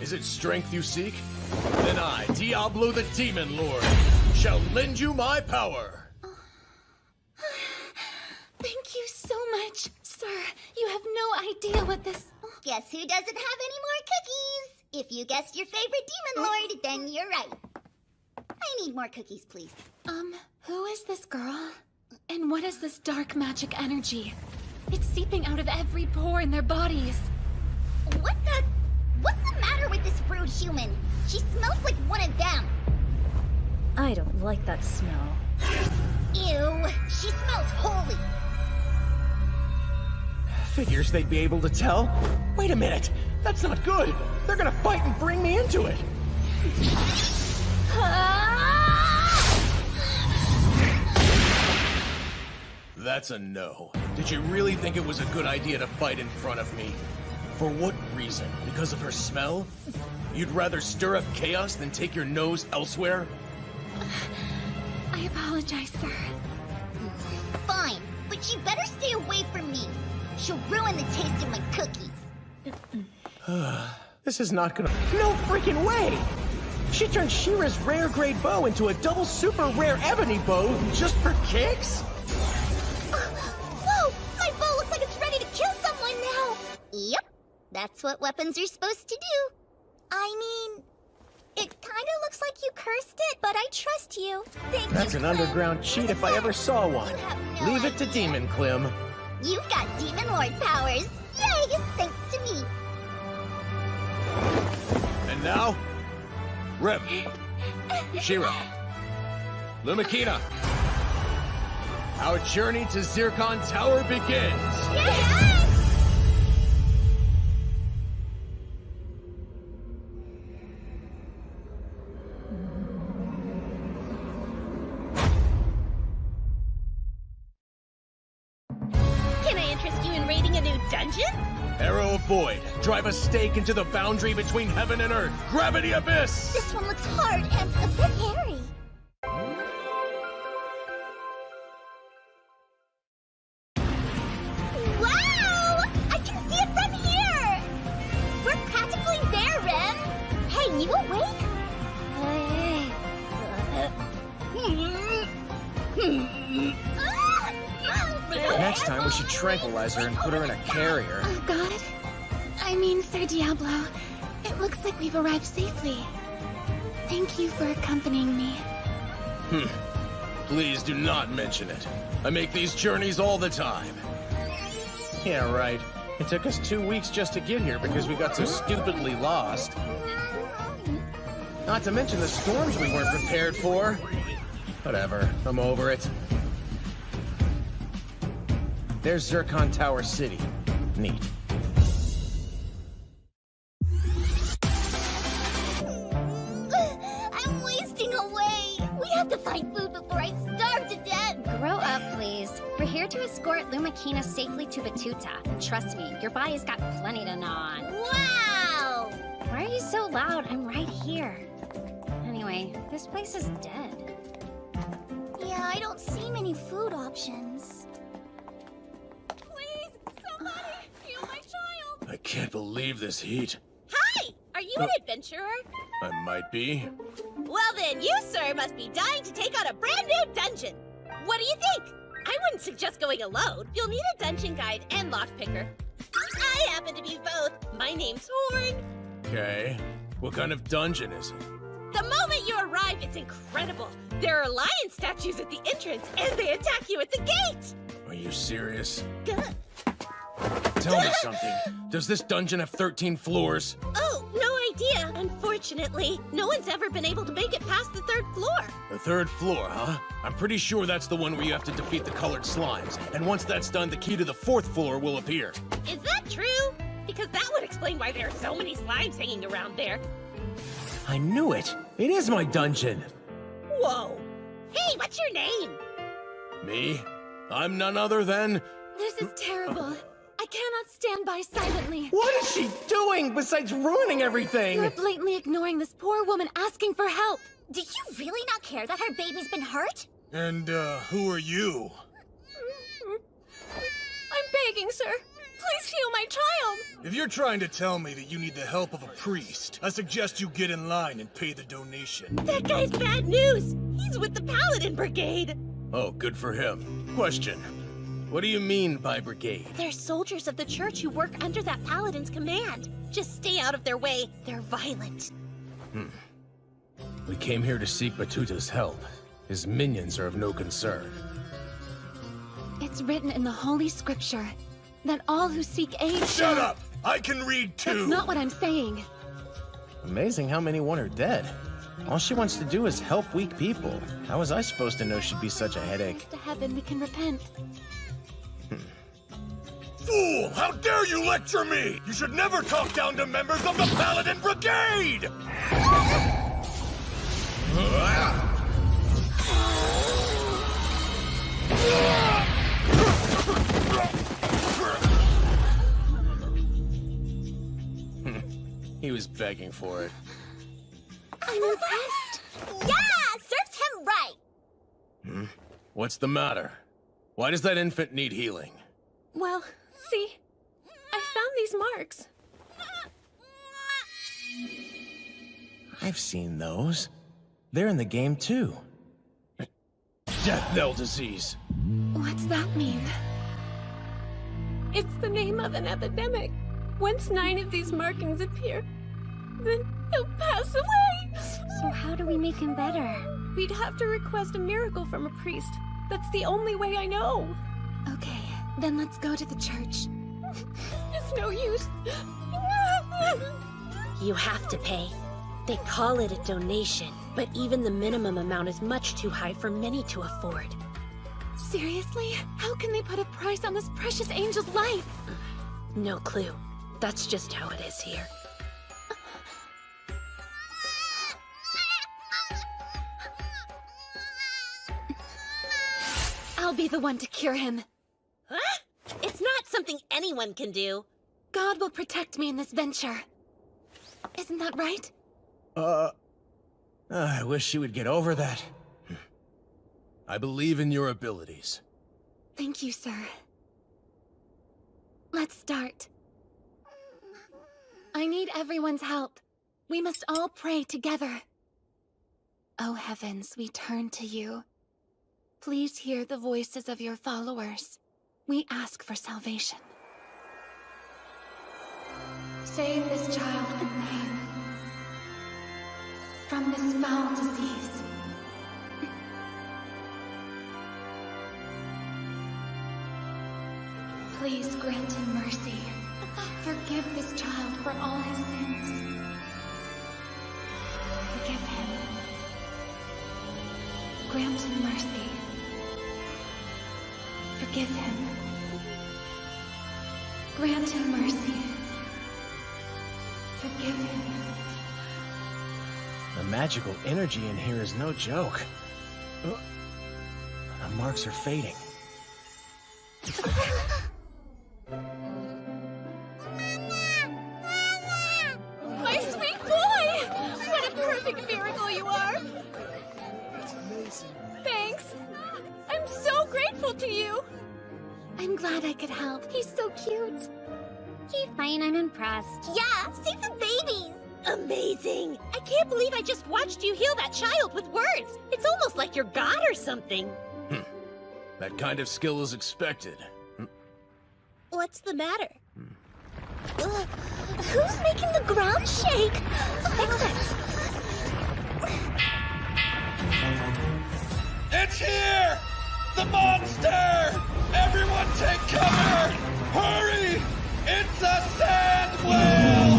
Is it strength you seek? Then I, Diablo the Demon Lord, shall lend you my power. Thank you so much, sir. You have no idea what this... Guess who doesn't have any more cookies? If you guessed your favorite Demon Lord, then you're right. I need more cookies, please. Who is this girl? And what is this dark magic energy? It's seeping out of every pore in their bodies. What's the matter with this rude human? She smells like one of them. I don't like that smell. Ew, she smells holy. Figures they'd be able to tell. Wait a minute, that's not good. They're gonna fight and bring me into it. That's a no. Did you really think it was a good idea to fight in front of me? For what reason? Because of her smell? You'd rather stir up chaos than take your nose elsewhere? I apologize, sir. Fine, but you better stay away from me. She'll ruin the taste of my cookies. This is not gonna... No freaking way! She turned Shira's rare grade bow into a double super rare ebony bow just for kicks? Whoa! My bow looks like it's ready to kill someone now! Yep, that's what weapons are supposed to do. I mean, it kinda looks like you cursed it, but I trust you. Thank you, That's an Clem. underground cheat if I ever saw one. Leave it to Demon Clem. You've got Demon Lord powers. Yay, thanks to me. And now, Rem, Shera, Lumikina. Our journey to Zircon Tower begins. Yes! Can I interest you in raiding a new dungeon? Arrow of Void. Drive a stake into the boundary between heaven and earth. Gravity Abyss! This one looks hard and a bit hairy. Next time we should tranquilize her and put her in a carrier. Oh God. I mean, Sir Diablo, it looks like we've arrived safely. Thank you for accompanying me. Please do not mention it. I make these journeys all the time. Yeah, right. It took us 2 weeks just to get here because we got so stupidly lost. Not to mention the storms we weren't prepared for. Whatever, I'm over it. There's Zircon Tower City. Neat. I'm wasting away. We have to find food before I starve to death. Grow up, please. We're here to escort Lumakina safely to Batuta. Trust me, your body's got plenty to gnaw on. Wow! Why are you so loud? I'm right here. Anyway, this place is dead. Yeah, I don't see many food options. Please, somebody, heal my child! I can't believe this heat. Hi! Are you an adventurer? I might be. Well then, you, sir, must be dying to take on a brand new dungeon. What do you think? I wouldn't suggest going alone. You'll need a dungeon guide and lockpicker. I happen to be both. My name's Horn. Okay. What kind of dungeon is it? The moment you arrive, it's incredible. There are lion statues at the entrance, and they attack you at the gate. Are you serious? Good. Tell me something. Does this dungeon have 13 floors? Oh, no idea. Unfortunately, no one's ever been able to make it past the 3rd floor. The 3rd floor, huh? I'm pretty sure that's the one where you have to defeat the colored slimes. And once that's done, the key to the 4th floor will appear. Is that true? Because that would explain why there are so many slimes hanging around there. I knew it. It is my dungeon. Whoa. Hey, what's your name? Me? I'm none other than... This is terrible. I cannot stand by silently. What is she doing besides ruining everything? You're blatantly ignoring this poor woman asking for help. Do you really not care that her baby's been hurt? And, who are you? I'm begging, sir. Please heal my child. If you're trying to tell me that you need the help of a priest, I suggest you get in line and pay the donation. That guy's bad news. He's with the Paladin Brigade. Oh, good for him. Question. What do you mean by brigade? They're soldiers of the church who work under that Paladin's command. Just stay out of their way. They're violent. We came here to seek Batuta's help. His minions are of no concern. It's written in the Holy Scripture that all who seek aid... Shut up! I can read too! That's not what I'm saying. Amazing how many want her dead. All she wants to do is help weak people. How was I supposed to know she'd be such a headache? To heaven, we can repent. Fool! How dare you lecture me! You should never talk down to members of the Paladin Brigade! He was begging for it. I'm impressed. Yeah! Serves him right! What's the matter? Why does that infant need healing? Well, see? I found these marks. I've seen those. They're in the game too. Death knell disease. What's that mean? It's the name of an epidemic. Once 9 of these markings appear, then he'll pass away. So how do we make him better? We'd have to request a miracle from a priest. That's the only way I know. Okay, then let's go to the church. It's no use. You have to pay. They call it a donation, but even the minimum amount is much too high for many to afford. Seriously? How can they put a price on this precious angel's life? No clue. That's just how it is here. I'll be the one to cure him. Huh? It's not something anyone can do. God will protect me in this venture. Isn't that right? I wish she would get over that. I believe in your abilities. Thank you, sir. Let's start. I need everyone's help. We must all pray together. Oh heavens, we turn to you. Please hear the voices of your followers. We ask for salvation. Save this child from pain, from this foul disease. Please grant him mercy. Forgive this child for all his sins. Forgive him. Grant him mercy. Forgive him. Grant him mercy. Forgive him. The magical energy in here is no joke. The marks are fading. My sweet boy! What a perfect miracle you are! That's amazing. Thanks. I'm so grateful to you. I'm glad I could help. He's so cute. Okay, fine, I'm impressed. Yeah, save the babies! Amazing! I can't believe I just watched you heal that child with words. It's almost like you're God or something. That kind of skill is expected. What's the matter? Who's making the ground shake? Fix it. It's here! The monster! Everyone take cover! Hurry! It's a sand whale!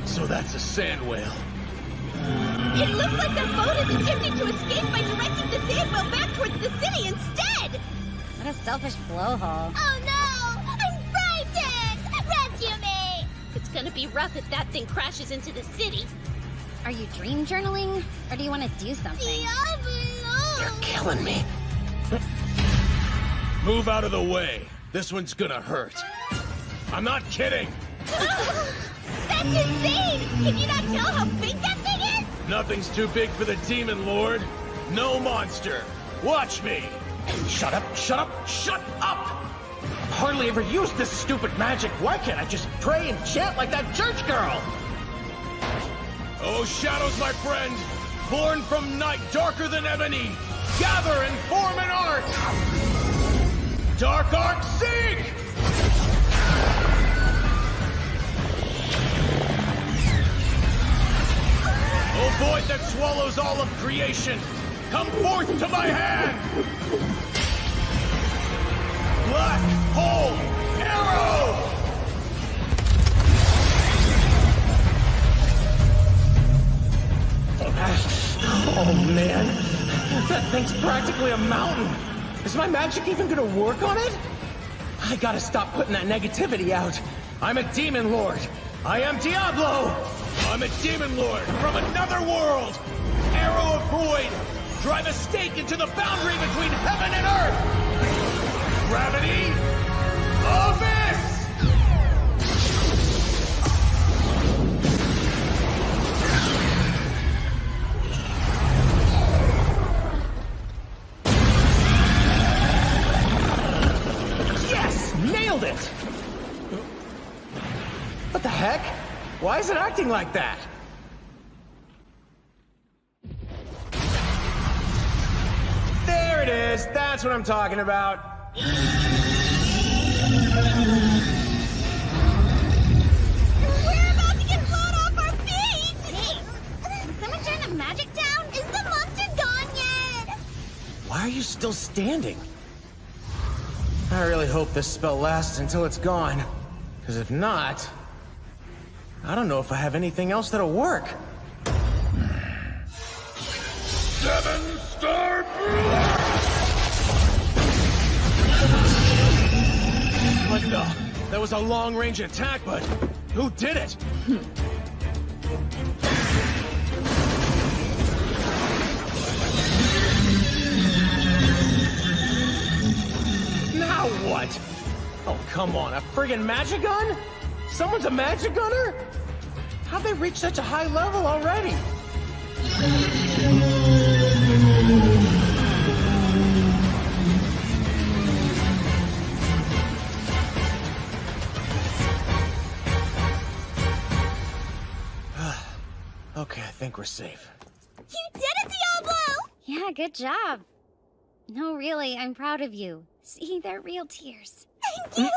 So that's a sand whale. It looks like their boat is attempting to escape by directing the sand whale back towards the city instead! What a selfish blowhole. Oh no! I'm frightened! Rescue me! It's gonna be rough if that thing crashes into the city. Are you dream journaling? Or do you want to do something? Diablo! You're killing me. Move out of the way. This one's gonna hurt. I'm not kidding. That's insane! Can you not tell how big that thing is? Nothing's too big for the Demon Lord. No monster. Watch me. Shut up, shut up, shut up! Hardly ever use this stupid magic. Why can't I just pray and chant like that church girl? Oh, shadows, my friend. Born from night darker than ebony. Gather and form an arc. Dark arc, seek! O void that swallows all of creation, come forth to my hand! Black hole arrow! Oh man, that thing's practically a mountain. Is my magic even gonna work on it? I gotta stop putting that negativity out. I'm a Demon Lord. I am Diablo! I'm a Demon Lord from another world! Arrow of void! Drive a stake into the boundary between heaven and earth! Gravity! Abyss! Yes! Nailed it! What the heck? Why is it acting like that? There it is! That's what I'm talking about! We're about to get blown off our feet! Hey, can someone turn the magic down? Is the monster gone yet? Why are you still standing? I really hope this spell lasts until it's gone. Because if not, I don't know if I have anything else that'll work. 7-star What the? That was a long-range attack, but who did it? Now what? Oh, come on, a friggin' magic gun? Someone's a magic gunner? How'd they reach such a high level already? we're safe. You did it, Diablo! Yeah, good job. No, really, I'm proud of you. See, they're real tears. Thank you!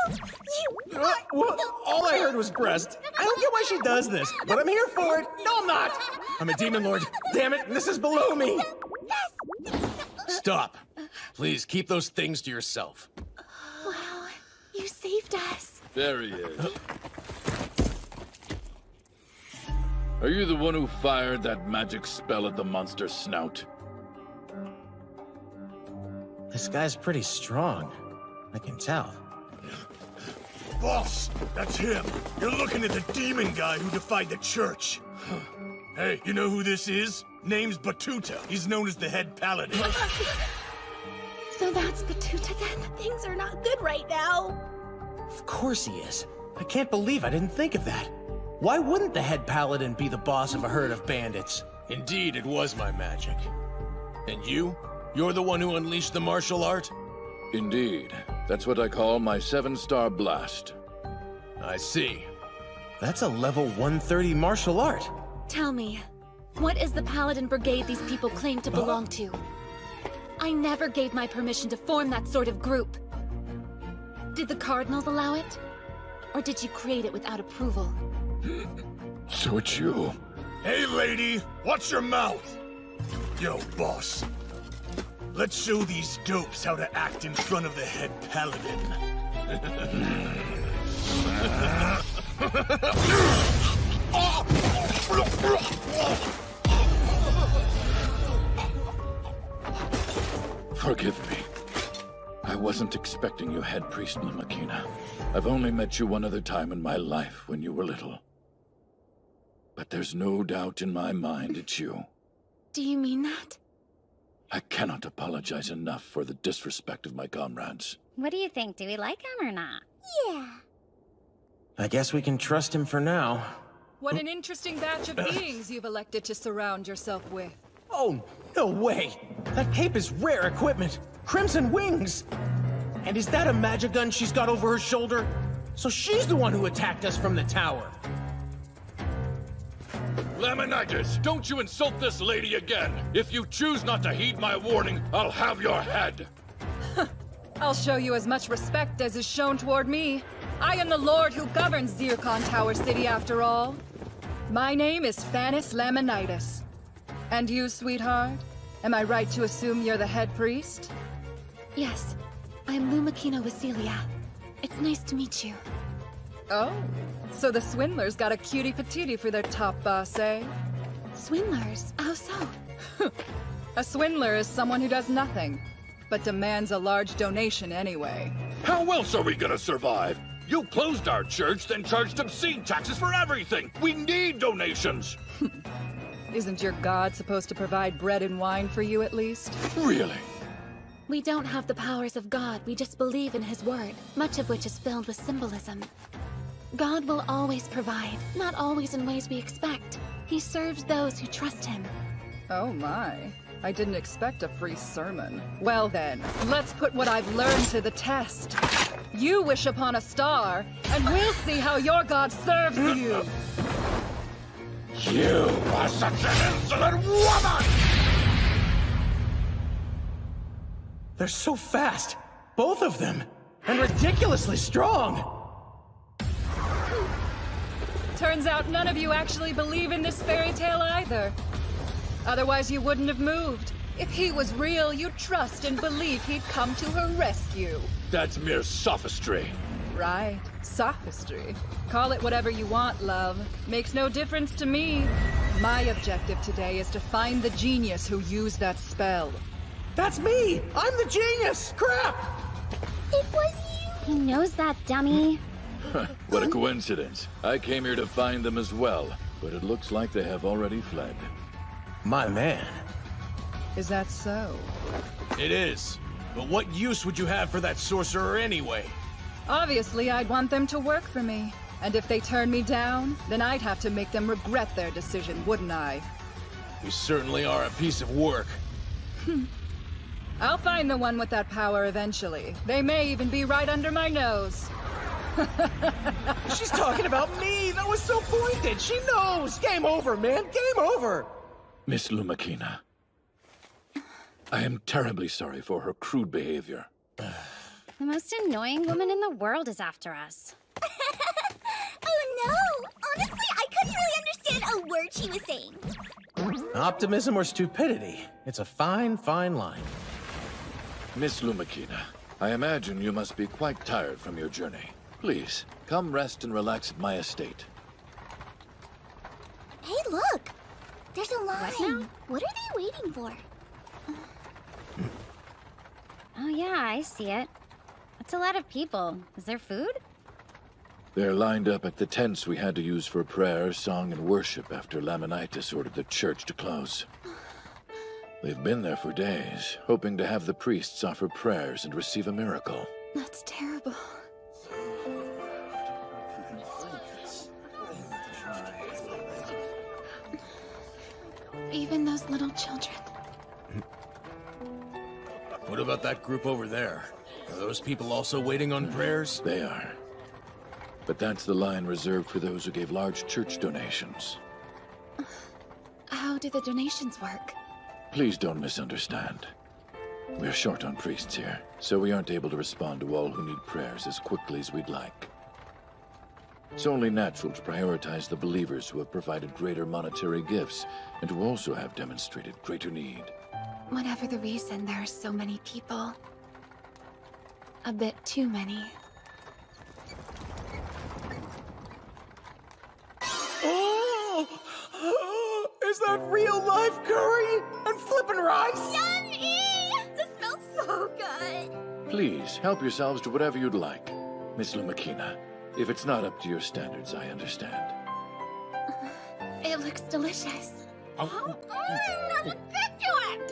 Well, all I heard was breast. I don't get why she does this, but I'm here for it. No, I'm not! I'm a demon lord. Damn it, this is below me. Stop. Please keep those things to yourself. Wow, you saved us. There he is. Are you the one who fired that magic spell at the monster's snout? This guy's pretty strong. I can tell. Boss, that's him. You're looking at the demon guy who defied the church. Hey, you know who this is? Name's Batuta. He's known as the head paladin. So that's Batuta then? Things are not good right now. Of course he is. I can't believe I didn't think of that. Why wouldn't the head paladin be the boss of a herd of bandits? Indeed, it was my magic. And you? You're the one who unleashed the martial art? Indeed. That's what I call my 7-star blast. I see. That's a level 130 martial art. Tell me, what is the Paladin Brigade these people claim to belong to? I never gave my permission to form that sort of group. Did the Cardinals allow it? Or did you create it without approval? So it's you. Hey, lady, watch your mouth. Yo, boss. Let's show these dopes how to act in front of the head paladin. Forgive me. I wasn't expecting you, Head Priest Lumakina. I've only met you one other time in my life when you were little. But there's no doubt in my mind it's you. Do you mean that? I cannot apologize enough for the disrespect of my comrades. What do you think? Do we like him or not? Yeah. I guess we can trust him for now. What an interesting batch of beings you've elected to surround yourself with. Oh, no way! That cape is rare equipment! Crimson wings! And is that a magic gun she's got over her shoulder? So she's the one who attacked us from the tower! Laminitis, don't you insult this lady again! If you choose not to heed my warning, I'll have your head! I'll show you as much respect as is shown toward me. I am the lord who governs Zircon Tower City after all. My name is Fanis Laminitis. And you, sweetheart? Am I right to assume you're the head priest? Yes, I'm Lumakina Wasilia. It's nice to meet you. Oh, so the swindlers got a cutie patootie for their top boss, eh? Swindlers? How so? A swindler is someone who does nothing, but demands a large donation anyway. How else are we gonna survive? You closed our church, then charged obscene taxes for everything! We need donations! Isn't your god supposed to provide bread and wine for you at least? Really? We don't have the powers of God, we just believe in his word, much of which is filled with symbolism. God will always provide, not always in ways we expect. He serves those who trust him. Oh my. I didn't expect a free sermon. Well then, let's put what I've learned to the test. You wish upon a star, and we'll see how your god serves you! You are such an insolent woman! They're so fast! Both of them! And ridiculously strong! Turns out none of you actually believe in this fairy tale either. Otherwise you wouldn't have moved. If he was real, you'd trust and believe he'd come to her rescue. That's mere sophistry. Right. Sophistry. Call it whatever you want, love. Makes no difference to me. My objective today is to find the genius who used that spell. That's me! I'm the genius! Crap! It was you! He knows that, dummy. What a coincidence. I came here to find them as well, but it looks like they have already fled. My man. Is that so? It is. But what use would you have for that sorcerer anyway? Obviously, I'd want them to work for me. And if they turn me down, then I'd have to make them regret their decision, wouldn't I? You certainly are a piece of work. I'll find the one with that power eventually. They may even be right under my nose. She's talking about me! That was so pointed! She knows! Game over, man! Game over! Miss Lumakina, I am terribly sorry for her crude behavior. The most annoying woman in the world is after us. Oh no! Honestly, I couldn't really understand a word she was saying. Optimism or stupidity? It's a fine, fine line. Miss Lumakina, I imagine you must be quite tired from your journey. Please, come rest and relax at my estate. Hey, look! There's a line. What are they waiting for? Oh yeah, I see it. That's a lot of people. Is there food? They're lined up at the tents we had to use for prayer, song, and worship after Lamanitis ordered the church to close. They've been there for days, hoping to have the priests offer prayers and receive a miracle. That's terrible. Even those little children. What about that group over there? Are those people also waiting on prayers? They are. But that's the line reserved for those who gave large church donations. How do the donations work? Please don't misunderstand. We're short on priests here, so we aren't able to respond to all who need prayers as quickly as we'd like. It's only natural to prioritize the believers who have provided greater monetary gifts and who also have demonstrated greater need. Whatever the reason, there are so many people. A bit too many. Oh! Is that real life curry and flippin' rice? Yummy! This smells so good. Please, help yourselves to whatever you'd like. Miss Lumakina, if it's not up to your standards, I understand. It looks delicious.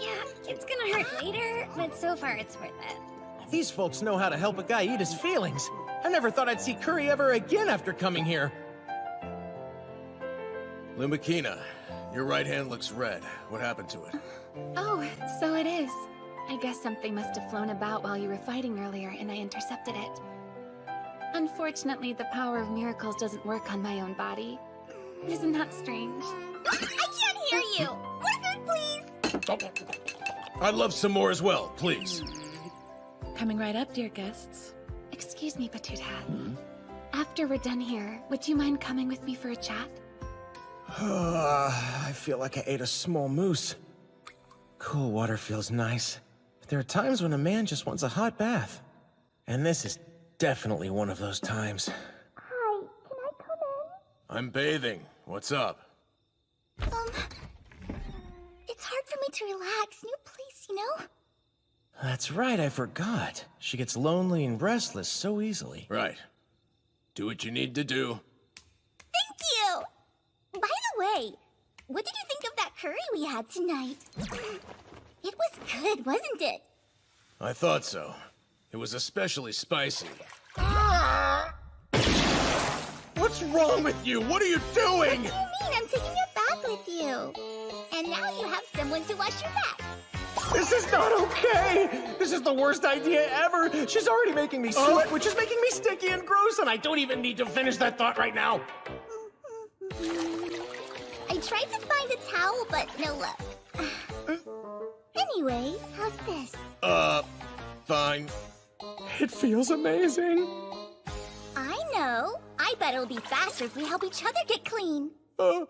Yeah, it's gonna hurt later, but so far it's worth it. These folks know how to help a guy eat his feelings. I never thought I'd see curry ever again after coming here. Lumakina, your right hand looks red. What happened to it? Oh, so it is. I guess something must have flown about while you were fighting earlier, and I intercepted it. Unfortunately, the power of miracles doesn't work on my own body. Isn't that strange? I can't hear you. More food, please. I'd love some more as well, please. Coming right up, dear guests. Excuse me, Batuta. After we're done here, would you mind coming with me for a chat? I feel like I ate a small moose. Cool water feels nice, but there are times when a man just wants a hot bath. And this is definitely one of those times. Hi, can I come in? I'm bathing. What's up? It's hard for me to relax. New place, you know? That's right, I forgot. She gets lonely and restless so easily. Right. Do what you need to do. Thank you! By the way, what did you think of that curry we had tonight? It was good, wasn't it? I thought so. It was especially spicy. What's wrong with you? What are you doing? What do you mean? I'm taking a bath with you. And now you have someone to wash your back. This is not okay! This is the worst idea ever! She's already making me sweat, which is making me sticky and gross, and I don't even need to finish that thought right now! I tried to find a towel, but no luck. Anyway, how's this? Fine. It feels amazing. I know. I bet it'll be faster if we help each other get clean. What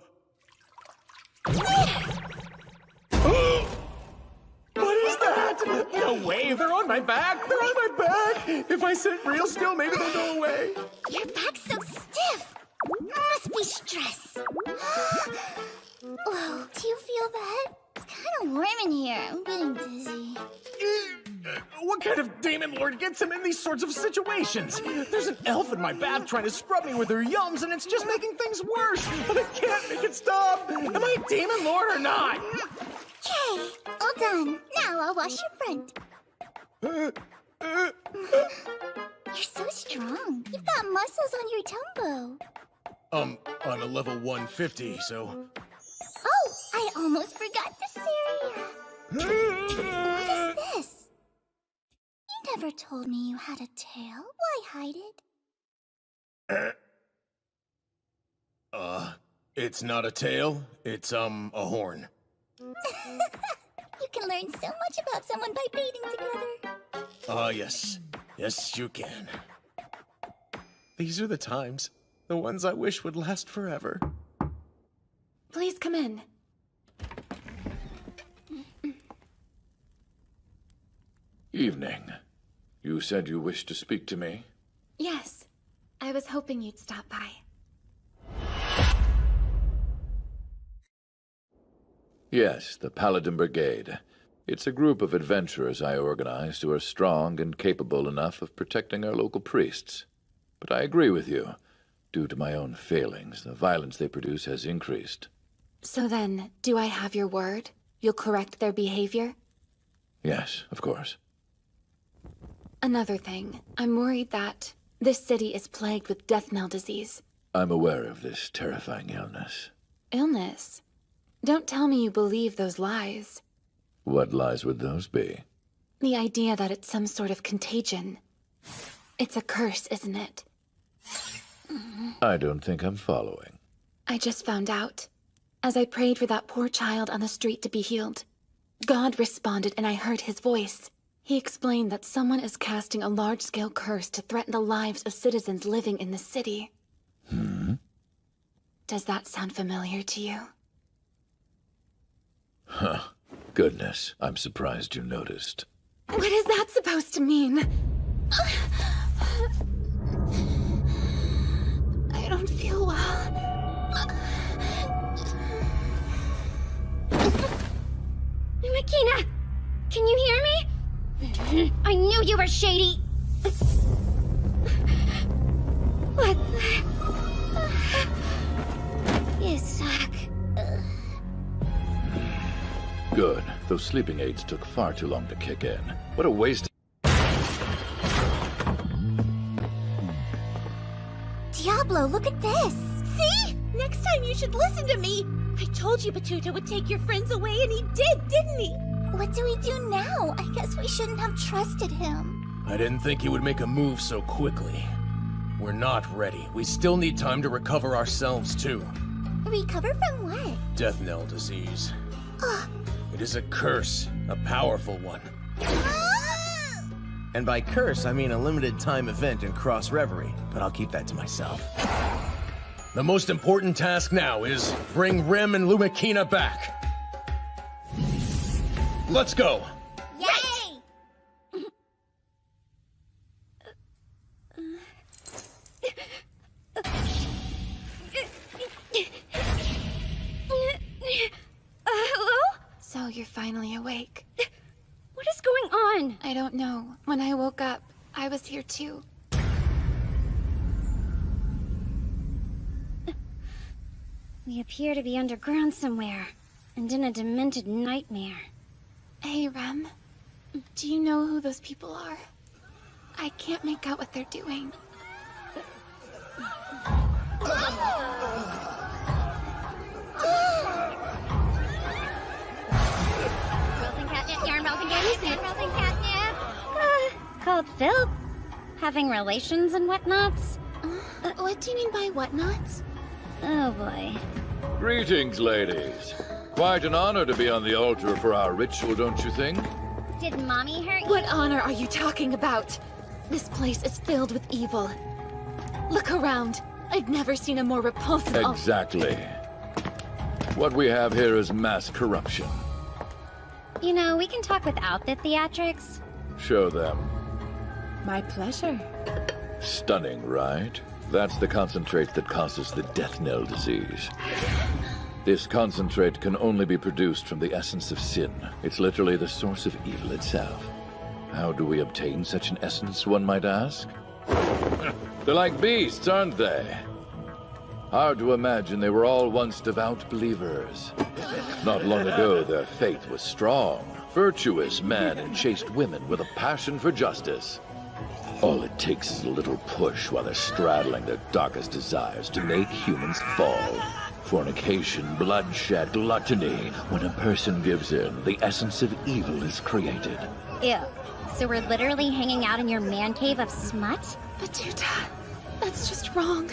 is that? No way, they're on my back! They're on my back! If I sit real still, maybe they'll go away. Your back's so stiff. Must be stress. Whoa, do you feel that? It's kind of warm in here. I'm getting dizzy. What kind of Demon Lord gets him in these sorts of situations? There's an elf in my bath trying to scrub me with her yums, and it's just making things worse. And I can't make it stop. Am I a Demon Lord or not? Okay, all done. Now I'll wash your front. You're so strong. You've got muscles on your tumbo. On a level 150, so... Oh, I almost forgot this area. What is this? You never told me you had a tail. Why hide it? It's not a tail, it's, a horn. You can learn so much about someone by bathing together. Oh, yes. Yes, you can. These are the times. The ones I wish would last forever. Please come in. Evening. You said you wished to speak to me? Yes. I was hoping you'd stop by. Yes, the Paladin Brigade. It's a group of adventurers I organized who are strong and capable enough of protecting our local priests. But I agree with you. Due to my own failings, the violence they produce has increased. So then, do I have your word? You'll correct their behavior? Yes, of course. Another thing, I'm worried that this city is plagued with death knell disease. I'm aware of this terrifying illness. Illness? Don't tell me you believe those lies. What lies would those be? The idea that it's some sort of contagion. It's a curse, isn't it? I don't think I'm following. I just found out. As I prayed for that poor child on the street to be healed, God responded and I heard his voice. He explained that someone is casting a large-scale curse to threaten the lives of citizens living in the city. Does that sound familiar to you? Huh. Goodness, I'm surprised you noticed. What is that supposed to mean? I don't feel well. Makina! Can you hear me? I knew you were shady! What the... You suck. Good. Those sleeping aids took far too long to kick in. What a waste. Diablo, look at this! See? Next time you should listen to me! I told you Batuta would take your friends away, and he did, didn't he? What do we do now? I guess we shouldn't have trusted him. I didn't think he would make a move so quickly. We're not ready. We still need time to recover ourselves, too. Recover from what? Death knell disease. It is a curse, a powerful one. And by curse, I mean a limited time event in Cross Reverie, but I'll keep that to myself. The most important task now is bring Rem and Lumikina back. Let's go! Yay! Hello? So you're finally awake. What is going on? I don't know. When I woke up, I was here too. We appear to be underground somewhere, and in a demented nightmare. Hey, Rem. Do you know who those people are? I can't make out what they're doing. Melting catnip, yarn melting catnip, yarn melting catnip. Called Phil? Having relations and whatnots? What do you mean by whatnots? Oh boy. Greetings, ladies. Quite an honor to be on the altar for our ritual, don't you think? Did Mommy hurt you? What honor are you talking about? This place is filled with evil. Look around. I've never seen a more repulsive... Exactly. What we have here is mass corruption. You know, we can talk without the theatrics. Show them. My pleasure. Stunning, right? That's the concentrate that causes the death knell disease. This concentrate can only be produced from the essence of sin. It's literally the source of evil itself. How do we obtain such an essence, one might ask? They're like beasts, aren't they? Hard to imagine they were all once devout believers. Not long ago, their faith was strong. Virtuous men and chaste women with a passion for justice. All it takes is a little push while they're straddling their darkest desires to make humans fall. Fornication, bloodshed, gluttony. When a person gives in, the essence of evil is created. Ew. So we're literally hanging out in your man cave of smut? Batuta, that's just wrong.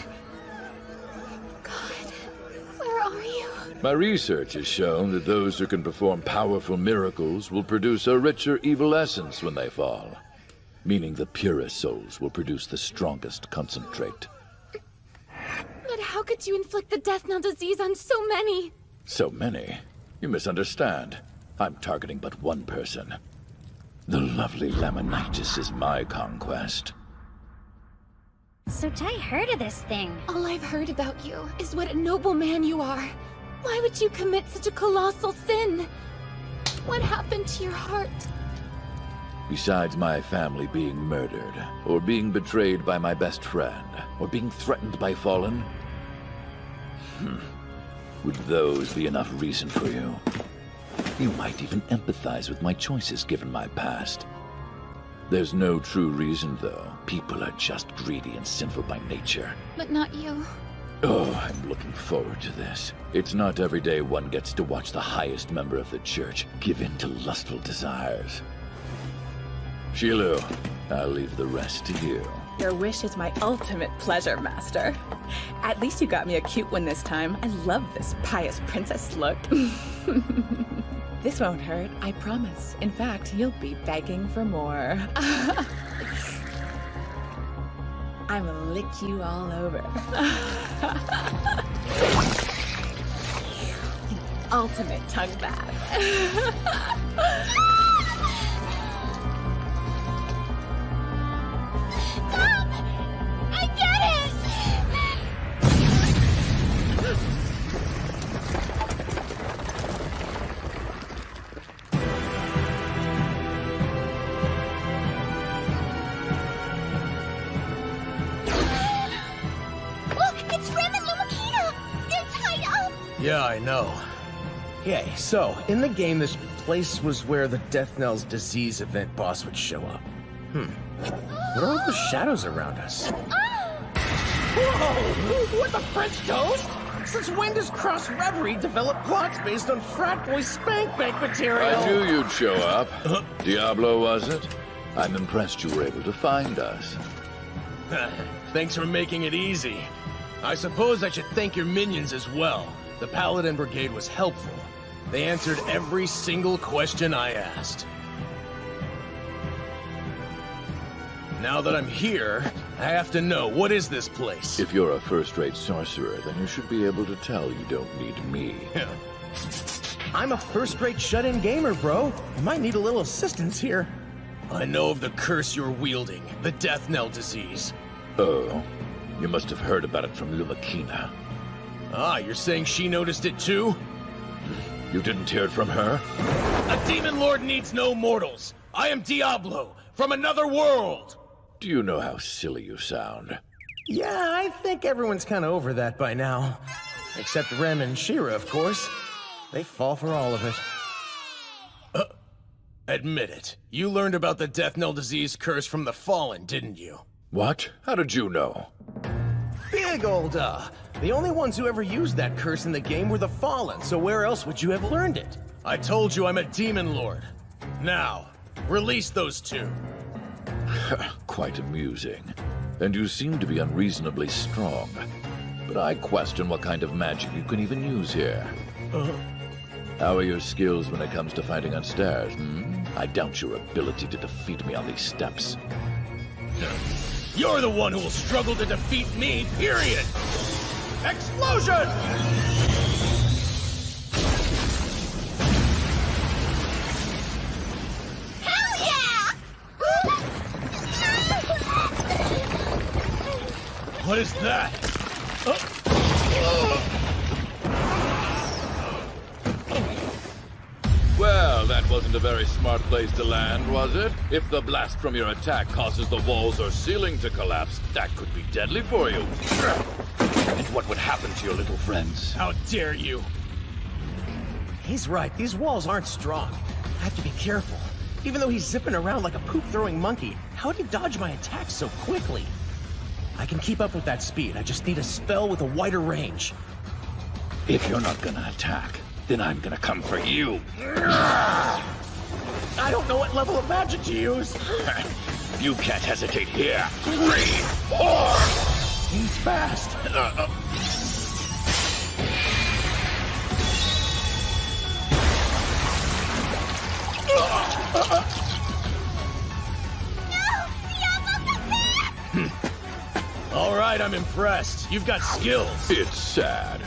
God, where are you? My research has shown that those who can perform powerful miracles will produce a richer evil essence when they fall. Meaning the purest souls will produce the strongest concentrate. But how could you inflict the death knell disease on so many? So many? You misunderstand. I'm targeting but one person. The lovely Lamanitis is my conquest. So Jai heard of this thing. All I've heard about you is what a noble man you are. Why would you commit such a colossal sin? What happened to your heart? Besides my family being murdered, or being betrayed by my best friend, or being threatened by Fallen? Would those be enough reason for you? You might even empathize with my choices given my past. There's no true reason, though. People are just greedy and sinful by nature. But not you. Oh, I'm looking forward to this. It's not every day one gets to watch the highest member of the church give in to lustful desires. Shilu, I'll leave the rest to you. Your wish is my ultimate pleasure, Master. At least you got me a cute one this time. I love this pious princess look. This won't hurt, I promise. In fact, you'll be begging for more. I'ma lick you all over. The ultimate tongue bath. I get it! Look, it's Rem and Shera! They're tied up! Yeah, I know. Okay, so, in the game, this place was where the Death Knell's disease event boss would show up. What are all those shadows around us? Whoa! What the French toast? Since when does Cross Reverie develop plots based on frat boy spank bank material? I knew you'd show up. Diablo, was it? I'm impressed you were able to find us. Thanks for making it easy. I suppose I should thank your minions as well. The Paladin Brigade was helpful. They answered every single question I asked. Now that I'm here, I have to know, what is this place? If you're a first-rate sorcerer, then you should be able to tell you don't need me. I'm a first-rate shut-in gamer, bro. I might need a little assistance here. I know of the curse you're wielding, the Death Knell disease. Oh, you must have heard about it from Lumakina. Ah, you're saying she noticed it too? You didn't hear it from her? A Demon Lord needs no mortals. I am Diablo, from another world. Do you know how silly you sound? Yeah, I think everyone's kind of over that by now. Except Rem and Shera, of course. They fall for all of it. Admit it. You learned about the Death Knell disease curse from the Fallen, didn't you? What? How did you know? Big old The only ones who ever used that curse in the game were the Fallen, so where else would you have learned it? I told you I'm a Demon Lord. Now, release those two. Quite amusing. And you seem to be unreasonably strong. But I question what kind of magic you can even use here. How are your skills when it comes to fighting on stairs, I doubt your ability to defeat me on these steps. You're the one who will struggle to defeat me, period! Explosion! Hell yeah! What is that? Well, that wasn't a very smart place to land, was it? If the blast from your attack causes the walls or ceiling to collapse, that could be deadly for you. And what would happen to your little friends? How dare you? He's right, these walls aren't strong. I have to be careful. Even though he's zipping around like a poop-throwing monkey, how'd he dodge my attacks so quickly? I can keep up with that speed, I just need a spell with a wider range. If you're not gonna attack, then I'm gonna come for you. I don't know what level of magic to use. You can't hesitate here. 3, 4. He's fast. All right, I'm impressed. You've got skills. It's sad.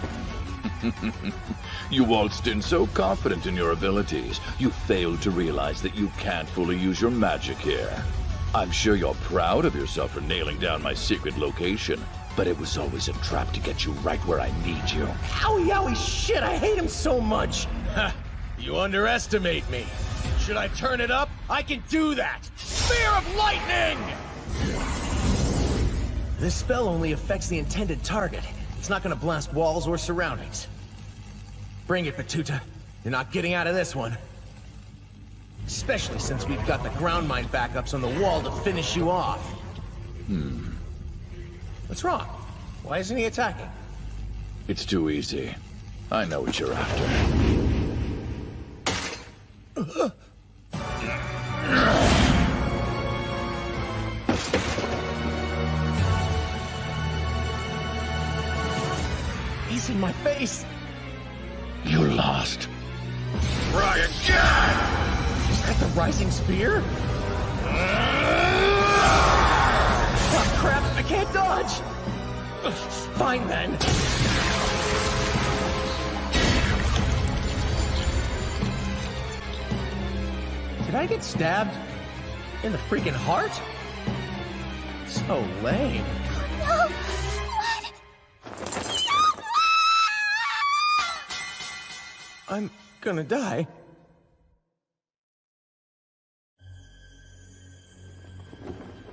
You waltzed in so confident in your abilities, you failed to realize that you can't fully use your magic here. I'm sure you're proud of yourself for nailing down my secret location, but it was always a trap to get you right where I need you. Owie, owie, shit, I hate him so much. You underestimate me. Should I turn it up? I can do that! Spear of lightning! This spell only affects the intended target. It's not gonna blast walls or surroundings. Bring it, Batuta. You're not getting out of this one. Especially since we've got the ground mine backups on the wall to finish you off. What's wrong? Why isn't he attacking? It's too easy. I know what you're after. He's in my face! You lost. Try again! Is that the rising spear? Oh, crap! I can't dodge! Fine, then. Did I get stabbed? In the freaking heart? So lame. No! I'm gonna die.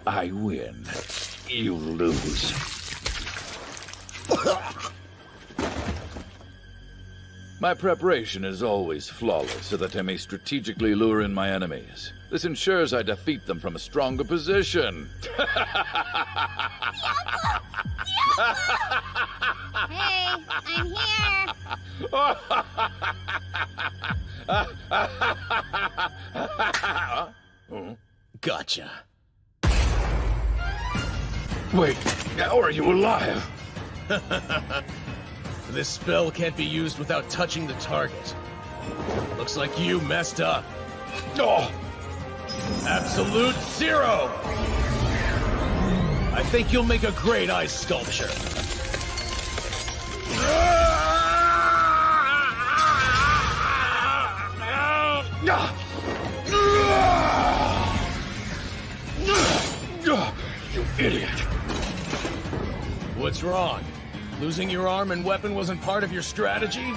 I win. You lose. My preparation is always flawless so that I may strategically lure in my enemies. This ensures I defeat them from a stronger position. Hey, I'm here. Gotcha. Wait, how are you alive? This spell can't be used without touching the target. Looks like you messed up. Oh! Absolute zero! I think you'll make a great ice sculpture. You idiot! What's wrong? Losing your arm and weapon wasn't part of your strategy?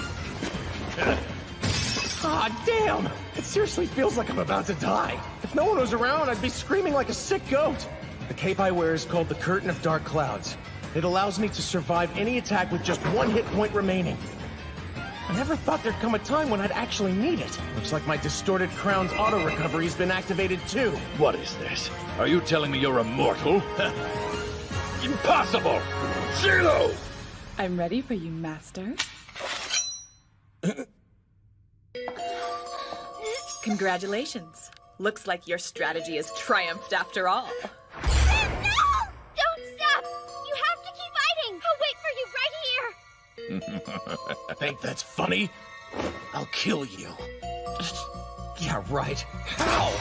Ah, damn! It seriously feels like I'm about to die. If no one was around, I'd be screaming like a sick goat. The cape I wear is called the Curtain of Dark Clouds. It allows me to survive any attack with just one hit point remaining. I never thought there'd come a time when I'd actually need it. Looks like my distorted crown's auto-recovery's been activated too. What is this? Are you telling me you're immortal? Impossible! Zero! I'm ready for you, Master. Congratulations. Looks like your strategy has triumphed after all. No! Don't stop! You have to keep fighting! I'll wait for you right here! Think that's funny? I'll kill you. Yeah, right. How?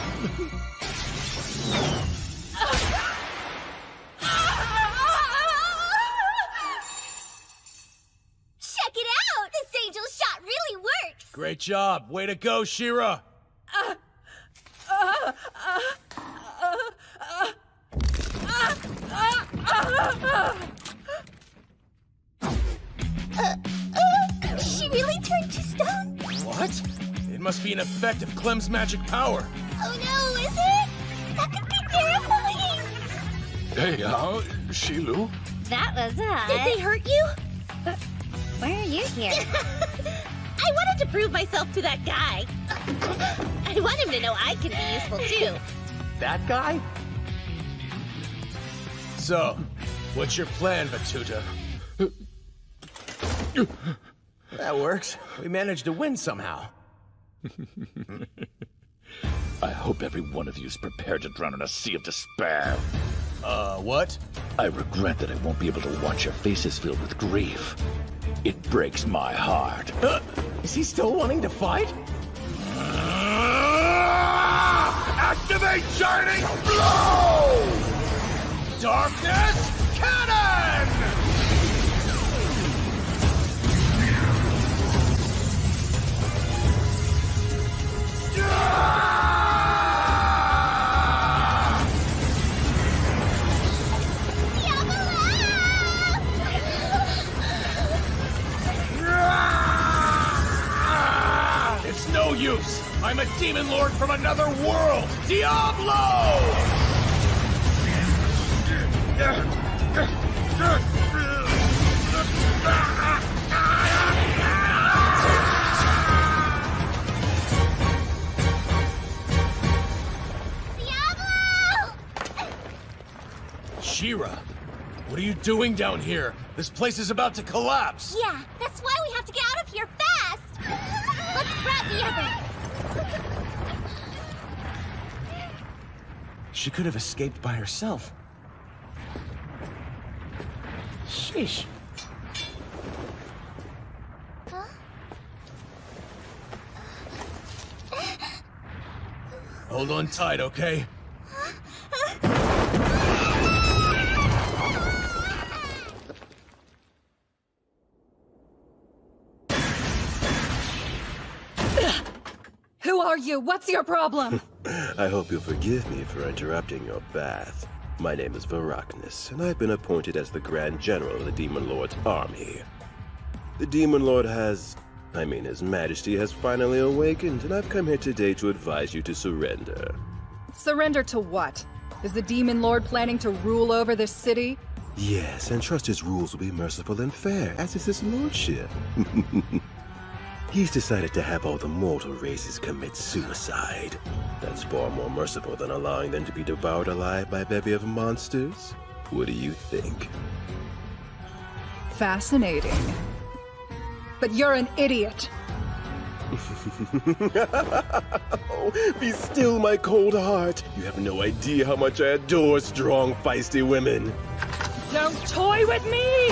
Check it out! This angel shot really works! Great job. Way to go, Shera. She really turned to stone? What? It must be an effect of Clem's magic power. Oh no, is it? That could be terrifying! Hey, Shilu? That was odd. Did they hurt you? Why are you here? I wanted to prove myself to that guy. I want him to know I can be useful too. That guy? So, what's your plan, Batuta? That works. We managed to win somehow. I hope every one of you is prepared to drown in a sea of despair. What? I regret that I won't be able to watch your faces filled with grief. It breaks my heart. Is he still wanting to fight? Great Shining Blow! Darkness Cannon! It's no use! I'm a demon lord from another world! Diablo! Shera, what are you doing down here? This place is about to collapse! Yeah, that's why we have to get out of here fast! Let's grab the others! She could have escaped by herself. Sheesh. Hold on tight, okay? Who are you? What's your problem? I hope you'll forgive me for interrupting your bath. My name is Varachnis, and I've been appointed as the Grand General of the Demon Lord's army. The Demon Lord His Majesty has finally awakened, and I've come here today to advise you to surrender. Surrender to what? Is the Demon Lord planning to rule over this city? Yes, and trust his rules will be merciful and fair, as is his lordship. He's decided to have all the mortal races commit suicide. That's far more merciful than allowing them to be devoured alive by a bevy of monsters. What do you think? Fascinating. But you're an idiot. Be still, my cold heart. You have no idea how much I adore strong, feisty women. Don't toy with me!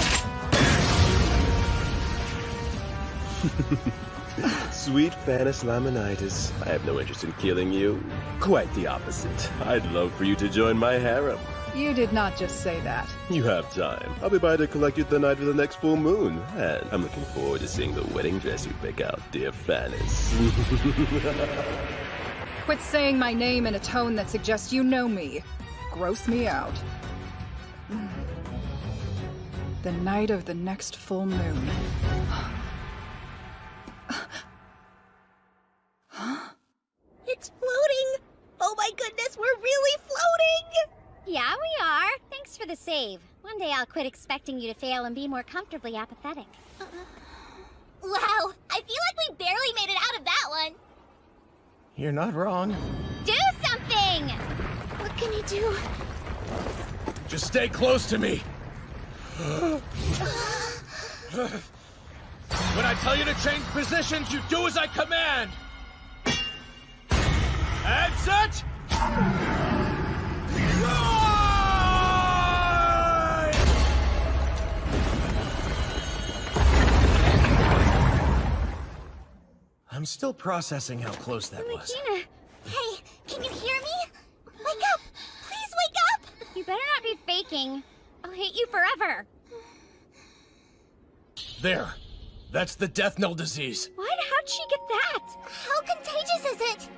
Sweet Phannis Laminitis, I have no interest in killing you. Quite the opposite. I'd love for you to join my harem. You did not just say that. You have time. I'll be by to collect you the night of the next full moon. And I'm looking forward to seeing the wedding dress you pick out, dear Phannis. Quit saying my name in a tone that suggests you know me. Gross me out. The night of the next full moon. It's floating! Oh my goodness, we're really floating! Yeah, we are. Thanks for the save. One day I'll quit expecting you to fail and be more comfortably apathetic. Wow, I feel like we barely made it out of that one. You're not wrong. Do something! What can you do? Just stay close to me! When I tell you to change positions, you do as I command! And set! I'm still processing how close that was. Makina! Hey, can you hear me? Wake up! Please wake up! You better not be faking. I'll hate you forever. There. That's the death knell disease. What? How'd she get that? How contagious is it?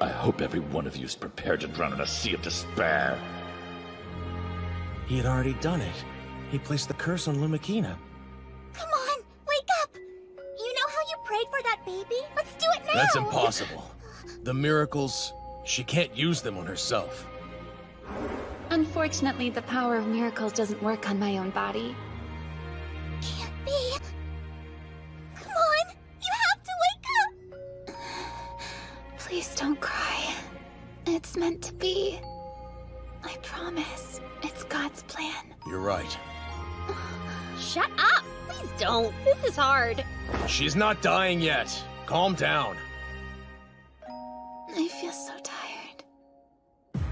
I hope every one of you is prepared to drown in a sea of despair. He had already done it. He placed the curse on Lumikina. Come on, wake up! You know how you prayed for that baby? Let's do it now! That's impossible. The miracles, she can't use them on herself. Unfortunately, the power of miracles doesn't work on my own body. Can't be. Come on, you have to wake up! Please don't cry. It's meant to be. I promise. It's God's plan. You're right. Shut up! Please don't. This is hard. She's not dying yet. Calm down. I feel so tired.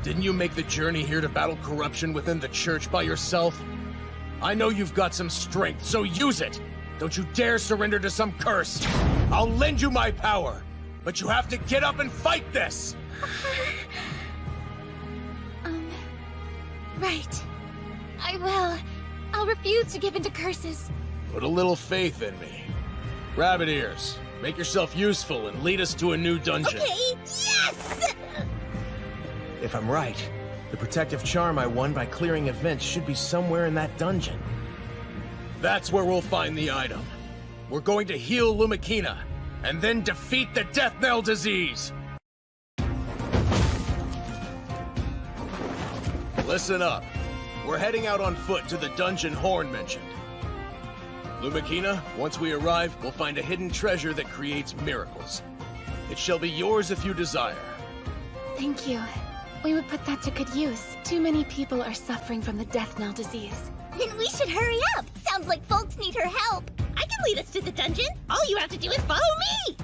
Didn't you make the journey here to battle corruption within the church by yourself? I know you've got some strength, so use it! Don't you dare surrender to some curse! I'll lend you my power! but you have to get up and fight this! Right. I will. I'll refuse to give in to curses. Put a little faith in me. Rabbit Ears, make yourself useful and lead us to a new dungeon. Okay, yes! If I'm right, the protective charm I won by clearing events should be somewhere in that dungeon. That's where we'll find the item. We're going to heal Lumikina, and then defeat the Death Knell disease! Listen up. We're heading out on foot to the dungeon Horn mentioned. Lumikina, once we arrive, we'll find a hidden treasure that creates miracles. It shall be yours if you desire. Thank you. We would put that to good use. Too many people are suffering from the Death Knell disease. Then we should hurry up. Sounds like folks need her help. I can lead us to the dungeon. All you have to do is follow me.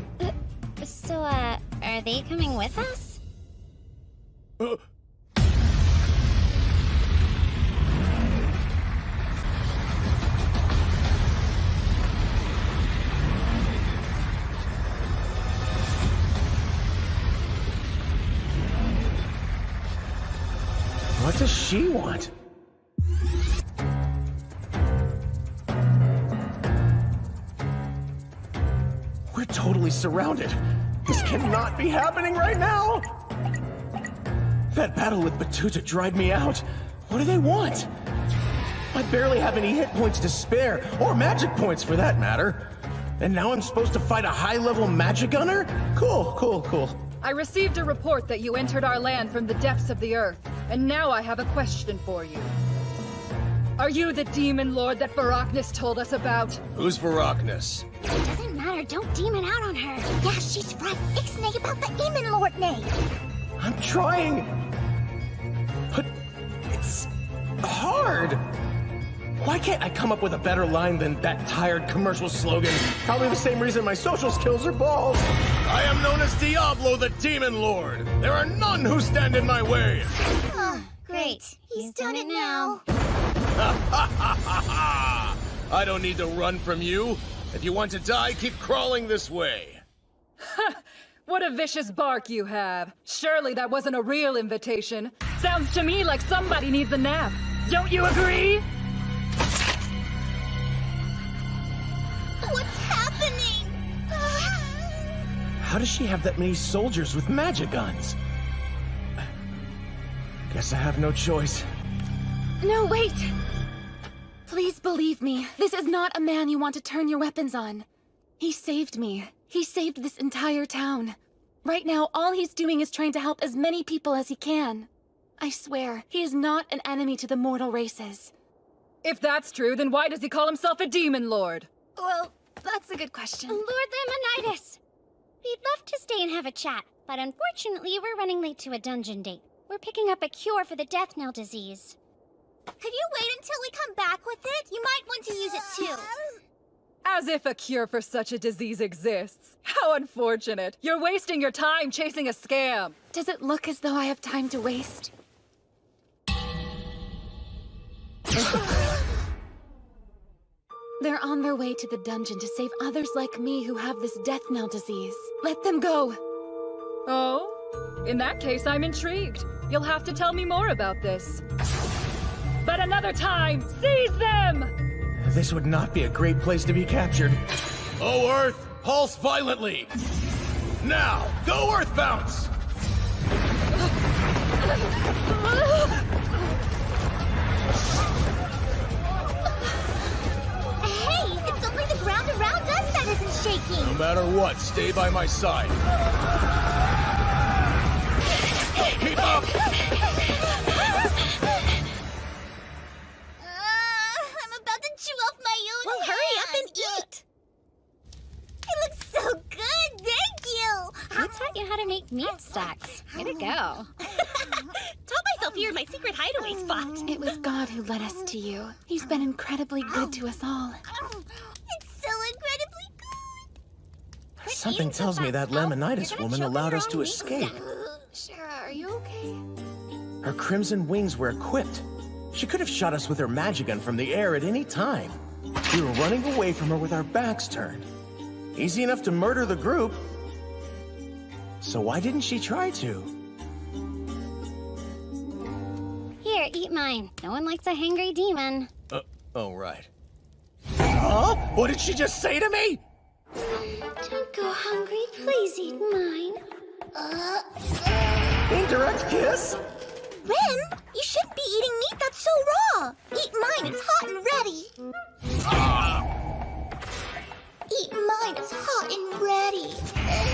So, are they coming with us? What does she want? We're totally surrounded. This cannot be happening right now! That battle with Batuta dried me out. What do they want? I barely have any hit points to spare, or magic points for that matter. And now I'm supposed to fight a high-level magic gunner? Cool, cool, cool. I received a report that you entered our land from the depths of the earth, and now I have a question for you. Are you the Demon Lord that Varaknis told us about? Who's Varaknis? It doesn't matter, don't demon out on her. Yeah, she's right. Ixnay about the Demon Lord name. I'm trying, but it's hard. Why can't I come up with a better line than that tired commercial slogan? Probably the same reason my social skills are balls. I am known as Diablo the Demon Lord. There are none who stand in my way. Oh, great. He's done it now. I don't need to run from you. If you want to die, keep crawling this way. What a vicious bark you have. Surely that wasn't a real invitation. Sounds to me like somebody needs a nap. Don't you agree? What's happening? How does she have that many soldiers with magic guns? Guess I have no choice. No, wait! Please believe me, this is not a man you want to turn your weapons on. He saved me. He saved this entire town. Right now, all he's doing is trying to help as many people as he can. I swear, he is not an enemy to the mortal races. If that's true, then why does he call himself a Demon Lord? Well, that's a good question. Lord Lemonitis! We'd love to stay and have a chat, but unfortunately we're running late to a dungeon date. We're picking up a cure for the Death Knell disease. Could you wait until we come back with it? You might want to use it too. As if a cure for such a disease exists. How unfortunate. You're wasting your time chasing a scam. Does it look as though I have time to waste? They're on their way to the dungeon to save others like me who have this Death Knell disease. Let them go! Oh? In that case, I'm intrigued. You'll have to tell me more about this. But another time, seize them! This would not be a great place to be captured. Oh, Earth, pulse violently! Now, go Earth Bounce! Hey, it's only the ground around us that isn't shaking. No matter what, stay by my side. Keep up! I'm about to chew off my own Well, hurry up and eat! It looks so good, thank you! Who taught you how to make meat stacks? Way to go. Told myself you're my secret hideaway spot. It was God who led us to you. He's been incredibly good to us all. It's so incredibly good. Something tells me that Lemonitis woman allowed us to escape. Shera, are you okay? Her crimson wings were equipped. She could have shot us with her magic gun from the air at any time. We were running away from her with our backs turned. Easy enough to murder the group. So why didn't she try to? Here, eat mine. No one likes a hangry demon. Oh, right. Huh? What did she just say to me? Don't go hungry. Please eat mine. Indirect kiss? Rem, you shouldn't be eating meat that's so raw. Eat mine, it's hot and ready. Eat mine, it's hot and ready.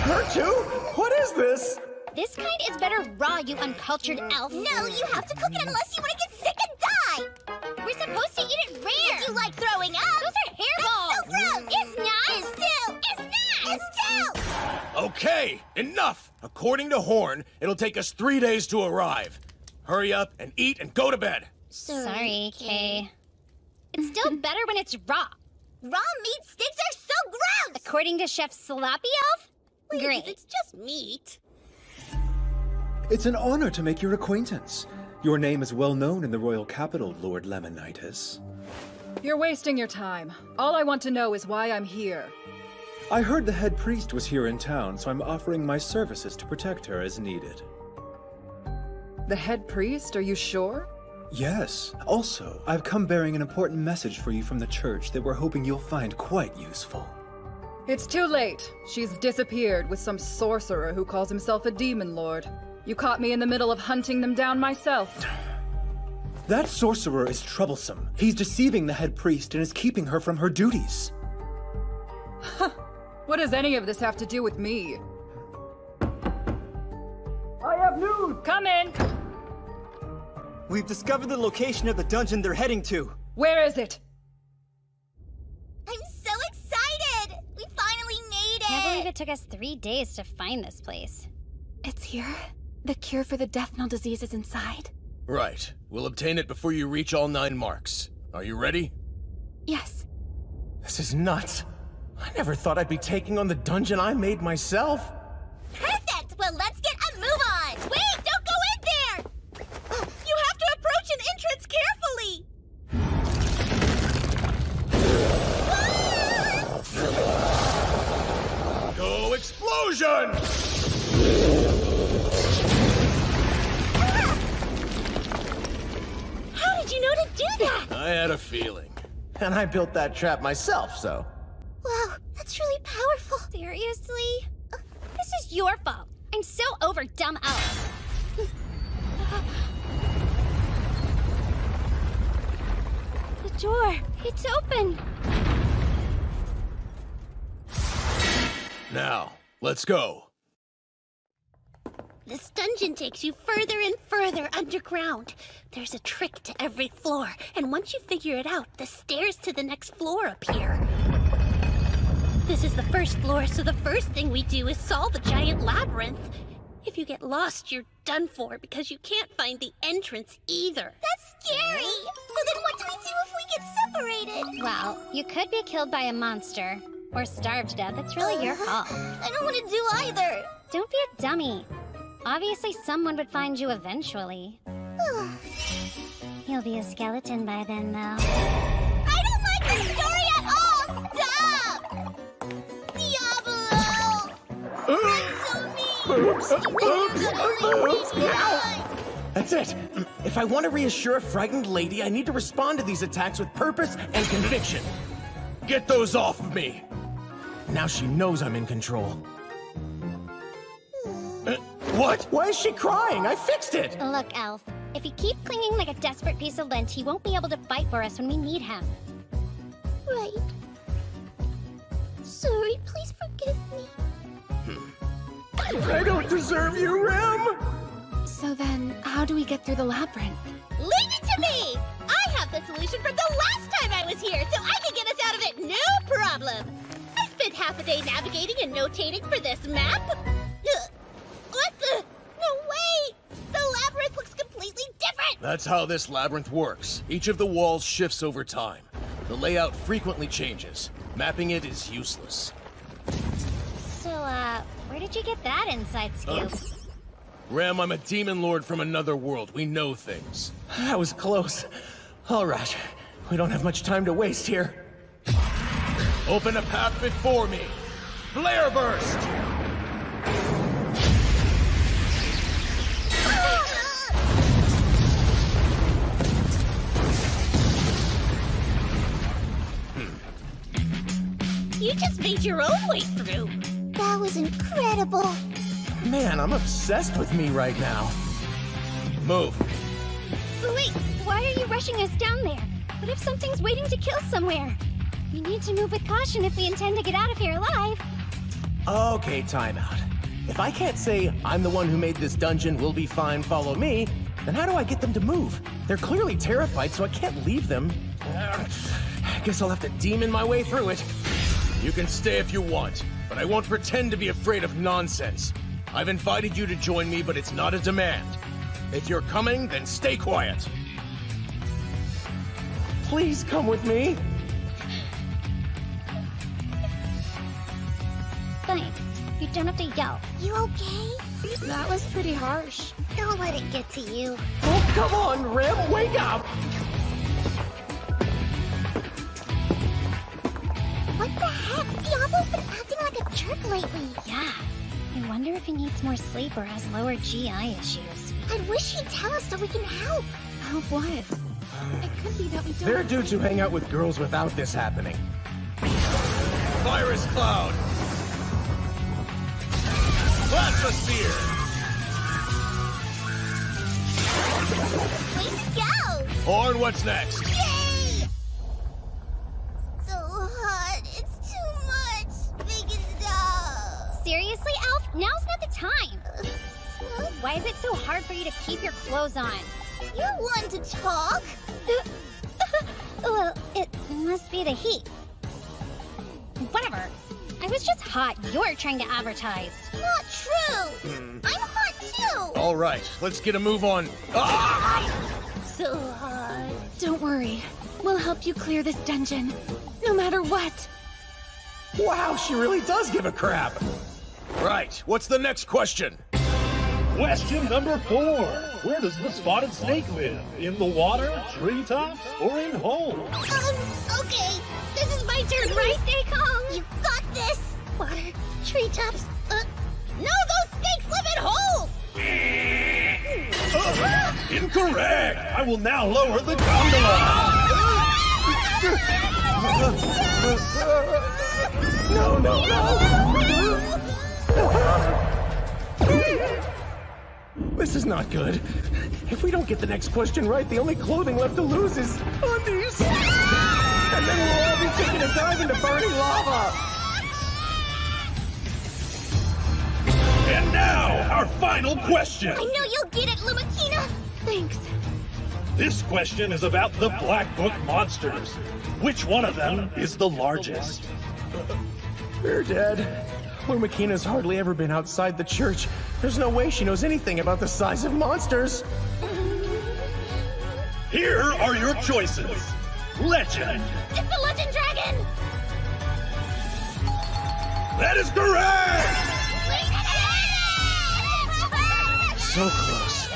Her too? What is this? This kind is better raw, you uncultured elf. No, you have to cook it unless you want to get sick and die. We're supposed to eat it rare. If you like throwing up. Those are hairballs. That's so gross. It's not. It's too. It's not. It's too. Okay, enough! According to Horn, it'll take us 3 days to arrive. Hurry up and eat and go to bed. Sorry, Kay. It's still better when it's raw. Raw meat sticks are so gross! According to Chef Sloppy Elf? Please, Great. it's just meat. It's an honor to make your acquaintance. Your name is well known in the royal capital, Lord Lemonitis. You're wasting your time. All I want to know is why I'm here. I heard the head priest was here in town, so I'm offering my services to protect her as needed. The head priest, are you sure? Yes. Also, I've come bearing an important message for you from the church that we're hoping you'll find quite useful. It's too late. She's disappeared with some sorcerer who calls himself a demon lord. You caught me in the middle of hunting them down myself. That sorcerer is troublesome. He's deceiving the head priest and is keeping her from her duties. What does any of this have to do with me? I have news! Come in! We've discovered the location of the dungeon they're heading to. Where is it? I'm so excited! We finally made it! Can't believe it took us 3 days to find this place. It's here. The cure for the death knell disease is inside. Right. We'll obtain it before you reach all 9 marks. Are you ready? Yes. This is nuts. I never thought I'd be taking on the dungeon I made myself. Perfect! Well, let's get a move on! Wait! Don't go in there! You have to approach an entrance carefully! Go explosion! How did you know to do that? I had a feeling. And I built that trap myself, so... Wow, that's really powerful. Seriously? This is your fault. I'm so over dumb elves. The door, it's open. Now, let's go. This dungeon takes you further and further underground. There's a trick to every floor, and once you figure it out, the stairs to the next floor appear. This is the first floor, so the first thing we do is solve a giant labyrinth. If you get lost, you're done for because you can't find the entrance either. That's scary! So then what do we do if we get separated? Well, you could be killed by a monster. Or starved to death. It's really your fault. I don't want to do either. Don't be a dummy. Obviously, someone would find you eventually. You'll be a skeleton by then, though. I don't like the story at all! Stop! Diablo! That's so mean! That's it. If I want to reassure a frightened lady, I need to respond to these attacks with purpose and conviction. Get those off of me! Now she knows I'm in control. What? Why is she crying? I fixed it! Look, Elf. If you keep clinging like a desperate piece of lint, he won't be able to fight for us when we need him. Right. Sorry, please forgive me. I don't deserve you, Rem! So then, how do we get through the labyrinth? Leave it to me! I have the solution from the last time I was here, so I can get us out of it no problem! I spent half a day navigating and notating for this map. What the? No way! The labyrinth looks completely different! That's how this labyrinth works. Each of the walls shifts over time. The layout frequently changes. Mapping it is useless. So, where did you get that inside scoop? Rem, I'm a demon lord from another world. We know things. That was close. All right. We don't have much time to waste here. Open a path before me. Flare burst! your own way through. That was incredible. Man, I'm obsessed with me right now. Move. But wait, why are you rushing us down there? What if something's waiting to kill somewhere? We need to move with caution if we intend to get out of here alive. Okay, time out. If I can't say, I'm the one who made this dungeon, we'll be fine, follow me, then how do I get them to move? They're clearly terrified, so I can't leave them. I guess I'll have to demon my way through it. You can stay if you want, but I won't pretend to be afraid of nonsense. I've invited you to join me, but it's not a demand. If you're coming, then stay quiet. Please come with me. Thanks. You don't have to yell. You okay? That was pretty harsh. Don't let it get to you. Oh, come on, Rem, wake up! What the heck? Diablo's been acting like a jerk lately. Yeah. I wonder if he needs more sleep or has lower GI issues. I wish he'd tell us so we can help. Help what? It could be that we don't. There are dudes who hang out with girls without this happening. Virus Cloud! Blastosphere! Way to go! Horn, what's next? Yay! So hot. It's too much. Big and stuff. Seriously, Alf? Now's not the time. Why is it so hard for you to keep your clothes on? You're one to talk. Well, it must be the heat. Whatever. I was just hot. You're trying to advertise. Not true. I'm hot too. All right, let's get a move on. So hot. Don't worry. We'll help you clear this dungeon. No matter what. Wow, she really does give a crap. Right, what's the next question? Question number 4. Where does the spotted snake live? In the water, treetops, or in holes? Okay. This is my turn, right? Stay calm. You got this. Water, treetops. No, those snakes live in holes. Incorrect! I will now lower the gondola! No. This is not good. If we don't get the next question right, the only clothing left to lose is undies. And then we'll all be taking a dive into burning lava. And now, our final question! I know you'll get it, Lumakina. Thanks. This question is about the Black Book monsters. Which one of them is the largest? They're dead. Lumakina's hardly ever been outside the church. There's no way she knows anything about the size of monsters. Here are your choices. Legend. It's the legend dragon. That is correct! So close.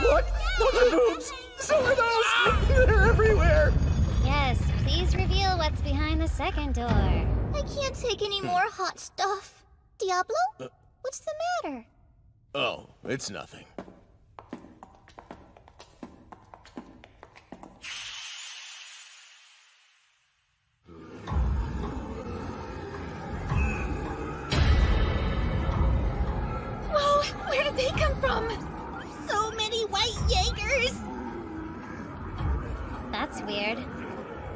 What? Those are boobs! So are those! They're everywhere! Yes, please reveal what's behind the second door. I can't take any more hot stuff. Diablo? What's the matter? Oh, it's nothing. Whoa, where did they come from? So many white Jaegers! That's weird.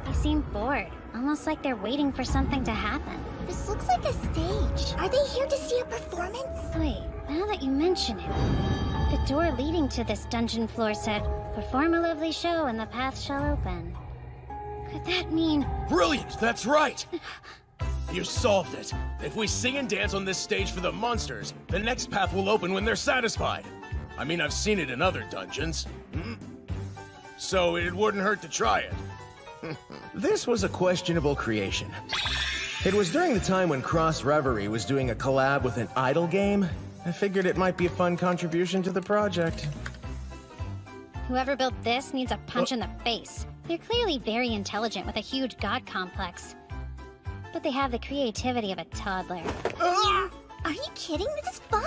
They seem bored, almost like they're waiting for something to happen. This looks like a stage. Are they here to see a performance? Wait, now that you mention it, the door leading to this dungeon floor said, "Perform a lovely show and the path shall open." Could that mean... Brilliant, that's right! You solved it. If we sing and dance on this stage for the monsters, the next path will open when they're satisfied. I mean, I've seen it in other dungeons. So it wouldn't hurt to try it. This was a questionable creation. It was during the time when Cross Reverie was doing a collab with an idol game. I figured it might be a fun contribution to the project. Whoever built this needs a punch in the face. They're clearly very intelligent with a huge god complex. But they have the creativity of a toddler. Yeah. Are you kidding? This is fun.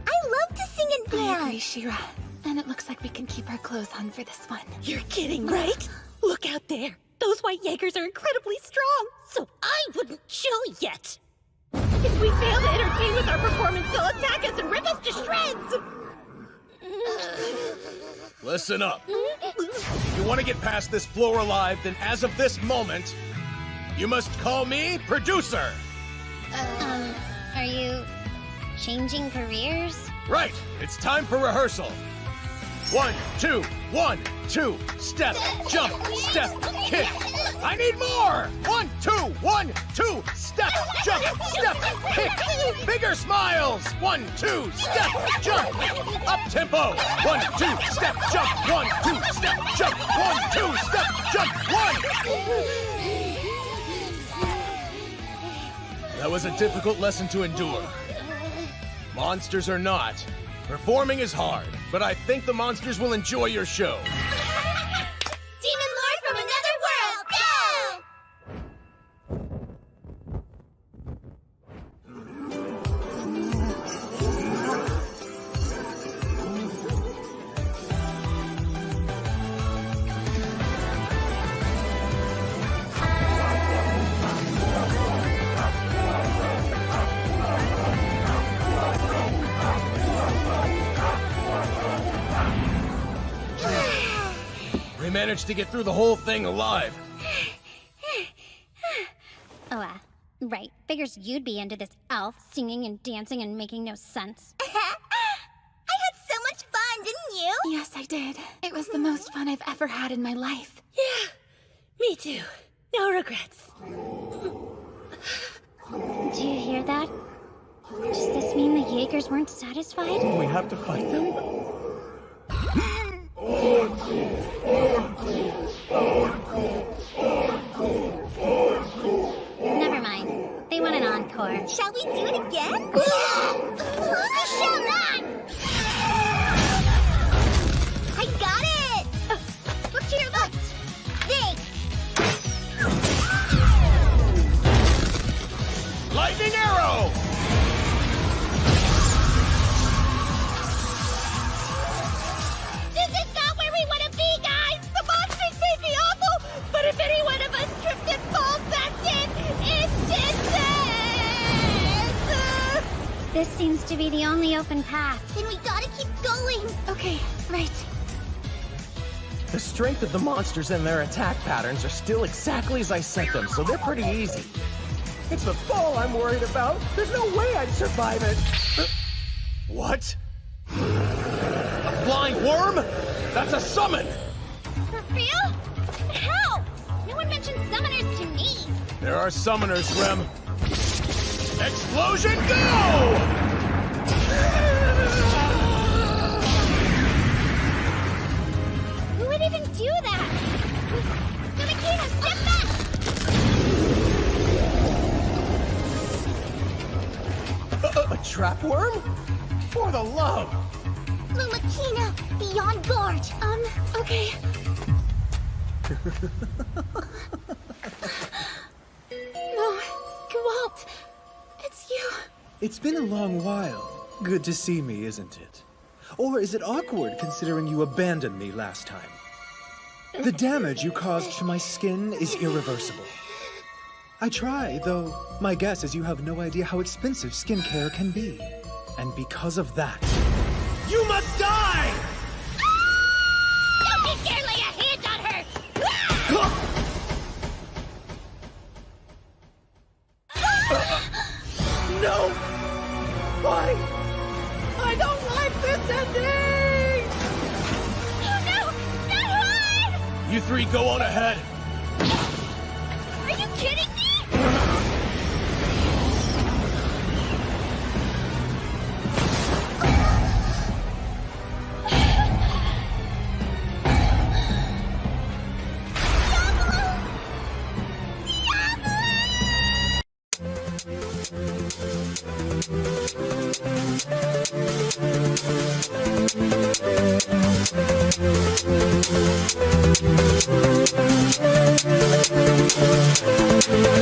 I love to sing and dance. I agree, Shera. And it looks like we can keep our clothes on for this one. You're kidding, right? Look out there. Those white Jaegers are incredibly strong, so I wouldn't chill yet. If we fail to entertain with our performance, they'll attack us and rip us to shreds! Listen up. If you want to get past this floor alive, then as of this moment, you must call me producer. Are you changing careers? Right, it's time for rehearsal. 1, 2, 1, 2, step, jump, step, kick. I need more! 1, 2, 1, 2, step, jump, step, kick. Bigger smiles! 1, 2, step, jump. Up tempo! 1, 2, step, jump. 1, 2, step, jump. 1, 2, step, jump. 1. That was a difficult lesson to endure. Monsters or not, performing is hard, but I think the monsters will enjoy your show. Demon Lord from another world, go! We managed to get through the whole thing alive. Oh, right. Figures you'd be into this elf singing and dancing and making no sense. I had so much fun, didn't you? Yes, I did. It was the most fun I've ever had in my life. Yeah, me too. No regrets. Do you hear that? Does this mean the Jaegers weren't satisfied? Do we have to fight them? Never mind. They want an encore. Shall we do it again? You shall not! I got it! Look to your left! Thanks! Lightning arrow! This is not where we want to be, guys! The monsters may be awful, but if any one of us trips and falls, that's it! It's death! This seems to be the only open path. Then we gotta keep going! Okay, right. The strength of the monsters and their attack patterns are still exactly as I sent them, so they're pretty easy. It's the fall I'm worried about. There's no way I'd survive it. What? A flying worm? That's a summon! For real? But how? No one mentioned summoners to me! There are summoners, Rem. Explosion, go! Who would even do that? Namakina, step back! A trap worm? For the love! Lumakina, be on board! Okay. No, Gewalt, it's you. It's been a long while. Good to see me, isn't it? Or is it awkward considering you abandoned me last time? The damage you caused to my skin is irreversible. I try, though my guess is you have no idea how expensive skincare can be. And because of that... You must die! Don't you dare lay a hand on her! No! Why? I don't like this ending! Oh no! Not hard! You three go on ahead. Are you kidding me? Diablo!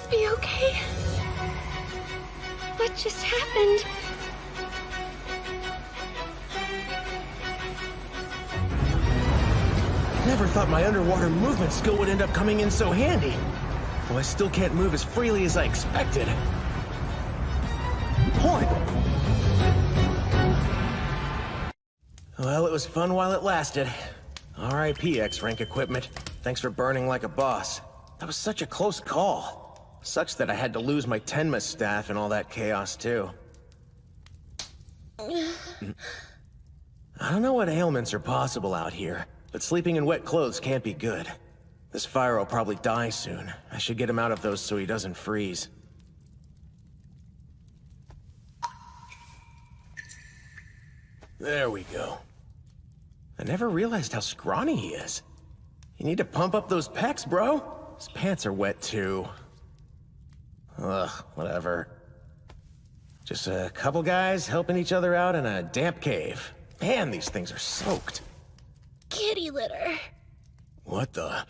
this be okay? What just happened? Never thought my underwater movement skill would end up coming in so handy. Though I still can't move as freely as I expected. Horn! Well, it was fun while it lasted. R.I.P. X-rank equipment. Thanks for burning like a boss. That was such a close call. Sucks that I had to lose my Tenma staff and all that chaos, too. I don't know what ailments are possible out here, but sleeping in wet clothes can't be good. This fire will probably die soon. I should get him out of those so he doesn't freeze. There we go. I never realized how scrawny he is. You need to pump up those pecs, bro. His pants are wet, too. Ugh, whatever. Just a couple guys helping each other out in a damp cave. Man, these things are soaked. Kitty litter. What the?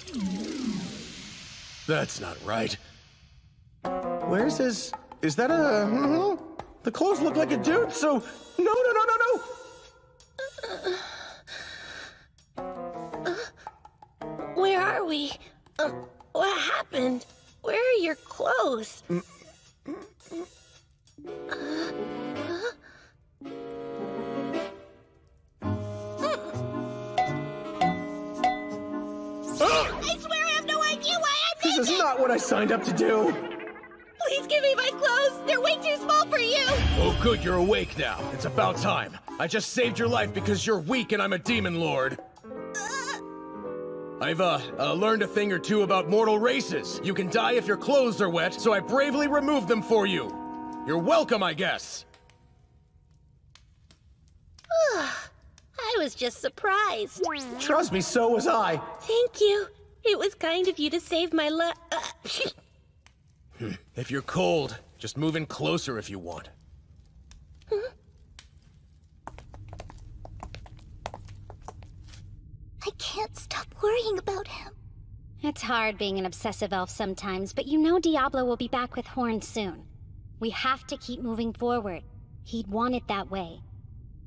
That's not right. Where's his... Is that a... The clothes look like a dude, so... No. Where are we? What happened? Where are your clothes? I swear I have no idea why I'm naked! This is not what I signed up to do! Please give me my clothes! They're way too small for you! Oh good, you're awake now. It's about time. I just saved your life because you're weak and I'm a demon lord. I've learned a thing or two about mortal races. You can die if your clothes are wet, so I bravely removed them for you. You're welcome, I guess. I was just surprised. Trust me, so was I. Thank you. It was kind of you to save my If you're cold, just move in closer if you want. I can't stop worrying about him. It's hard being an obsessive elf sometimes, but you know Diablo will be back with Horn soon. We have to keep moving forward. He'd want it that way.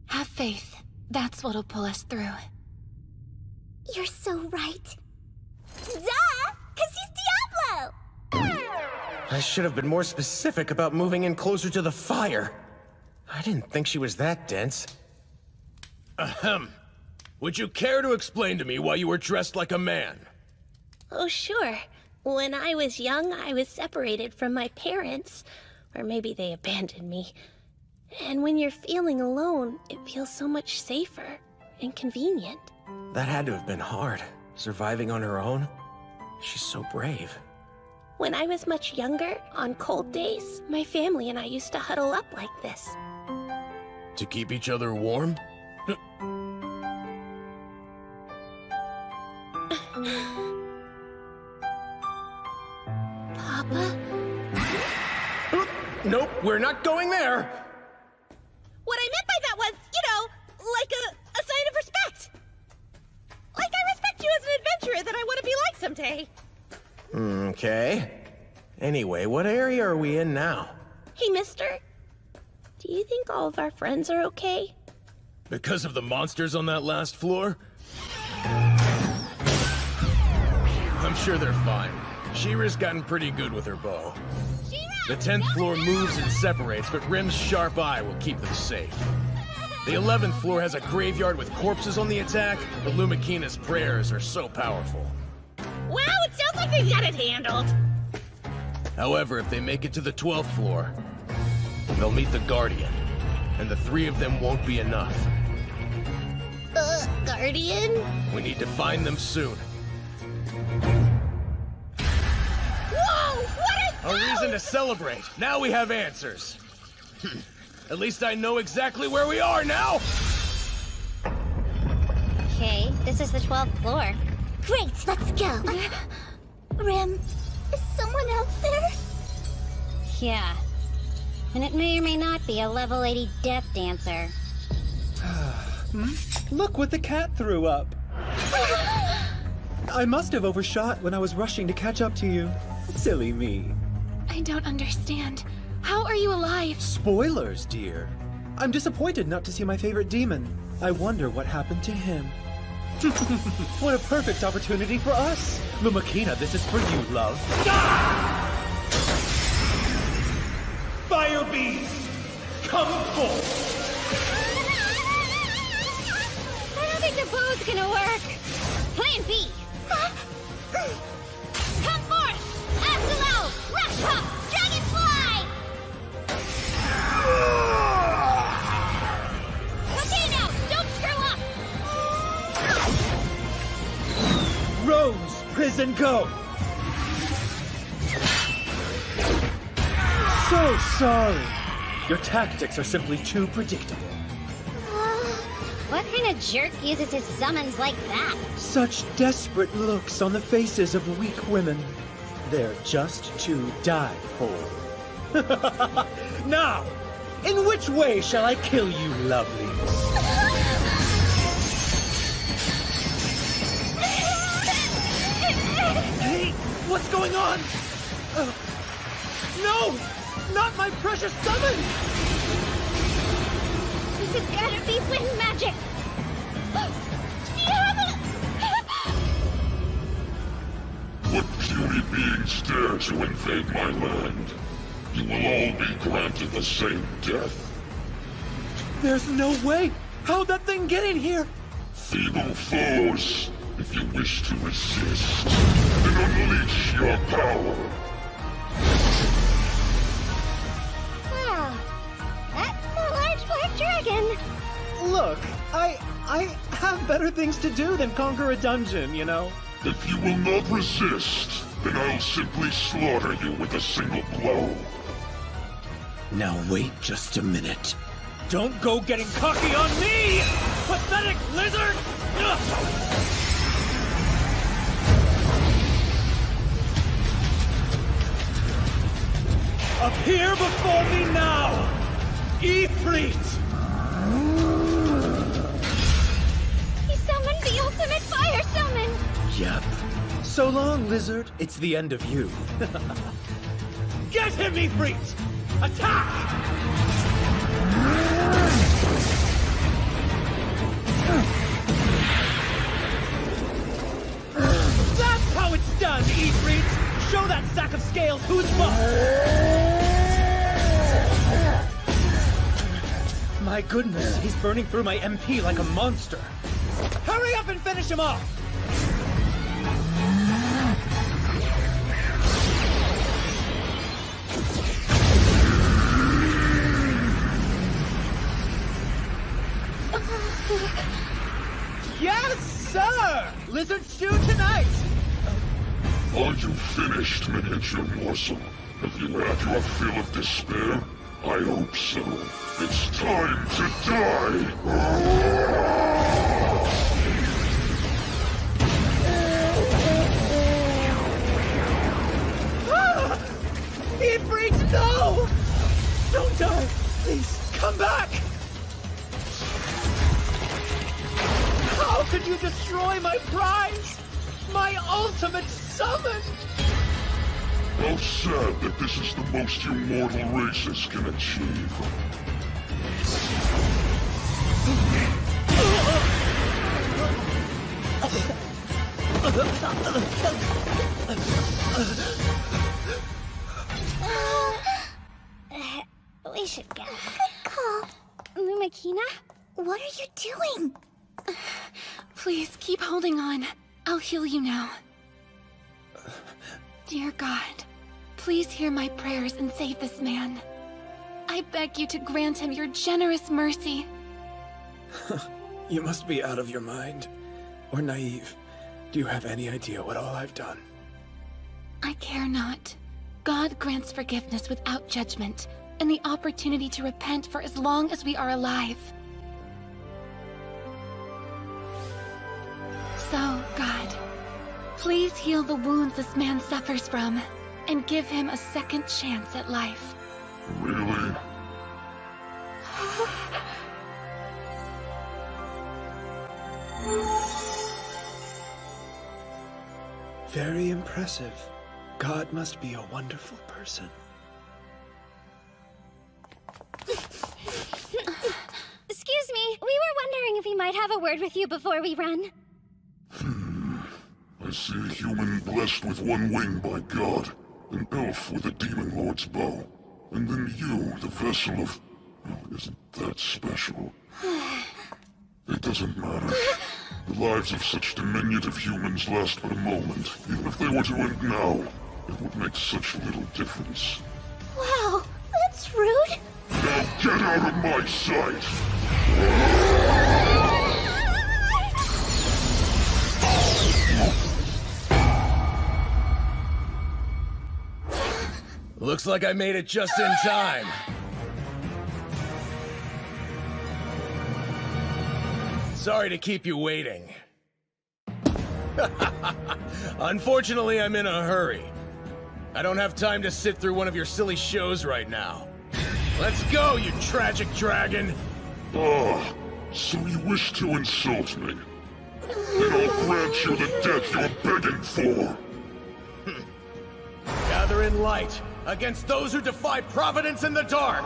Have faith. That's what'll pull us through. You're so right. Duh! 'Cause he's Diablo! I should have been more specific about moving in closer to the fire. I didn't think she was that dense. Ahem. Would you care to explain to me why you were dressed like a man? Oh, sure. When I was young, I was separated from my parents. Or maybe they abandoned me. And when you're feeling alone, it feels so much safer and convenient. That had to have been hard, surviving on her own. She's so brave. When I was much younger, on cold days, my family and I used to huddle up like this. To keep each other warm? Papa? Nope, we're not going there! What I meant by that was, like a sign of respect. Like I respect you as an adventurer that I want to be like someday. Okay. Anyway, what area are we in now? Hey, mister. Do you think all of our friends are okay? Because of the monsters on that last floor? I'm sure they're fine. Shira's gotten pretty good with her bow. The 10th floor moves and separates, but Rem's sharp eye will keep them safe. The 11th floor has a graveyard with corpses on the attack, but Lumakina's prayers are so powerful. Wow, it sounds like they've got it handled. However, if they make it to the 12th floor, they'll meet the Guardian, and the 3 of them won't be enough. Guardian? We need to find them soon. Whoa, what A reason to celebrate. Now we have answers. At least I know exactly where we are now! Okay, this is the 12th floor. Great, let's go. Rem, is someone else there? Yeah. And it may or may not be a level 80 death dancer. Look what the cat threw up. I must have overshot when I was rushing to catch up to you. Silly me. I don't understand. How are you alive? Spoilers, dear. I'm disappointed not to see my favorite demon. I wonder what happened to him. What a perfect opportunity for us. Lumakina, this is for you, love. Fire beast, come forth! I don't think the bow's gonna work. Plan B. Come forth! Absolute! Rock Dragonfly! Okay now, don't screw up! Rose, prison, go! So sorry. Your tactics are simply too predictable. What kind of jerk uses his summons like that? Such desperate looks on the faces of weak women. They're just to die for. Now, in which way shall I kill you, lovelies? Hey, what's going on? No! Not my precious summon! This has gotta be wind magic! What puny beings dare to invade my land? You will all be granted the same death. There's no way! How'd that thing get in here? Feeble foes, if you wish to resist, then unleash your power. Wow, that's a large black dragon. Look, I have better things to do than conquer a dungeon, you know? If you will not resist, then I'll simply slaughter you with a single blow. Now wait just a minute. Don't go getting cocky on me! Pathetic lizard! Ugh! Appear before me now! Ifrit! He summoned the ultimate fire summon! Yep. So long, lizard. It's the end of you. Get him, Ifrit! Attack! That's how it's done, Ifrit! Show that sack of scales who's boss! My goodness, he's burning through my MP like a monster. Hurry up and finish him off! Yes, sir! Lizard stew tonight! Are you finished, miniature morsel? Have you had your fill of despair? I hope so. It's time to die! Ifrit, no! Don't die! Please, come back! How could you destroy my prize? My ultimate summon! How sad that this is the most you mortal races can achieve. We should go. Good call. Lumakina, what are you doing? Please, keep holding on. I'll heal you now. Dear God, please hear my prayers and save this man. I beg you to grant him your generous mercy. You must be out of your mind. Or naive. Do you have any idea what all I've done? I care not. God grants forgiveness without judgment, and the opportunity to repent for as long as we are alive. So, God, please heal the wounds this man suffers from, and give him a second chance at life. Really? Very impressive. God must be a wonderful person. we might have a word with you before we run. I see a human blessed with one wing by God, an elf with a Demon Lord's bow, and then you, the vessel of... Well, isn't that special? It doesn't matter. The lives of such diminutive humans last but a moment. Even if they were to end now, it would make such little difference. Wow, that's rude. Now get out of my sight! Looks like I made it just in time. Sorry to keep you waiting. Unfortunately, I'm in a hurry. I don't have time to sit through one of your silly shows right now. Let's go, you tragic dragon! Ah, so you wish to insult me? Then I'll grant you the death you're begging for! Gather in light against those who defy Providence in the dark!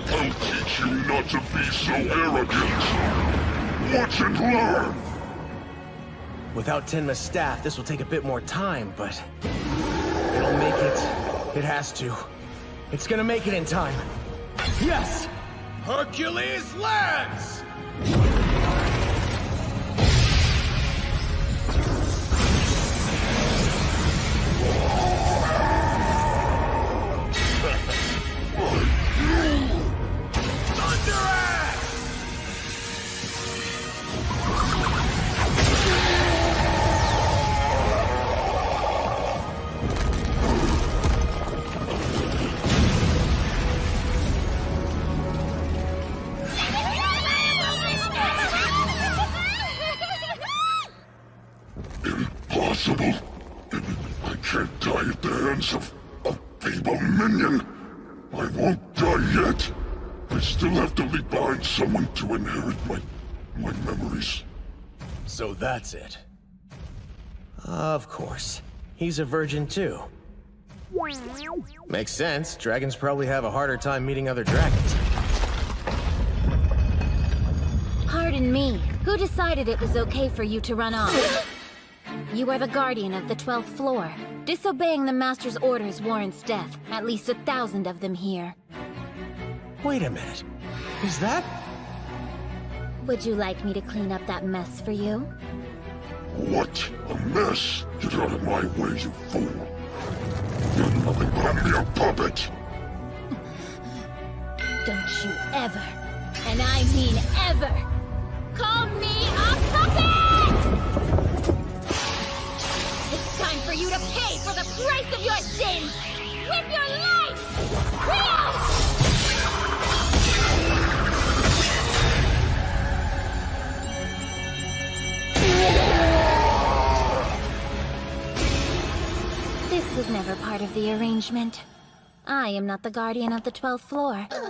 I'll teach you not to be so arrogant! Watch and learn! Without Tenma's staff, this will take a bit more time, but... it'll make it. It has to. It's gonna make it in time. Yes! Hercules lands! Impossible! I can't die at the hands of a feeble minion! I won't die yet! I still have to leave behind someone to inherit my memories. So that's it. Of course. He's a virgin too. Makes sense. Dragons probably have a harder time meeting other dragons. Pardon me. Who decided it was okay for you to run off? You are the guardian of the 12th floor. Disobeying the Master's orders warrants death. At least 1,000 of them here. Wait a minute. Is that... Would you like me to clean up that mess for you? What? A mess? Get out of my way, you fool! You're nothing but a mere puppet! Don't you ever, and I mean ever, call me a puppet! It's time for you to pay for the price of your sins! With your life! Now! This was never part of the arrangement. I am not the guardian of the 12th floor, but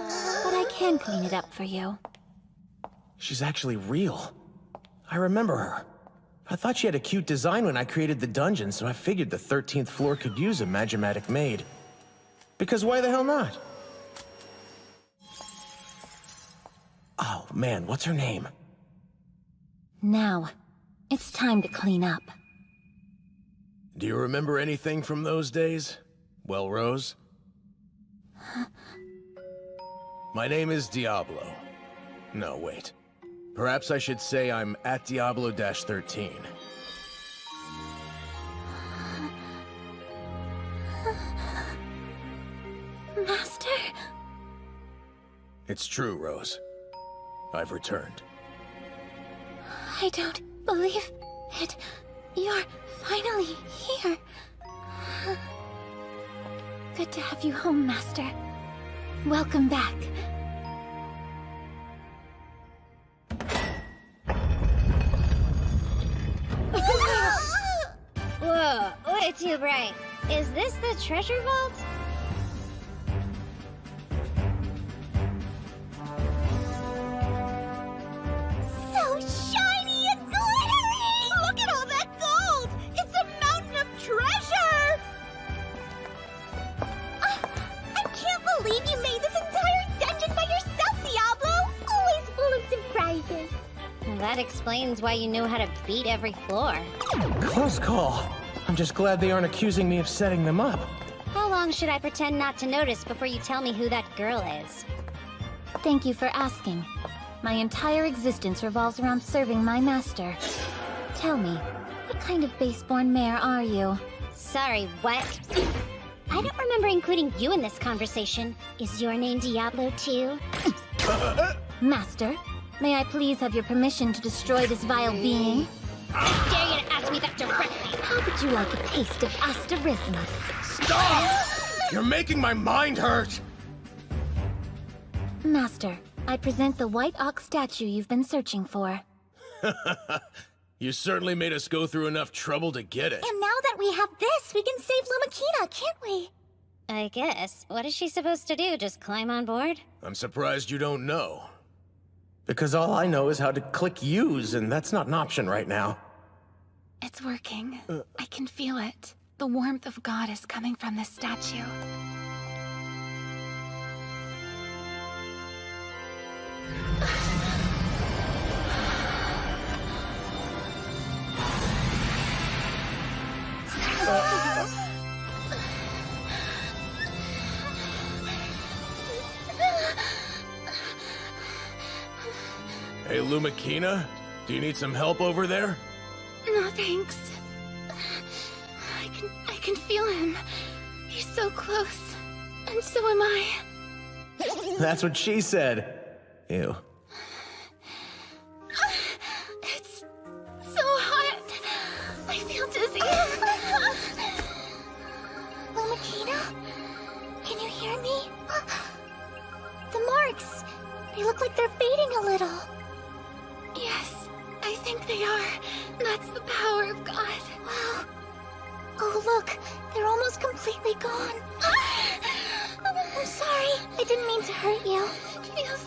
I can clean it up for you. She's actually real. I remember her. I thought she had a cute design when I created the dungeon, so I figured the 13th floor could use a Magimatic maid. Because why the hell not? Oh man, what's her name? Now, it's time to clean up. Do you remember anything from those days? Well, Rose? My name is Diablo. No, wait. Perhaps I should say I'm at Diablo-13. Master? It's true, Rose. I've returned. I don't believe it. You're finally here. Good to have you home, Master. Welcome back. Whoa, way too bright. Is this the treasure vault? So shiny and glittery! Look at all that gold! It's a mountain of treasure! I can't believe you made this entire dungeon by yourself, Diablo! Always full of surprises. That explains why you know how to beat every floor. Close call. I'm just glad they aren't accusing me of setting them up. How long should I pretend not to notice before you tell me who that girl is? Thank you for asking. My entire existence revolves around serving my master. Tell me, what kind of baseborn mare are you? Sorry, what? I don't remember including you in this conversation. Is your name Diablo too? Master, may I please have your permission to destroy this vile being? I dare you to ask me that directly. How would you like a taste of Asterismus? Stop! You're making my mind hurt! Master, I present the white ox statue you've been searching for. You certainly made us go through enough trouble to get it. And now that we have this, we can save Lumakina, can't we? I guess. What is she supposed to do? Just climb on board? I'm surprised you don't know. Because all I know is how to click use, and that's not an option right now. It's working. I can feel it. The warmth of God is coming from this statue. Hey, Lumakina? Do you need some help over there? No, thanks. I can feel him. He's so close. And so am I. That's what she said. Ew. It's so hot. I feel dizzy. Lumakina? Can you hear me? The marks. They look like they're fading a little. Yes, I think they are. That's the power of God. Wow. Oh, look. They're almost completely gone. I'm sorry. I didn't mean to hurt you. It feels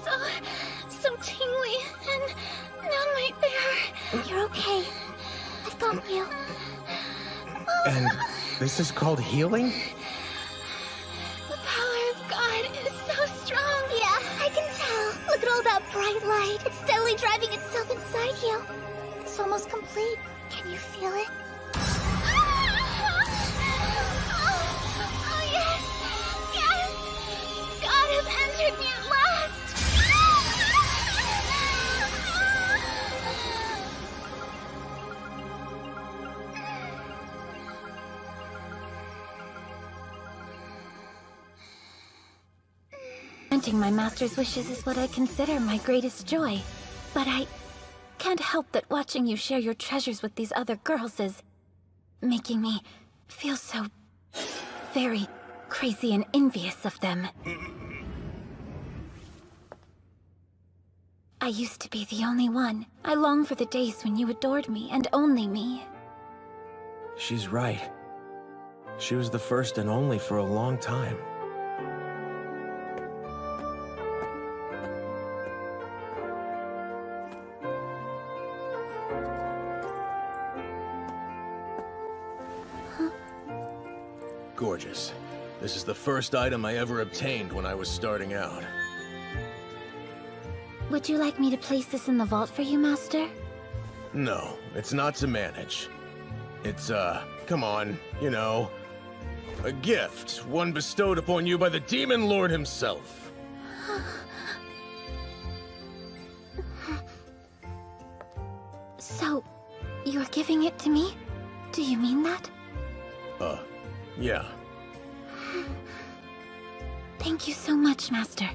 so tingly and numb right there. You're okay. I've got you. And this is called healing? The power of God is so strong. Yeah, I can tell. Look at all that bright light. It's steadily driving itself inside you. It's almost complete. Can you feel it? Oh, yes! Yes! God has entered me at last! Granting my master's wishes is what I consider my greatest joy. But I can't help that watching you share your treasures with these other girls is making me feel so very crazy and envious of them. I used to be the only one. I long for the days when you adored me and only me. She's right. She was the first and only for a long time. Gorgeous. This is the first item I ever obtained when I was starting out. Would you like me to place this in the vault for you, Master? No, it's not to manage. It's, come on, you know, a gift, one bestowed upon you by the Demon Lord himself. So, you're giving it to me? Do you mean that? Yeah. Thank you so much, Master.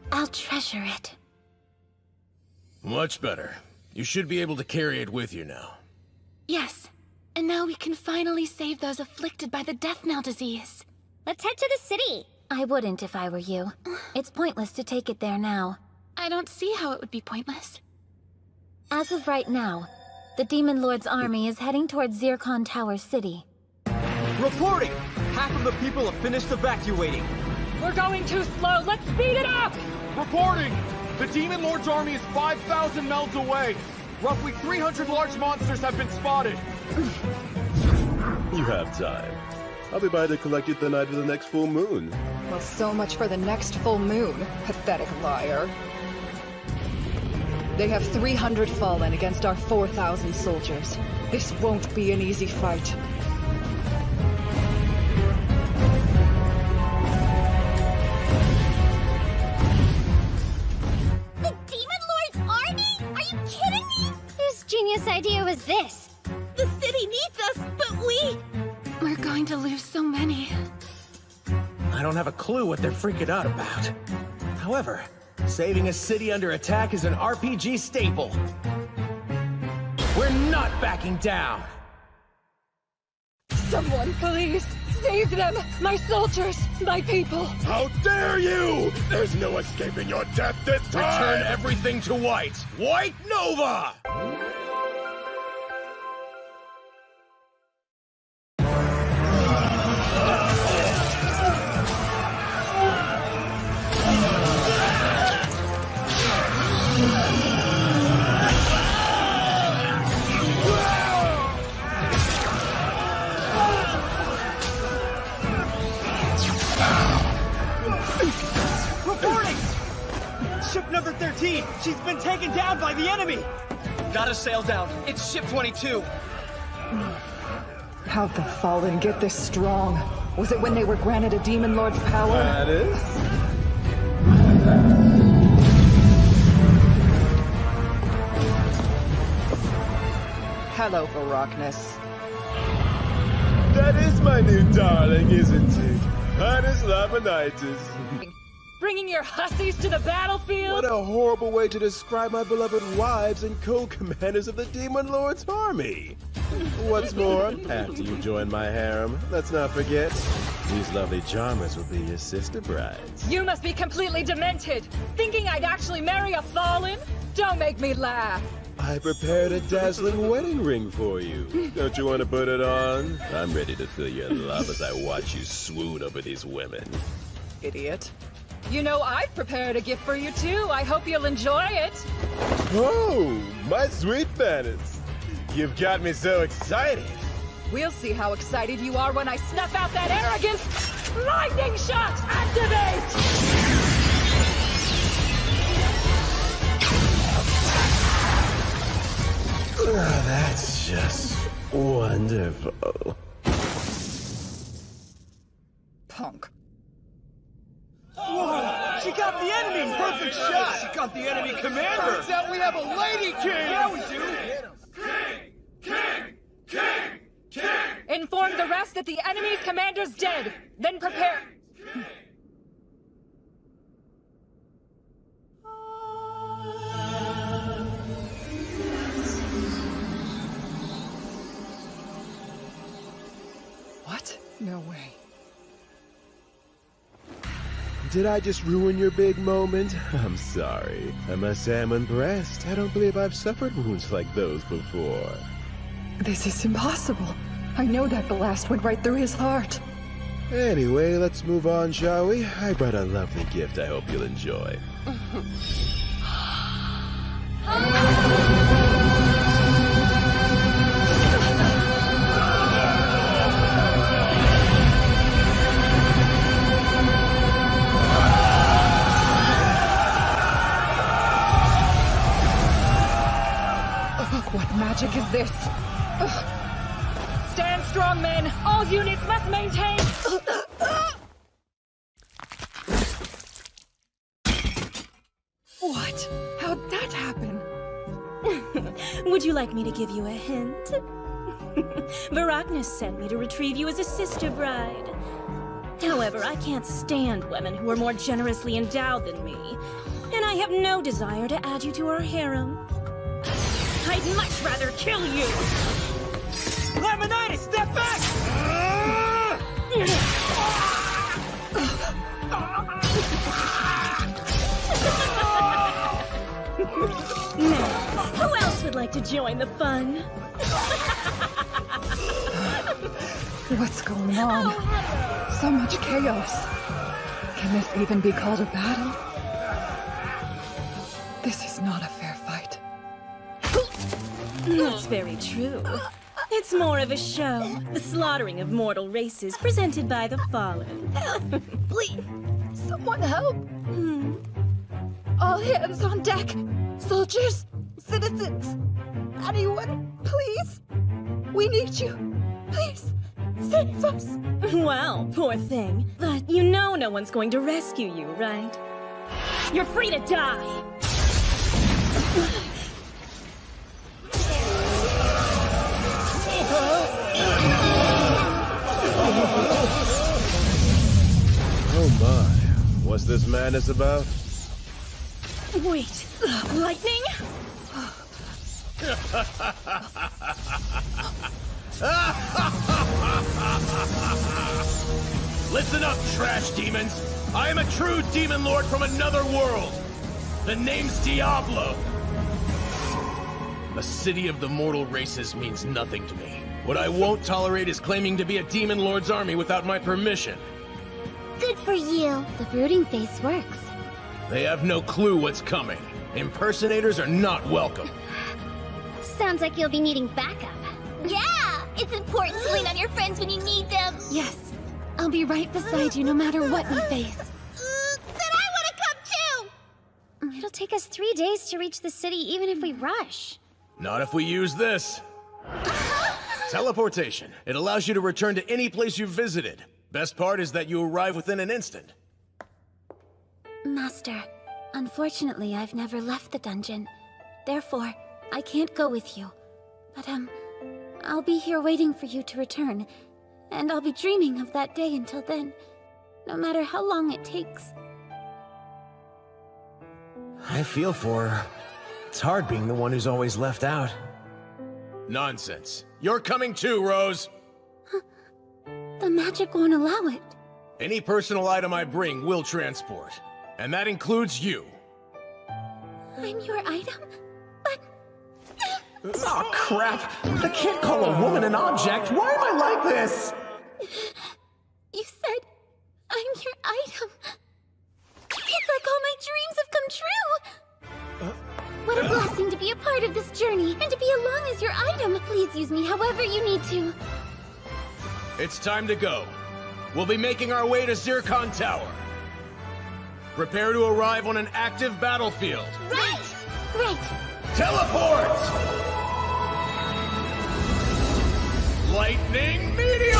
I'll treasure it. Much better. You should be able to carry it with you now. Yes. And now we can finally save those afflicted by the death knell disease. Let's head to the city. I wouldn't if I were you. It's pointless to take it there now. I don't see how it would be pointless. As of right now, the Demon Lord's army is heading towards Zircon Tower City. Reporting! Half of the people have finished evacuating. We're going too slow. Let's speed it up! Reporting! The Demon Lord's army is 5,000 miles away. Roughly 300 large monsters have been spotted. You have time. I'll be by to collect it the night of the next full moon. Well, so much for the next full moon, pathetic liar. They have 300 fallen against our 4,000 soldiers. This won't be an easy fight. The Demon Lord's army? Are you kidding me? Whose genius idea was this? The city needs us, but We're going to lose so many. I don't have a clue what they're freaking out about. However, saving a city under attack is an RPG staple. We're not backing down! Someone, please! Save them! My soldiers! My people! How dare you! There's no escaping your death this time! Return everything to white! White Nova! Reporting! Ship number 13! She's been taken down by the enemy! Gotta sail down. It's ship 22. How'd the Fallen get this strong? Was it when they were granted a Demon Lord's power? That is? Hello, Barachnis. That is my new darling, isn't it? Honest Lamanitis. Bringing your hussies to the battlefield? What a horrible way to describe my beloved wives and co-commanders of the Demon Lord's army. What's more, after you join my harem, let's not forget, these lovely charmers will be your sister brides. You must be completely demented! Thinking I'd actually marry a Fallen? Don't make me laugh! I prepared a dazzling wedding ring for you. Don't you want to put it on? I'm ready to feel your love as I watch you swoon over these women. Idiot. You know, I've prepared a gift for you too. I hope you'll enjoy it. Oh, my sweet Fannis. You've got me so excited. We'll see how excited you are when I snuff out that arrogance. Lightning shot! Activate! Oh, that's just wonderful. Punk. Whoa! She got the enemy! Perfect shot! She got the enemy commander! Turns out we have a lady king! Yeah, we do! King! Inform the rest that the enemy's commander's dead. Then prepare... What? No way. Did I just ruin your big moment? I'm sorry. I must say I'm impressed. I don't believe I've suffered wounds like those before. This is impossible. I know that blast went right through his heart. Anyway, let's move on, shall we? I brought a lovely gift I hope you'll enjoy. What magic is this? Stand strong, men! All units must maintain... What? How'd that happen? Would you like me to give you a hint? Barachnis sent me to retrieve you as a sister bride. However, I can't stand women who are more generously endowed than me, and I have no desire to add you to our harem. I'd much rather kill you! Lamanitis, step back! Now, who else would like to join the fun? What's going on? So much chaos. Can this even be called a battle? This is not a fair fight. That's very true. It's more of a show. The slaughtering of mortal races presented by the Fallen. Please, someone help! All hands on deck! Soldiers, citizens, anyone, please. We need you. Please, save us. Well, poor thing. But you know no one's going to rescue you, right? You're free to die! Oh my, what's this madness about? Wait, lightning? Listen up, trash demons! I am a true demon lord from another world! The name's Diablo! A city of the mortal races means nothing to me. What I won't tolerate is claiming to be a demon lord's army without my permission. Good for you. The brooding face works. They have no clue what's coming. Impersonators are not welcome. Sounds like you'll be needing backup. Yeah! It's important to lean on your friends when you need them. Yes, I'll be right beside you no matter what we face. Then I want to come too! It'll take us 3 days to reach the city even if we rush. Not if we use this. Teleportation. It allows you to return to any place you've visited. Best part is that you arrive within an instant. Master, unfortunately I've never left the dungeon. Therefore, I can't go with you. But, I'll be here waiting for you to return. And I'll be dreaming of that day until then. No matter how long it takes. I feel for her. It's hard being the one who's always left out. Nonsense. You're coming too, Rose! The magic won't allow it. Any personal item I bring will transport. And that includes you. I'm your item? Oh crap! I can't call a woman an object! Why am I like this? You said I'm your item. It's like all my dreams have come true! What a blessing to be a part of this journey, and to be along as your item! Please use me however you need to. It's time to go. We'll be making our way to Zircon Tower. Prepare to arrive on an active battlefield. Right! Right! Teleport! Lightning Meteor!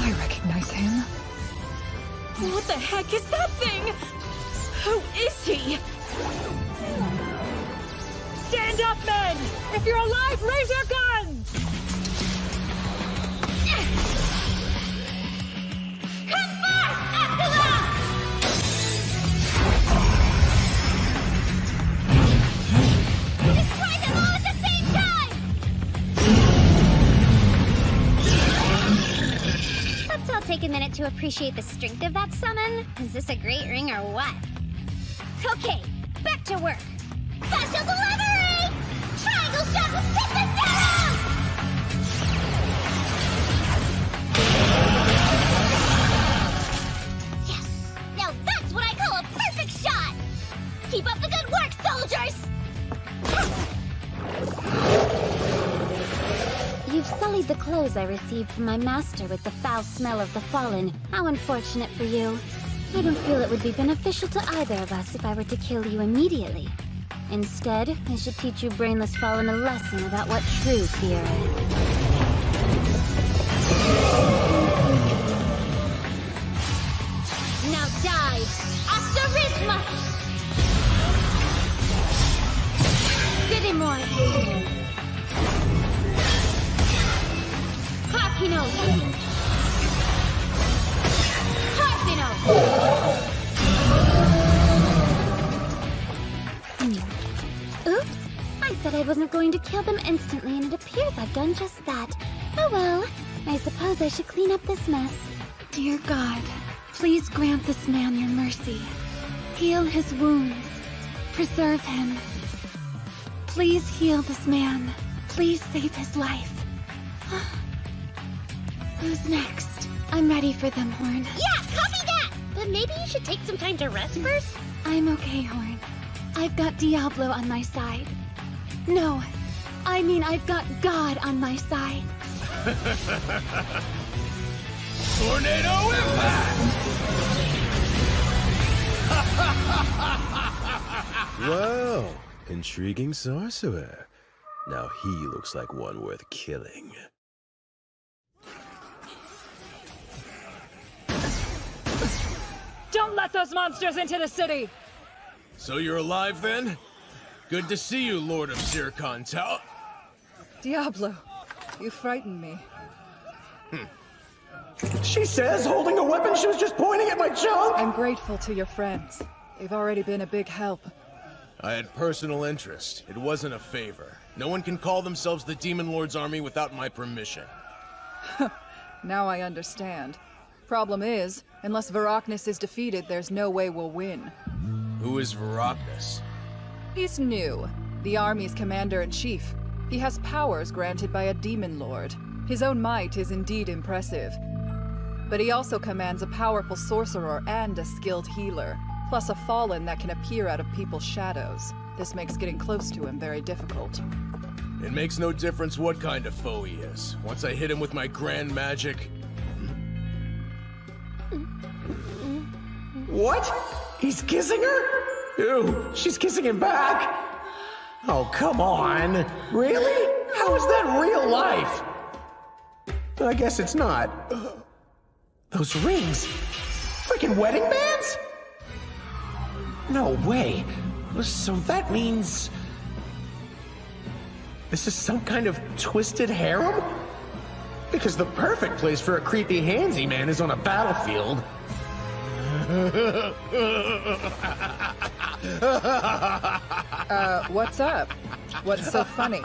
I recognize him. What the heck is that thing? Who is he? Stand up, men! If you're alive, raise your guns! Come back, Abdullah! Destroy them all at the same time! Let's all take a minute to appreciate the strength of that summon. Is this a great ring or what? Okay, back to work. Special delivery! Triangle shot with sickness arrows! Yes! Now that's what I call a perfect shot! Keep up the good work, soldiers! You've sullied the clothes I received from my master with the foul smell of the fallen. How unfortunate for you. I don't feel it would be beneficial to either of us if I were to kill you immediately. Instead, I should teach you brainless fallen a lesson about what true fear is. Now die! Asterisma! Didimoi! Hakino! Harpino! Oops! I said I wasn't going to kill them instantly, and it appears I've done just that. Oh well, I suppose I should clean up this mess. Dear God, please grant this man your mercy. Heal his wounds. Preserve him. Please heal this man. Please save his life. Who's next? I'm ready for them, Horn. Yeah, copy that! But maybe you should take some time to rest first? I'm okay, Horn. I've got Diablo on my side. No, I mean I've got God on my side. Tornado Impact! Well, intriguing sorcerer. Now he looks like one worth killing. Don't let those monsters into the city! So you're alive then? Good to see you, Lord of Zircon Tower. Diablo, you frighten me. She says, holding a weapon, she was just pointing at my junk! I'm grateful to your friends. They've already been a big help. I had personal interest. It wasn't a favor. No one can call themselves the Demon Lord's army without my permission. Now I understand. Problem is, unless Veracnus is defeated, there's no way we'll win. Who is Veracnus? He's new. The army's commander-in-chief. He has powers granted by a Demon Lord. His own might is indeed impressive. But he also commands a powerful sorcerer and a skilled healer, plus a fallen that can appear out of people's shadows. This makes getting close to him very difficult. It makes no difference what kind of foe he is. Once I hit him with my grand magic... What? He's kissing her? Ew, she's kissing him back? Oh, come on. Really? How is that real life? I guess it's not. Those rings? Freaking wedding bands? No way. So that means... this is some kind of twisted harem? Because the perfect place for a creepy handsy man is on a battlefield. What's up? What's so funny?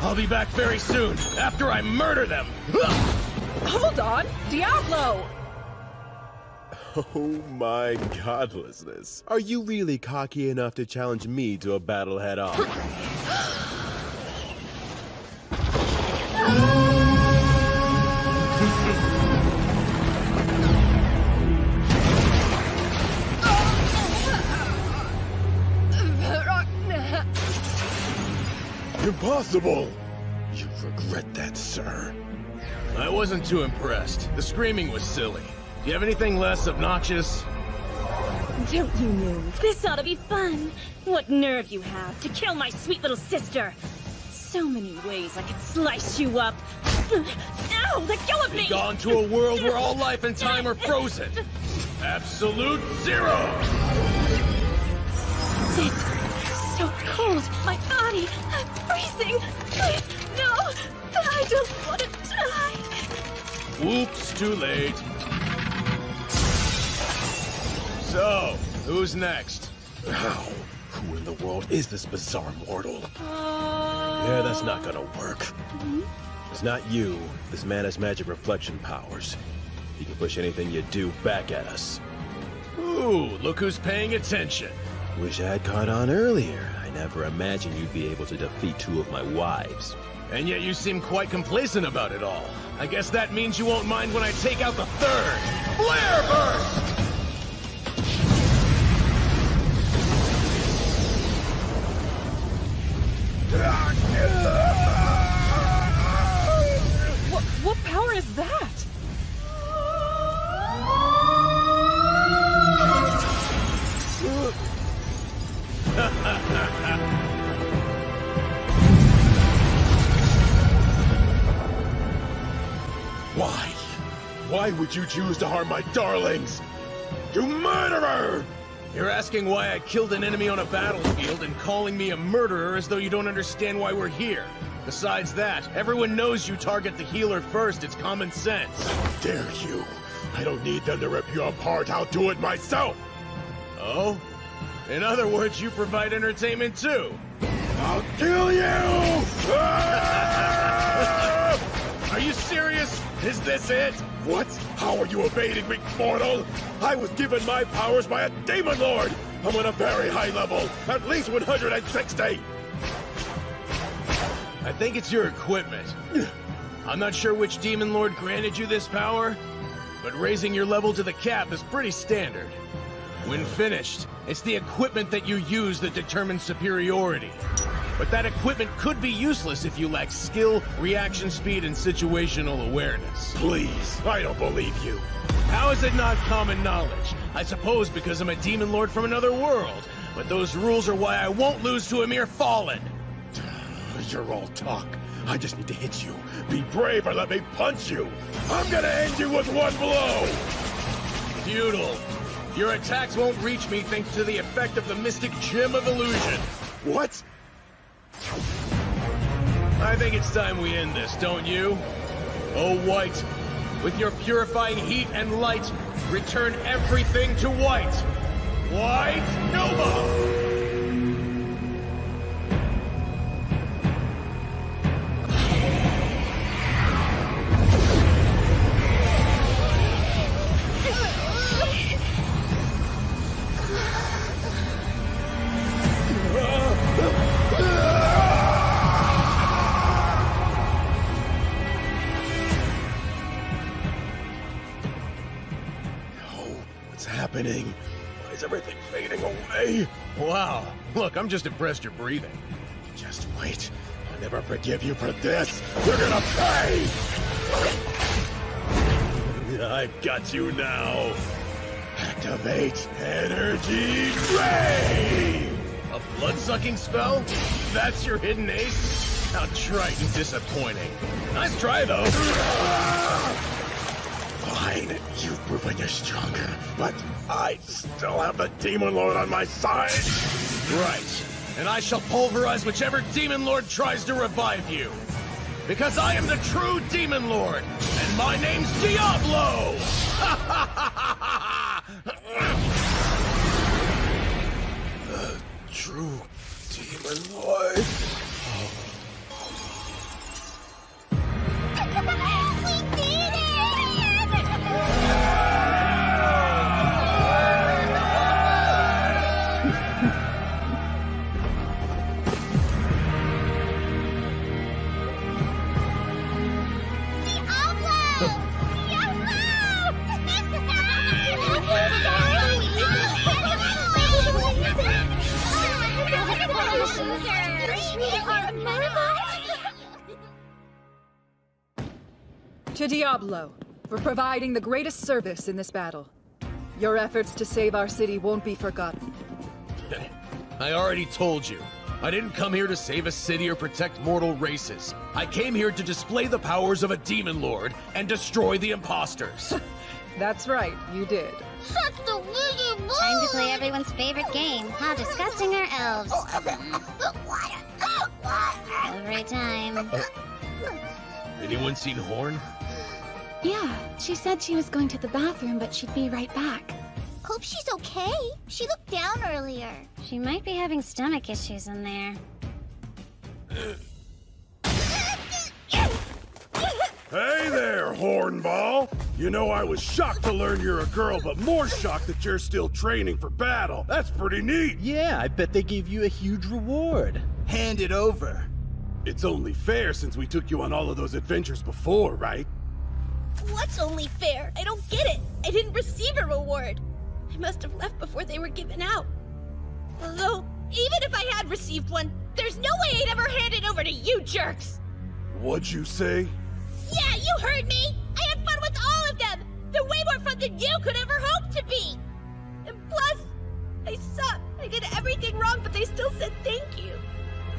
I'll be back very soon, after I murder them! Hold on! Diablo! Oh my godlessness. Are you really cocky enough to challenge me to a battle head-on? Impossible! You regret that, sir. I wasn't too impressed. The screaming was silly. Do you have anything less obnoxious? Don't you move. This ought to be fun. What nerve you have to kill my sweet little sister. So many ways I could slice you up. Ow, let go of me! Be gone to a world where all life and time are frozen. Absolute zero! It's so cold. My body. I'm freezing. Please, no. I don't want to die. Whoops, too late. So, who's next? How? Who in the world is this bizarre mortal? Yeah, that's not gonna work. It's not you. This man has magic reflection powers. He can push anything you do back at us. Ooh, look who's paying attention. Wish I had caught on earlier. I never imagined you'd be able to defeat two of my wives. And yet you seem quite complacent about it all. I guess that means you won't mind when I take out the third. Flare burst! What power is that? Why? Why would you choose to harm my darlings? You murderer! You're asking why I killed an enemy on a battlefield and calling me a murderer as though you don't understand why we're here. Besides that, everyone knows you target the healer first. It's common sense. How dare you? I don't need them to rip you apart. I'll do it myself. Oh? In other words, you provide entertainment too. I'll kill you! Are you serious? Is this it? What? How are you evading me, mortal? I was given my powers by a Demon Lord! I'm on a very high level, at least 160! I think it's your equipment. I'm not sure which Demon Lord granted you this power, but raising your level to the cap is pretty standard. When finished, it's the equipment that you use that determines superiority. But that equipment could be useless if you lack skill, reaction speed, and situational awareness. Please, I don't believe you. How is it not common knowledge? I suppose because I'm a demon lord from another world. But those rules are why I won't lose to a mere fallen. You're all talk. I just need to hit you. Be brave or let me punch you. I'm gonna end you with one blow. Futile. Your attacks won't reach me thanks to the effect of the Mystic Gem of Illusion. What? I think it's time we end this, don't you? Oh, White, with your purifying heat and light, return everything to White. White Nova! Happening? Why is everything fading away? Wow. Look, I'm just impressed you're breathing. Just wait. I'll never forgive you for this. You're gonna pay! I've got you now. Activate Energy Drain! A blood-sucking spell? That's your hidden ace? How trite and disappointing. Nice try, though. Fine, you've proven you're stronger, but I still have the Demon Lord on my side. Right. And I shall pulverize whichever Demon Lord tries to revive you. Because I am the true Demon Lord, and my name's Diablo! The true Demon Lord. To Diablo, for providing the greatest service in this battle. Your efforts to save our city won't be forgotten. I already told you. I didn't come here to save a city or protect mortal races. I came here to display the powers of a Demon Lord and destroy the imposters. That's right, you did. Such the wiggy boy! Time to play everyone's favorite game. How disgusting are elves? Every time. Anyone seen Horn? Yeah, she said she was going to the bathroom, but she'd be right back. Hope she's okay. She looked down earlier. She might be having stomach issues in there. Hey there, Hornball! You know, I was shocked to learn you're a girl, but more shocked that you're still training for battle. That's pretty neat! Yeah, I bet they gave you a huge reward. Hand it over. It's only fair since we took you on all of those adventures before, right? What's only fair? I don't get it. I didn't receive a reward. I must have left before they were given out. Although, even if I had received one, there's no way I'd ever hand it over to you jerks! What'd you say? Yeah, you heard me! I had fun with all of them! They're way more fun than you could ever hope to be! And plus, I suck. I did everything wrong, but they still said thank you.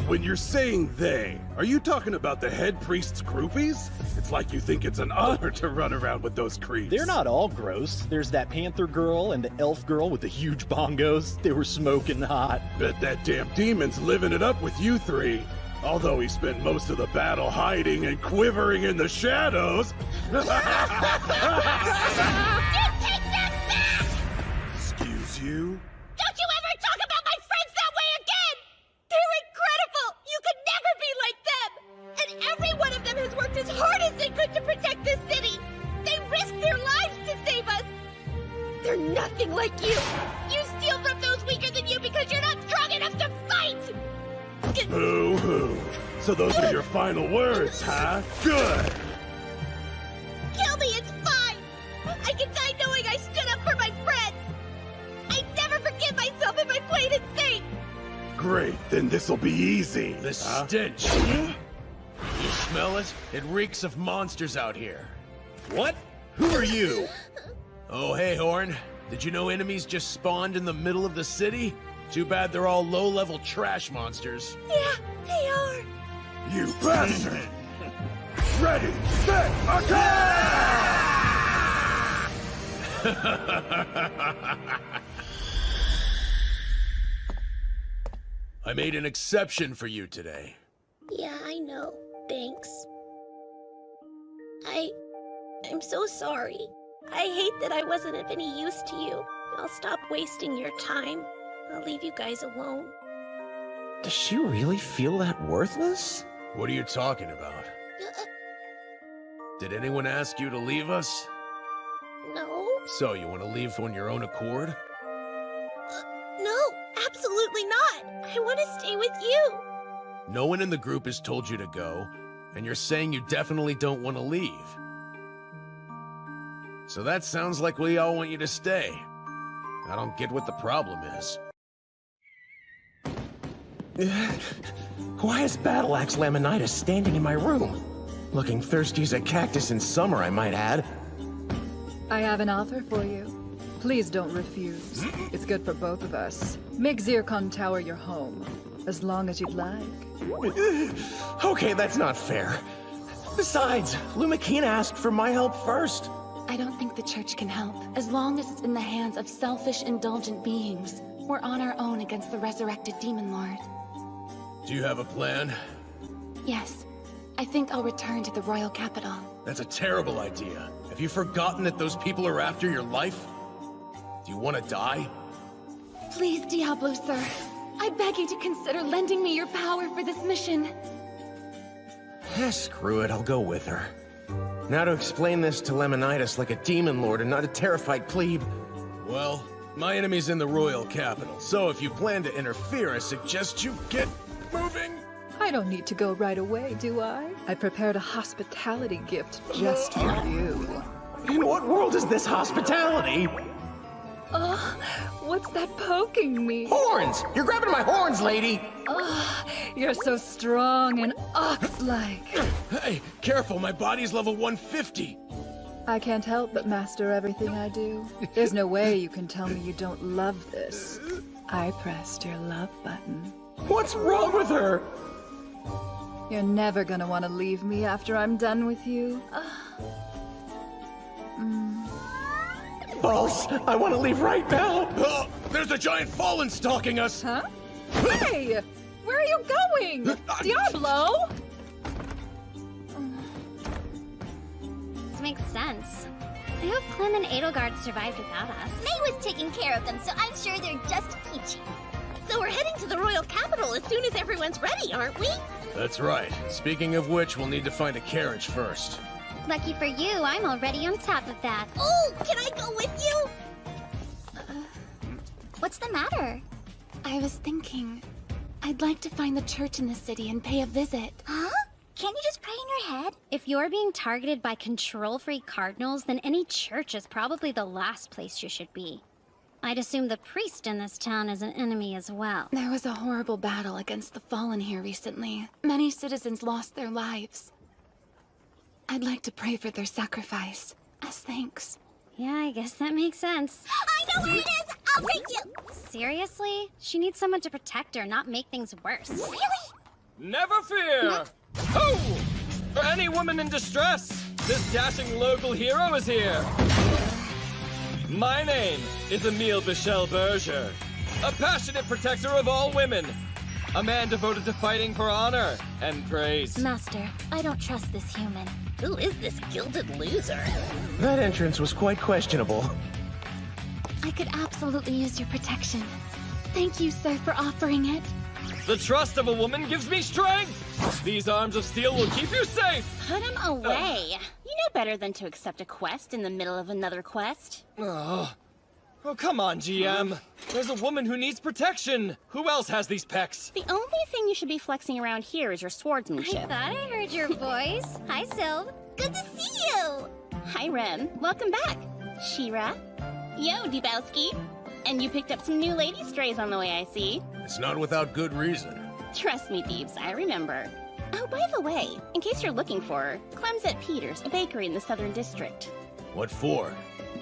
When you're saying they, are you talking about the head priest's groupies? It's like you think it's an honor to run around with those creeps. They're not all gross. There's that panther girl and the elf girl with the huge bongos. They were smoking hot. Bet that damn demon's living it up with you three. Although he spent most of the battle hiding and quivering in the shadows. Excuse you? Don't you ever talk about my friends that way again! They're incredible! You could never be like them! And every one of them has worked as hard as they could to protect this city! They risked their lives to save us! They're nothing like you! You steal from those weaker than you because you're not strong enough to fight! Hoo-hoo. So those are your final words, huh? Good! Kill me, it's fine! I can die knowing I stood up for my friends! I'd never forgive myself if I played it safe! Great, then this'll be easy. The stench. You smell it? It reeks of monsters out here. What? Who are you? Oh, hey, Horn. Did you know enemies just spawned in the middle of the city? Too bad they're all low-level trash monsters. Yeah, they are. You bastard! Ready, set, attack! I made an exception for you today. Yeah, I know. Thanks. I'm so sorry. I hate that I wasn't of any use to you. I'll stop wasting your time. I'll leave you guys alone. Does she really feel that worthless? What are you talking about? Did anyone ask you to leave us? No. So, you want to leave on your own accord? No, absolutely not. I want to stay with you. No one in the group has told you to go, and you're saying you definitely don't want to leave. So that sounds like we all want you to stay. I don't get what the problem is. Why is Battle Axe Laminitis standing in my room? Looking thirsty as a cactus in summer, I might add. I have an offer for you. Please don't refuse. It's good for both of us. Make Zircon Tower your home, as long as you'd like. Okay, that's not fair. Besides, Lumikina asked for my help first. I don't think the church can help, as long as it's in the hands of selfish, indulgent beings. We're on our own against the resurrected Demon Lord. Do you have a plan? Yes. I think I'll return to the royal capital. That's a terrible idea. Have you forgotten that those people are after your life? Do you want to die? Please, Diablo, sir. I beg you to consider lending me your power for this mission. Screw it, I'll go with her. Now to explain this to Laminitis like a demon lord and not a terrified plebe. Well, my enemy's in the royal capital, so if you plan to interfere, I suggest you get moving. I don't need to go right away, do I? I prepared a hospitality gift just for you. In what world is this hospitality? Oh, what's that poking me? Horns! You're grabbing my horns, lady! Oh, you're so strong and ox-like. Hey, careful, my body's level 150. I can't help but master everything I do. There's no way you can tell me you don't love this. I pressed your love button. What's wrong with her? You're never gonna want to leave me after I'm done with you. False! I want to leave right now! Oh, there's a giant fallen stalking us! Huh? Hey! Where are you going? Diablo! This makes sense. I hope Clem and Edelgard survived without us. May was taking care of them, so I'm sure they're just peachy. So we're heading to the royal capital as soon as everyone's ready, aren't we? That's right. Speaking of which, we'll need to find a carriage first. Lucky for you, I'm already on top of that. Oh, can I go with you? What's the matter? I was thinking, I'd like to find the church in the city and pay a visit. Huh? Can't you just pray in your head? If you're being targeted by control-freak cardinals, then any church is probably the last place you should be. I'd assume the priest in this town is an enemy as well. There was a horrible battle against the Fallen here recently. Many citizens lost their lives. I'd like to pray for their sacrifice, as thanks. Yeah, I guess that makes sense. I know where it is! I'll take you! Seriously? She needs someone to protect her, not make things worse. Really? Never fear! Ho! For any woman in distress, this dashing local hero is here. My name is Emile Bichel Berger, a passionate protector of all women. A man devoted to fighting for honor and praise. Master, I don't trust this human. Who is this gilded loser? That entrance was quite questionable. I could absolutely use your protection. Thank you, sir, for offering it. The trust of a woman gives me strength! These arms of steel will keep you safe! Put him away. You know better than to accept a quest in the middle of another quest. Oh, come on, GM. There's a woman who needs protection. Who else has these pecs? The only thing you should be flexing around here is your swordsmanship. I thought I heard your voice. Hi, Sylv. Good to see you! Hi, Rem. Welcome back. Shera. Yo, Dubowski. And you picked up some new lady strays on the way, I see. It's not without good reason. Trust me, Deebs, I remember. Oh, by the way, in case you're looking for her, Clem's at Peter's, a bakery in the Southern District. What for?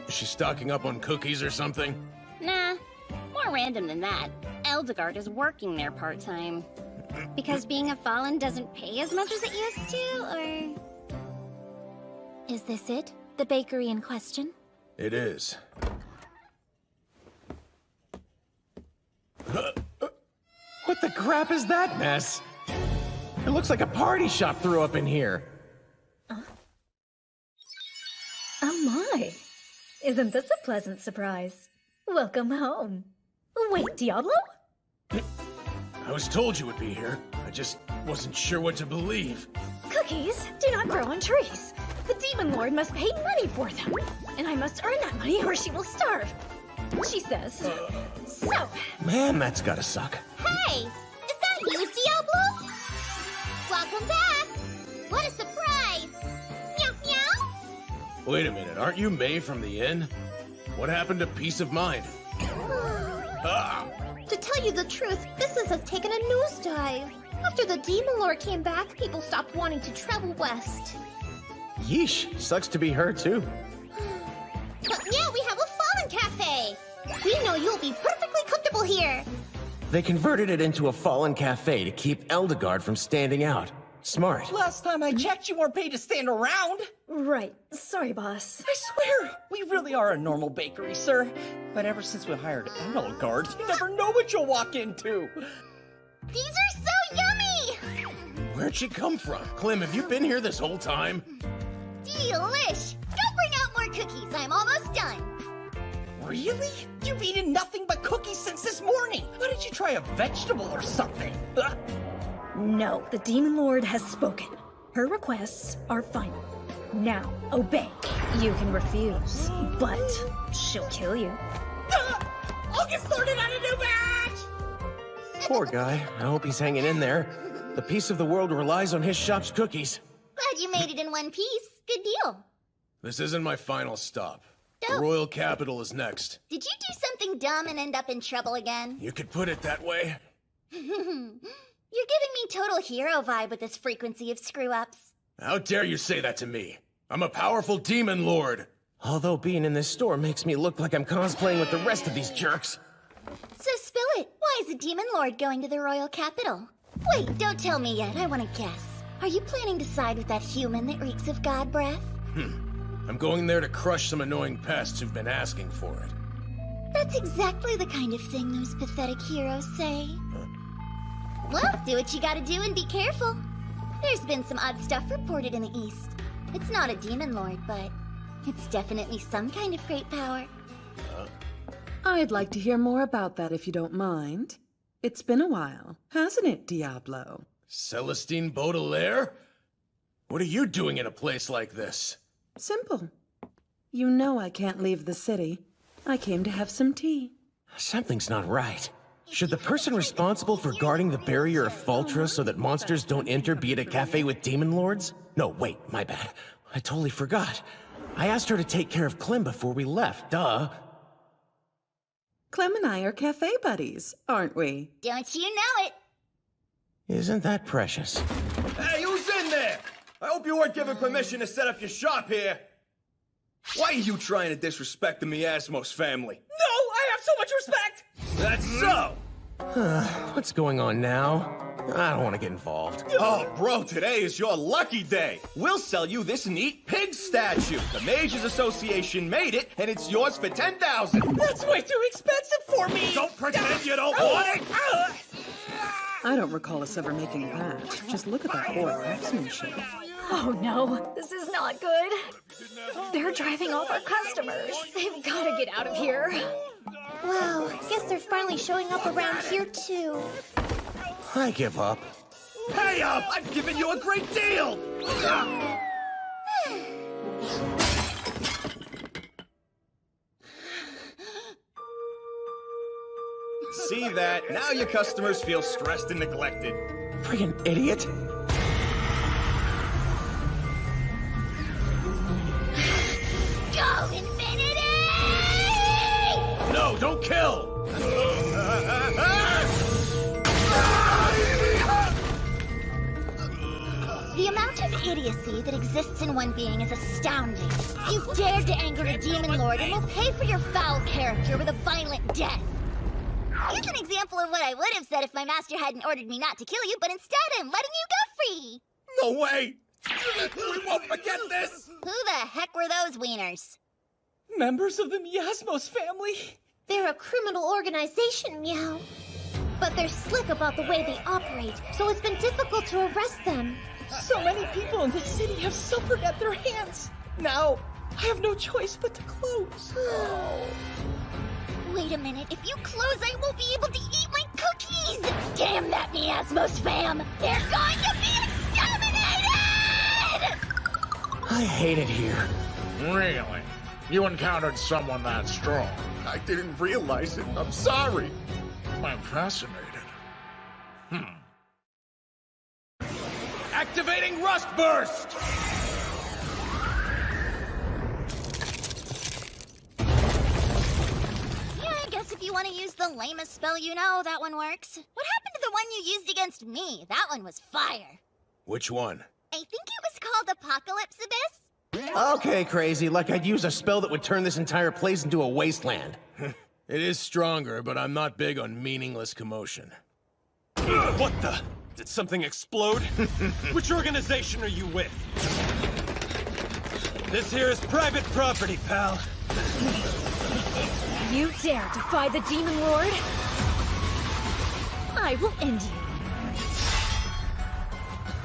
Is she stocking up on cookies or something? Nah, more random than that. Eldegard is working there part-time. Because being a Fallen doesn't pay as much as it used to, or... Is this it? The bakery in question? It is. What the crap is that mess? It looks like a party shop threw up in here. Oh my. Isn't this a pleasant surprise? Welcome home. Wait, Diablo? I was told you would be here. I just wasn't sure what to believe. Cookies do not grow on trees. The Demon Lord must pay money for them. And I must earn that money or she will starve. She says. So. Man, that's gotta suck. Hey! Is that you, Diablo? Welcome back! What a surprise! Meow meow! Wait a minute, aren't you May from the inn? What happened to peace of mind? To tell you the truth, business has taken a nosedive. After the Demon Lord came back, people stopped wanting to travel west. Yeesh, sucks to be her too. But yeah, we have a Fallen Cafe! We know you'll be perfectly comfortable here! They converted it into a Fallen cafe to keep Eldegard from standing out. Smart. Last time I checked, you weren't paid to stand around. Right. Sorry, boss. I swear, we really are a normal bakery, sir. But ever since we hired animal guards, you never know what you'll walk into. These are so yummy! Where'd she come from? Clem, have you been here this whole time? Delish! Go bring out more cookies, I'm almost done. Really? You've eaten nothing but cookies since this morning. Why didn't you try a vegetable or something? No, the Demon Lord has spoken. Her requests are final. Now, obey. You can refuse, but she'll kill you. I'll get started on a new batch! Poor guy. I hope he's hanging in there. The peace of the world relies on his shop's cookies. Glad you made it in one piece. Good deal. This isn't my final stop. The Don't. royal capital is next. Did you do something dumb and end up in trouble again? You could put it that way. You're giving me total hero vibe with this frequency of screw-ups. How dare you say that to me? I'm a powerful demon lord. Although being in this store makes me look like I'm cosplaying with the rest of these jerks. So spill it. Why is the Demon Lord going to the royal capital? Wait, don't tell me yet. I want to guess. Are you planning to side with that human that reeks of god breath? I'm going there to crush some annoying pests who've been asking for it. That's exactly the kind of thing those pathetic heroes say. Well, do what you gotta do and be careful. There's been some odd stuff reported in the East. It's not a Demon Lord, but it's definitely some kind of great power. I'd like to hear more about that if you don't mind. It's been a while, hasn't it, Diablo? Celestine Baudelaire? What are you doing in a place like this? Simple. You know I can't leave the city. I came to have some tea. Something's not right. Should the person responsible for guarding the barrier of Faltra so that monsters don't enter be at a cafe with demon lords? No, wait, my bad. I totally forgot. I asked her to take care of Clem before we left, duh. Clem and I are cafe buddies, aren't we? Don't you know it? Isn't that precious? Hey, who's in there? I hope you weren't given permission to set up your shop here. Why are you trying to disrespect the Miasmos family? No, I have so much respect! That's so! What's going on now? I don't want to get involved. Oh, bro, today is your lucky day. We'll sell you this neat pig statue. The Mages Association made it, and it's yours for 10,000. That's way too expensive for me! Don't pretend you don't want it! I don't recall us ever making that. Just look at that poor craftsmanship. Oh no, this is not good. They're driving off our customers. They've got to get out of here. Wow, guess they're finally showing up around here too. I give up. Pay up! I've given you a great deal! See that? Now your customers feel stressed and neglected. Friggin' idiot. Go, Infinity! No, don't kill! The amount of idiocy that exists in one being is astounding. You dared to anger a demon lord and will pay for your foul character with a violent death. Here's an example of what I would have said if my master hadn't ordered me not to kill you, but instead I'm letting you go free. No way! We won't forget this! Who the heck were those wieners? Members of the Miasmos family? They're a criminal organization, Meow. But they're slick about the way they operate, so it's been difficult to arrest them. So many people in this city have suffered at their hands. Now, I have no choice but to close. Wait a minute, if you close, I won't be able to eat my cookies! Damn that Miasmos fam! They're going to be exterminated! I hate it here. Really? You encountered someone that strong? I didn't realize it. I'm sorry. I'm fascinated. Activating Rust Burst! Yeah, I guess if you want to use the lamest spell you know, that one works. What happened to the one you used against me? That one was fire. Which one? I think it was called Apocalypse Abyss. Okay, crazy, like I'd use a spell that would turn this entire place into a wasteland. It is stronger, but I'm not big on meaningless commotion. What the? Did something explode? Which organization are you with? This here is private property, pal. You dare defy the Demon Lord? I will end you.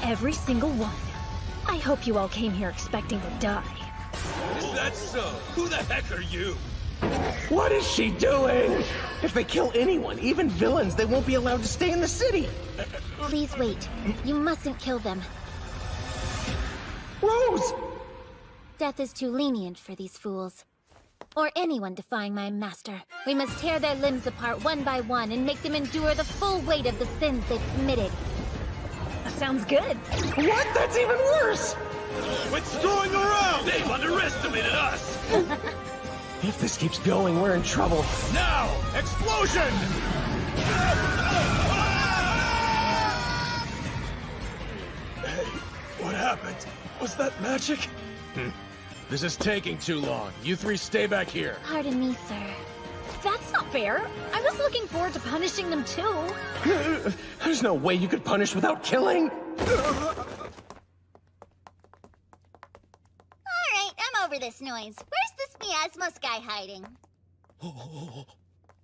Every single one. I hope you all came here expecting to die. Is that so? Who the heck are you? What is she doing? If they kill anyone, even villains, they won't be allowed to stay in the city. Please wait. You mustn't kill them. Rose! Death is too lenient for these fools. Or anyone defying my master. We must tear their limbs apart one by one and make them endure the full weight of the sins they've committed. That sounds good. What? That's even worse! Quit screwing around! They've underestimated us! If this keeps going, we're in trouble. Now! Explosion! Hey, what happened? Was that magic? This is taking too long. You three stay back here. Pardon me, sir. That's not fair. I was looking forward to punishing them too. There's no way you could punish without killing. Alright, I'm over this noise. Where's this Miasmos guy hiding? Oh,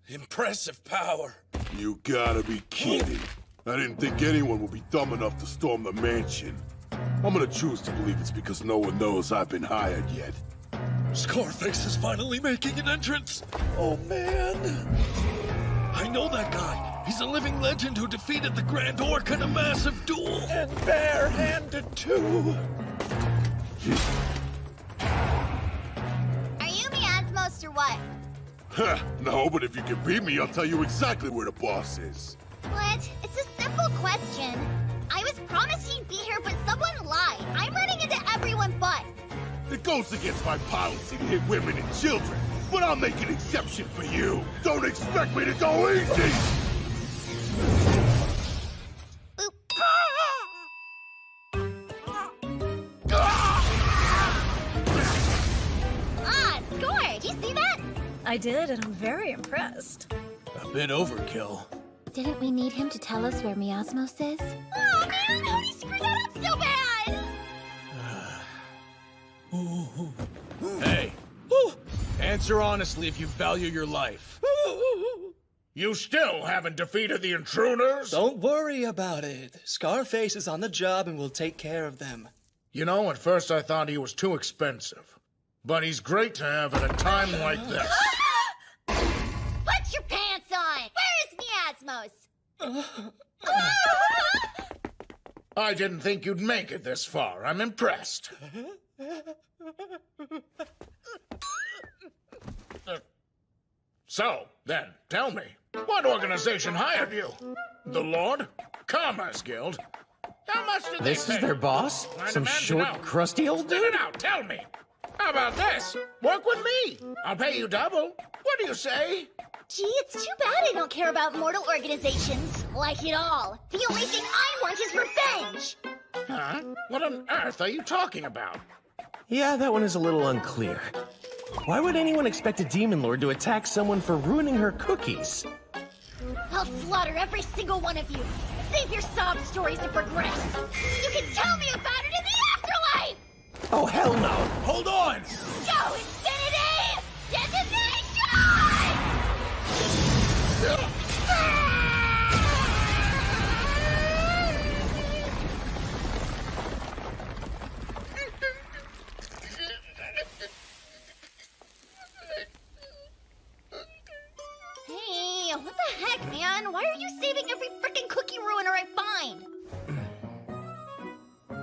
impressive power. You gotta be kidding. I didn't think anyone would be dumb enough to storm the mansion. I'm gonna choose to believe it's because no one knows I've been hired yet. Scarface is finally making an entrance. Oh, man. I know that guy. He's a living legend who defeated the Grand Orc in a massive duel. And bare-handed, too. Are you Miasmos or what? Huh, no, but if you can beat me, I'll tell you exactly where the boss is. What? It's a simple question. I was promised he'd be here, but someone lied. I'm running into everyone but. It goes against my policy to hit women and children, but I'll make an exception for you. Don't expect me to go easy! Ah, score! Did you see that? I did, and I'm very impressed. A bit overkill. Didn't we need him to tell us where Miasmos is? Oh man, how did he screw that up so bad? Hey, answer honestly if you value your life. You still haven't defeated the intruders? Don't worry about it. Scarface is on the job and will take care of them. You know, at first I thought he was too expensive. But he's great to have at a time like this. Put your pants on! Where is Miasmos? I didn't think you'd make it this far. I'm impressed. So, then, tell me, what organization hired you? The Lord? Commerce Guild? How much did This they is pay? their boss? I Some demand to short, know. crusty old Spit dude? it out, tell me. How about this? Work with me. I'll pay you double. What do you say? Gee, it's too bad I don't care about mortal organizations. Like it all. The only thing I want is revenge! Huh? What on earth are you talking about? Yeah, that one is a little unclear. Why would anyone expect a Demon Lord to attack someone for ruining her cookies? I'll slaughter every single one of you. Save your sob stories to progress. You can tell me about it in the afterlife! Oh, hell no! Hold on! Go, Infinity! Detonation! Hey, what the heck, man? Why are you saving every frickin' cookie ruiner I find?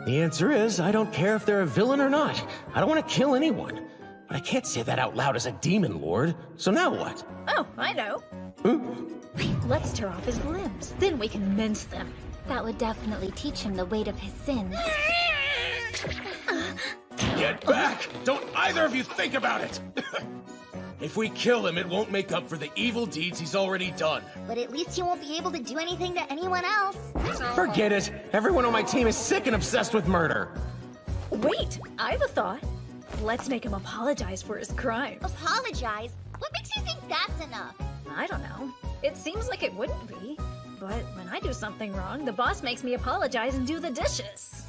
The answer is, I don't care if they're a villain or not. I don't want to kill anyone. But I can't say that out loud as a Demon Lord. So now what? Oh, I know. Let's tear off his limbs. Then we can mince them. That would definitely teach him the weight of his sins. Get back! Don't either of you think about it! If we kill him, it won't make up for the evil deeds he's already done. But at least he won't be able to do anything to anyone else. Forget it. Everyone on my team is sick and obsessed with murder. Wait, I have a thought. Let's make him apologize for his crimes. Apologize? What makes you think that's enough? I don't know. It seems like it wouldn't be. But when I do something wrong, the boss makes me apologize and do the dishes.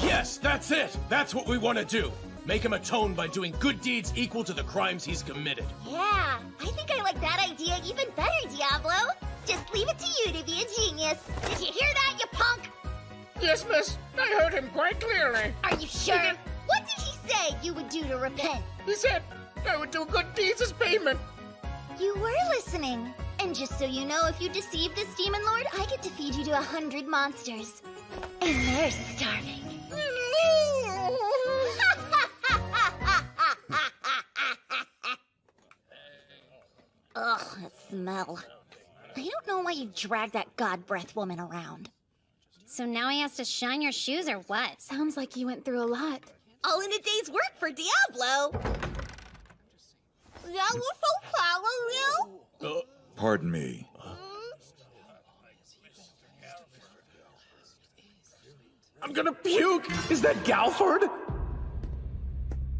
Yes, that's it! That's what we want to do! Make him atone by doing good deeds equal to the crimes he's committed. Yeah, I think I like that idea even better, Diablo. Just leave it to you to be a genius. Did you hear that, you punk? Yes, miss. I heard him quite clearly. Are you sure? What did he say you would do to repent? He said I would do good deeds as payment. You were listening. And just so you know, if you deceive this Demon Lord, I get to feed you to 100 monsters. And they're starving. Ugh, that smell. I don't know why you drag that god breath woman around. So now he has to shine your shoes or what? Sounds like you went through a lot. All in a day's work for Diablo. Yeah, we're so proud of you. Pardon me. I'm gonna puke! Is that Galford?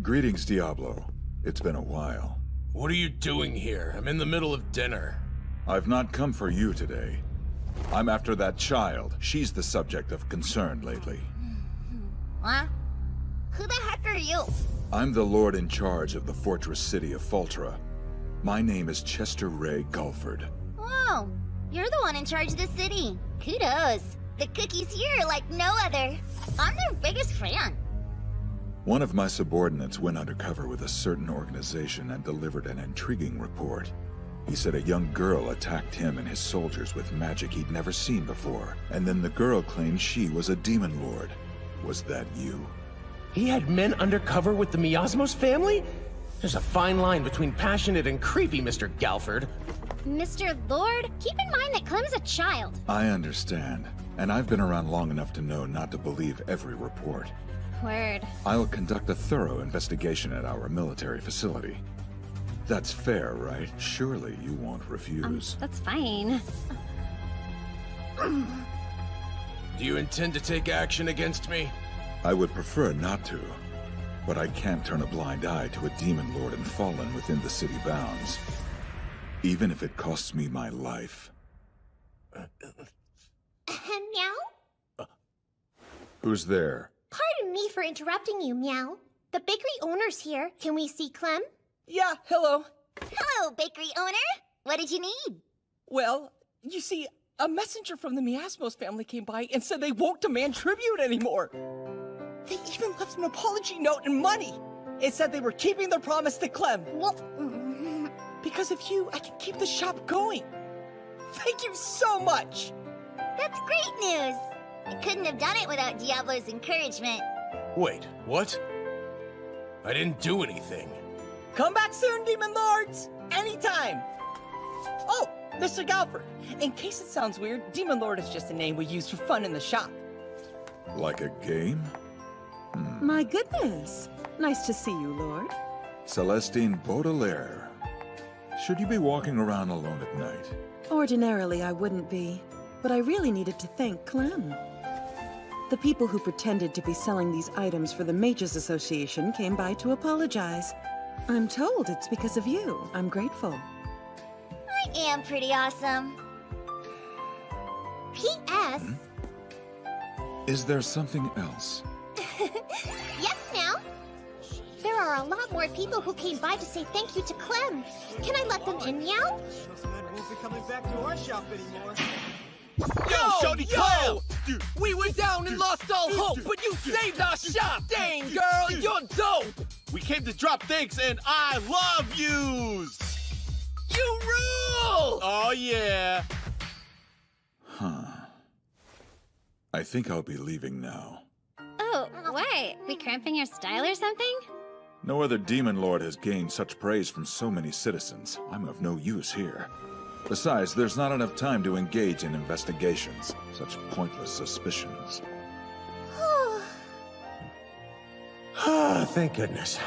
Greetings, Diablo. It's been a while. What are you doing here? I'm in the middle of dinner. I've not come for you today. I'm after that child. She's the subject of concern lately. What? Who the heck are you? I'm the lord in charge of the fortress city of Faltra. My name is Chester Ray Gulford. Whoa, you're the one in charge of the city. Kudos. The cookies here are like no other. I'm their biggest fan. One of my subordinates went undercover with a certain organization and delivered an intriguing report. He said a young girl attacked him and his soldiers with magic he'd never seen before. And then the girl claimed she was a demon lord. Was that you? He had men undercover with the Miasmos family? There's a fine line between passionate and creepy, Mr. Galford. Mr. Lord, keep in mind that Clem's a child. I understand. And I've been around long enough to know not to believe every report. Word. I'll conduct a thorough investigation at our military facility. That's fair, right? Surely you won't refuse. That's fine. Do you intend to take action against me? I would prefer not to, but I can't turn a blind eye to a demon lord and fallen within the city bounds, even if it costs me my life. Meow? Who's there? Pardon me for interrupting you, Meow. The bakery owner's here. Can we see Clem? Yeah, hello. Hello, bakery owner. What did you need? Well, you see, a messenger from the Miasmos family came by and said they won't demand tribute anymore. They even left an apology note and money. It said they were keeping their promise to Clem. Because of you, I can keep the shop going. Thank you so much. That's great news. I couldn't have done it without Diablo's encouragement. Wait, what? I didn't do anything. Come back soon, Demon Lords! Anytime! Oh, Mr. Galford, in case it sounds weird, Demon Lord is just a name we use for fun in the shop. Like a game? My goodness. Nice to see you, Lord. Celestine Baudelaire. Should you be walking around alone at night? Ordinarily, I wouldn't be, but I really needed to thank Clem. The people who pretended to be selling these items for the Mages Association came by to apologize. I'm told it's because of you. I'm grateful. I am pretty awesome. P.S. Is there something else? Yes, now. There are a lot more people who came by to say thank you to Clem. Can I let them in, meow? Won't be coming back to our shop anymore. Yo, Shorty Clem! We were down and lost all hope, but you saved our shop! Dang, girl, you're dope! We came to drop things, and I love yous! You rule! Oh, yeah. Huh. I think I'll be leaving now. Oh, what? We cramping your style or something? No other Demon Lord has gained such praise from so many citizens. I'm of no use here. Besides, there's not enough time to engage in investigations. Such pointless suspicions. Ah, thank goodness.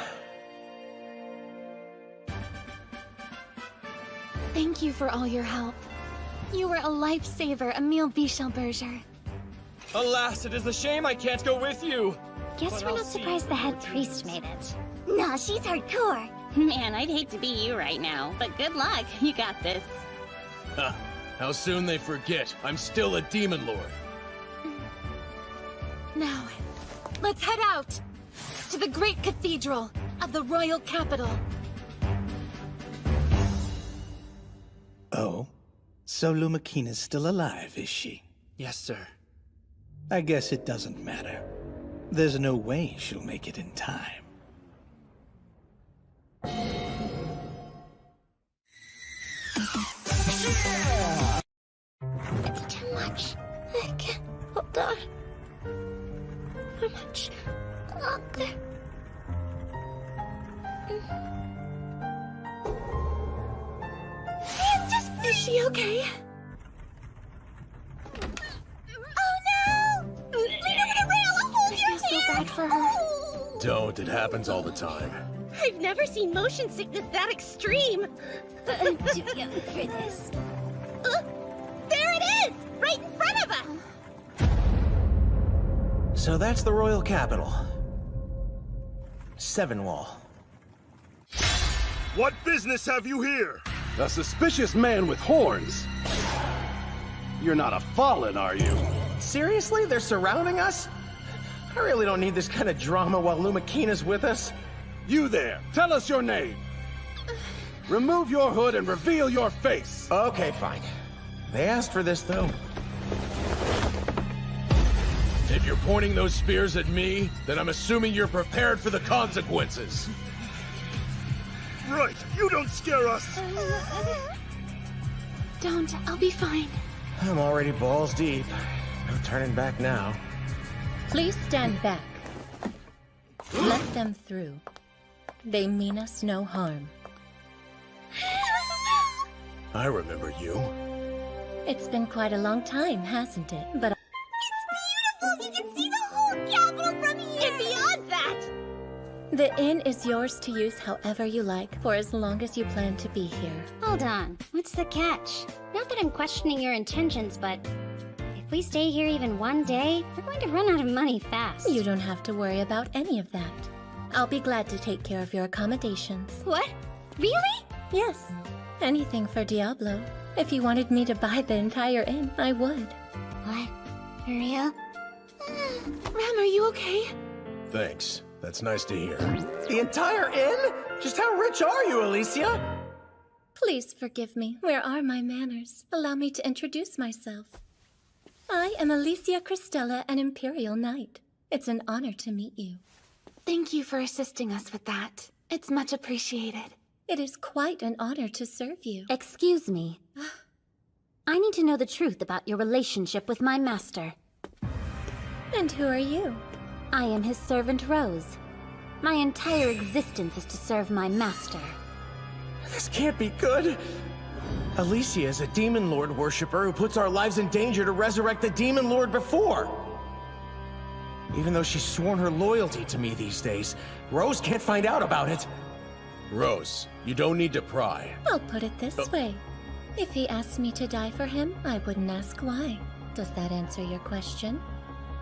Thank you for all your help. You were a lifesaver, Emile Bichelberger. Alas, it is a shame I can't go with you. Guess we're not surprised the head priest made it. Nah, she's hardcore. Man, I'd hate to be you right now, but good luck. You got this. Huh. How soon they forget. I'm still a Demon Lord. Now, let's head out to the great cathedral of the royal capital. Oh, so Lumakina's still alive, is she? Yes, sir. I guess it doesn't matter. There's no way she'll make it in time. It's too much. I can't hold on. How much longer? Is she okay? Oh no! I'll hold I your feel so hand. bad for her. Don't, it happens all the time. I've never seen motion sickness that extreme. I'm too young for this. There it is! Right in front of us! So that's the royal capital. Sevenwall. What business have you here? A suspicious man with horns. You're not a Fallen, are you? Seriously? They're surrounding us? I really don't need this kind of drama while Lumakina's with us. You there, tell us your name. Remove your hood and reveal your face. Okay, fine. They asked for this, though. If you're pointing those spears at me, then I'm assuming you're prepared for the consequences. Right, you don't scare us. Don't, I'll be fine. I'm already balls deep. No turning back now. Please stand back. Let them through. They mean us no harm. I remember you. It's been quite a long time, hasn't it? But You can see the whole capital from here! And beyond that! the inn is yours to use however you like, for as long as you plan to be here. Hold on. What's the catch? Not that I'm questioning your intentions, but if we stay here even one day, we're going to run out of money fast. You don't have to worry about any of that. I'll be glad to take care of your accommodations. What? Really? Yes. Anything for Diablo. If you wanted me to buy the entire inn, I would. What? For real? Rem, are you okay? Thanks. That's nice to hear. The entire inn? Just how rich are you, Alicia? Please forgive me. Where are my manners? Allow me to introduce myself. I am Alicia Christella, an Imperial Knight. It's an honor to meet you. Thank you for assisting us with that. It's much appreciated. It is quite an honor to serve you. Excuse me. I need to know the truth about your relationship with my master. And who are you? I am his servant Rose. My entire existence is to serve my master. This can't be good. Alicia is a Demon Lord worshiper who puts our lives in danger to resurrect the Demon Lord before. Even though she's sworn her loyalty to me these days, Rose can't find out about it. Rose, you don't need to pry. I'll put it this way. If he asked me to die for him, I wouldn't ask why. Does that answer your question?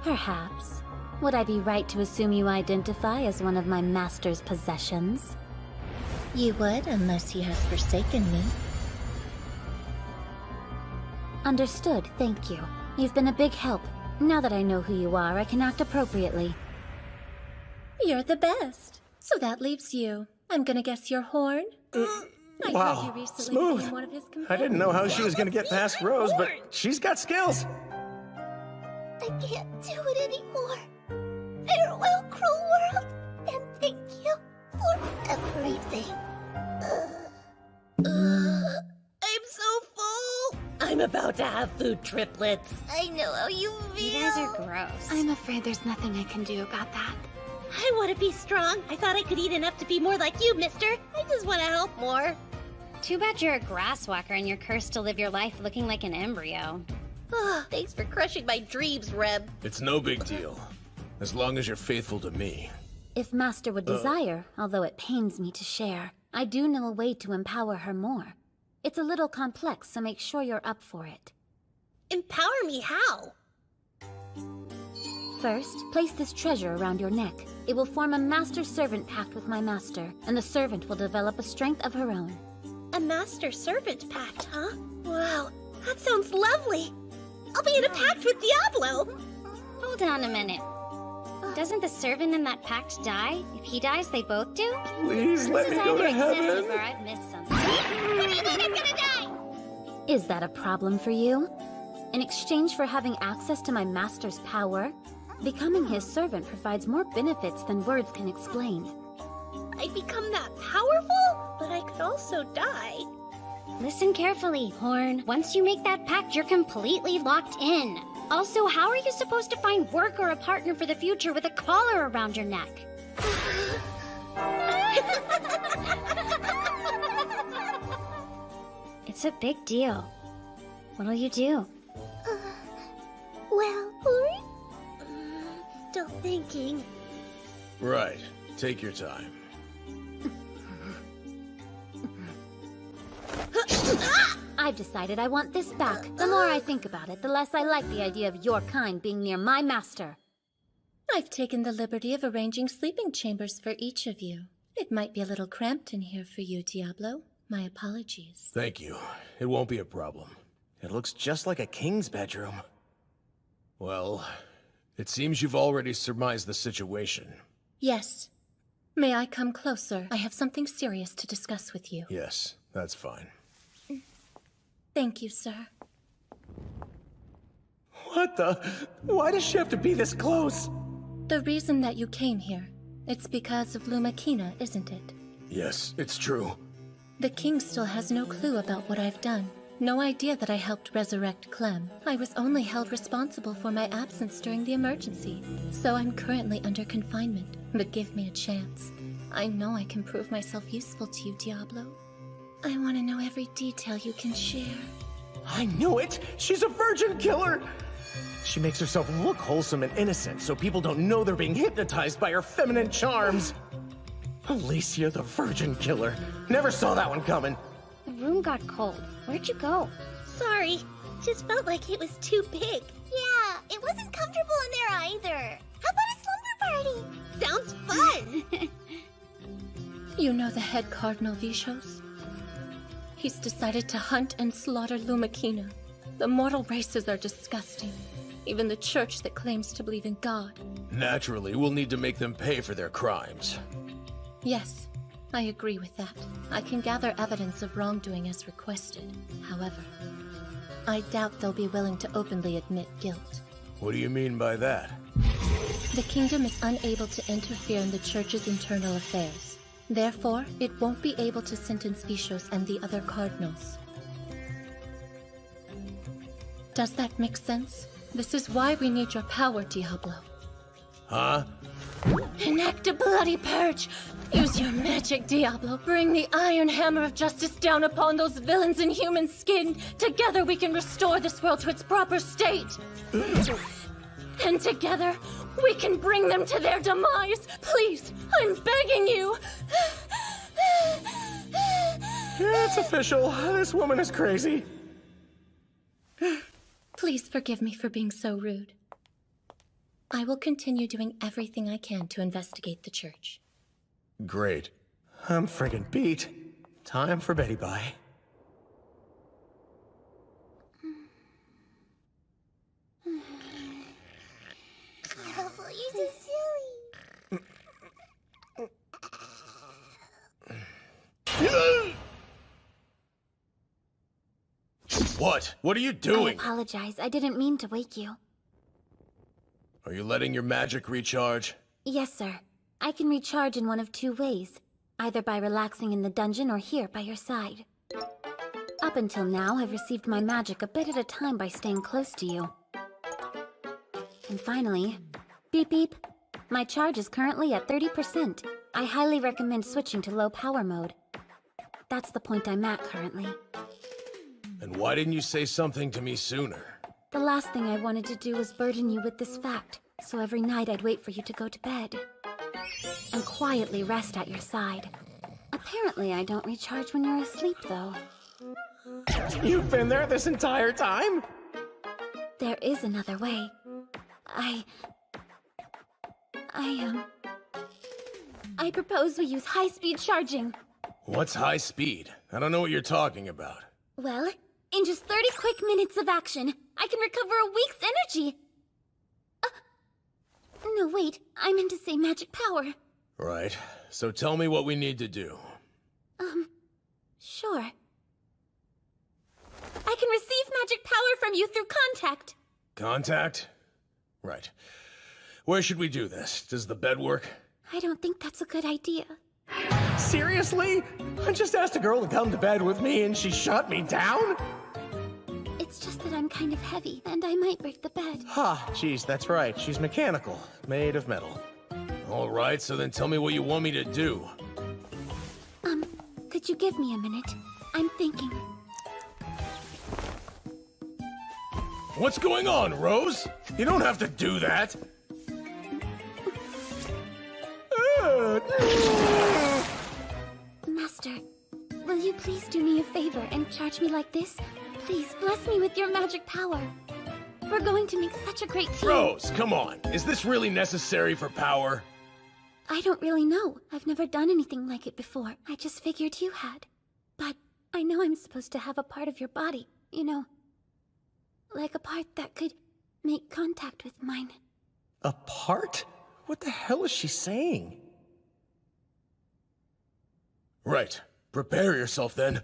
Perhaps. Would I be right to assume you identify as one of my master's possessions? You would, unless he has forsaken me. Understood, thank you. You've been a big help. Now that I know who you are, I can act appropriately. You're the best. So that leaves you. I'm gonna guess you're Horn? Wow, smooth. I didn't know how she was gonna get past Rose, but she's got skills. I can't do it anymore. Farewell, cruel world, and thank you for everything. I'm so full. I'm about to have food triplets. I know how you feel. You guys are gross. I'm afraid there's nothing I can do about that. I want to be strong. I thought I could eat enough to be more like you, mister. I just want to help more. Too bad you're a grasswalker and you're cursed to live your life looking like an embryo. Thanks for crushing my dreams, Rem. It's no big deal. As long as you're faithful to me. If Master would desire, although it pains me to share, I do know a way to empower her more. It's a little complex, so make sure you're up for it. Empower me how? First, place this treasure around your neck. It will form a master-servant pact with my master, and the servant will develop a strength of her own. A master-servant pact, huh? Wow, that sounds lovely. I'll be in a pact with Diablo. Hold on a minute. Doesn't the servant in that pact die? If he dies, they both do? Please let me go to heaven. Or I've missed something. What do you think I'm gonna die? Is that a problem for you? In exchange for having access to my master's power, becoming his servant provides more benefits than words can explain. I'd become that powerful, but I could also die. Listen carefully, Horn. Once you make that pact, you're completely locked in. Also, how are you supposed to find work or a partner for the future with a collar around your neck? It's a big deal. What'll you do? Well, Horn? Still thinking. Right. Take your time. I've decided I want this back. The more I think about it, the less I like the idea of your kind being near my master. I've taken the liberty of arranging sleeping chambers for each of you. It might be a little cramped in here for you, Diablo. My apologies. Thank you. It won't be a problem. It looks just like a king's bedroom. Well, it seems you've already surmised the situation. Yes. May I come closer? I have something serious to discuss with you. Yes, that's fine. Thank you, sir. What the? Why does she have to be this close? The reason that you came here, it's because of Lumakina, isn't it? Yes, it's true. The king still has no clue about what I've done. No idea that I helped resurrect Clem. I was only held responsible for my absence during the emergency. So I'm currently under confinement, but give me a chance. I know I can prove myself useful to you, Diablo. I want to know every detail you can share. I knew it! She's a virgin killer! She makes herself look wholesome and innocent so people don't know they're being hypnotized by her feminine charms. Alicia the virgin killer. Never saw that one coming. The room got cold. Where'd you go? Sorry. Just felt like it was too big. Yeah, it wasn't comfortable in there either. How about a slumber party? Sounds fun! You know the head Cardinal Vishos? He's decided to hunt and slaughter Lumakina. The mortal races are disgusting. Even the church that claims to believe in God. Naturally, we'll need to make them pay for their crimes. Yes, I agree with that. I can gather evidence of wrongdoing as requested. However, I doubt they'll be willing to openly admit guilt. What do you mean by that? The kingdom is unable to interfere in the church's internal affairs. Therefore, it won't be able to sentence Vishos and the other cardinals. Does that make sense? This is why we need your power, Diablo. Huh? Enact a bloody purge! Use your magic, Diablo. Bring the iron hammer of justice down upon those villains in human skin. Together we can restore this world to its proper state. And together, we can bring them to their demise. Please, I'm begging you. It's official. This woman is crazy. Please forgive me for being so rude. I will continue doing everything I can to investigate the church. Great. I'm friggin' beat. Time for Betty Bye. Oh, you're so silly. What? What are you doing? I apologize. I didn't mean to wake you. Are you letting your magic recharge? Yes, sir. I can recharge in one of two ways. Either by relaxing in the dungeon or here by your side. Up until now, I've received my magic a bit at a time by staying close to you. And finally, beep beep, my charge is currently at 30%. I highly recommend switching to low power mode. That's the point I'm at currently. And why didn't you say something to me sooner? The last thing I wanted to do was burden you with this fact, so every night I'd wait for you to go to bed. And quietly rest at your side. Apparently I don't recharge when you're asleep, though. You've been there this entire time? There is another way. I propose we use high-speed charging. What's high speed? I don't know what you're talking about. Well, in just 30 quick minutes of action, I can recover a week's energy. No, wait. I meant to say magic power. Right. So tell me what we need to do. Sure. I can receive magic power from you through contact. Contact? Right. Where should we do this? Does the bed work? I don't think that's a good idea. Seriously? I just asked a girl to come to bed with me and she shut me down? It's just that I'm kind of heavy, and I might break the bed. Jeez, that's right. She's mechanical, made of metal. All right, so then tell me what you want me to do. Could you give me a minute? I'm thinking. What's going on, Rose? You don't have to do that. Master, will you please do me a favor and charge me like this? Please, bless me with your magic power. We're going to make such a great team. Rose, come on. Is this really necessary for power? I don't really know. I've never done anything like it before. I just figured you had. But I know I'm supposed to have a part of your body, you know. Like a part that could make contact with mine. A part? What the hell is she saying? Right. Prepare yourself then.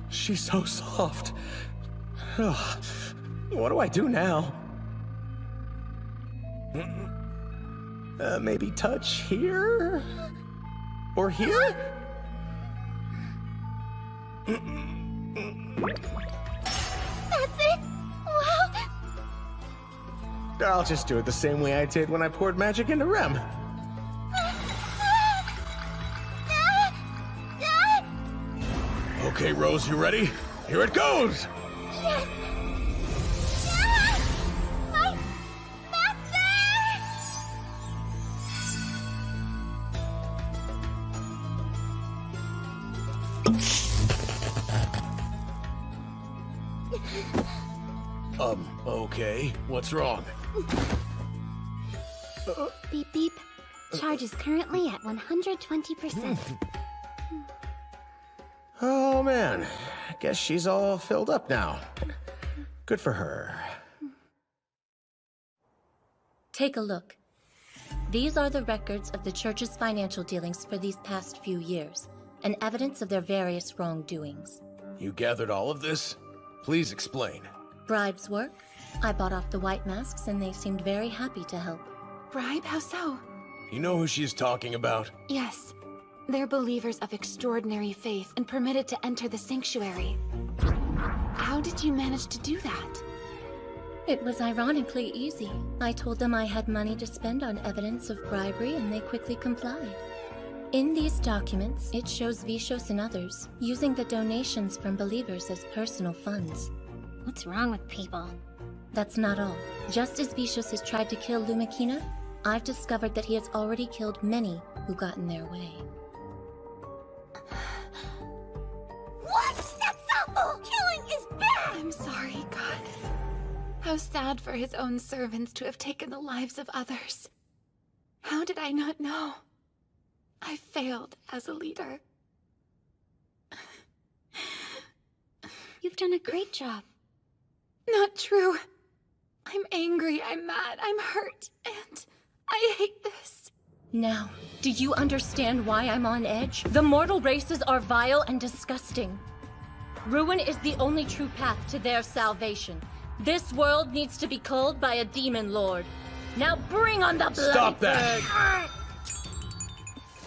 She's so soft. What do I do now? Maybe touch here? Or here? That's it! Wow! I'll just do it the same way I did when I poured magic into Rem. Okay, Rose, you ready? Here it goes! Yes! My Okay. What's wrong? Beep beep. Charge is currently at 120%. Oh, man. I guess she's all filled up now. Good for her. Take a look. These are the records of the church's financial dealings for these past few years, and evidence of their various wrongdoings. You gathered all of this? Please explain. Bribes work. I bought off the white masks, and they seemed very happy to help. Bribe? How so? You know who she's talking about? Yes. They're believers of extraordinary faith and permitted to enter the sanctuary. How did you manage to do that? It was ironically easy. I told them I had money to spend on evidence of bribery, and they quickly complied. In these documents, it shows Vishos and others using the donations from believers as personal funds. What's wrong with people? That's not all. Just as Vishos has tried to kill Lumikina, I've discovered that he has already killed many who got in their way. What? That's awful! Killing is bad! I'm sorry, God. How sad for his own servants to have taken the lives of others. How did I not know? I failed as a leader. You've done a great job. Not true. I'm angry, I'm mad, I'm hurt, and I hate this. Now, do you understand why I'm on edge? The mortal races are vile and disgusting. Ruin is the only true path to their salvation. This world needs to be culled by a demon lord. Now bring on the bloody Stop that! bird.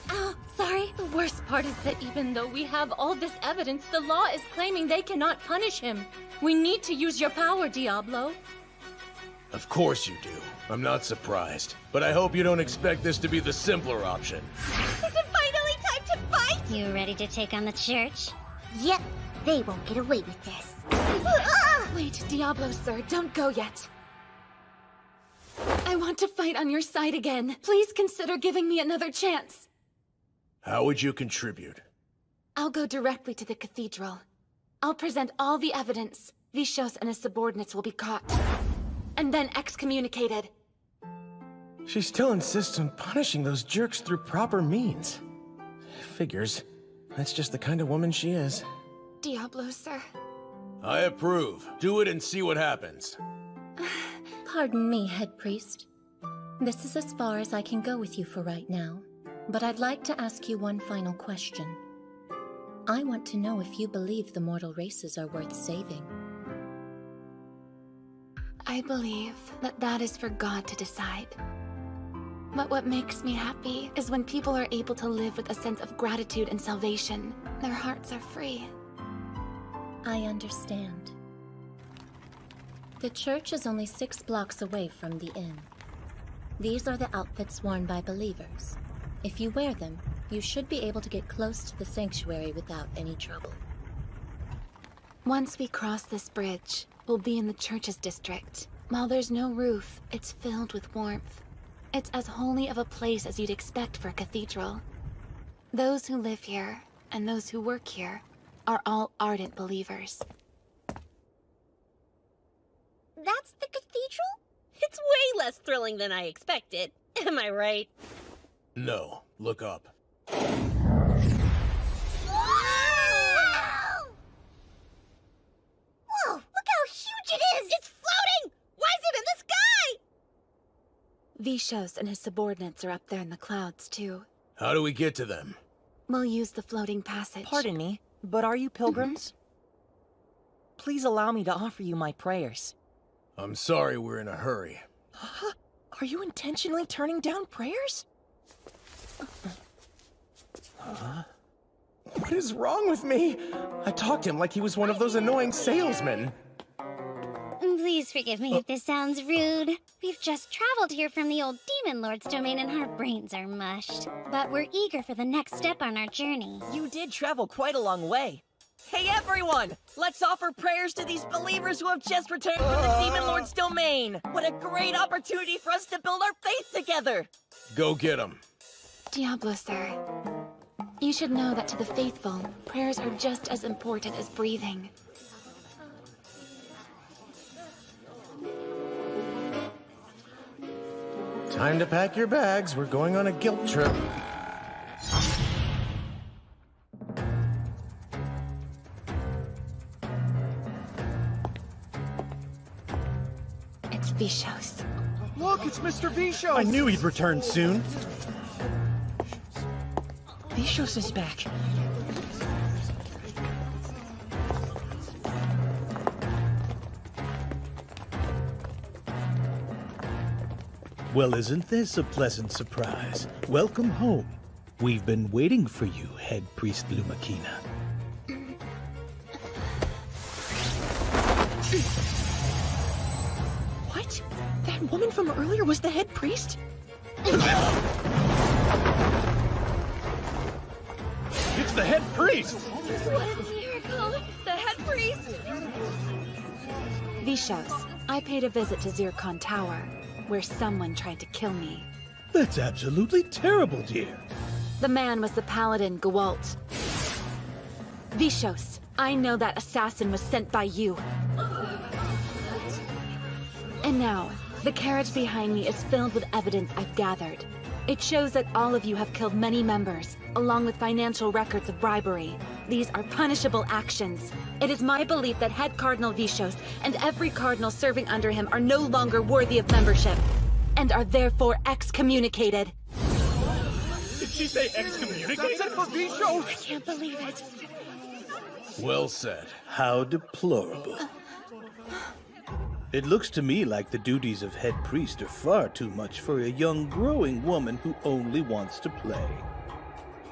Oh, sorry. The worst part is that even though we have all this evidence, the law is claiming they cannot punish him. We need to use your power, Diablo. Of course you do. I'm not surprised. But I hope you don't expect this to be the simpler option. Is it finally time to fight? You ready to take on the church? Yep. They won't get away with this. Wait, Diablo, sir, don't go yet. I want to fight on your side again. Please consider giving me another chance. How would you contribute? I'll go directly to the cathedral. I'll present all the evidence. Vishos and his subordinates will be caught. And then excommunicated. She still insists on punishing those jerks through proper means. Figures. That's just the kind of woman she is. Diablo, sir. I approve. Do it and see what happens. Pardon me, head priest. This is as far as I can go with you for right now. But I'd like to ask you one final question. I want to know if you believe the mortal races are worth saving. I believe that that is for God to decide. But what makes me happy is when people are able to live with a sense of gratitude and salvation. Their hearts are free. I understand. The church is only 6 blocks away from the inn. These are the outfits worn by believers. If you wear them, you should be able to get close to the sanctuary without any trouble. Once we cross this bridge, we'll be in the church's district. While there's no roof, it's filled with warmth. It's as holy of a place as you'd expect for a cathedral. Those who live here, and those who work here, are all ardent believers. That's the cathedral? It's way less thrilling than I expected. Am I right? No. Look up. Whoa! Whoa! Look how huge it is! It's floating! Why is it in the sky? Vishos and his subordinates are up there in the clouds, too. How do we get to them? We'll use the floating passage. Pardon me, but are you pilgrims? Please allow me to offer you my prayers. I'm sorry we're in a hurry. Huh? Are you intentionally turning down prayers? Huh? What is wrong with me? I talked to him like he was one of those annoying salesmen. Please forgive me if this sounds rude. We've just traveled here from the old Demon Lord's domain and our brains are mushed. But we're eager for the next step on our journey. You did travel quite a long way. Hey everyone! Let's offer prayers to these believers who have just returned from the Demon Lord's domain! What a great opportunity for us to build our faith together! Go get them. Diablo, sir. You should know that to the faithful, prayers are just as important as breathing. Time to pack your bags. We're going on a guilt trip. It's Vishos. Look, it's Mr. Vishos! I knew he'd return soon. Vishos is back. Well, isn't this a pleasant surprise? Welcome home. We've been waiting for you, Head Priest Lumakina. What? That woman from earlier was the head priest? It's the head priest! What a miracle! The head priest! Vishos, I paid a visit to Zircon Tower, where someone tried to kill me. That's absolutely terrible, dear. The man was the paladin Gewalt. Vishos, I know that assassin was sent by you. And now, the carriage behind me is filled with evidence I've gathered. It shows that all of you have killed many members, along with financial records of bribery. These are punishable actions. It is my belief that Head Cardinal Vishos and every cardinal serving under him are no longer worthy of membership, and are therefore excommunicated. Did she say excommunicated? That's it for Vishos! I can't believe it. Well said. How deplorable. It looks to me like the duties of head priest are far too much for a young, growing woman who only wants to play.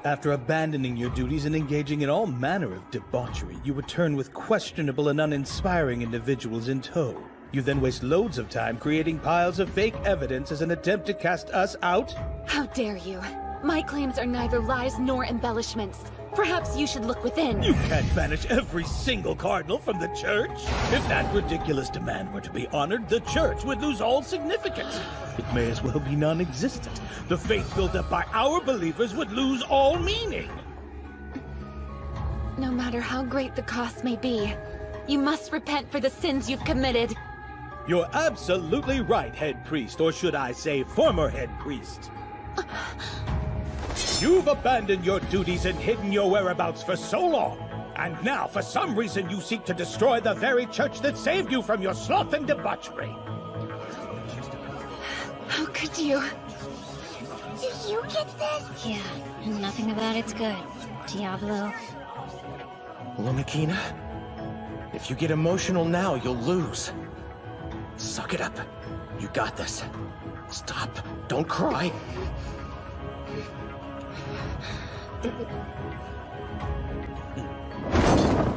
After abandoning your duties and engaging in all manner of debauchery, you return with questionable and uninspiring individuals in tow. You then waste loads of time creating piles of fake evidence as an attempt to cast us out? How dare you? My claims are neither lies nor embellishments. Perhaps you should look within. You can't banish every single cardinal from the church. If that ridiculous demand were to be honored, the church would lose all significance. It may as well be non-existent. The faith built up by our believers would lose all meaning. No matter how great the cost may be, you must repent for the sins you've committed. You're absolutely right, head priest, or should I say former head priest. You've abandoned your duties and hidden your whereabouts for so long. And now, for some reason, you seek to destroy the very church that saved you from your sloth and debauchery. How could you? Do you get this? Yeah, nothing about it's good. Diablo. Lumakina, if you get emotional now, you'll lose. Suck it up. You got this. Stop. Don't cry.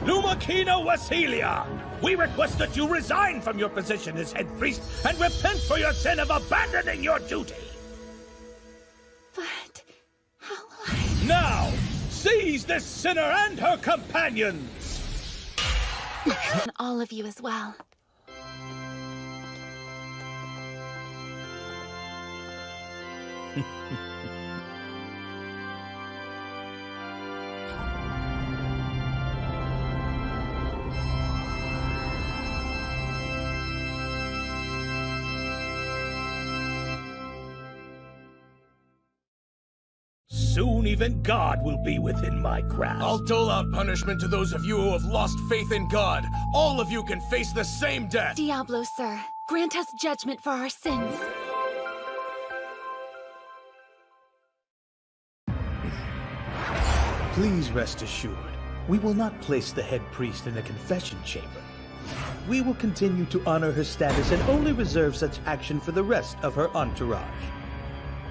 Lumakina Wasilia! We request that you resign from your position as head priest and repent for your sin of abandoning your duty! But how will I... Now, seize this sinner and her companions! And all of you as well. Soon even God will be within my grasp. I'll dole out punishment to those of you who have lost faith in God. All of you can face the same death. Diablo, sir, grant us judgment for our sins. Please rest assured, we will not place the head priest in a confession chamber. We will continue to honor her status and only reserve such action for the rest of her entourage.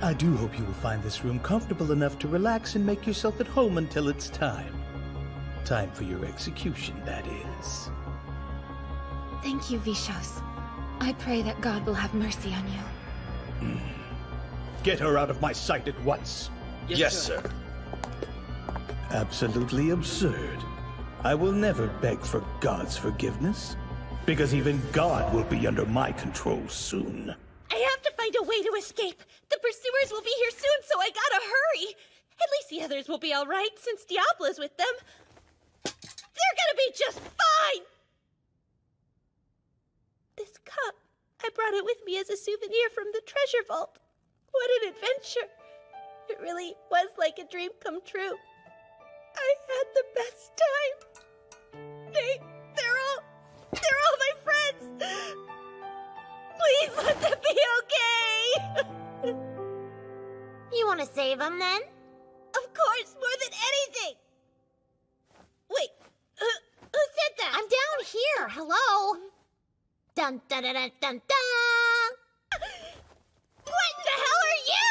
I do hope you will find this room comfortable enough to relax and make yourself at home until it's time. Time for your execution, that is. Thank you, Vishos. I pray that God will have mercy on you. Get her out of my sight at once. Yes, sir. Absolutely absurd. I will never beg for God's forgiveness, because even God will be under my control soon. I have to find a way to escape. The pursuers will be here soon, so I gotta hurry. At least the others will be all right, since Diablo's with them. They're gonna be just fine! This cup, I brought it with me as a souvenir from the treasure vault. What an adventure. It really was like a dream come true. I had the best time. They're all my friends. Please let them be okay! You want to save them, then? Of course, more than anything! Wait, who said that? I'm down here, hello? Dun dun dun dun dun dun! What the hell are you?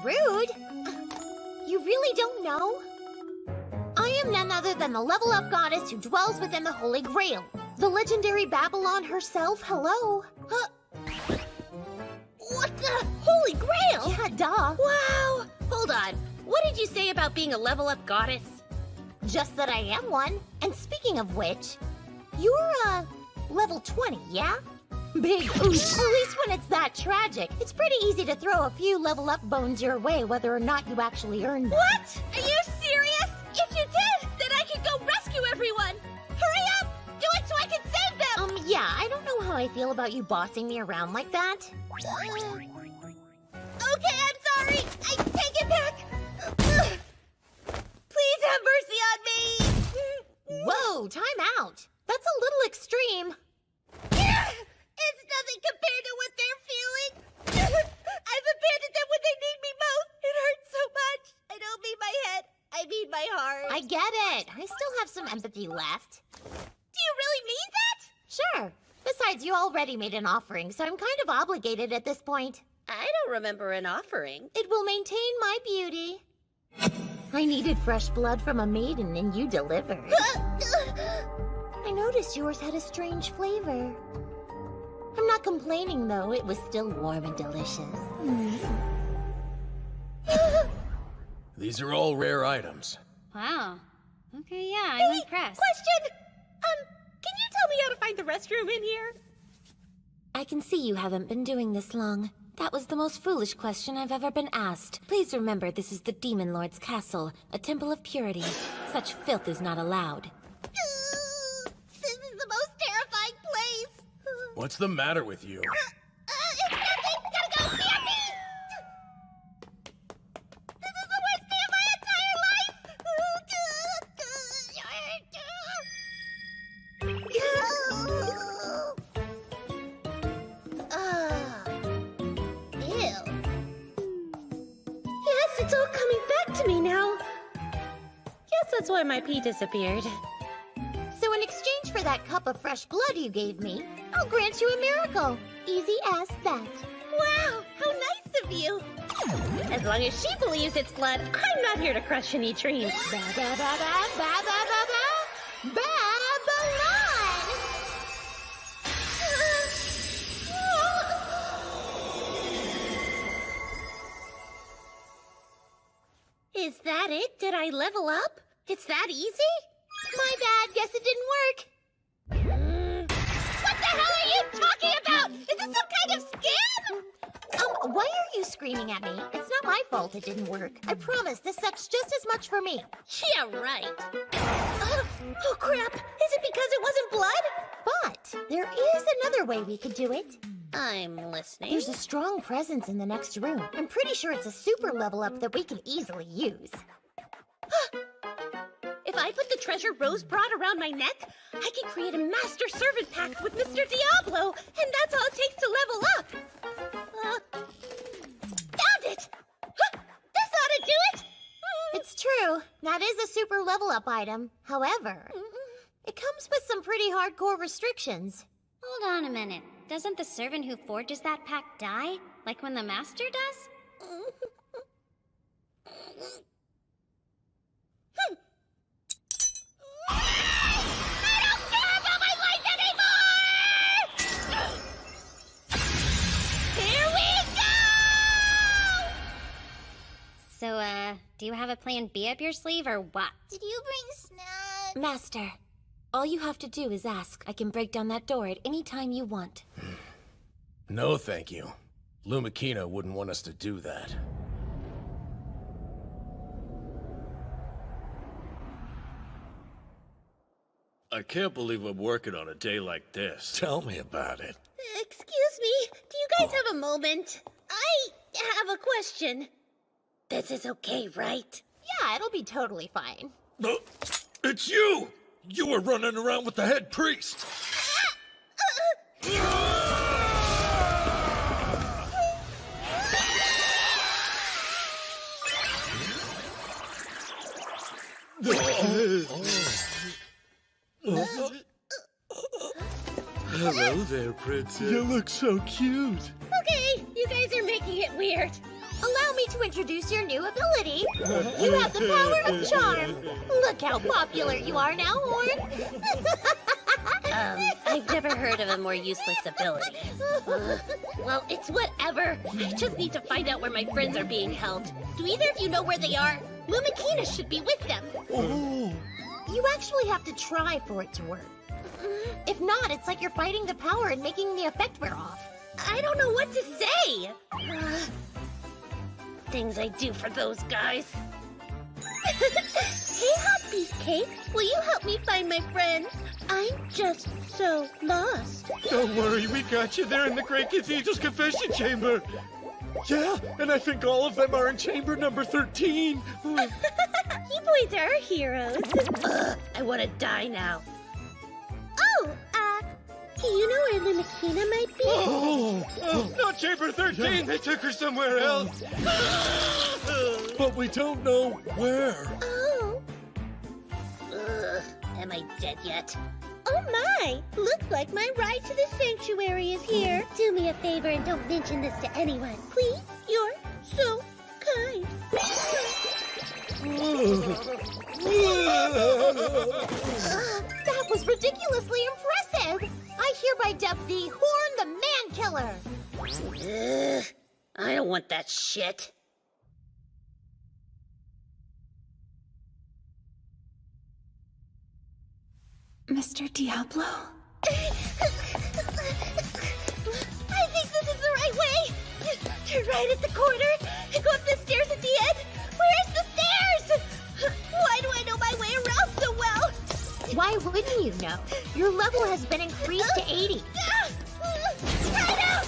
Rude? You really don't know? I am none other than the level-up goddess who dwells within the Holy Grail. The legendary Babylon herself, hello? What the? Holy Grail? Yeah, duh. Wow! Hold on. What did you say about being a level-up goddess? Just that I am one. And speaking of which, you're, level 20, yeah? Big oof. At least when it's that tragic. It's pretty easy to throw a few level-up bones your way, whether or not you actually earn them. What? Are you serious? If you did, then I could go rescue everyone! Hurry up! Do it so I can save them! Yeah, I don't know how I feel about you bossing me around like that. Okay, I'm sorry. I take it back. Please have mercy on me. Whoa, time out. That's a little extreme. It's nothing compared to what they're feeling. I've abandoned them when they need me most. It hurts so much. I don't mean my head. I mean my heart. I get it. I still have some empathy left. Do you really mean that? Sure. Besides, you already made an offering, so I'm kind of obligated at this point. I don't remember an offering. It will maintain my beauty. I needed fresh blood from a maiden, and you delivered. I noticed yours had a strange flavor. I'm not complaining, though. It was still warm and delicious. These are all rare items. Wow. Okay, yeah, Hey, I'm impressed. Question! Can you tell me how to find the restroom in here? I can see you haven't been doing this long. That was the most foolish question I've ever been asked. Please remember this is the Demon Lord's castle, a temple of purity. Such filth is not allowed. This is the most terrifying place. What's the matter with you? It's nothing! Gotta go! BFB! This is the worst day of my entire life! Ew. Yes, it's all coming back to me now. Guess that's why my pee disappeared. So in exchange for that cup of fresh blood you gave me, I'll grant you a miracle. Easy as that. Wow, how nice of you. As long as she believes it's blood, I'm not here to crush any dreams. Babylon! Is that it? Did I level up? It's that easy? My bad, guess it didn't work. What the hell are you talking about? Is this some kind of scam? Why are you screaming at me? It's not my fault it didn't work. I promise this sucks just as much for me. Yeah, right. Oh crap, is it because it wasn't blood? But there is another way we could do it. I'm listening. There's a strong presence in the next room. I'm pretty sure it's a super level up that we can easily use. If I put the treasure Rose brought around my neck, I can create a master servant pact with Mr. Diablo, and that's all it takes to level up. Found it! This ought to do it! It's true. That is a super level up item. However, it comes with some pretty hardcore restrictions. Hold on a minute. Doesn't the servant who forges that pact die? Like when the master does? I don't care about my life anymore! Here we go! So, do you have a plan B up your sleeve or what? Did you bring snacks? Master, all you have to do is ask. I can break down that door at any time you want. No, thank you. Lumakina wouldn't want us to do that. I can't believe I'm working on a day like this. Tell me about it. Excuse me, do you guys have a moment? I have a question. This is okay, right? Yeah, it'll be totally fine. It's you! You were running around with the head priest! Hello there, princess. You look so cute. Okay, you guys are making it weird. Allow me to introduce your new ability. You have the power of charm. Look how popular you are now, Horn. I've never heard of a more useless ability. Well, it's whatever. I just need to find out where my friends are being held. Do either of you know where they are? Lumakina should be with them. Oh. You actually have to try for it to work. If not, it's like you're fighting the power and making the effect wear off. I don't know what to say. Things I do for those guys. Hey, Hot Beefcake, will you help me find my friends? I'm just so lost. Don't worry, we got you. They're in the Great Cathedral's confession chamber. Yeah, and I think all of them are in chamber number 13. You boys are our heroes. Ugh, I want to die now. Oh, do you know where Limakina might be? Oh, not chamber 13. They took her somewhere else. But we don't know where. Oh. Ugh, am I dead yet? Oh my! Looks like my ride to the sanctuary is here. Do me a favor and don't mention this to anyone. Please? You're so kind. That was ridiculously impressive! I hereby dub thee Horn the Man-Killer! Ugh, I don't want that shit. Mr. Diablo? I think this is the right way! Turn right at the corner, and go up the stairs at the end! Where's the stairs? Why do I know my way around so well? Why wouldn't you know? Your level has been increased to 80. Right out!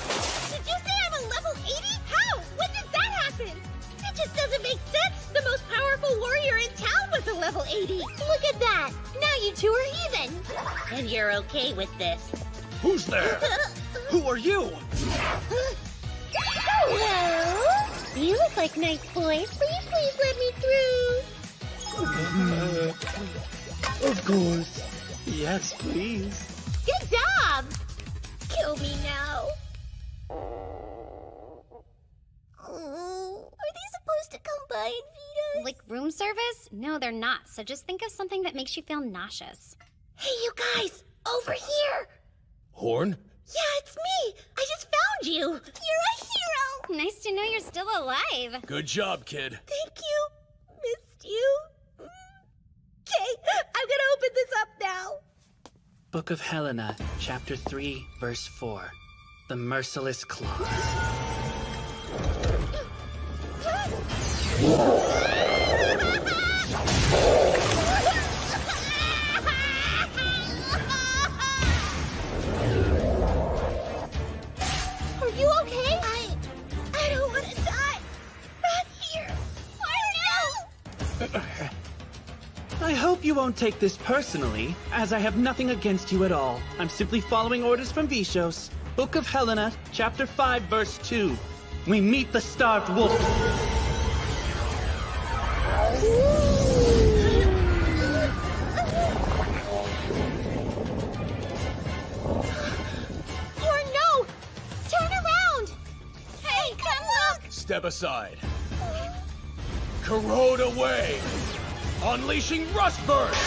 Did you say I'm a level 80? How? When did that happen? It just doesn't make sense. The most powerful warrior in town was a level 80. Look at that! Now you two are even! And you're okay with this? Who's there? Who are you? Hello? You look like nice boys. Will you please let me through? Of course. Yes, please. Good job! Kill me now. Are they supposed to come by and feed us? Like room service? No, they're not. So just think of something that makes you feel nauseous. Hey, you guys! Over here! Horn? Yeah, it's me! I just found you! You're a hero! Nice to know you're still alive. Good job, kid. Thank you. Missed you. Okay, I'm gonna open this up now. Book of Helena, Chapter 3, Verse 4. The Merciless Claws. Are you okay? I don't want to die. Not here. Oh no! I hope you won't take this personally, as I have nothing against you at all. I'm simply following orders from Vishos. Book of Helena, Chapter 5, Verse 2. We meet the starved wolf. Or no! Turn around! Hey, come look! Step aside. Corrode away! Unleashing Rust Burst!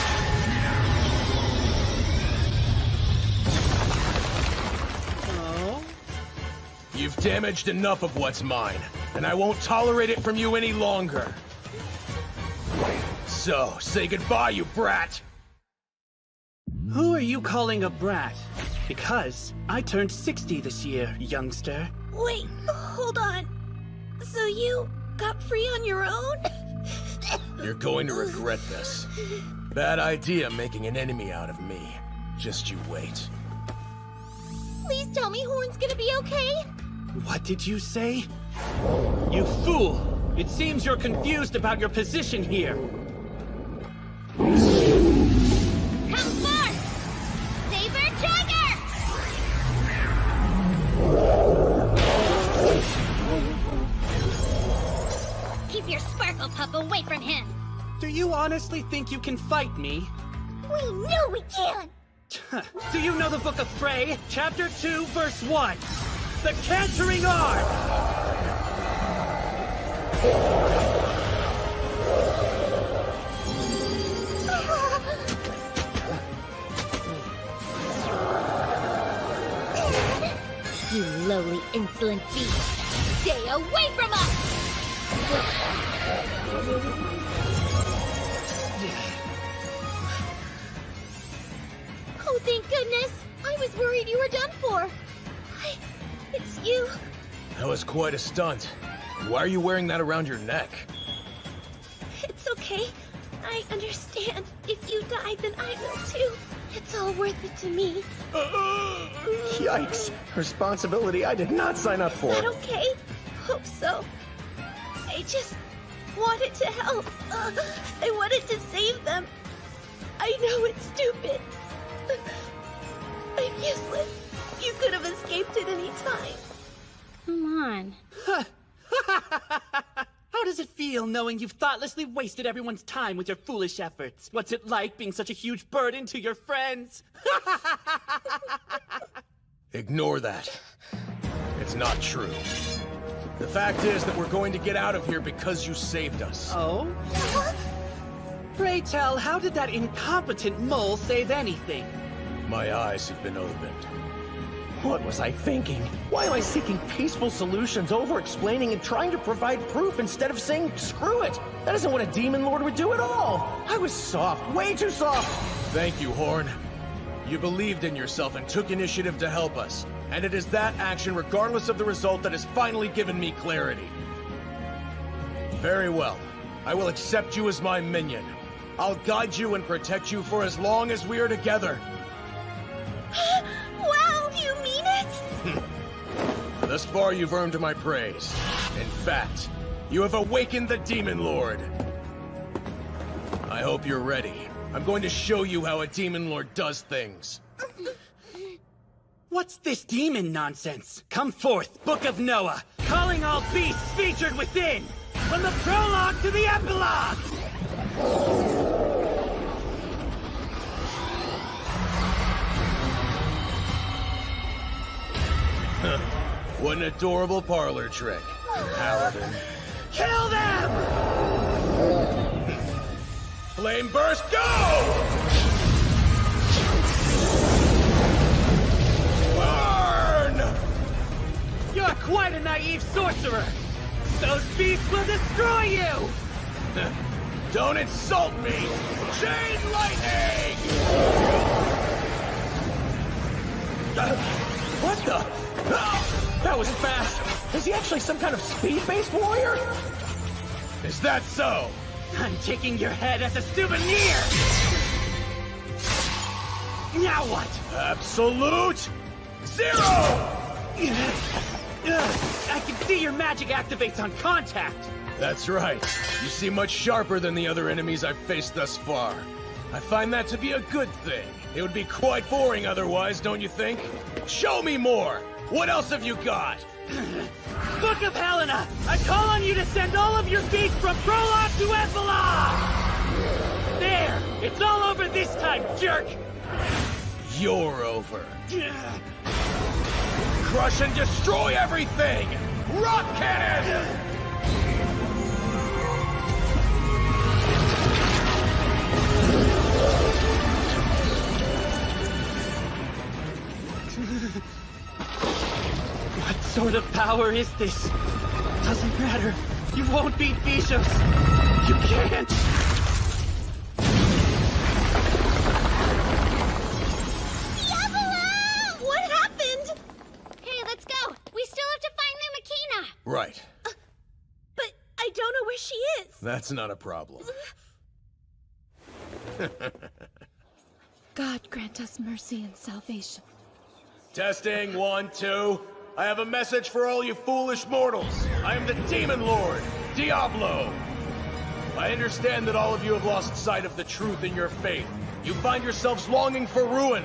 Oh? You've damaged enough of what's mine, and I won't tolerate it from you any longer. So, say goodbye, you brat! Who are you calling a brat? Because I turned 60 this year, youngster. Wait, hold on. So you got free on your own? You're going to regret this. Bad idea making an enemy out of me. Just you wait. Please tell me Horn's gonna be okay? What did you say? You fool! It seems you're confused about your position here. Come forth! Saber Trigger! Keep your sparkle pup away from him. Do you honestly think you can fight me? We know we can! Do you know the Book of Frey, Chapter 2, Verse 1? The Cantering Arm! You lowly, insolent beast! Stay away from us! Oh, thank goodness! I was worried you were done for. It's you. That was quite a stunt. Why are you wearing that around your neck? It's okay. I understand. If you die, then I will too. It's all worth it to me. Yikes. Responsibility I did not sign up for. Is that okay? Hope so. I just wanted to help. I wanted to save them. I know it's stupid. I'm useless. You could have escaped at any time. Come on. How does it feel knowing you've thoughtlessly wasted everyone's time with your foolish efforts? What's it like being such a huge burden to your friends? Ignore that. It's not true. The fact is that we're going to get out of here because you saved us. Oh? Pray tell, how did that incompetent mole save anything? My eyes have been opened. What was I thinking? Why am I seeking peaceful solutions, over-explaining and trying to provide proof instead of saying, screw it? That isn't what a Demon Lord would do at all. I was soft, way too soft. Thank you, Horn. You believed in yourself and took initiative to help us. And it is that action, regardless of the result, that has finally given me clarity. Very well. I will accept you as my minion. I'll guide you and protect you for as long as we are together. Wow, you mean it? Thus far, you've earned my praise. In fact, you have awakened the Demon Lord. I hope you're ready. I'm going to show you how a Demon Lord does things. What's this demon nonsense? Come forth, Book of Noah, calling all beasts featured within, from the prologue to the epilogue! What an adorable parlor trick, Paladin. Kill them! Flame burst, go! Burn! You're quite a naive sorcerer! Those beasts will destroy you! Don't insult me! Chain lightning! What the? That was fast. Is he actually some kind of speed-based warrior? Is that so? I'm taking your head as a souvenir! Now what? Absolute zero! I can see your magic activates on contact! That's right. You seem much sharper than the other enemies I've faced thus far. I find that to be a good thing. It would be quite boring otherwise, don't you think? Show me more! What else have you got? Book of Helena! I call on you to send all of your beasts from prologue to epilogue! There! It's all over this time, jerk! You're over. Crush and destroy everything! Rock cannon! What sort of power is this? Doesn't matter. You won't beat Bishops. You can't. Diablo! What happened? Hey, let's go. We still have to find Lumakina. Right. But I don't know where she is. That's not a problem. God grant us mercy and salvation. Testing, 1, 2. I have a message for all you foolish mortals. I am the Demon Lord, Diablo. I understand that all of you have lost sight of the truth in your faith. You find yourselves longing for ruin.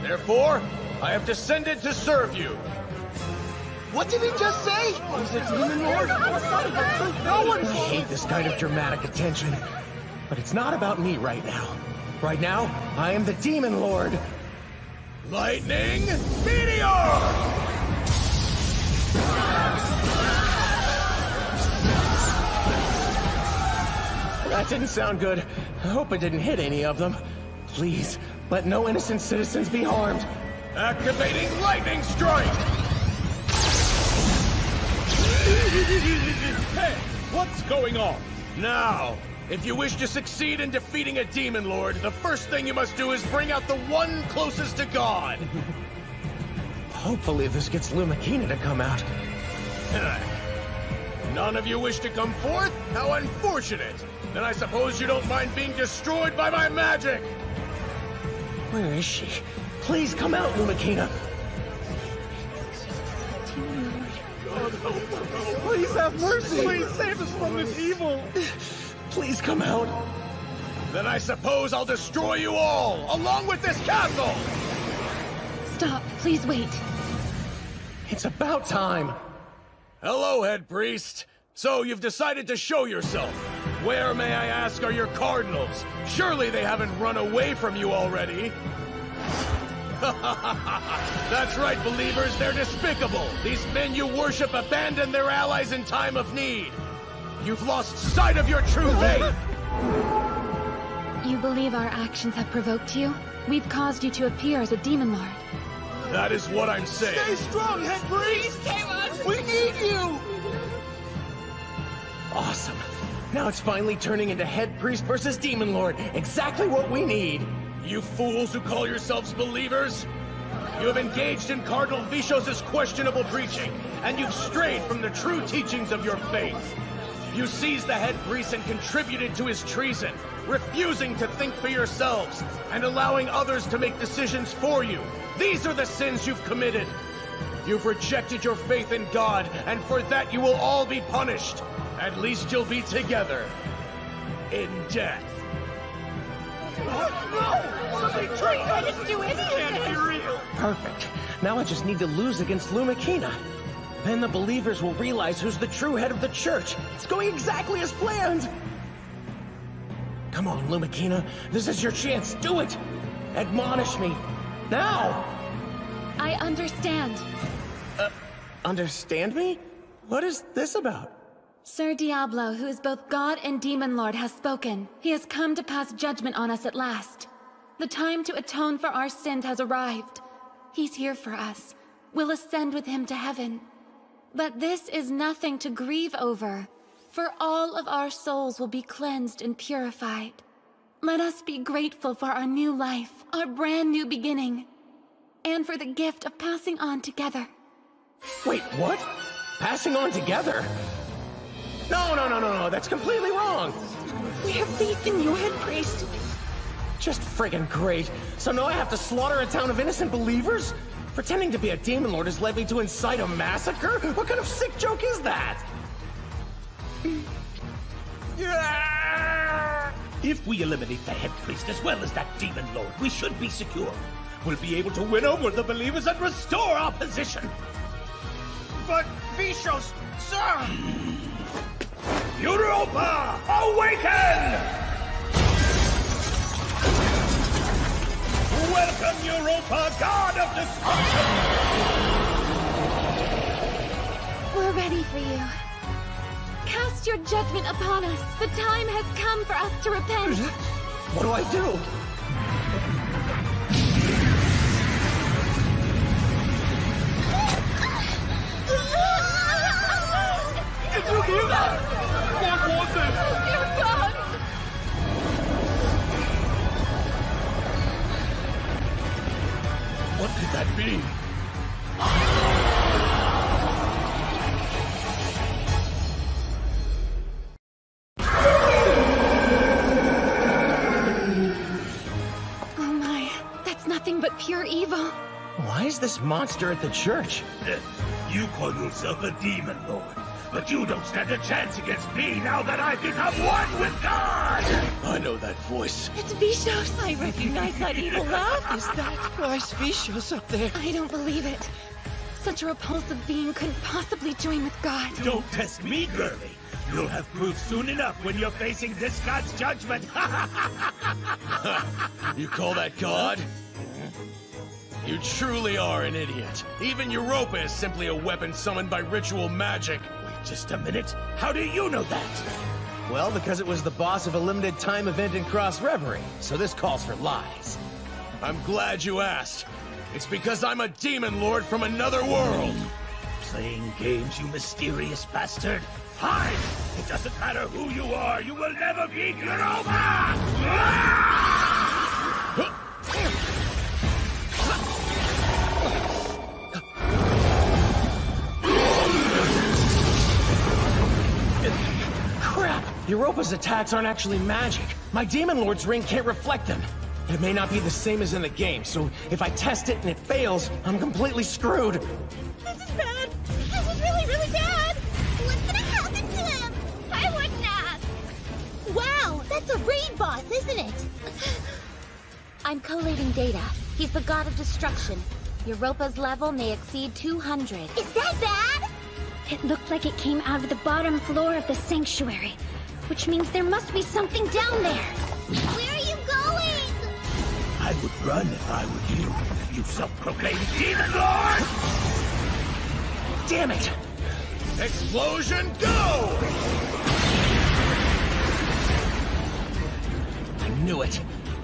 Therefore, I have descended to serve you. What did he just say? He's a Demon Lord? No one. I hate this kind of dramatic attention. But it's not about me right now. Right now, I am the Demon Lord. Lightning Meteor! That didn't sound good. I hope I didn't hit any of them. Please, let no innocent citizens be harmed. Activating Lightning Strike! Hey, what's going on? Now, if you wish to succeed in defeating a Demon Lord, the first thing you must do is bring out the one closest to God. Hopefully this gets Lumakina to come out. None of you wish to come forth? How unfortunate! Then I suppose you don't mind being destroyed by my magic! Where is she? Please come out, Lumikina! Please have mercy! Please save us from this evil! Please come out! Then I suppose I'll destroy you all, along with this castle! Stop, please wait. It's about time! Hello, head priest. So you've decided to show yourself. Where, may I ask, are your cardinals? Surely they haven't run away from you already. That's right, believers, they're despicable. These men you worship abandon their allies in time of need. You've lost sight of your true faith. You believe our actions have provoked you? We've caused you to appear as a demon lord. That is what I'm saying. Stay strong, head priest! Save us! We need you! Awesome. Now it's finally turning into head priest versus demon lord. Exactly what we need. You fools who call yourselves believers! You have engaged in Cardinal Vishos' questionable preaching, and you've strayed from the true teachings of your faith. You seized the head priest and contributed to his treason, refusing to think for yourselves, and allowing others to make decisions for you. These are the sins you've committed. You've rejected your faith in God, and for that you will all be punished. At least you'll be together. In death. I didn't do anything! Perfect. Now I just need to lose against Lumikina. Then the believers will realize who's the true head of the church. It's going exactly as planned. Come on, Lumikina. This is your chance. Do it. Admonish me. Now. I understand. Understand me? What is this about? Sir Diablo, who is both God and Demon Lord, has spoken. He has come to pass judgment on us at last. The time to atone for our sins has arrived. He's here for us. We'll ascend with him to heaven. But this is nothing to grieve over, for all of our souls will be cleansed and purified. Let us be grateful for our new life, our brand new beginning, and for the gift of passing on together. Wait, what? Passing on together? No, that's completely wrong! We have faith in you, head priest. Just friggin' great. So now I have to slaughter a town of innocent believers? Pretending to be a demon lord has led me to incite a massacre? What kind of sick joke is that? If we eliminate the head priest as well as that demon lord, we should be secure. We'll be able to win over the believers and restore our position. But, Vishos, sir! Europa, awaken! Welcome, Europa, god of destruction! We're ready for you. Cast your judgment upon us. The time has come for us to repent. What do I do? Did you hear that? What was it? Dear God! What could that be? Oh my, that's nothing but pure evil. Why is this monster at the church? You call yourself a demon lord, but you don't stand a chance against me now that I've become one with God! I know that voice. It's Vishos. I recognize that evil laugh. Is that Christ Vishos up there? I don't believe it. Such a repulsive being couldn't possibly join with God. Don't test me, girlie. You'll have proof soon enough when you're facing this God's judgment. You call that God? You truly are an idiot. Even Europa is simply a weapon summoned by ritual magic. Wait just a minute. How do you know that? Well, because it was the boss of a limited time event in Cross Reverie, so this calls for lies. I'm glad you asked. It's because I'm a demon lord from another world. Playing games, you mysterious bastard. Fine! It doesn't matter who you are, you will never beat Europa! Crap! Europa's attacks aren't actually magic. My Demon Lord's ring can't reflect them. It may not be the same as in the game, so if I test it and it fails, I'm completely screwed. This is bad. This is really, really bad. What's gonna happen to him? I wouldn't ask. Wow, that's a raid boss, isn't it? I'm collating data. He's the god of destruction. Europa's level may exceed 200. Is that bad? It looked like it came out of the bottom floor of the sanctuary, which means there must be something down there. Where are you going? I would run if I were you. You self-proclaimed Demon Lord! Damn it! Explosion, go! I knew it.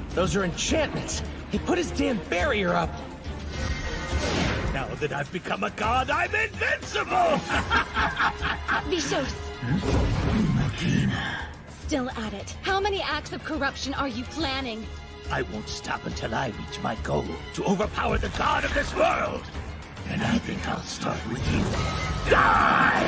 Those are enchantments. He put his damn barrier up. Now that I've become a god, I'm invincible! Vishos! Still at it. How many acts of corruption are you planning? I won't stop until I reach my goal, to overpower the god of this world. And I think I'll start with you. Die!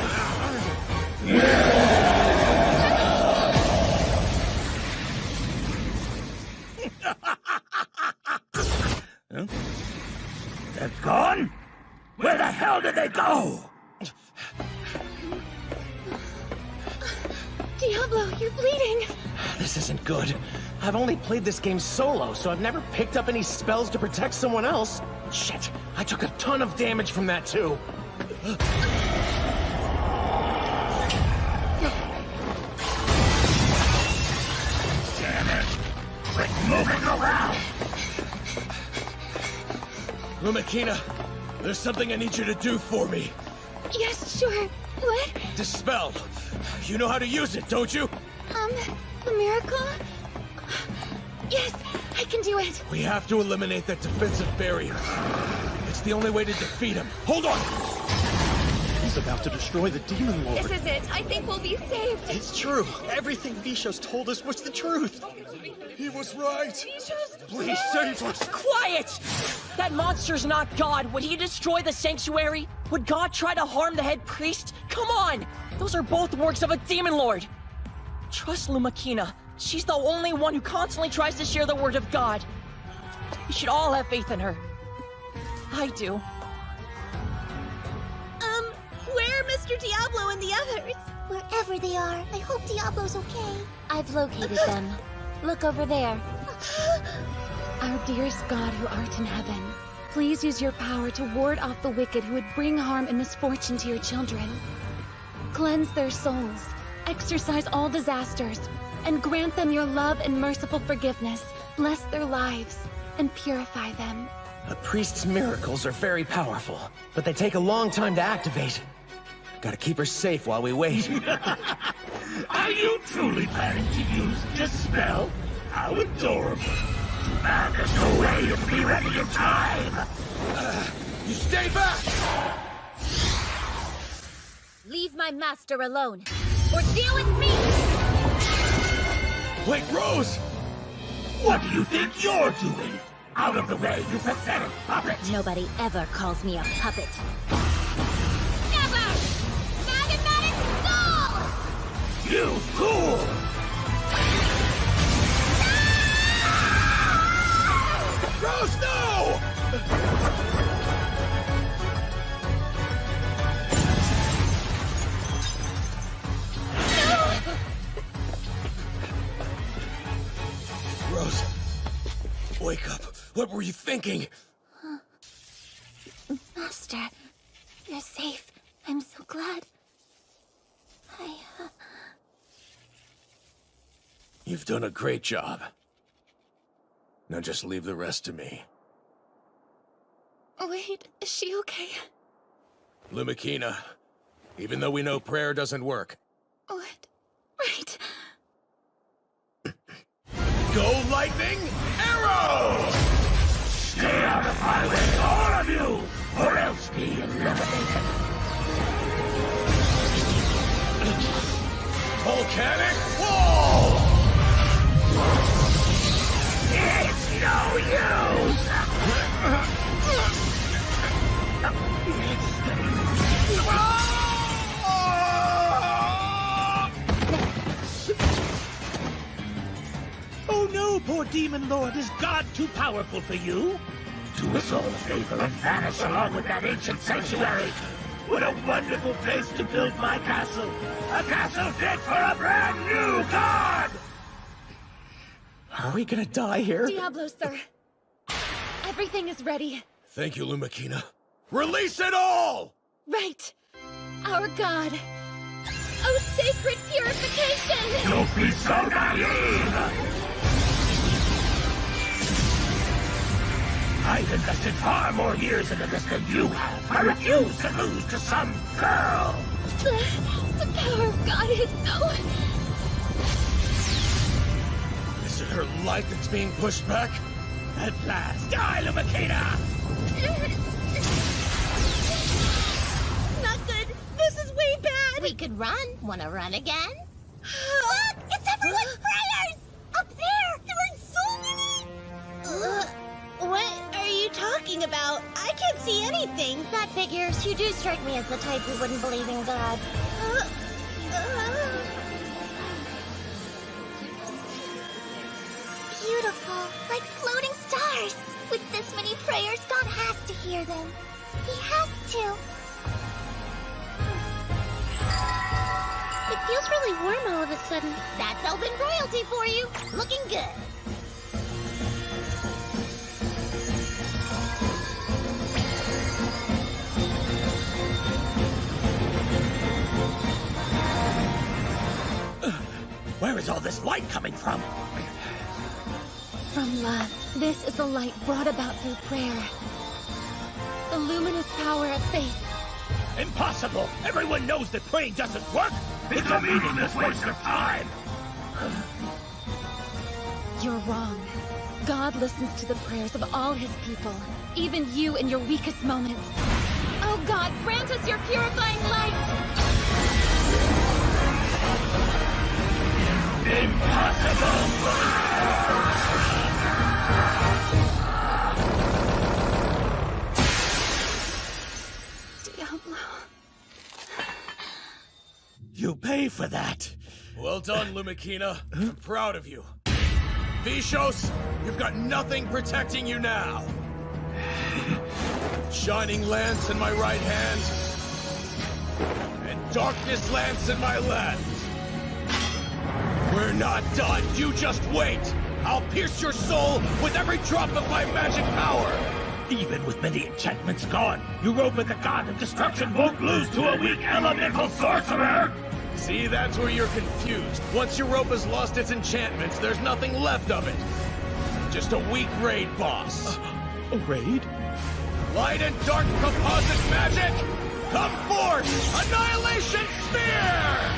Huh? They're gone? Where the hell did they go? Diablo, you're bleeding! This isn't good. I've only played this game solo, so I've never picked up any spells to protect someone else. Shit, I took a ton of damage from that too. Damn it! Quit moving around! Lumikina, there's something I need you to do for me. Yes, sure. What? Dispel. You know how to use it, don't you? The miracle? Yes, I can do it. We have to eliminate that defensive barrier. It's the only way to defeat him. Hold on! He's about to destroy the Demon Lord. This is it. I think we'll be saved. It's true. Everything Vishos told us was the truth. He was right. Please save us. Quiet! That monster's not God. Would he destroy the sanctuary? Would God try to harm the head priest? Come on! Those are both works of a Demon Lord. Trust Lumikina. She's the only one who constantly tries to share the word of God. You should all have faith in her. I do. Where are Mr. Diablo and the others? Wherever they are, I hope Diablo's okay. I've located them. Look over there. Our dearest God who art in heaven, please use your power to ward off the wicked who would bring harm and misfortune to your children. Cleanse their souls, exorcise all disasters, and grant them your love and merciful forgiveness. Bless their lives and purify them. A priest's miracles are very powerful, but they take a long time to activate. Gotta keep her safe while we wait. Are you truly planning to use Dispel? How adorable. Man, there's no way you'll be ready in time. You stay back! Leave my master alone, or deal with me! Wait, Rose! What do you think you're doing? Out of the way, you pathetic puppet! Nobody ever calls me a puppet. Never! Mathematics Skull! You fool! Rose, no! Rose, wake up. What were you thinking? Master, you're safe. I'm so glad. You've done a great job. Now just leave the rest to me. Wait, is she okay? Lumikina, even though we know prayer doesn't work. What? Right. Go, lightning, arrow! Stay out of my way, all of you, or else be eliminated. Volcanic wall! It's no use! Oh no, poor Demon Lord, is God too powerful for you? Do us all a favor and vanish along with that ancient sanctuary. What a wonderful place to build my castle. A castle fit for a brand new god! Are we gonna die here? Diablo, sir. Everything is ready. Thank you, Lumikina. Release it all! Right. Our god. Oh, sacred purification! Don't be so naive! I've invested far more years into this than you have. I refuse to lose to some girl! The power of God is so... Is it her life that's being pushed back? At last, die, Lumikina! Not good. This is way bad. We could run. Wanna run again? Look! It's everyone's prayers! Up there! There are so many! What are you talking about? I can't see anything. That figures. You do strike me as the type who wouldn't believe in God. Beautiful. Like floating stars. With this many prayers, God has to hear them. He has to. It feels really warm all of a sudden. That's Elven royalty for you. Looking good. Where is all this light coming from? From love. This is the light brought about through prayer. The luminous power of faith. Impossible! Everyone knows that praying doesn't work! It's a meaningless waste of time! You're wrong. God listens to the prayers of all his people, even you in your weakest moments. Oh God, grant us your purifying light! Impossible! Diablo. You pay for that! Well done, Lumikina. I'm proud of you. Vishos, you've got nothing protecting you now. Shining lance in my right hand, and darkness lance in my left. We're not done. You just wait. I'll pierce your soul with every drop of my magic power. Even with many enchantments gone, Europa the god of destruction won't lose to a weak elemental sorcerer! See, that's where you're confused. Once Europa's lost its enchantments, there's nothing left of it. Just a weak raid boss. A raid? Light and dark composite magic! Come forth! Annihilation Sphere!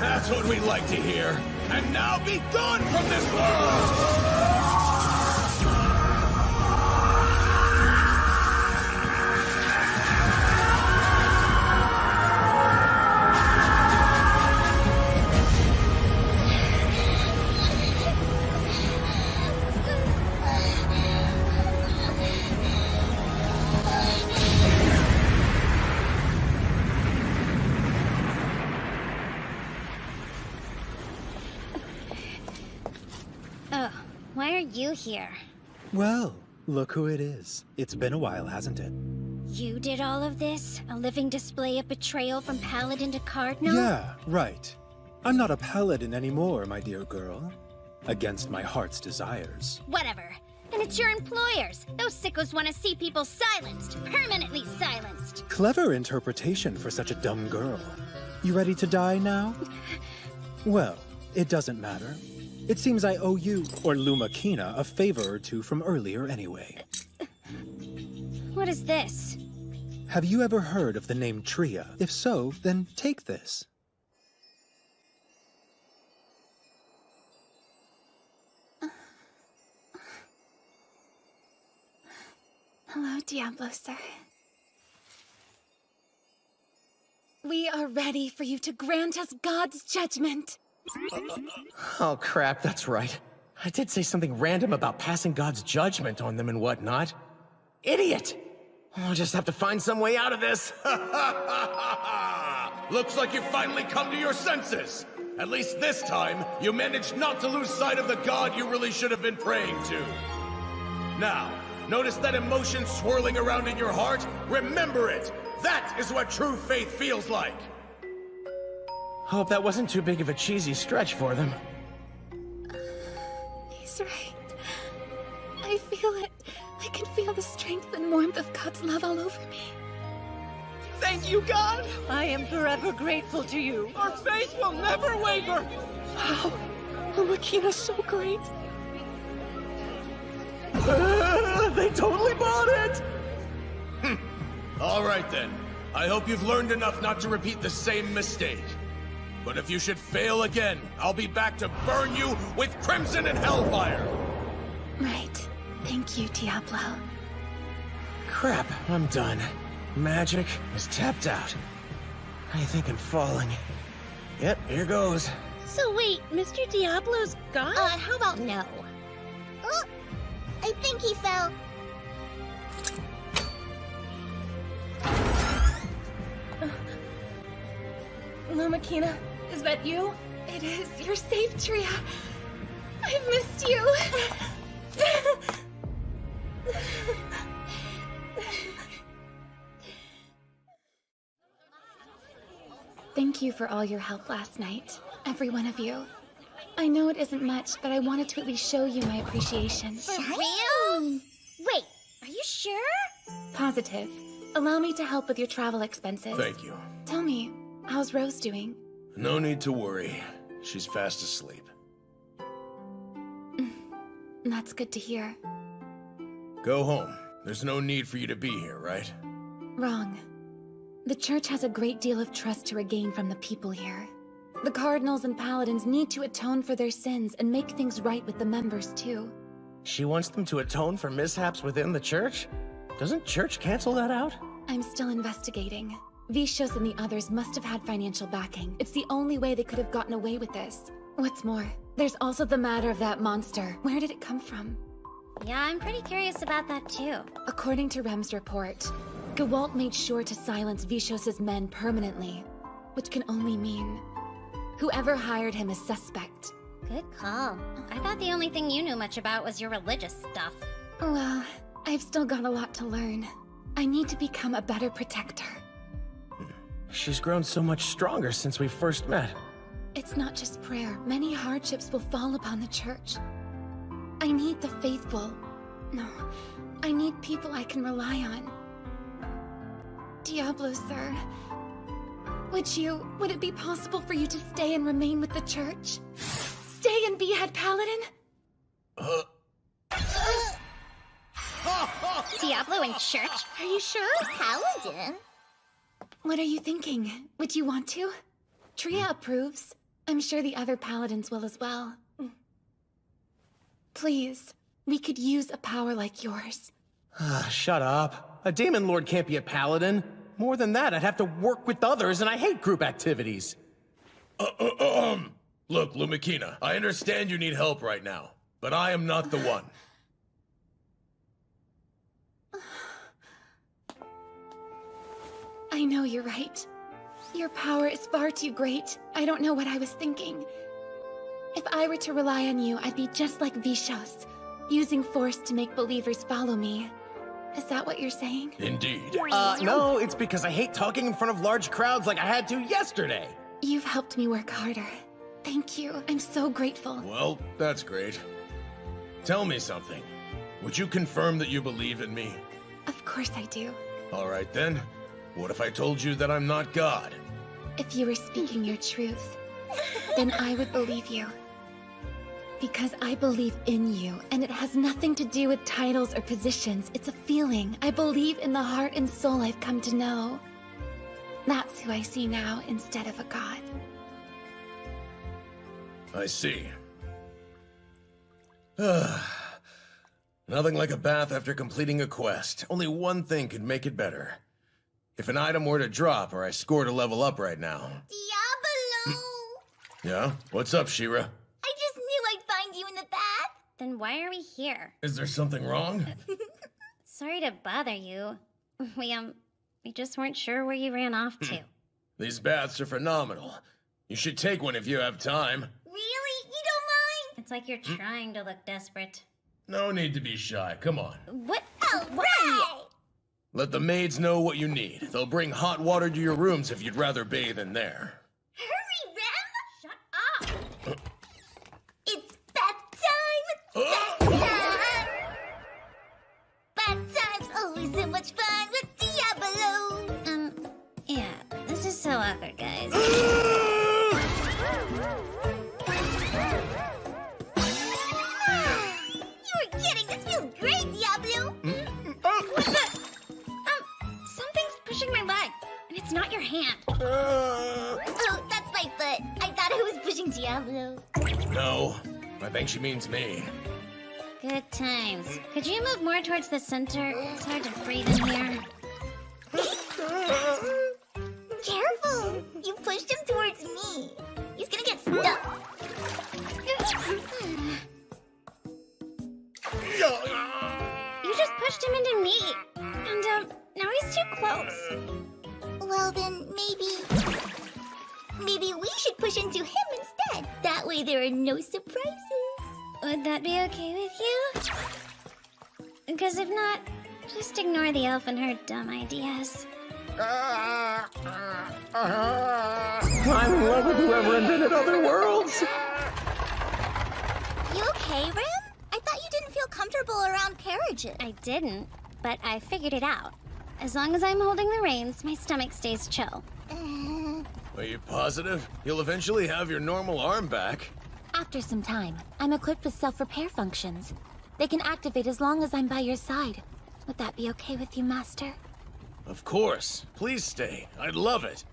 That's what we like to hear. And now be gone from this world! Why are you here? Well, look who it is. It's been a while, hasn't it? You did all of this? A living display of betrayal from Paladin to Cardinal? Yeah, right. I'm not a paladin anymore, my dear girl. Against my heart's desires. Whatever. And it's your employers. Those sickos want to see people silenced. Permanently silenced. Clever interpretation for such a dumb girl. You ready to die now? Well, it doesn't matter. It seems I owe you, or Lumikina, a favor or two from earlier anyway. What is this? Have you ever heard of the name Tria? If so, then take this. Hello, Diablo, sir. We are ready for you to grant us God's judgment. Oh crap, that's right. I did say something random about passing God's judgment on them and whatnot. Idiot! I'll just have to find some way out of this. Looks like you finally come to your senses. At least this time, you managed not to lose sight of the God you really should have been praying to. Now, notice that emotion swirling around in your heart? Remember it! That is what true faith feels like! Hope that wasn't too big of a cheesy stretch for them. He's right. I feel it. I can feel the strength and warmth of God's love all over me. Thank you, God! I am forever grateful to you. Our faith will never waver! Wow, Lumakina's so great. They totally bought it! All right then. I hope you've learned enough not to repeat the same mistake. But if you should fail again, I'll be back to burn you with crimson and hellfire! Right. Thank you, Diablo. Crap, I'm done. Magic is tapped out. I think I'm falling. Yep, here goes. So wait, Mr. Diablo's gone? How about no? Oh, I think he fell. Lumakina, is that you? It is. You're safe, Tria. I've missed you. Thank you for all your help last night, every one of you. I know it isn't much, but I wanted to at least show you my appreciation. For real? Wait, are you sure? Positive. Allow me to help with your travel expenses. Thank you. Tell me, how's Rose doing? No need to worry. She's fast asleep. That's good to hear. Go home. There's no need for you to be here, right? Wrong. The church has a great deal of trust to regain from the people here. The cardinals and paladins need to atone for their sins and make things right with the members, too. She wants them to atone for mishaps within the church? Doesn't church cancel that out? I'm still investigating. Vishos and the others must have had financial backing. It's the only way they could have gotten away with this. What's more, there's also the matter of that monster. Where did it come from? Yeah, I'm pretty curious about that too. According to Rem's report, Gewalt made sure to silence Vishos' men permanently, which can only mean whoever hired him is suspect. Good call. I thought the only thing you knew much about was your religious stuff. Well, I've still got a lot to learn. I need to become a better protector. She's grown so much stronger since we first met. It's not just prayer. Many hardships will fall upon the church. I need the faithful. No, I need people I can rely on. Diablo, sir. Would it be possible for you to stay and remain with the church? Stay and be head paladin? Diablo in church? Are you sure? Paladin? What are you thinking? Would you want to? Tria approves. I'm sure the other paladins will as well. Please, we could use a power like yours. Shut up. A Demon Lord can't be a paladin. More than that, I'd have to work with others, and I hate group activities. Look, Lumakina, I understand you need help right now, but I am not the one. I know you're right. Your power is far too great. I don't know what I was thinking. If I were to rely on you, I'd be just like Vishos, using force to make believers follow me. Is that what you're saying? Indeed. No, it's because I hate talking in front of large crowds like I had to yesterday. You've helped me work harder. Thank you. I'm so grateful. Well, that's great. Tell me something. Would you confirm that you believe in me? Of course I do. All right then. What if I told you that I'm not God? If you were speaking your truth, then I would believe you. Because I believe in you, and it has nothing to do with titles or positions. It's a feeling. I believe in the heart and soul I've come to know. That's who I see now instead of a god. I see. Nothing like a bath after completing a quest. Only one thing could make it better. If an item were to drop or I scored a level up right now. Diablo! Yeah? What's up, Shera? I just knew I'd find you in the bath. Then why are we here? Is there something wrong? Sorry to bother you. We just weren't sure where you ran off to. These baths are phenomenal. You should take one if you have time. Really? You don't mind? It's like you're trying to look desperate. No need to be shy. Come on. What? Oh, right! Let the maids know what you need. They'll bring hot water to your rooms if you'd rather bathe in there. Hurry, Rem! Shut up! It's bath time! Bath time's always so much fun with Diablo! Yeah, this is so awkward, guys. You were kidding! This feels great, Diablo! What's that? Something's pushing my leg, and it's not your hand. Oh, that's my foot. I thought I was pushing Diablo. No, I think she means me. Good times. Could you move more towards the center? It's hard to breathe in here. Careful! You pushed him towards me. He's gonna get stuck. You just pushed him into me. And, now he's too close. Well, then maybe we should push into him instead. That way there are no surprises. Would that be okay with you? Because if not, just ignore the elf and her dumb ideas. I'm in love with whoever invented other worlds. You okay, Rem? I thought you didn't feel comfortable around carriages. I didn't, but I figured it out. As long as I'm holding the reins, my stomach stays chill. Are you positive? You'll eventually have your normal arm back. After some time, I'm equipped with self-repair functions. They can activate as long as I'm by your side. Would that be okay with you, Master? Of course. Please stay. I'd love it.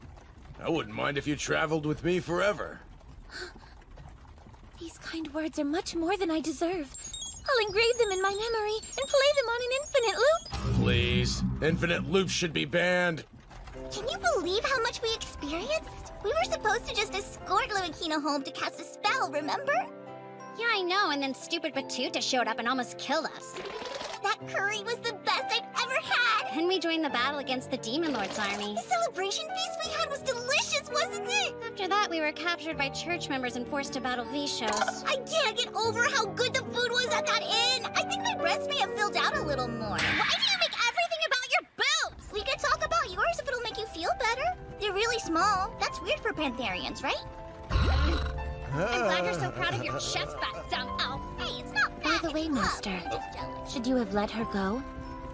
I wouldn't mind if you traveled with me forever. These kind words are much more than I deserve. I'll engrave them in my memory and play them on an infinite loop. Please. Infinite loops should be banned. Can you believe how much we experienced? We were supposed to just escort Lumikina home to cast a spell, remember? Yeah, I know, and then stupid Batuta showed up and almost killed us. That curry was the best I've ever had! And we joined the battle against the Demon Lord's army. The celebration feast we had was delicious, wasn't it? After that, we were captured by church members and forced to battle Vishos. I can't get over how good the food was at that inn! I think my breasts may have filled out a little more. Why do you make everything about your boobs? We could talk about yours if it'll make you feel better. They're really small. That's weird for pantherians, right? I'm glad you're so proud of your chest fat, dumb elf. Hey, it's not bad. By the way, Master, should you have let her go?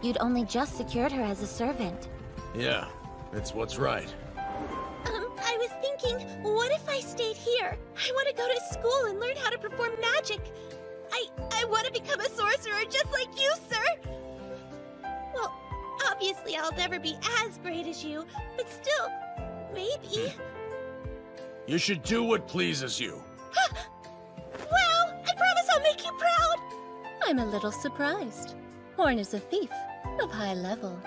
You'd only just secured her as a servant. Yeah, it's what's right. I was thinking, what if I stayed here? I want to go to school and learn how to perform magic. I want to become a sorcerer just like you, sir. Well, obviously I'll never be as great as you, but still, maybe. You should do what pleases you. Wow! I promise I'll make you proud! I'm a little surprised. Horn is a thief of high level.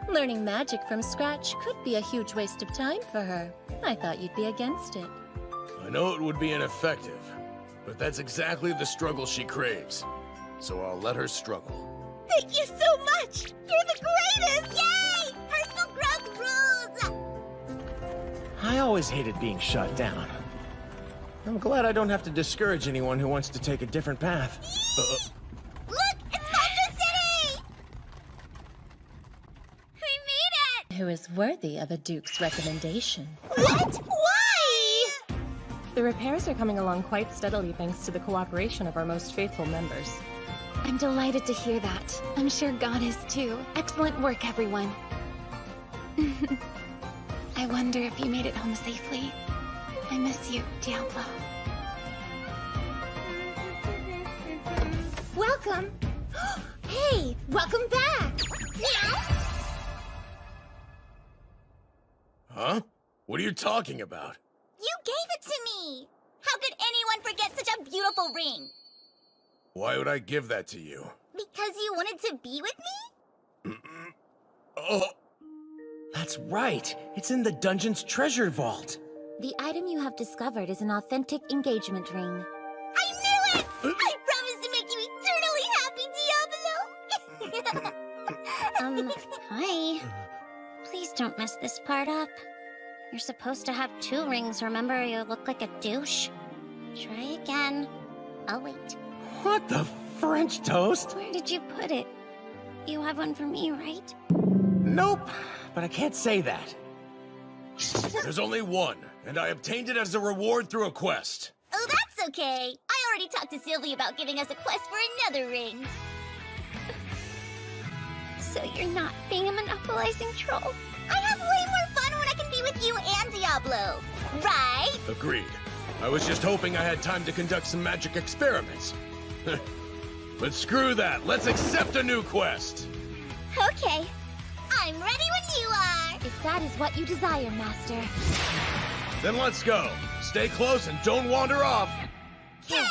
Learning magic from scratch could be a huge waste of time for her. I thought you'd be against it. I know it would be ineffective, but that's exactly the struggle she craves. So I'll let her struggle. Thank you so much! You're the greatest! Yay! Personal growth rules! I always hated being shut down. I'm glad I don't have to discourage anyone who wants to take a different path. Look! It's Monster City! We made it! Who is worthy of a Duke's recommendation. What? Why? The repairs are coming along quite steadily thanks to the cooperation of our most faithful members. I'm delighted to hear that. I'm sure God is too. Excellent work, everyone. I wonder if you made it home safely. I miss you, Diablo. Welcome! Hey, welcome back! Huh? What are you talking about? You gave it to me! How could anyone forget such a beautiful ring? Why would I give that to you? Because you wanted to be with me? Oh! That's right. It's in the dungeon's treasure vault. The item you have discovered is an authentic engagement ring. I knew it! I promised to make you don't mess this part up. You're supposed to have 2 rings, remember? You look like a douche. Try again. I'll wait. What the French toast? Where did you put it? You have one for me, right? Nope, but I can't say that. There's only one, and I obtained it as a reward through a quest. Oh, that's okay. I already talked to Sylvie about giving us a quest for another ring. So you're not being a monopolizing troll? I have way more fun when I can be with you and Diablo. Right? Agreed. I was just hoping I had time to conduct some magic experiments. But screw that, let's accept a new quest! Okay. I'm ready when you are! If that is what you desire, Master. Then let's go. Stay close and don't wander off. Yeah!